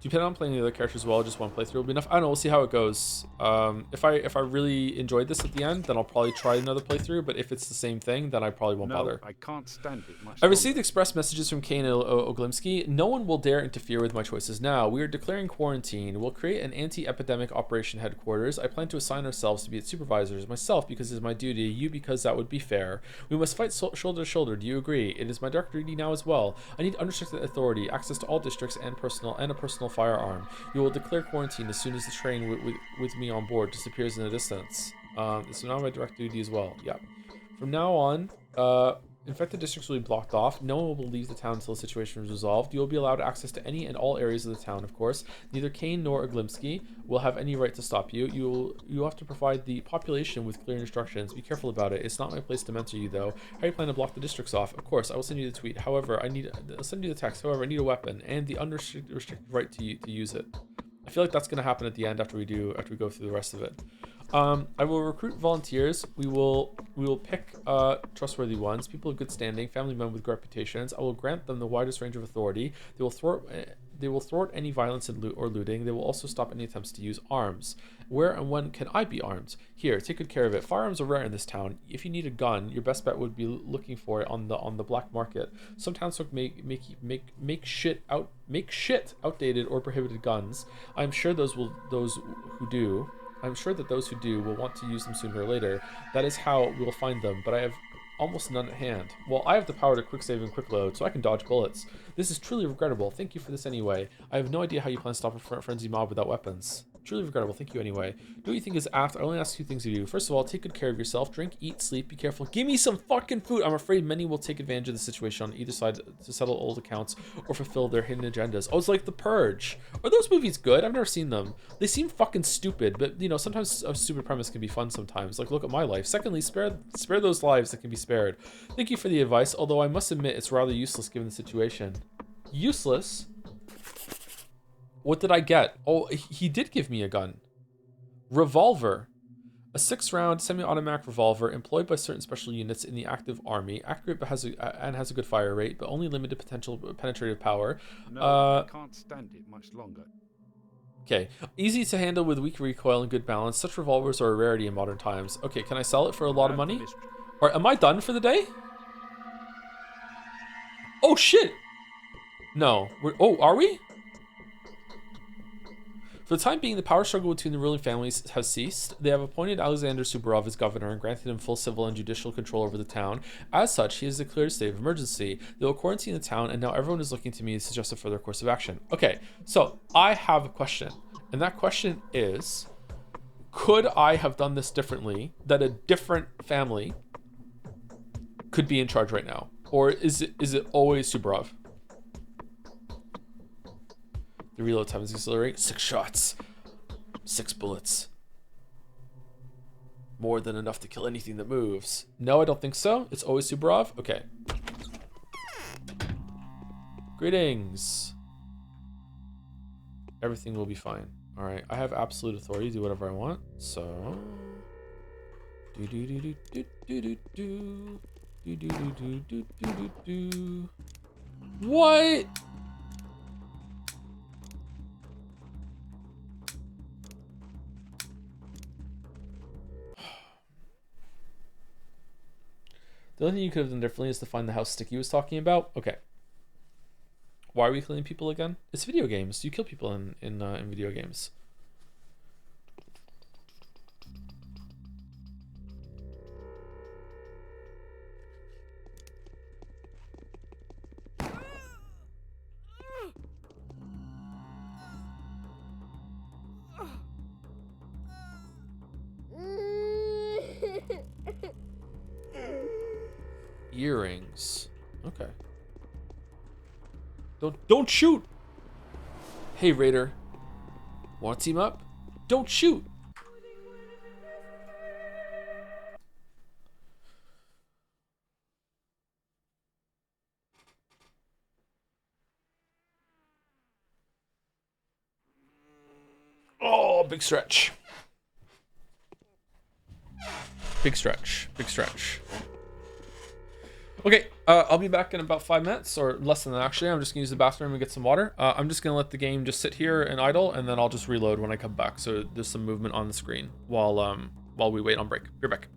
Do you plan on playing the other characters as well? Just one playthrough will be enough. I don't know. We'll see how it goes. If I really enjoyed this at the end, then I'll probably try another playthrough. But if it's the same thing, then I probably won't bother. I can't stand it much. I received express messages from Kane and Oglimsky. No one will dare interfere with my choices now. We are declaring quarantine. We'll create an anti-epidemic operation headquarters. I plan to assign ourselves to be its supervisors. Myself because it is my duty. You because that would be fair. We must fight shoulder to shoulder. Do you agree? It is my dark duty now as well. I need unrestricted authority, access to all districts and a personal firearm. You will declare quarantine as soon as the train with me on board disappears in the distance. It's now my direct duty as well. Yeah. From now on, infected districts will be blocked off. No one will leave the town until the situation is resolved. You will be allowed access to any and all areas of the town, of course. Neither Kane nor Oglimsky will have any right to stop you. You have to provide the population with clear instructions. Be careful about it. It's not my place to mentor you, though. How do you plan to block the districts off? Of course, I will send you the tweet. However, I'll send you the text. However, I need a weapon and the unrestricted right to use it. I feel like that's going to happen at the end after we go through the rest of it. I will recruit volunteers. We will pick trustworthy ones, people of good standing, family men with good reputations. I will grant them the widest range of authority. They will thwart any violence and looting. They will also stop any attempts to use arms. Where and when can I be armed? Here, take good care of it. Firearms are rare in this town. If you need a gun, your best bet would be looking for it on the black market. Some townsfolk make shit outdated or prohibited guns. I'm sure those who do will want to use them sooner or later. That is how we will find them, but I have almost none at hand. Well, I have the power to quick save and quick load, so I can dodge bullets. This is truly regrettable. Thank you for this anyway. I have no idea how you plan to stop a frenzy mob without weapons. Truly regrettable. Thank you anyway. Do what you think is apt. I only ask 2 things of you. First of all, take good care of yourself. Drink, eat, sleep. Be careful. Give me some fucking food. I'm afraid many will take advantage of the situation on either side to settle old accounts or fulfill their hidden agendas. Oh, it's like The Purge. Are those movies good? I've never seen them. They seem fucking stupid, but you know, sometimes a stupid premise can be fun sometimes. Like, look at my life. Secondly, spare those lives that can be spared. Thank you for the advice, although I must admit it's rather useless given the situation. Useless? What did I get? Oh, he did give me a gun. Revolver. A 6-round semi-automatic revolver employed by certain special units in the active army. Accurate but has a good fire rate, but only limited potential penetrative power. No, I can't stand it much longer. Okay. Easy to handle with weak recoil and good balance. Such revolvers are a rarity in modern times. Okay, can I sell it for a lot of money? Alright, am I done for the day? Oh shit! No. Are we? For the time being, the power struggle between the ruling families has ceased. They have appointed Alexander Suvorov as governor and granted him full civil and judicial control over the town. As such, he has declared a state of emergency. They will quarantine the town, and now everyone is looking to me to suggest a further course of action. Okay, so I have a question, and that question is, could I have done this differently, that a different family could be in charge right now? Or is it always Suvorov? The reload time is accelerating. 6 shots. 6 bullets. More than enough to kill anything that moves. No, I don't think so. It's always Suvorov? Okay. Greetings. Everything will be fine. Alright, I have absolute authority to do whatever I want. So... What? The only thing you could have done differently is to find the house Sticky was talking about. Okay. Why are we killing people again? It's video games. You kill people in video games. Earrings. Okay. Don't shoot. Hey Raider. Want to team up? Don't shoot. Oh, big stretch. Big stretch. Big stretch. Okay, I'll be back in about 5 minutes, or less than that actually. I'm just gonna use the bathroom and get some water. I'm just gonna let the game just sit here and idle, and then I'll just reload when I come back. So there's some movement on the screen while we wait on break. Be right back.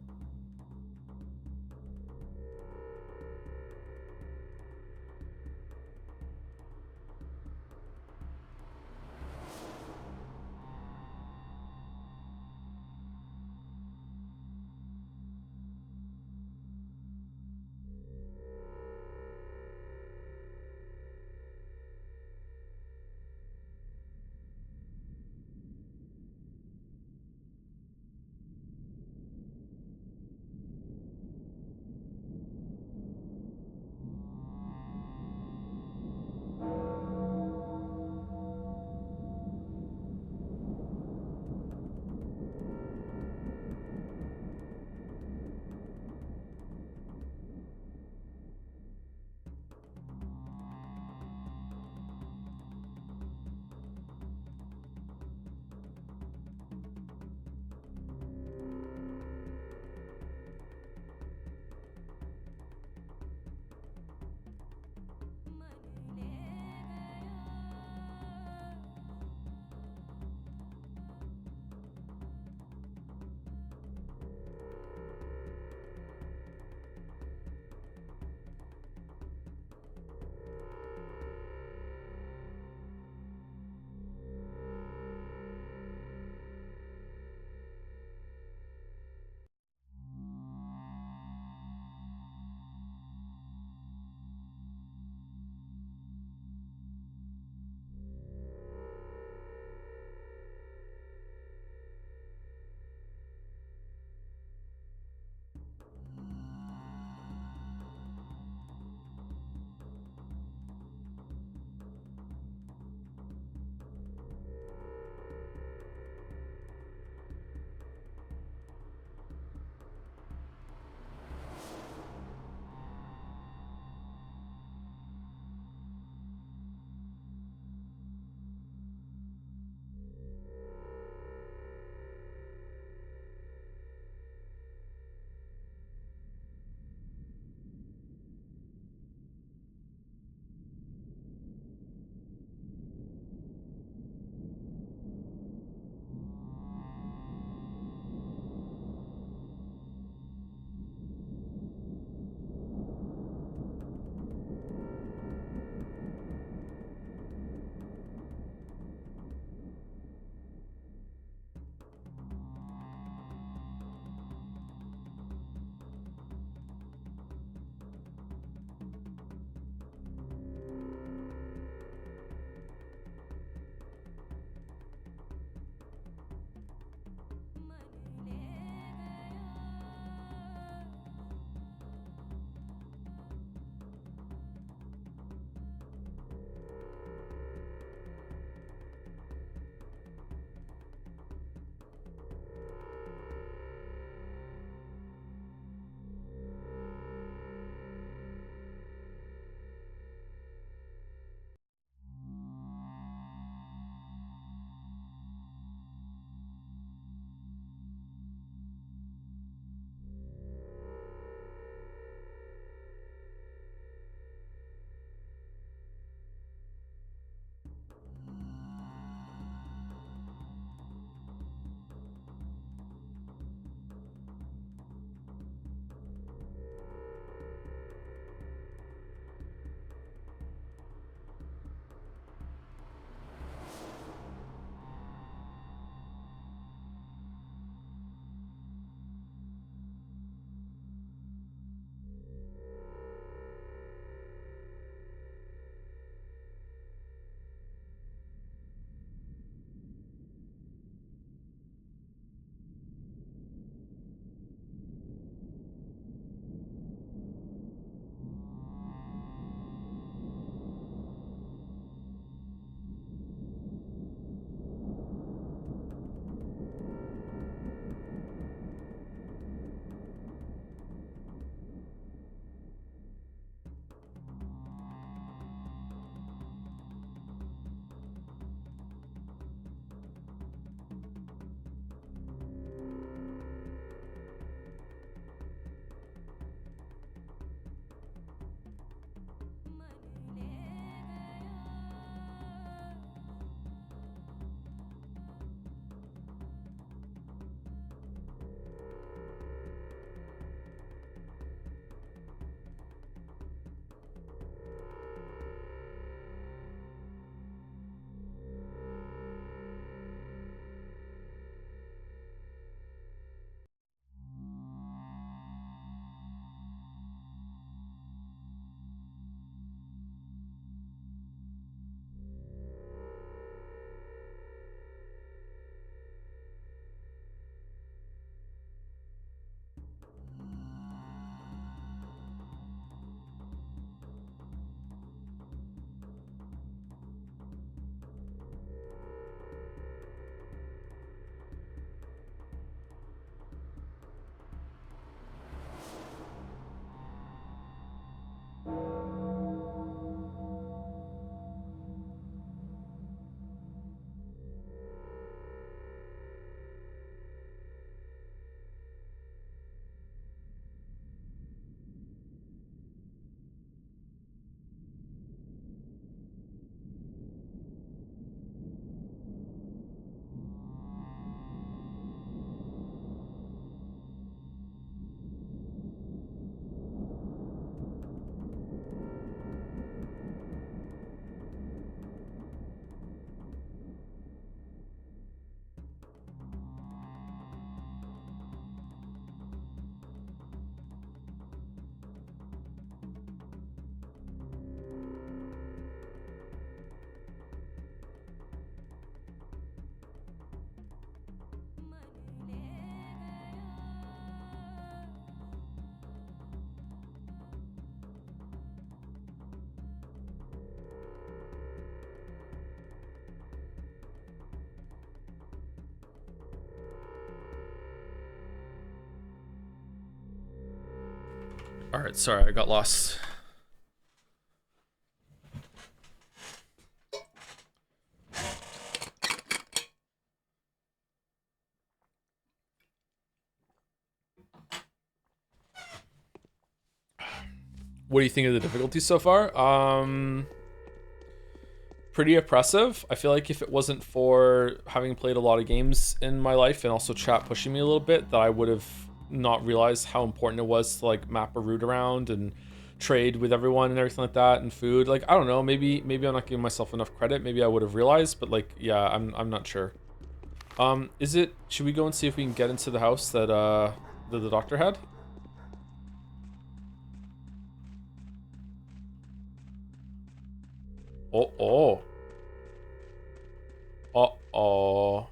Alright, sorry, I got lost. What do you think of the difficulty so far? Pretty oppressive. I feel like if it wasn't for having played a lot of games in my life and also chat pushing me a little bit, that I would have not realized how important it was to like map a route around and trade with everyone and everything like that, and food. Like, I don't know, maybe I'm not giving myself enough credit. Maybe I would have realized, but like, yeah, I'm not sure. Should we go and see if we can get into the house that the doctor had? Oh. Uh-oh.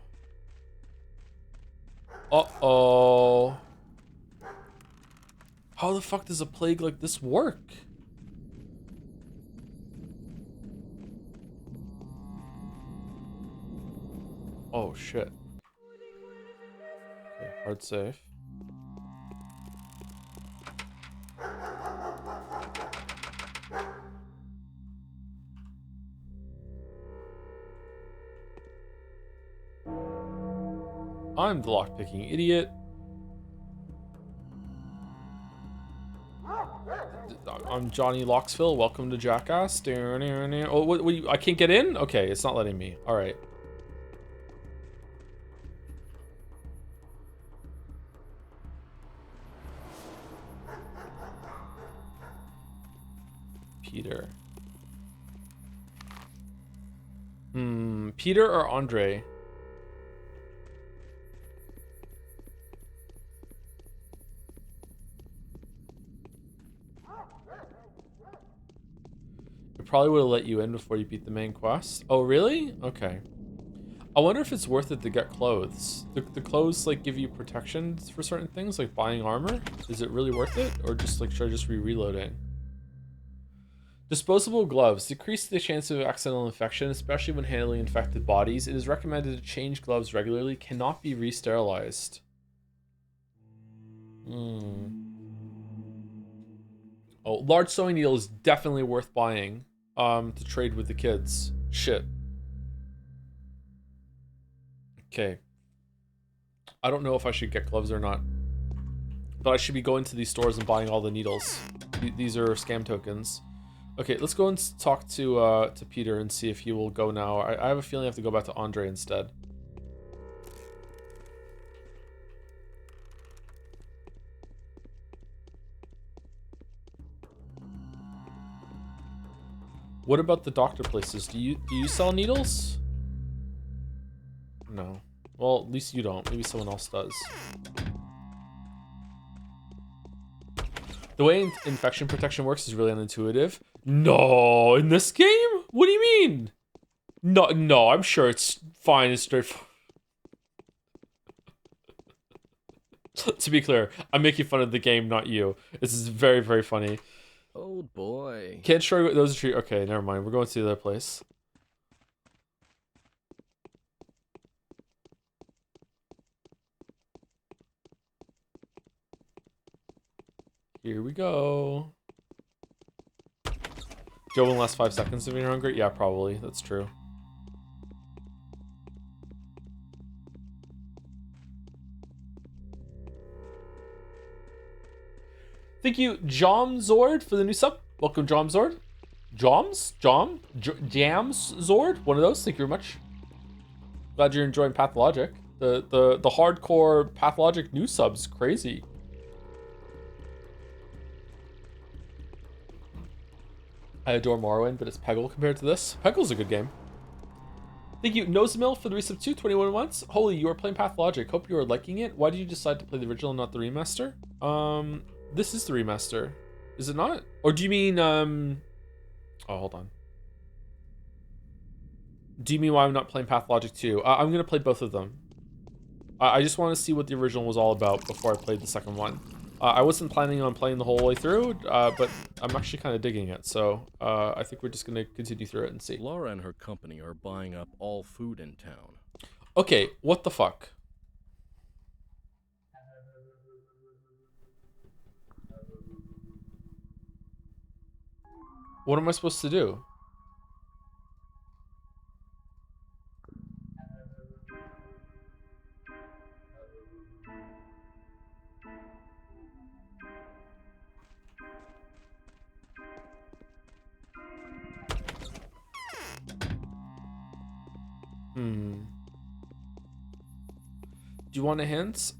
Uh-oh. How the fuck does a plague like this work? Oh, shit. Okay, hard save. I'm the lockpicking idiot. I'm Johnny Locksville. Welcome to Jackass. Oh, what, I can't get in? Okay, it's not letting me. All right. Peter. Peter or Andre? It probably would have let you in before you beat the main quest. Oh, really? Okay. I wonder if it's worth it to get clothes. The clothes like give you protection for certain things, like buying armor. Is it really worth it, or just like should I just be reloading? Disposable gloves decrease the chance of accidental infection, especially when handling infected bodies. It is recommended to change gloves regularly. Cannot be re-sterilized. Oh, large sewing needle is definitely worth buying to trade with the kids. Shit. Okay. I don't know if I should get gloves or not, but I should be going to these stores and buying all the needles. These are scam tokens. Okay, let's go and talk to Peter and see if he will go now. I have a feeling I have to go back to Andre instead. What about the doctor places? Do you sell needles? No. Well, at least you don't. Maybe someone else does. The way infection protection works is really unintuitive. No, in this game? What do you mean? No, I'm sure it's fine and straightforward. To be clear, I'm making fun of the game, not you. This is very, very funny. Oh boy. Can't show those are true. Okay, never mind. We're going to the other place. Here we go. Joe won't last 5 seconds if you're hungry? Yeah, probably. That's true. Thank you, Jomzord, for the new sub. Welcome, Jomzord. Jams Zord? One of those. Thank you very much. Glad you're enjoying Pathologic. The hardcore Pathologic new subs. Crazy. I adore Morrowind, but it's Peggle compared to this. Peggle's a good game. Thank you, Nosemill, for the resub too, 21 months. Holy, you are playing Pathologic. Hope you are liking it. Why did you decide to play the original and not the remaster? This is the remaster. Is it not? Or do you mean, oh, hold on. Do you mean why I'm not playing Pathologic 2? I'm gonna play both of them. I just want to see what the original was all about before I played the second one. I wasn't planning on playing the whole way through, but I'm actually kind of digging it, so I think we're just going to continue through it and see. Laura and her company are buying up all food in town. Okay, what the fuck? What am I supposed to do? Do you want a hint?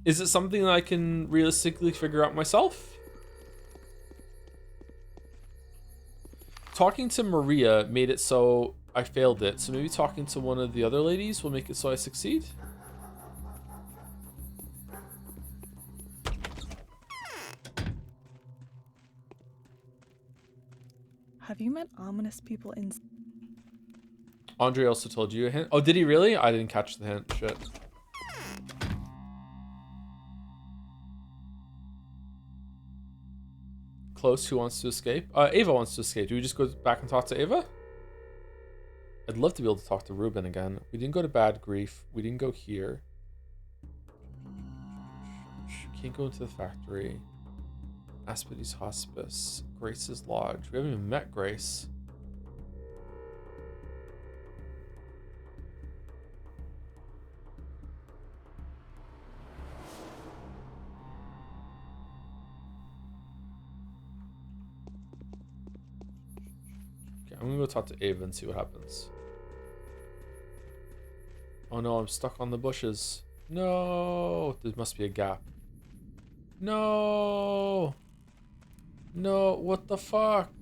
Is it something that I can realistically figure out myself? Talking to Maria made it so I failed it, so maybe talking to one of the other ladies will make it so I succeed? Have you met ominous people in... Andre also told you a hint. Oh, did he really? I didn't catch the hint. Shit. Close, who wants to escape? Ava wants to escape. Do we just go back and talk to Ava? I'd love to be able to talk to Ruben again. We didn't go to Bad Grief. We didn't go here. Can't go into the factory. Aspides Hospice. Grace's Lodge. We haven't even met Grace. I'm gonna go talk to Ava and see what happens. Oh no, I'm stuck on the bushes. No, there must be a gap. No. No, what the fuck?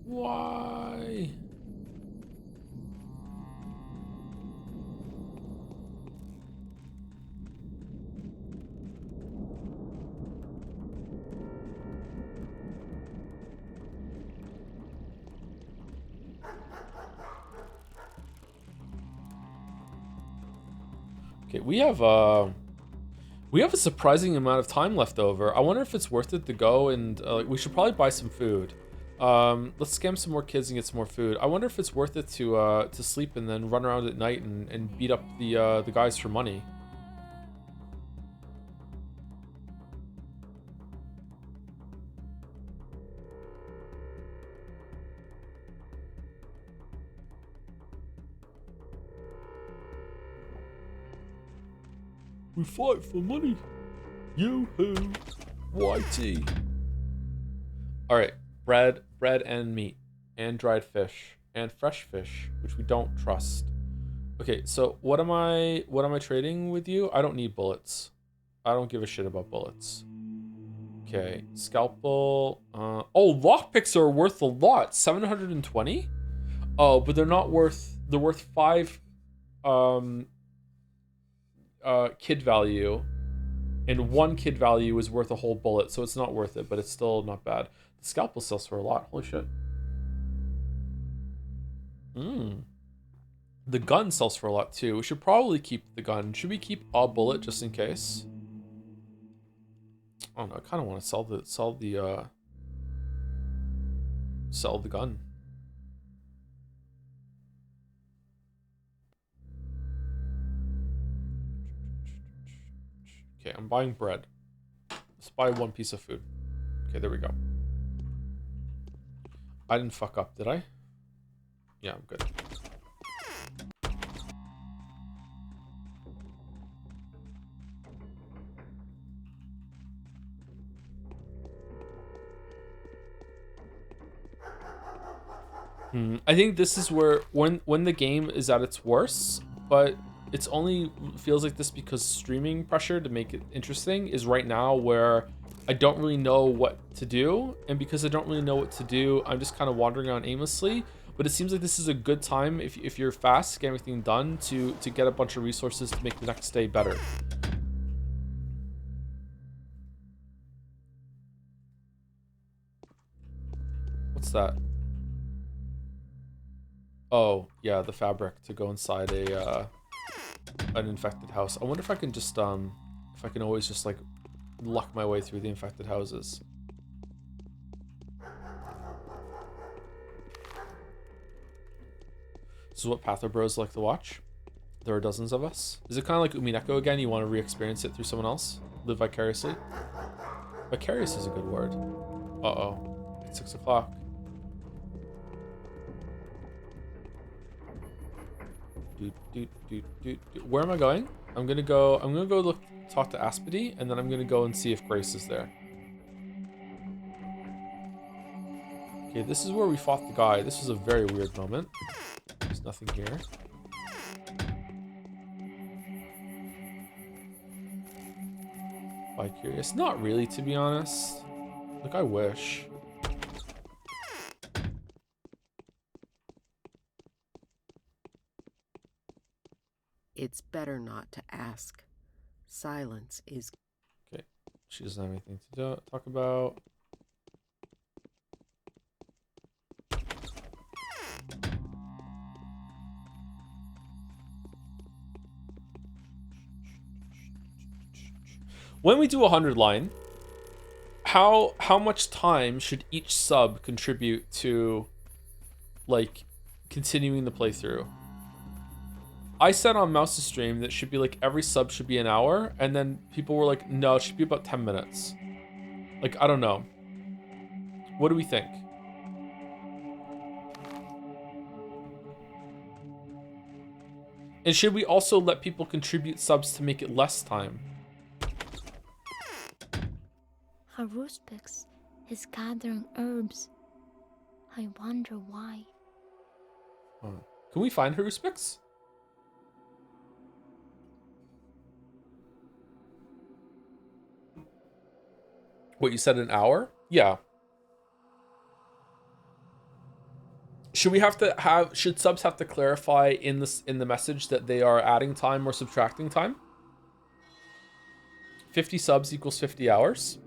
Why? Okay, we have a surprising amount of time left over. I wonder if it's worth it to go and we should probably buy some food. Let's scam some more kids and get some more food. I wonder if it's worth it to sleep and then run around at night and beat up the guys for money. We fight for money. Yoo-hoo. YT. Alright. Bread and meat. And dried fish. And fresh fish, which we don't trust. Okay, so what am I trading with you? I don't need bullets. I don't give a shit about bullets. Okay. Scalpel. Oh, lockpicks are worth a lot. 720? Oh, but they're not worth... They're worth 5... kid value, and 1 kid value is worth a whole bullet, so it's not worth it, but it's still not bad. The scalpel sells for a lot. Holy shit. The gun sells for a lot too. We should probably keep the gun. Should we keep a bullet just in case? I don't know. I kind of want to sell the gun. Okay, I'm buying bread. Let's buy 1 piece of food. Okay, there we go. I didn't fuck up, did I? Yeah, I'm good. I think this is where when the game is at its worst, but it's only feels like this because streaming pressure to make it interesting is right now where I don't really know what to do, and because I don't really know what to do, I'm just kind of wandering around aimlessly. But it seems like this is a good time if you're fast, get everything done to get a bunch of resources to make the next day better. What's that? Oh, yeah, the fabric to go inside an infected house. I wonder if I can just if I can always just like luck my way through the infected houses. This is what Patho Bros like to watch. There are dozens of us. Is it kind of like Umineko again? You want to re-experience it through someone else? Live vicariously? Vicarious is a good word. Uh-oh. It's 6 o'clock. Where am I going? I'm gonna go look, talk to Aspedy, and then I'm gonna go and see if Grace is there. Okay, this is where we fought the guy. This was a very weird moment. There's nothing here. Bi-curious? Not really, to be honest. Like, I wish. It's better not to ask. Silence is... Okay, she doesn't have anything to talk about. When we do 100 line, how much time should each sub contribute to, like, continuing the playthrough? I said on Mouse's stream that should be like every sub should be an hour, and then people were like, no, it should be about 10 minutes. Like, I don't know. What do we think? And should we also let people contribute subs to make it less time? Haruspix is gathering herbs. I wonder why. Can we find Haruspix? What, you said an hour? Yeah. Should subs have to clarify in the message that they are adding time or subtracting time? 50 subs equals 50 hours?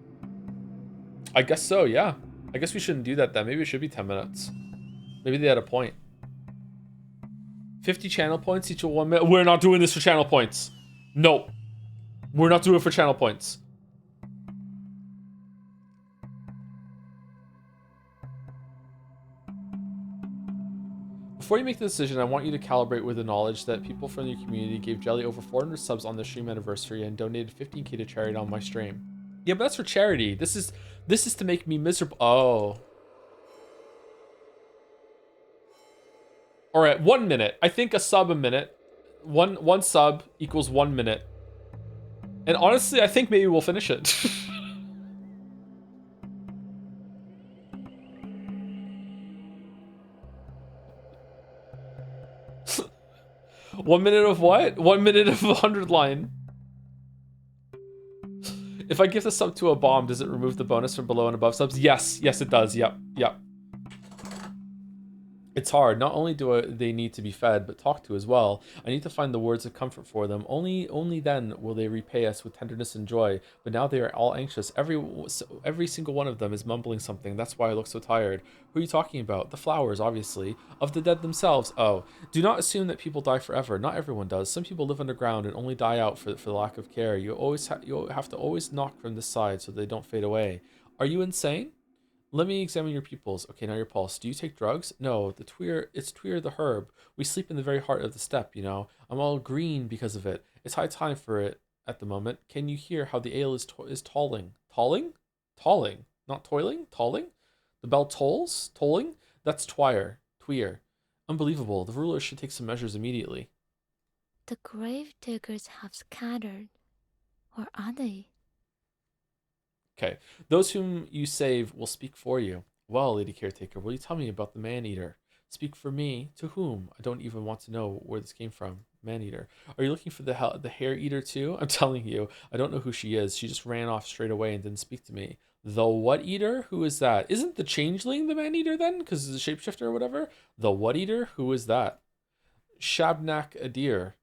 I guess so, yeah. I guess we shouldn't do that then. Maybe it should be 10 minutes. Maybe they had a point. 50 channel points each of 1 minute. We're not doing this for channel points. No. We're not doing it for channel points. Before you make the decision, I want you to calibrate with the knowledge that people from your community gave Jelly over 400 subs on the stream anniversary and donated 15k to charity on my stream. Yeah, but that's for charity. This is to make me miserable. Oh. All right, 1 minute. I think a sub a minute. One sub equals 1 minute. And honestly, I think maybe we'll finish it. 1 minute of what? 1 minute of 100 line. If I give the sub to a bomb, does it remove the bonus from below and above subs? Yes, yes it does. Yep. It's hard. Not only do they need to be fed, but talked to as well. I need to find the words of comfort for them. Only then will they repay us with tenderness and joy. But now they are all anxious. Every single one of them is mumbling something. That's why I look so tired. Who are you talking about? The flowers, obviously. Of the dead themselves. Oh, do not assume that people die forever. Not everyone does. Some people live underground and only die out for the lack of care. You have to always knock from this side so they don't fade away. Are you insane? Let me examine your pupils. Okay, now your pulse. Do you take drugs? No, it's Tweer the herb. We sleep in the very heart of the steppe, you know. I'm all green because of it. It's high time for it at the moment. Can you hear how the ale is tolling? Tolling? Tolling. Not toiling? Tolling? The bell tolls? Tolling? That's Tweer. Unbelievable. The rulers should take some measures immediately. The grave diggers have scattered. Or are they? Okay. Those whom you save will speak for you. Well, Lady Caretaker, will you tell me about the man-eater? Speak for me. To whom? I don't even want to know where this came from. Man-eater. Are you looking for the hair-eater too? I'm telling you, I don't know who she is. She just ran off straight away and didn't speak to me. The what-eater? Who is that? Isn't the changeling the man-eater then? Because it's a shapeshifter or whatever? The what-eater? Who is that? Shabnak Adir.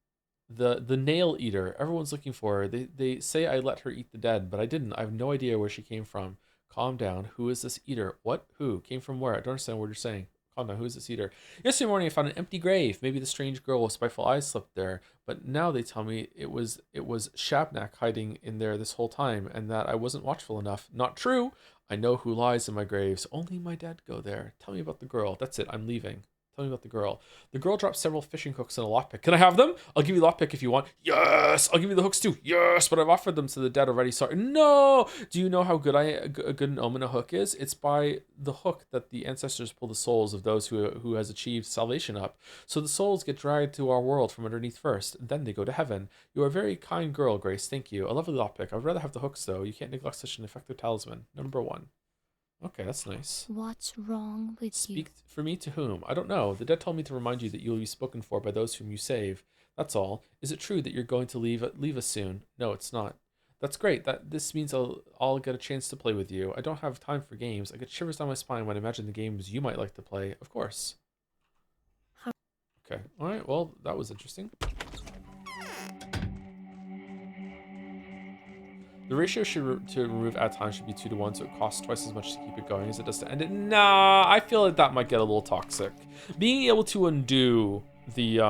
The nail eater. Everyone's looking for her. They say I let her eat the dead, but I didn't. I have no idea where she came from. Calm down. Who is this eater? What? Who? Came from where? I don't understand what you're saying. Calm down. Who is this eater? Yesterday morning I found an empty grave. Maybe the strange girl with spiteful eyes slept there. But now they tell me it was Shabnak hiding in there this whole time, and that I wasn't watchful enough. Not true. I know who lies in my graves. Only my dead go there. Tell me about the girl. That's it. I'm leaving. Tell me about the girl. The girl dropped several fishing hooks and a lockpick. Can I have them? I'll give you the lockpick if you want. Yes! I'll give you the hooks too. Yes! But I've offered them to the dead already. Sorry. No! Do you know how good a good an omen a hook is? It's by the hook that the ancestors pull the souls of those who has achieved salvation up. So the souls get dragged to our world from underneath first. Then they go to heaven. You are a very kind girl, Grace. Thank you. A lovely lockpick. I'd rather have the hooks though. You can't neglect such an effective talisman. Number 1. Okay, that's nice. What's wrong with you? Speak for me to whom? I don't know. The dead told me to remind you that you will be spoken for by those whom you save. That's all. Is it true that you're going to leave us soon? No, it's not. That's great. This means I'll get a chance to play with you. I don't have time for games. I get shivers down my spine when I imagine the games you might like to play. Of course. Okay. All right. Well, that was interesting. The ratio to remove ad time should be 2 to 1, so it costs twice as much to keep it going as it does to end it. Nah, I feel like that might get a little toxic. Being able to undo the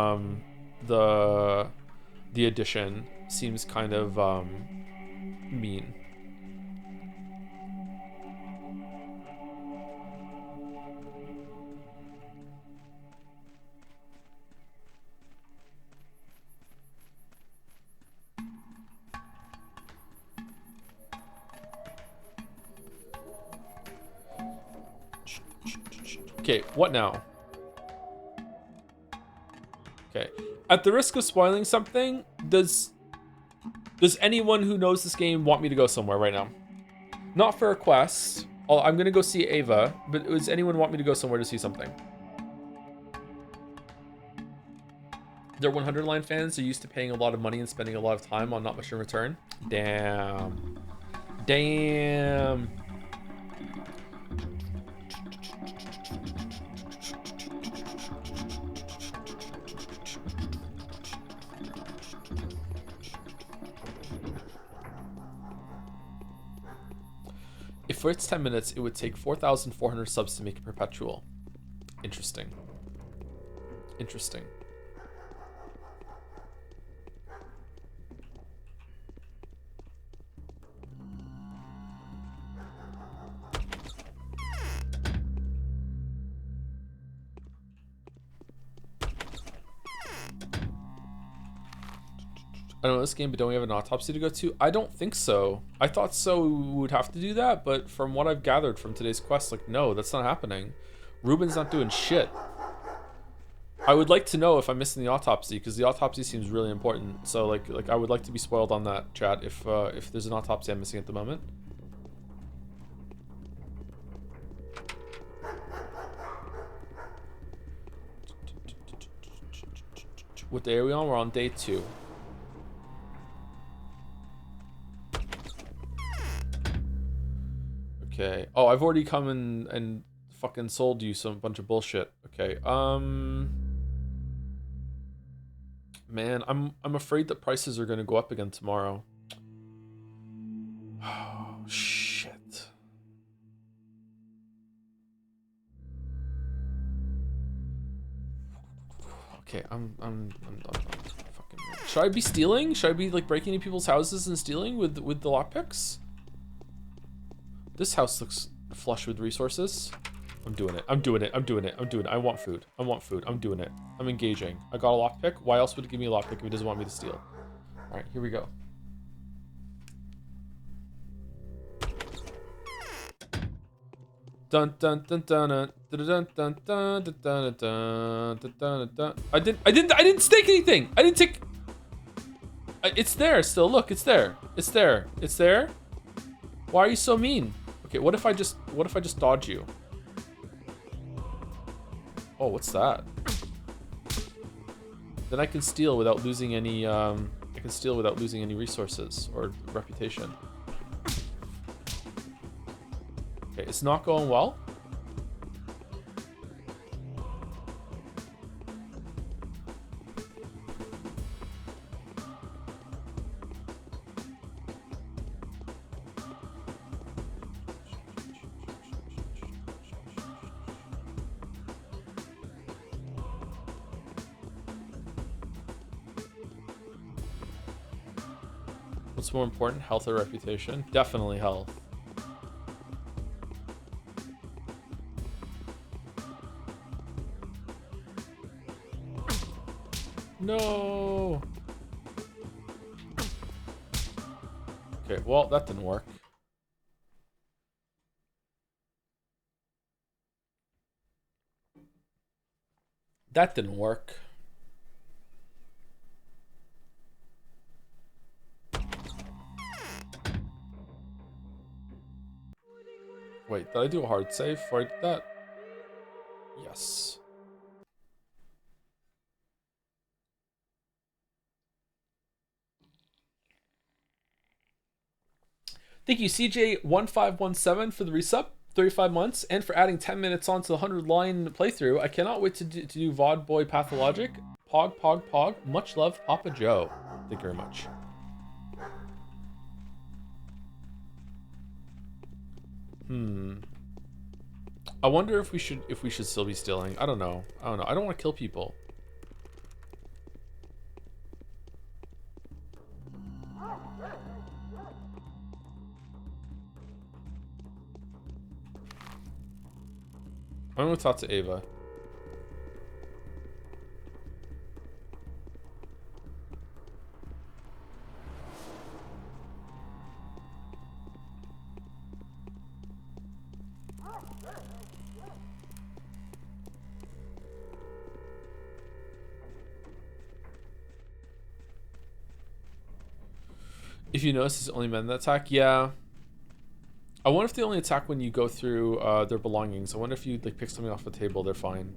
addition seems kind of mean. Okay, what now? Okay. At the risk of spoiling something, does anyone who knows this game want me to go somewhere right now? Not for a quest. I'm gonna go see Ava, but does anyone want me to go somewhere to see something? They're 100 line fans. They're used to paying a lot of money and spending a lot of time on not much in return. Damn. Damn. For its 10 minutes, it would take 4,400 subs to make it perpetual. Interesting. Interesting. I don't know this game, but don't we have an autopsy to go to? I don't think so. I thought so we would have to do that, but from what I've gathered from today's quest, like, no, that's not happening. Ruben's not doing shit. I would like to know if I'm missing the autopsy, because the autopsy seems really important. So, like I would like to be spoiled on that, chat, if there's an autopsy I'm missing at the moment. What day are we on? We're on day 2. Okay. Oh, I've already come and fucking sold you some bunch of bullshit. Okay. Man, I'm afraid that prices are gonna go up again tomorrow. Oh shit. Okay, I'm fucking. Should I be stealing? Should I be like breaking into people's houses and stealing with the lockpicks? This house looks flush with resources. I'm doing it. I'm doing it. I'm doing it. I'm doing it. I want food. I want food. I'm doing it. I'm engaging. I got a lockpick. Why else would it give me a lockpick if it doesn't want me to steal? All right, here we go. Dun dun dun dun dun dun dun dun dun dun dun dun dun. I didn't stake anything. I didn't take. It's there still. Look, it's there. It's there. It's there. Why are you so mean? Okay, what if I just dodge you? Oh, what's that? Then I can steal without losing any resources or reputation. Okay, it's not going well. What's more important, health or reputation? Definitely health. No. Okay, well, that didn't work. That didn't work. Wait, did I do a hard save before I did that? Yes. Thank you, CJ1517, for the resub, 35 months, and for adding 10 minutes onto the 100-line playthrough. I cannot wait to do VOD Boy Pathologic. Pog, pog, pog. Much love, Papa Joe. Thank you very much. I wonder if we should still be stealing. I don't know. I don't want to kill people. I'm gonna talk to Ava. If you notice, it's only men that attack. Yeah. I wonder if they only attack when you go through their belongings. I wonder if you like pick something off the table, they're fine.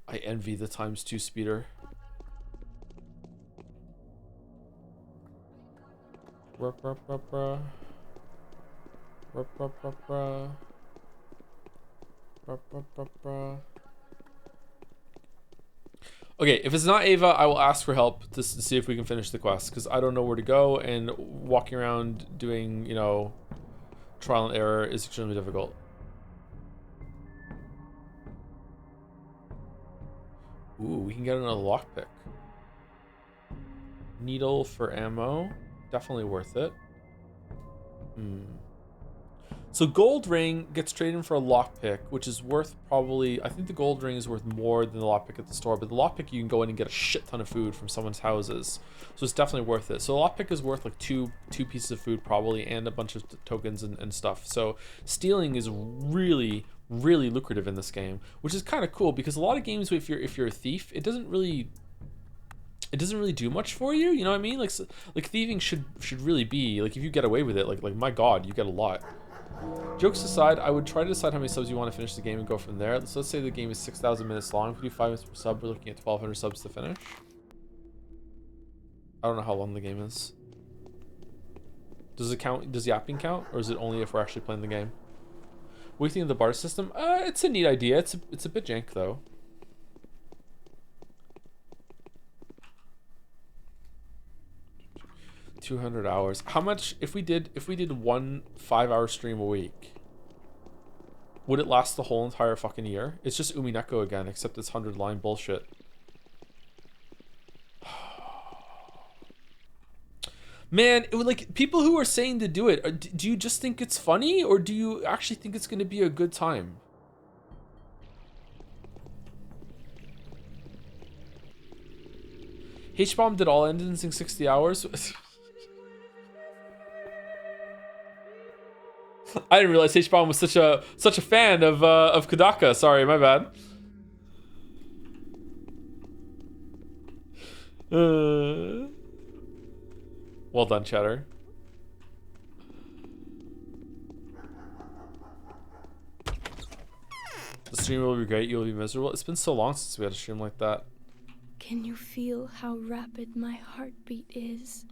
I envy the ×2 speeder. Rup, rup, rup, rup. Rup, rup, rup, rup. Rup, rup, rup, rup. Okay, if it's not Ava, I will ask for help to see if we can finish the quest, because I don't know where to go, and walking around doing, you know, trial and error is extremely difficult. Ooh, we can get another lockpick. Needle for ammo. Definitely worth it. So gold ring gets traded in for a lockpick, which is worth probably... I think the gold ring is worth more than the lockpick at the store, but the lockpick you can go in and get a shit ton of food from someone's houses. So it's definitely worth it. So the lockpick is worth like two pieces of food probably, and a bunch of tokens and stuff. So stealing is really lucrative in this game, which is kind of cool, because a lot of games, if you're a thief, it doesn't really do much for you. You know what I mean? Like thieving should really be like, if you get away with it, like my god, you get a lot. Jokes aside, I would try to decide how many subs you want to finish the game and go from there. So let's say the game is 6,000 minutes long. If we do 5 minutes per sub, we're looking at 1,200 subs to finish. I don't know how long the game is. Does it count? Does yapping count, or is it only if we're actually playing the game? What do you think of the bar system? It's a neat idea. It's a bit jank though. $200 hours. How much if we did 1 5-hour stream a week? Would it last the whole entire fucking year? It's just Umineko again, except it's 100-line bullshit. Man, like, people who are saying to do it, do you just think it's funny, or do you actually think it's going to be a good time? H-Bomb did all endings in 60 hours? I didn't realize H-Bomb was such a fan of Kodaka. Sorry, my bad. Well done, Cheddar. The stream will be great. You'll be miserable. It's been so long since we had a stream like that. Can you feel how rapid my heartbeat is?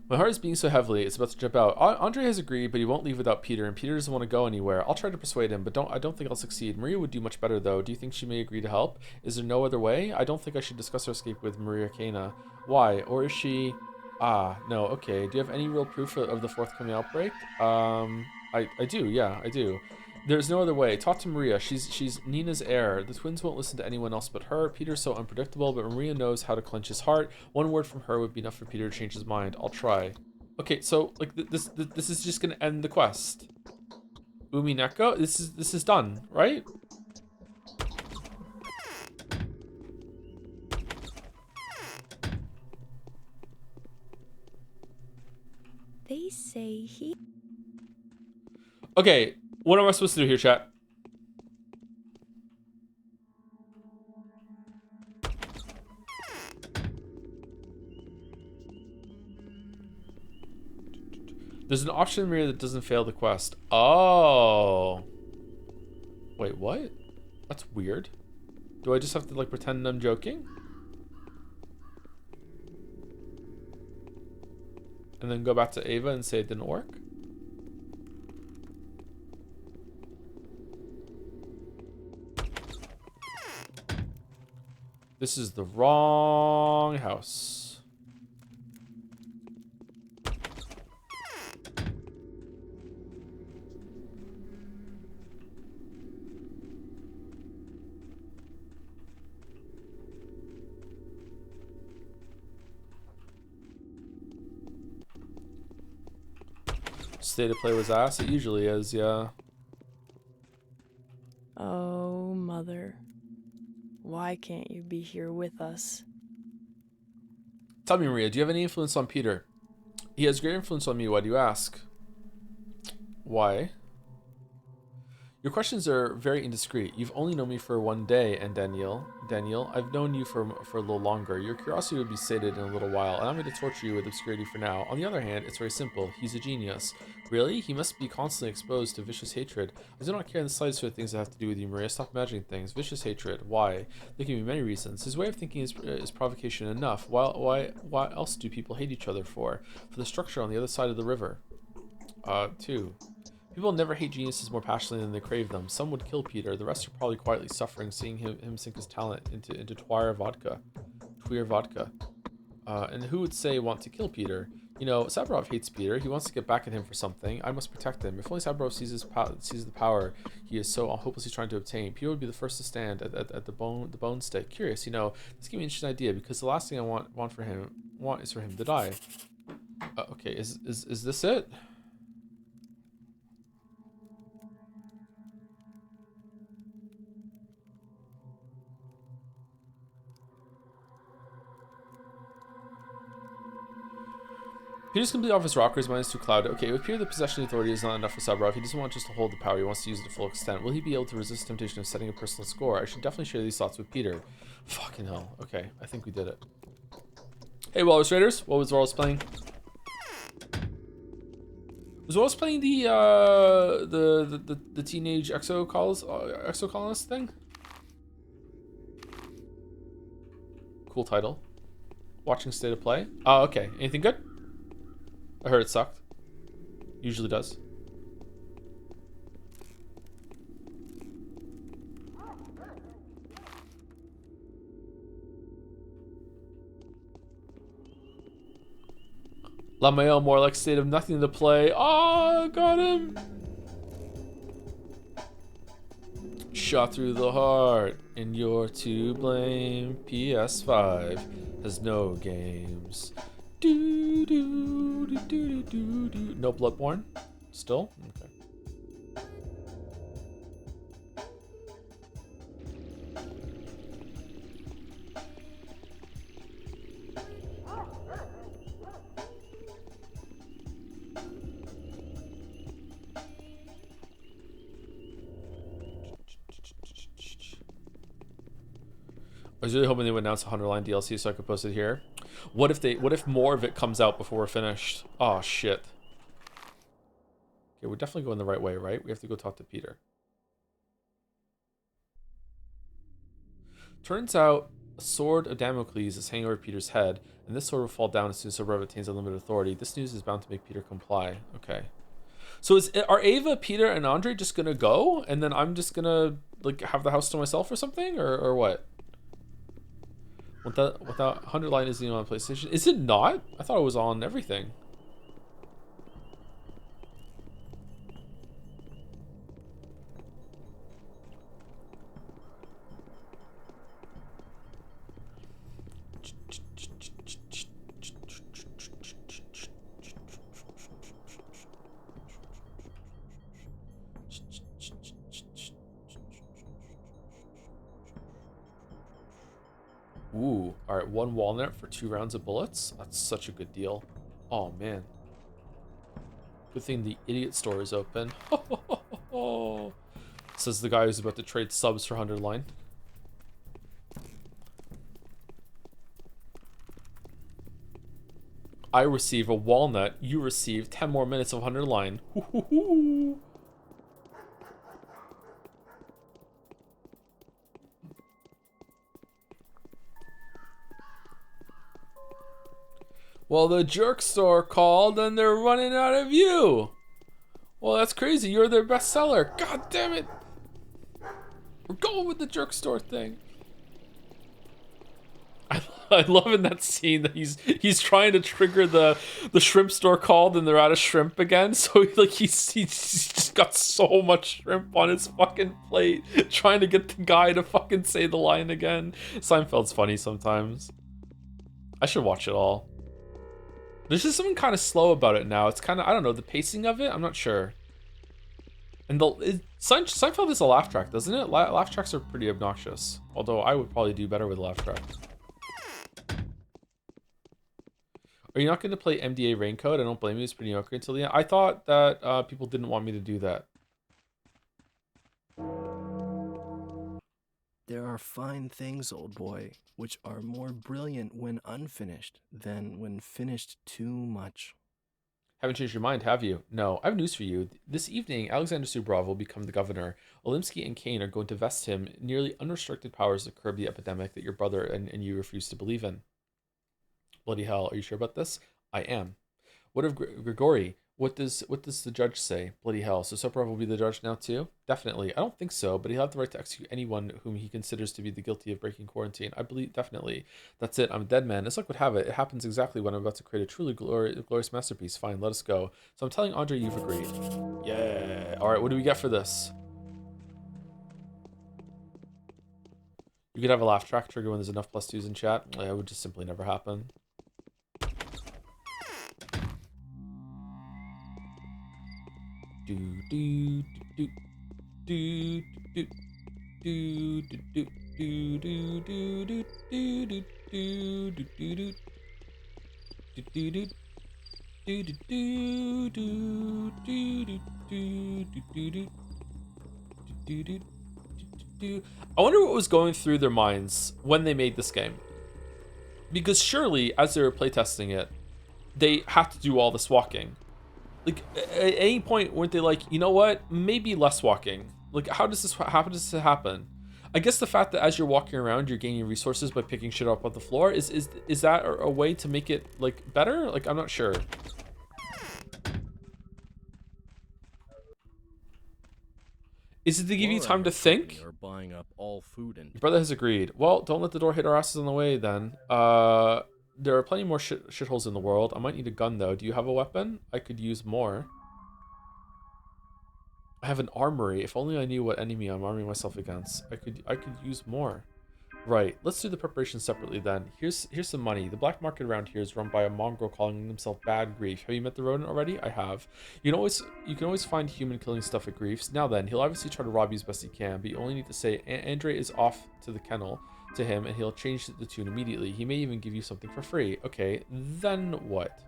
My heart is beating so heavily, it's about to jump out. Andre has agreed, but he won't leave without Peter, and Peter doesn't want to go anywhere. I'll try to persuade him, but I don't think I'll succeed. Maria would do much better, though. Do you think she may agree to help? Is there no other way? I don't think I should discuss our escape with Maria Kana. Why? Or is she... Ah, no, okay. Do you have any real proof of the forthcoming outbreak? I do, yeah, I do. There's no other way. Talk to Maria. She's Nina's heir. The twins won't listen to anyone else but her. Peter's so unpredictable, but Maria knows how to clench his heart. One word from her would be enough for Peter to change his mind. I'll try. Okay, so like this is just gonna end the quest. Umineko, this is done, right? They say he. Okay, what am I supposed to do here, chat? There's an option in Maria that doesn't fail the quest. Oh. Wait, what? That's weird. Do I just have to like pretend I'm joking? And then go back to Ava and say it didn't work? This is the wrong house. State of play was ass. It usually is, yeah. Oh, mother. Why can't you be here with us? Tell me, Maria, do you have any influence on Peter? He has great influence on me. Why do you ask? Why? Your questions are very indiscreet. You've only known me for one day, and Daniel, I've known you for a little longer. Your curiosity would be sated in a little while, and I'm going to torture you with obscurity for now. On the other hand, it's very simple. He's a genius. Really? He must be constantly exposed to vicious hatred. I do not care in the slightest for the things that have to do with you, Maria. Stop imagining things. Vicious hatred. Why? There can be many reasons. His way of thinking is provocation enough. Why else do people hate each other for? For the structure on the other side of the river. 2. People never hate geniuses more passionately than they crave them. Some would kill Peter. The rest are probably quietly suffering, seeing him sink his talent into Twire vodka. And who would say want to kill Peter? You know, Saburov hates Peter. He wants to get back at him for something. I must protect him. If only Saburov sees the power he is so hopelessly trying to obtain, Peter would be the first to stand at the bone stake. Curious, you know, this gave me an interesting idea because the last thing I want is for him to die. Okay, is this it? Peter's completely off his rocker, his mind is too clouded. Okay, with Peter, the possession of authority is not enough for Saburov. He doesn't want just to hold the power, he wants to use it to full extent. Will he be able to resist the temptation of setting a personal score? I should definitely share these thoughts with Peter. Fucking hell. Okay, I think we did it. Hey, Walrus Raiders. What was Walrus playing? Was Walrus playing the teenage exocolonist thing? Cool title. Watching State of Play. Oh, okay. Anything good? I heard it sucked. Usually does. Lamael, more like State of Nothing to Play. Oh, got him. Shot through the heart, and you're to blame. PS5 has no games. No Bloodborne? Still? Okay. I was really hoping they would announce a 100-line DLC so I could post it here. What if more of it comes out before we're finished? Oh shit. Okay, we're definitely going the right way, right? We have to go talk to Peter. Turns out a sword of Damocles is hanging over Peter's head, and this sword will fall down as soon as Sobrov attains unlimited authority. This news is bound to make Peter comply. Okay. So are Ava, Peter, and Andre just gonna go, and then I'm just gonna like have the house to myself or something, or what? Without 100 line isn't even on PlayStation. Is it not? I thought it was on everything. Ooh, all right, 1 walnut for 2 rounds of bullets. That's such a good deal. Oh man. Good thing the idiot store is open. Says the guy who's about to trade subs for 100 line. I receive a walnut. You receive 10 more minutes of 100 line. Well, the jerk store called and they're running out of you. Well, that's crazy. You're their best seller. God damn it. We're going with the jerk store thing. I love in that scene that he's trying to trigger the shrimp store called and they're out of shrimp again. So he's just got so much shrimp on his fucking plate trying to get the guy to fucking say the line again. Seinfeld's funny sometimes. I should watch it all. There's just something kind of slow about it now. It's kind of, I don't know, the pacing of it, I'm not sure. And Seinfeld is a laugh track, doesn't it? Laugh tracks are pretty obnoxious. Although I would probably do better with a laugh track. Are you not going to play MDA Raincoat? I don't blame you, it's pretty mediocre until the end. I thought that people didn't want me to do that. There are fine things, old boy, which are more brilliant when unfinished than when finished too much. Haven't changed your mind, have you? No, I have news for you. This evening, Alexander Subrov will become the governor. Olimsky and Kane are going to vest him nearly unrestricted powers to curb the epidemic that your brother and you refuse to believe in. Bloody hell, are you sure about this? I am. What of Grigori? What does the judge say? Bloody hell. So Subrov will be the judge now too? Definitely. I don't think so, but he'll have the right to execute anyone whom he considers to be the guilty of breaking quarantine. I believe definitely. That's it. I'm a dead man. As luck would have it, it happens exactly when I'm about to create a truly glorious masterpiece. Fine, let us go. So I'm telling Andre you've agreed. Yeah. All right, what do we get for this? You could have a laugh track trigger when there's enough +2s in chat. It would just simply never happen. I wonder what was going through their minds when they made this game. Because surely, as they were playtesting it, they had to do all this walking. Like, at any point, weren't they like, you know what? Maybe less walking. Like, how does this happen? I guess the fact that as you're walking around, you're gaining resources by picking shit up off the floor, is that a way to make it, like, better? Like, I'm not sure. Is it to give you time to think? Or buying up all food and... Your brother has agreed. Well, don't let the door hit our asses on the way, then. There are plenty more shitholes in the world. I might need a gun, though. Do you have a weapon? I could use more. I have an armory. If only I knew what enemy I'm arming myself against. I could use more. Right. Let's do the preparation separately, then. Here's some money. The black market around here is run by a mongrel calling himself Bad Grief. Have you met the rodent already? I have. You can always find human killing stuff at Grief's. Now then, he'll obviously try to rob you as best he can, but you only need to say Andre is off to the kennel to him, and he'll change the tune immediately. He may even give you something for free. Okay, then what?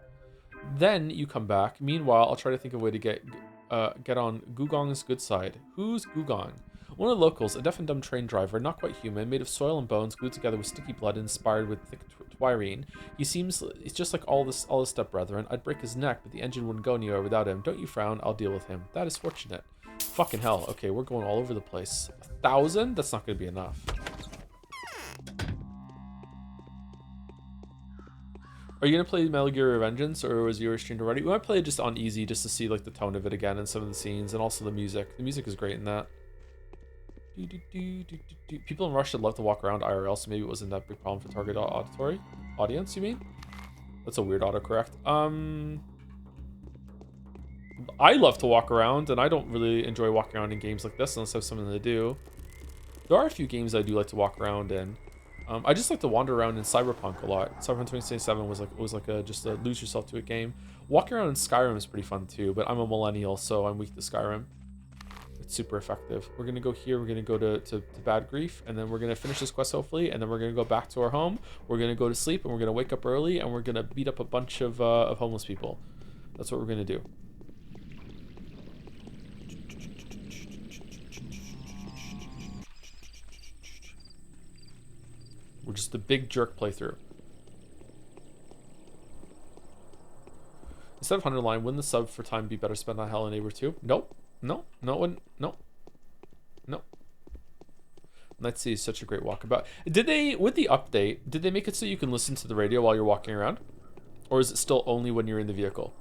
Then you come back. Meanwhile, I'll try to think of a way to get on Gugong's good side. Who's Gugong? One of the locals, a deaf and dumb train driver, not quite human, made of soil and bones, glued together with sticky blood and inspired with thick twirine. It's just like all his stepbrethren. I'd break his neck, but the engine wouldn't go anywhere without him. Don't you frown, I'll deal with him. That is fortunate. Fucking hell. Okay, we're going all over the place. 1,000? That's not going to be enough. Are you going to play Metal Gear Revengeance, or was yours streamed already? We might play it just on easy, just to see like the tone of it again and some of the scenes, and also the music. The music is great in that. People in Russia love to walk around IRL, so maybe it wasn't that big problem for target auditory audience, you mean? That's a weird autocorrect. I love to walk around, and I don't really enjoy walking around in games like this unless I have something to do. There are a few games I do like to walk around in. I just like to wander around in Cyberpunk a lot. Cyberpunk 2077 was like a just a lose yourself to a game. Walking around in Skyrim is pretty fun too, but I'm a millennial, so I'm weak to Skyrim. It's super effective. We're gonna go here. We're gonna go to Bad Grief, and then we're gonna finish this quest hopefully, and then we're gonna go back to our home. We're gonna go to sleep, and we're gonna wake up early, and we're gonna beat up a bunch of homeless people. That's what we're gonna do. We're just a big jerk playthrough. Instead of 100 line, wouldn't the sub for time be better spent on Hell and Neighbor 2? Nope. No, it wouldn't. No. Let's see, such a great walkabout. Did they, with the update, did they make it so you can listen to the radio while you're walking around? Or is it still only when you're in the vehicle?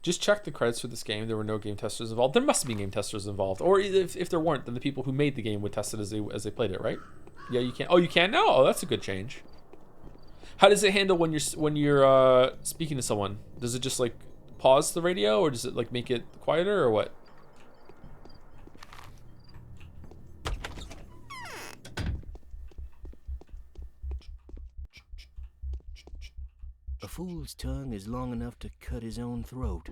Just check the credits for this game. There were no game testers involved. There must be game testers involved. Or if there weren't, then the people who made the game would test it as they played it, right? Yeah, you can. Oh, you can now? Oh, that's a good change. How does it handle when you're speaking to someone? Does it just like pause the radio, or does it like make it quieter, or what? A fool's tongue is long enough to cut his own throat.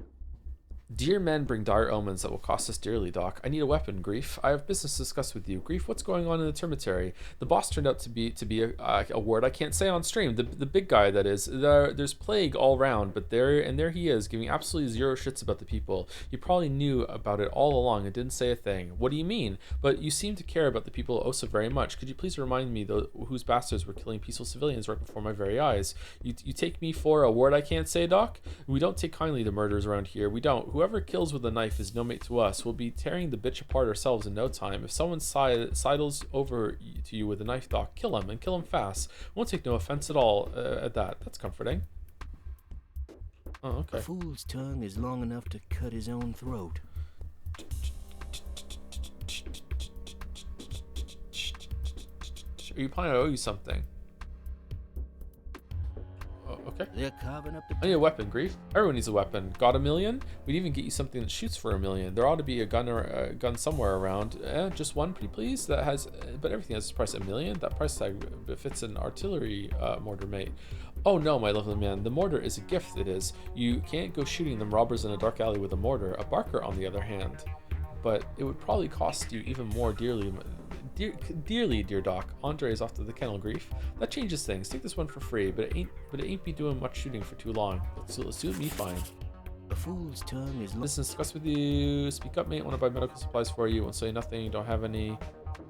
Dear men bring dire omens that will cost us dearly, Doc. I need a weapon, Grief. I have business to discuss with you. Grief, what's going on in the termitary? The boss turned out to be a word I can't say on stream. The big guy, that is. There's plague all round, but there he is, giving absolutely zero shits about the people. He probably knew about it all along and didn't say a thing. What do you mean? But you seem to care about the people oh so very much. Could you please remind me whose bastards were killing peaceful civilians right before my very eyes? You take me for a word I can't say, Doc? We don't take kindly to murders around here. We don't. Whoever kills with a knife is no mate to us. We'll be tearing the bitch apart ourselves in no time. If someone sidles over to you with a knife, Doc, kill him, and kill him fast. Won't take no offense at all at that. That's comforting. Oh, okay. A fool's tongue is long enough to cut his own throat. Are you planning to owe you something? Okay. They're carving up the... I need a weapon, Grief. Everyone needs a weapon. Got $1 million? We'd even get you something that shoots for $1 million. There ought to be a gun somewhere around. Just one, pretty please. That has, but everything has a price $1 million. That price tag fits an artillery mortar, mate. Oh no, my lovely man. The mortar is a gift. It is. You can't go shooting them robbers in a dark alley with a mortar. A barker, on the other hand. But it would probably cost you even more dearly. Dearly, dear Doc. Andre is off to the kennel, Grief. That changes things. Take this one for free, but it ain't be doing much shooting for too long. It'll suit me fine. A fool's tongue is... Listen, discuss with you. Speak up, mate. Want to buy medical supplies for you. Won't say nothing. Don't have any.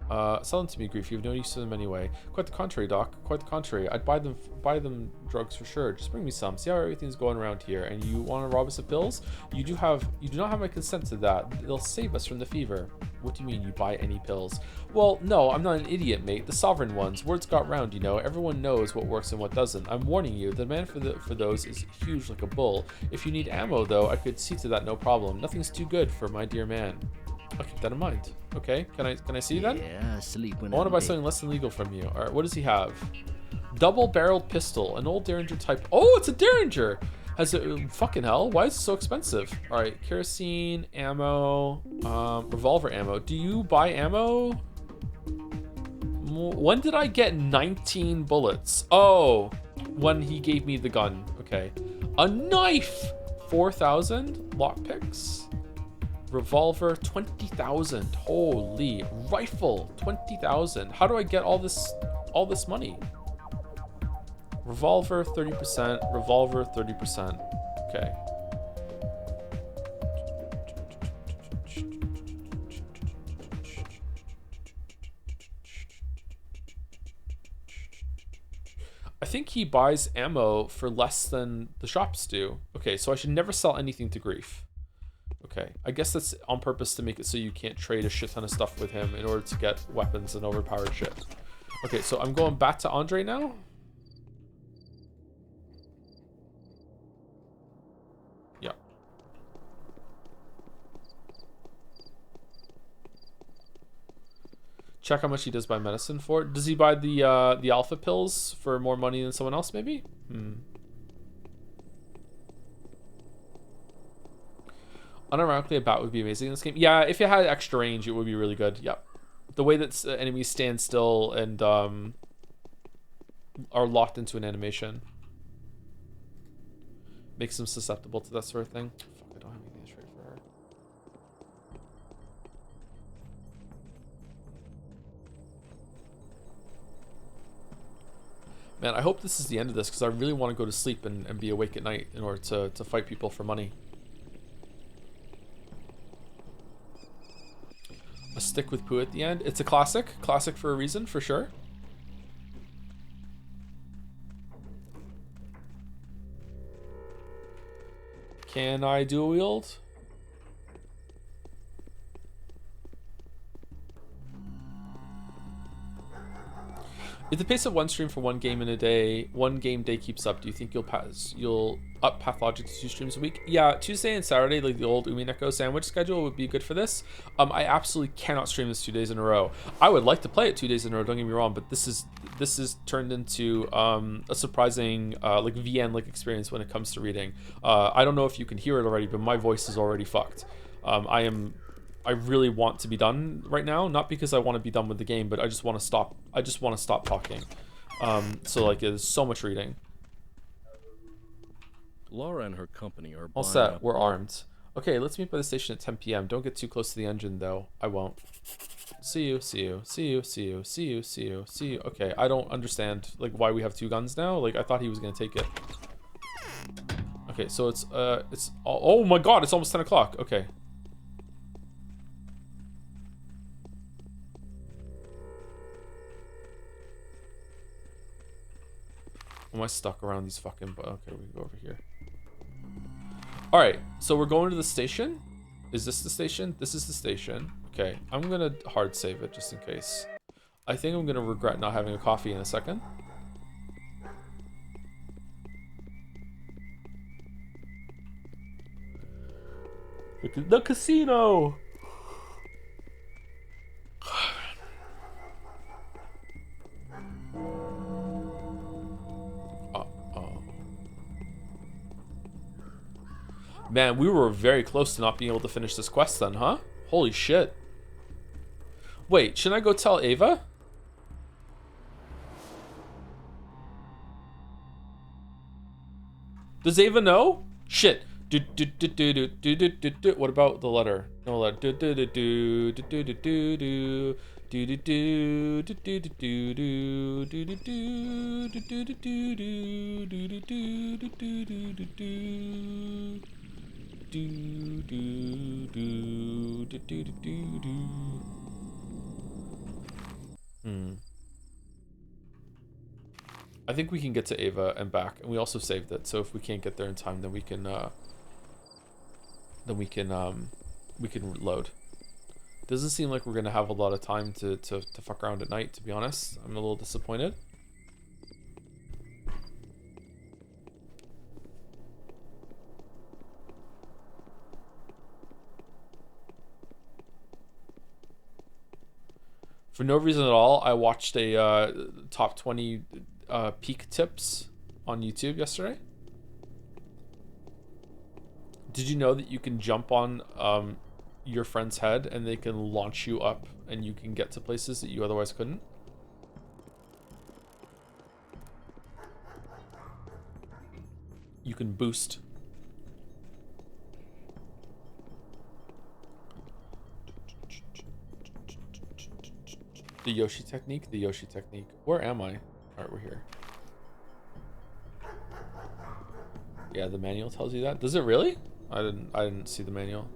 Sell them to me, Grief. You have no use to them anyway. Quite the contrary, Doc. Quite the contrary. I'd buy them drugs for sure. Just bring me some. See how everything's going around here. And you want to rob us of pills? You do not have my consent to that. They'll save us from the fever. What do you mean you buy any pills? Well, no, I'm not an idiot, mate. The sovereign ones. Words got round, you know. Everyone knows what works and what doesn't. I'm warning you. The demand for those is huge like a bull. If you need ammo, though, I could see to that, no problem. Nothing's too good for my dear man. I'll keep that in mind. Okay, can I see that? Yeah, sleep when I want to buy something less than legal from you. All right, what does he have? Double-barreled pistol, an old Derringer type. Oh, it's a Derringer. Has it? Fucking hell! Why is it so expensive? All right, kerosene, ammo, revolver ammo. Do you buy ammo? When did I get 19 bullets? Oh, when he gave me the gun. Okay, a knife. 4,000 lockpicks. Revolver 20,000. Holy. Rifle 20,000. How do I get all this money? Revolver 30%. Revolver 30%. Okay. I think he buys ammo for less than the shops do. Okay, so I should never sell anything to Grief. Okay, I guess that's on purpose to make it so you can't trade a shit ton of stuff with him in order to get weapons and overpowered shit. Okay, so I'm going back to Andre now. Yeah. Check how much he does buy medicine for. Does he buy the alpha pills for more money than someone else, maybe? Unironically, a bat would be amazing in this game. Yeah, if it had extra range, it would be really good. Yep. The way that enemies stand still and are locked into an animation makes them susceptible to that sort of thing. Fuck, I don't have anything to trade for her. Man, I hope this is the end of this, because I really want to go to sleep and be awake at night in order to fight people for money. A stick with poo at the end. It's a classic. Classic for a reason, for sure. Can I dual wield? If the pace of one stream for one game day keeps up, do you think you'll up Pathologic to 2 streams a week? Yeah, Tuesday and Saturday, like the old Umineko sandwich schedule, would be good for this. I absolutely cannot stream this 2 days in a row. I would like to play it 2 days in a row, don't get me wrong, but this is turned into a surprising like VN-like experience when it comes to reading. I don't know if you can hear it already, but my voice is already fucked. I really want to be done right now, not because I want to be done with the game, but I just want to stop. I just want to stop talking. So like, there's so much reading. Laura and her company are all set. We're armed. Okay, let's meet by the station at 10 p.m. Don't get too close to the engine, though. I won't. See you. See you. See you. See you. See you. See you. See you. Okay, I don't understand like why we have 2 guns now. Like I thought he was gonna take it. Okay, so it's oh my god, it's almost 10 o'clock. Okay. Am I stuck around these fucking... Okay, we can go over here. Alright, so we're going to the station. Is this the station? This is the station. Okay, I'm gonna hard save it just in case. I think I'm gonna regret not having a coffee in a second. The casino! Man, we were very close to not being able to finish this quest then, huh? Holy shit. Wait, should I go tell Ava? Does Ava know? Shit. What about the letter? No letter. I think we can get to Ava and back, and we also saved it. So if we can't get there in time, then we can load. Doesn't seem like we're gonna have a lot of time to fuck around at night. To be honest, I'm a little disappointed. For no reason at all, I watched a top 20 peak tips on YouTube yesterday. Did you know that you can jump on your friend's head and they can launch you up and you can get to places that you otherwise couldn't? You can boost. The Yoshi technique? The Yoshi technique. Where am I? Alright, we're here. Yeah, the manual tells you that. Does it really? I didn't see the manual.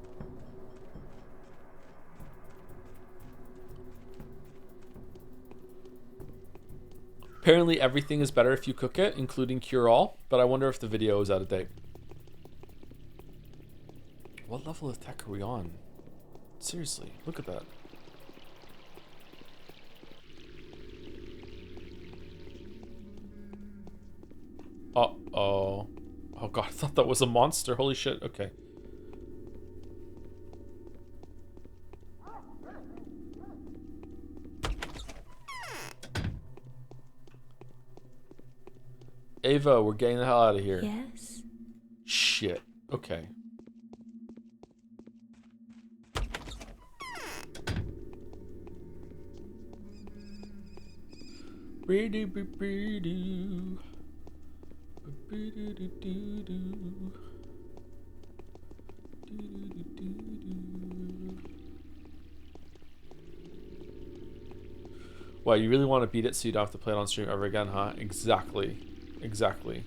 Apparently everything is better if you cook it, including cure-all, but I wonder if the video is out of date. What level of tech are we on? Seriously, look at that. Uh-oh. Oh god, I thought that was a monster. Holy shit, okay. Ava, we're getting the hell out of here. Yes? Shit. Okay. Well, you really want to beat it so you don't have to play it on stream ever again, huh? Exactly. Exactly.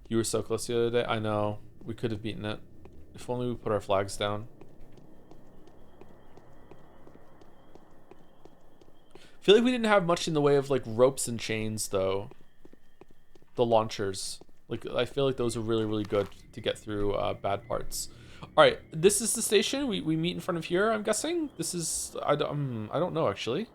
You were so close the other day. I know. We could have beaten it. If only we put our flags down. I feel like we didn't have much in the way of like ropes and chains though. The launchers. Like I feel like those are really, really good to get through bad parts. Alright, this is the station. We meet in front of here, I'm guessing. This is I don't know actually.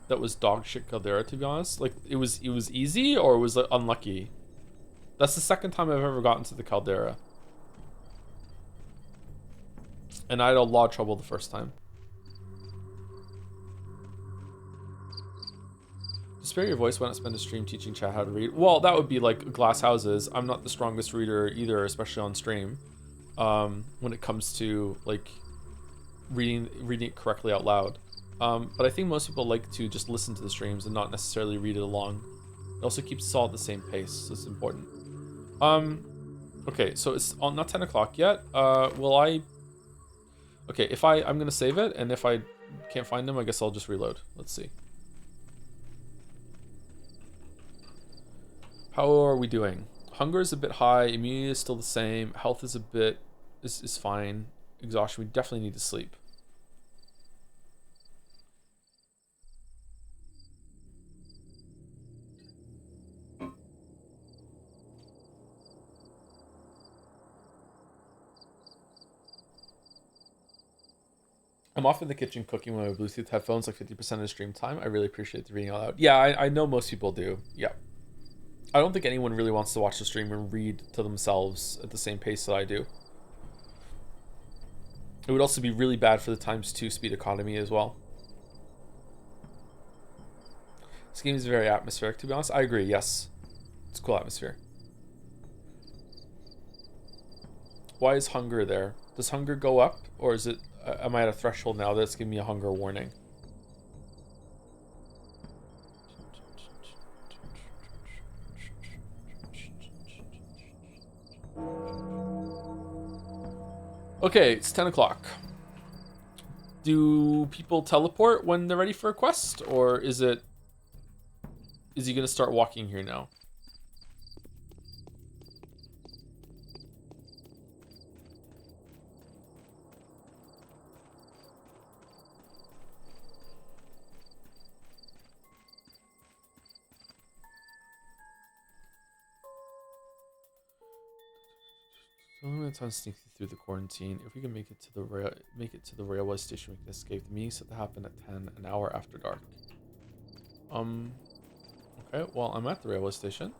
That was dog shit Caldera, to be honest. Like it was easy or it was like unlucky. That's the second time I've ever gotten to the Caldera. And I had a lot of trouble the first time. Spare your voice, why not spend a stream teaching chat how to read? Well, that would be like glass houses. I'm not the strongest reader either, especially on stream. When it comes to like reading it correctly out loud. But I think most people like to just listen to the streams and not necessarily read it along. It also keeps us all at the same pace, so it's important. Okay, so it's not 10 o'clock yet. Will I... Okay, if I'm gonna save it, and if I can't find them, I guess I'll just reload. Let's see. How are we doing? Hunger is a bit high, immunity is still the same, health is a bit... is fine. Exhaustion, we definitely need to sleep. I'm off in the kitchen cooking with my Bluetooth headphones, like 50% of the stream time. I really appreciate the reading out loud. Yeah, I know most people do. Yeah. I don't think anyone really wants to watch the stream and read to themselves at the same pace that I do. It would also be really bad for the ×2 speed economy as well. This game is very atmospheric, to be honest. I agree, yes. It's a cool atmosphere. Why is hunger there? Does hunger go up? Or is it... am I at a threshold now that's giving me a hunger warning? Okay, it's 10 o'clock. Do people teleport when they're ready for a quest? Or is it... is he gonna start walking here now? Only time sneaking through the quarantine. If we can make it to the railway station, we can escape. The meeting's set to happen at 10, an hour after dark. Okay, well, I'm at the railway station.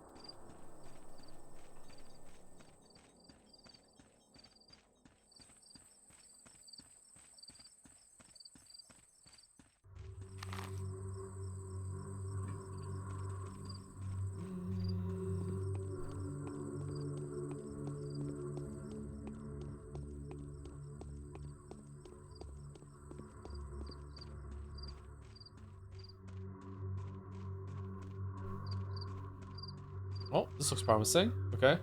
Oh, this looks promising. Okay.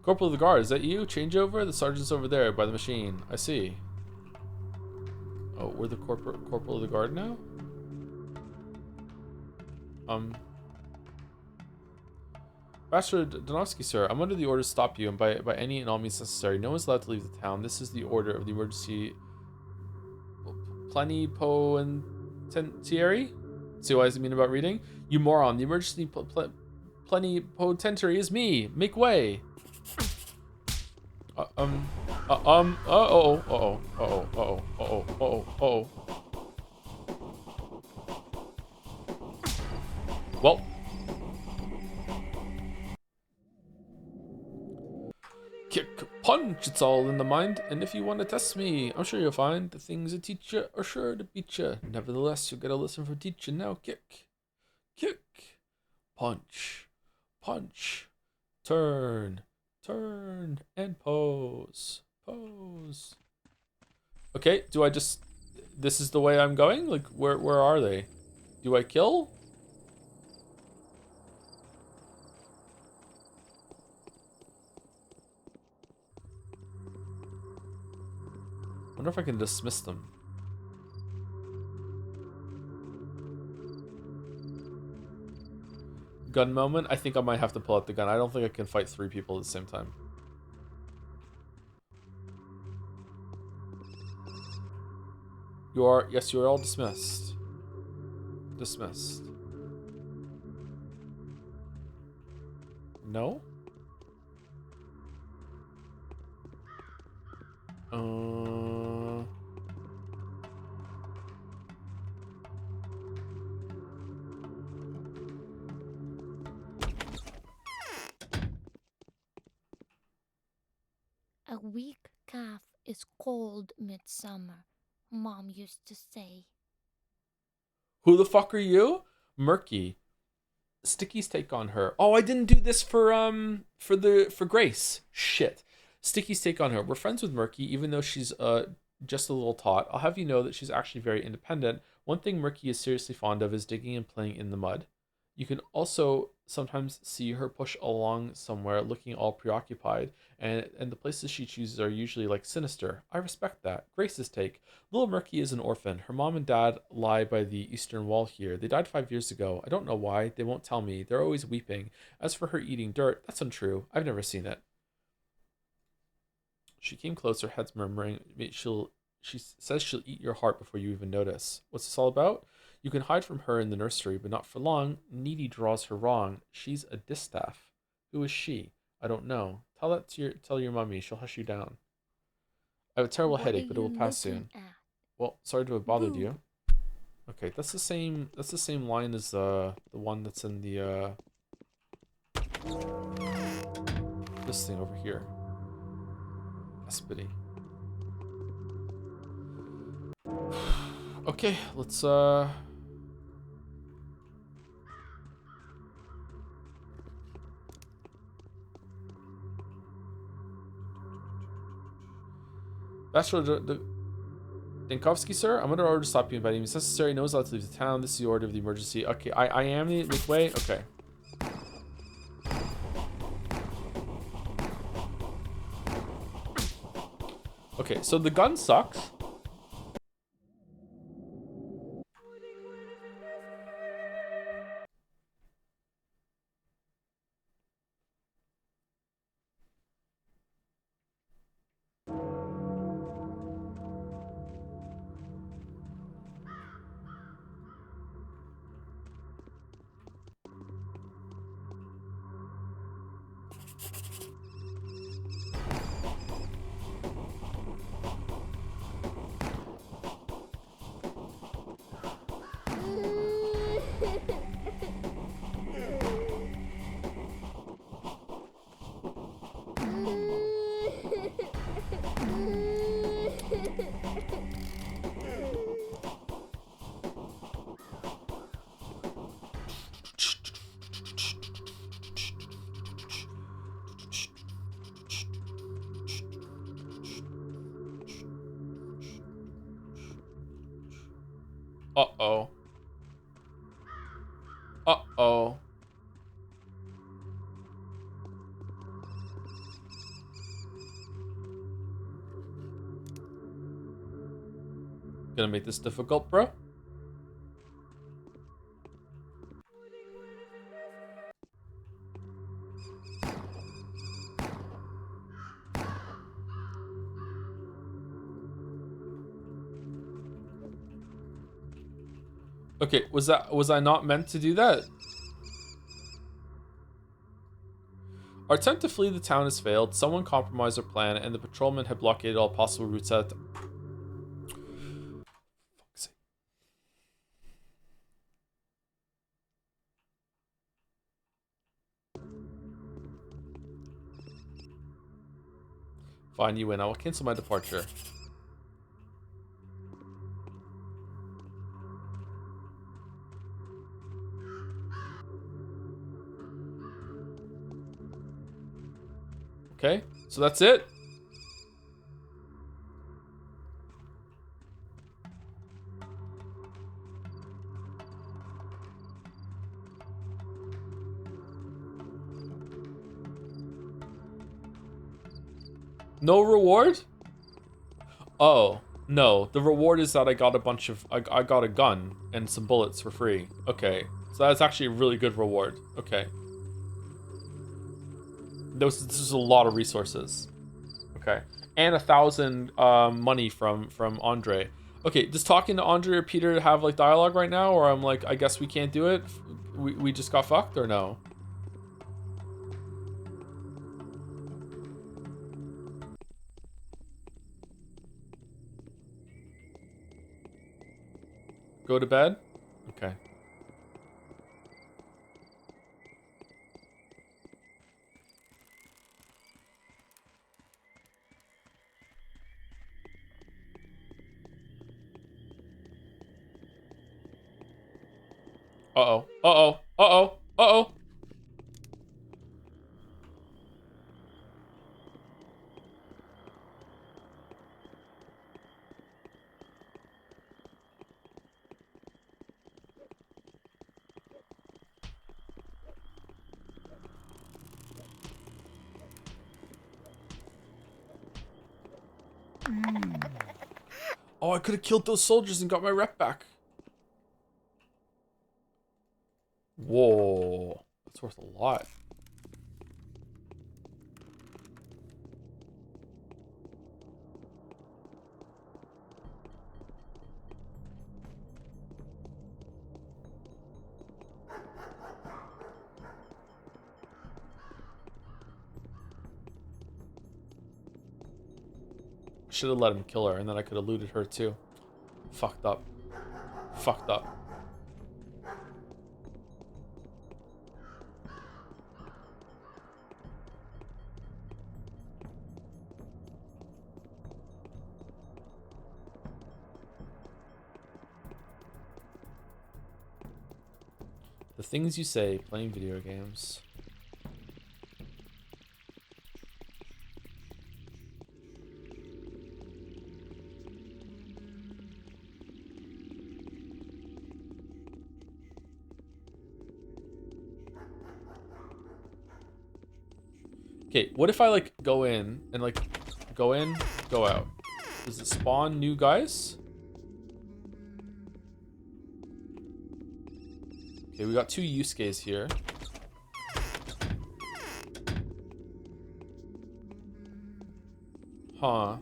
Corporal of the Guard, is that you? Changeover? The sergeant's over there by the machine. I see. Oh, we're the Corporal of the Guard now? Bachelor Donovsky, sir, I'm under the order to stop you, and by any and all means necessary. No one's allowed to leave the town. This is the order of the emergency plenipotentiary. See what I mean about reading? You moron. The emergency plenipotentiary is me. Make way. Well. Kick, punch, it's all in the mind. And if you want to test me, I'm sure you'll find the things that teach you are sure to beat you. Nevertheless, you'll get a lesson for teaching. Now kick, kick, punch, punch, turn, turn, and pose, pose. Okay, do I just... This is the way I'm going? Like, where are they? Do I kill? I wonder if I can dismiss them. Gun moment? I think I might have to pull out the gun. I don't think I can fight 3 people at the same time. You are... Yes, you are all dismissed. Dismissed. No? A weak calf is cold midsummer, Mom used to say. Who the fuck are you? Murky. Sticky's take on her. Oh, I didn't do this for Grace. Shit. Sticky's take on her. We're friends with Murky, even though she's just a little tot. I'll have you know that she's actually very independent. One thing Murky is seriously fond of is digging and playing in the mud. You can also sometimes see her push along somewhere looking all preoccupied, and the places she chooses are usually like sinister. I respect that. Grace's take. Little Murky is an orphan. Her mom and dad lie by the eastern wall here. They died 5 years ago. I don't know why. They won't tell me. They're always weeping. As for her eating dirt, that's untrue. I've never seen it. She came closer, head's murmuring. She says she'll eat your heart before you even notice. What's this all about? You can hide from her in the nursery, but not for long. Needy draws her wrong. She's a distaff. Who is she? I don't know. Tell your mummy. She'll hush you down. I have a terrible headache, but it will pass soon. Well, sorry to have bothered you. Okay, that's the same line as the one that's in the this thing over here. Espity. Okay, let's Bachelor Dinkovsky, sir, I'm under order to stop you by any means necessary. No one's allowed to leave the town. This is the order of the emergency. Okay, I am the make way. Okay. Okay, so the gun sucks. Uh-oh. Uh-oh. Gonna make this difficult, bro? Okay, was I not meant to do that? Our attempt to flee the town has failed. Someone compromised our plan, and the patrolmen have blockaded all possible routes out. Fuck's sake. Fine, you win. I will cancel my departure. Okay, so that's it. No reward? Oh, no. The reward is that I got a bunch of... I got a gun and some bullets for free. Okay. So that's actually a really good reward. Okay. This is a lot of resources. Okay. And 1,000 money from Andre. Okay, does talking to Andre or Peter have like dialogue right now? Or I'm like, I guess we can't do it? We just got fucked or no? Go to bed? Okay. Uh-oh. Uh-oh. Uh-oh. Uh-oh. Oh, I could have killed those soldiers and got my rep back. Whoa. That's worth a lot. Should have let him kill her, and then I could have looted her too. Fucked up. Fucked up. The things you say playing video games. Okay, what if I like go in and like go in, go out? Does it spawn new guys? Okay, we got 2 Yusuke's here. Huh.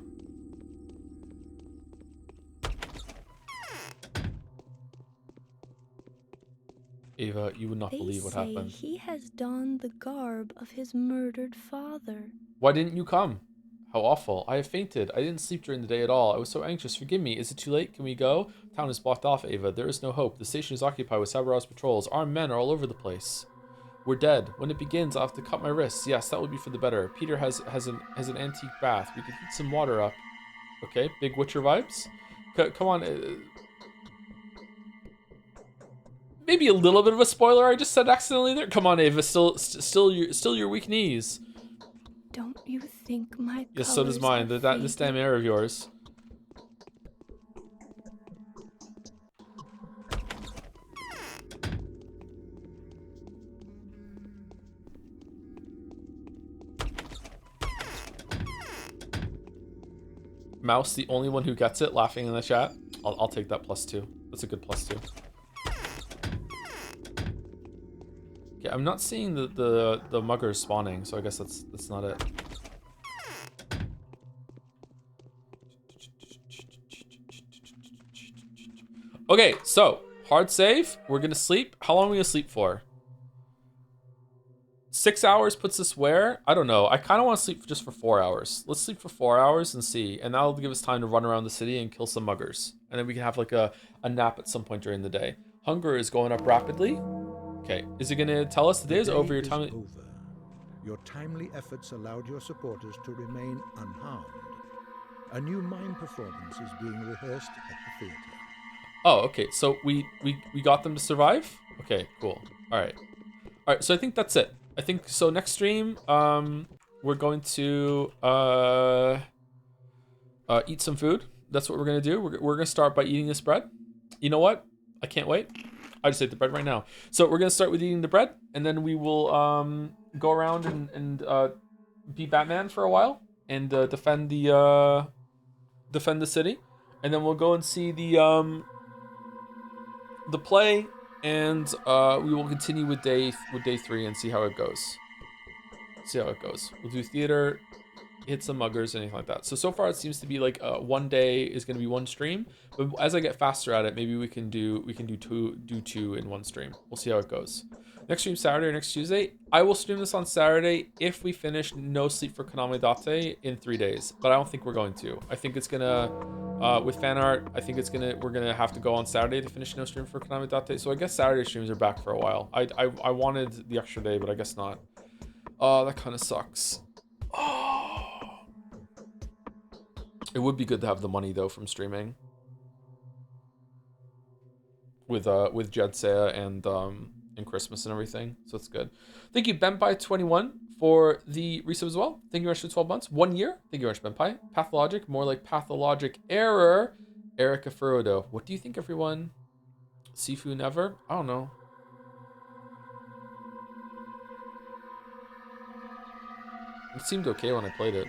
Ava, you would not believe what happened. He has donned the garb of his murdered father. Why didn't you come? How awful. I have fainted. I didn't sleep during the day at all. I was so anxious. Forgive me. Is it too late? Can we go? Town is blocked off, Ava. There is no hope. The station is occupied with Sabara's patrols. Armed men are all over the place. We're dead. When it begins, I'll have to cut my wrists. Yes, that would be for the better. Peter has an antique bath. We could heat some water up. Okay, big Witcher vibes. Come on. Maybe a little bit of a spoiler I just said accidentally there. Come on, Ava. Still your weak knees. Don't you think my Yes, so does mine. This damn hair of yours. Mouse, the only one who gets it, laughing in the chat. I'll take that +2. That's a good +2. Okay, I'm not seeing the muggers spawning, so I guess that's not it. Okay, so Hard save. We're gonna sleep. How long are we gonna sleep for? 6 hours puts us where? I don't know. I kind of want to sleep just for 4 hours. Let's sleep for 4 hours and see. And that'll give us time to run around the city and kill some muggers. And then we can have like a nap at some point during the day. Hunger is going up rapidly. Okay. Is it going to tell us the day is over? Your time over. Your timely efforts allowed your supporters to remain unharmed. A new mime performance is being rehearsed at the theater. Oh, okay. So we got them to survive? Okay, cool. All right. All right, so I think that's it. I think so. Next stream, we're going to eat some food. That's what we're gonna do. We're gonna start by eating this bread. You know what? I can't wait. I just ate the bread right now. So we're gonna start with eating the bread, and then we will go around and be Batman for a while and defend the city, and then we'll go and see the play. And we will continue with day 3 and see how it goes. We'll do theater, hit some muggers, anything like that. So far it seems to be like one day is going to be one stream. But as I get faster at it, maybe we can do two in one stream. We'll see how it goes. Next stream Saturday or next Tuesday. I will stream this on Saturday if we finish No Sleep for Konami Date in 3 days. But I don't think we're going to. I think it's gonna with fan art. I think we're gonna have to go on Saturday to finish No Stream for Konami Date. So I guess Saturday streams are back for a while. I wanted the extra day, but I guess not. Oh, that kind of sucks. Oh. It would be good to have the money though from streaming. With Jedsea and Christmas and everything, so it's good. Thank you, Benpai21, for the resub as well. Thank you very much for 12 months. 1 year. Thank you very much, Benpai. Pathologic, more like pathologic error. Erica Furudo. What do you think, everyone? Sifu never? I don't know. It seemed okay when I played it.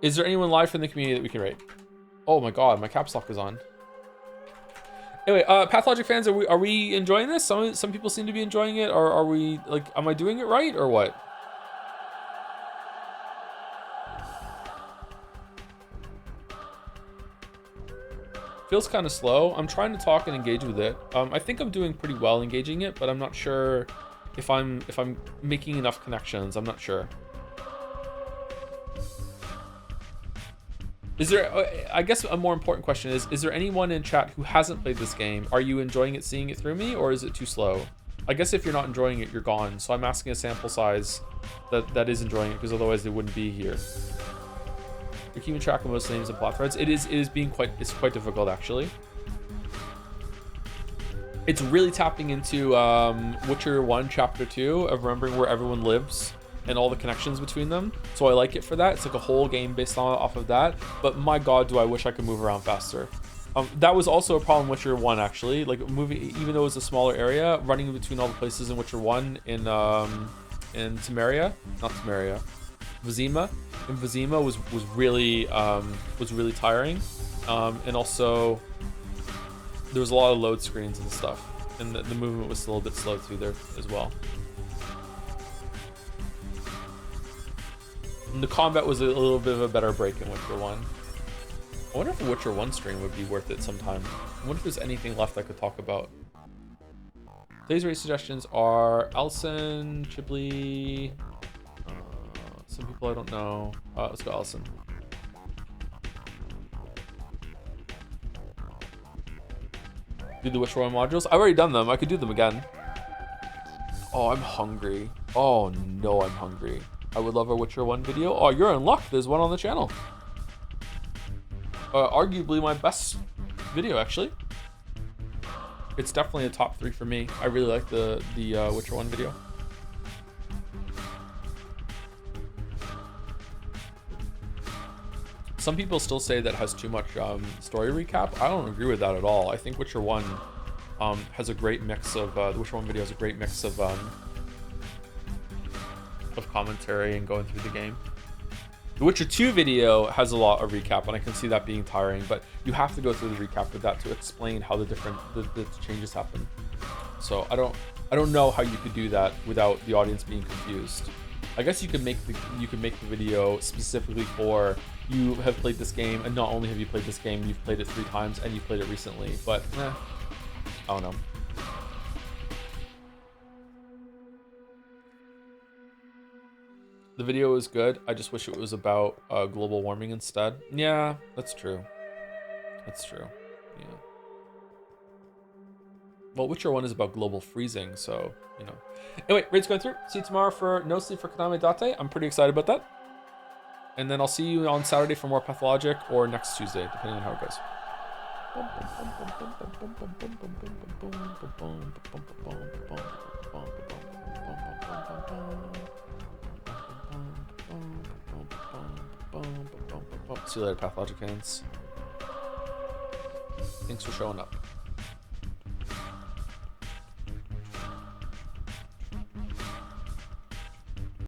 Is there anyone live from the community that we can rate? Oh my god, my caps lock is on. Anyway, Pathologic fans, are we enjoying this? Some people seem to be enjoying it, or are we like, am I doing it right or what? Feels kind of slow. I'm trying to talk and engage with it. I think I'm doing pretty well engaging it, but I'm not sure if I'm making enough connections. I'm not sure. Is there, I guess a more important question is there anyone in chat who hasn't played this game? Are you enjoying it seeing it through me, or is it too slow? I guess if you're not enjoying it, you're gone. So I'm asking a sample size that is enjoying it, because otherwise they wouldn't be here. You're keeping track of most names and plot threads. It's quite difficult actually. It's really tapping into Witcher 1 Chapter 2 of remembering where everyone lives and all the connections between them. So I like it for that. It's like a whole game based off of that. But my god, do I wish I could move around faster. That was also a problem in Witcher 1 actually. Like moving, even though it was a smaller area, running between all the places in Witcher 1 in Temeria, not Temeria, Vizima. In Vizima was really tiring. And also there was a lot of load screens and stuff. And the movement was still a bit slow too there as well. And the combat was a little bit of a better break in Witcher 1. I wonder if a Witcher 1 stream would be worth it sometime. I wonder if there's anything left I could talk about. Today's race suggestions are Alison, Chibley, some people I don't know. Let's go Alison. Do the Witcher 1 modules? I've already done them. I could do them again. Oh, I'm hungry. Oh no, I'm hungry. I would love a Witcher 1 video. Oh, you're in luck. There's one on the channel. Arguably my best video, actually. It's definitely a top 3 for me. I really like the Witcher 1 video. Some people still say that has too much story recap. I don't agree with that at all. I think Witcher 1 has a great mix of the Witcher 1 video has a great mix of commentary and going through the game. The Witcher 2 video has a lot of recap, and I can see that being tiring, but you have to go through the recap with that to explain how the changes happen. So I don't know how you could do that without the audience being confused. I guess you could make the video specifically for you have played this game, and not only have you played this game, you've played it 3 times and you've played it recently. But I don't know. The video is good. I just wish it was about global warming instead. Yeah, that's true. That's true. Yeah. Well, Witcher 1 is about global freezing, so, you know. Anyway, raid's going through. See you tomorrow for No Sleep for Kaname Date. I'm pretty excited about that. And then I'll see you on Saturday for more Pathologic, or next Tuesday, depending on how it goes. See you later, Pathologic fans. Thanks for showing up.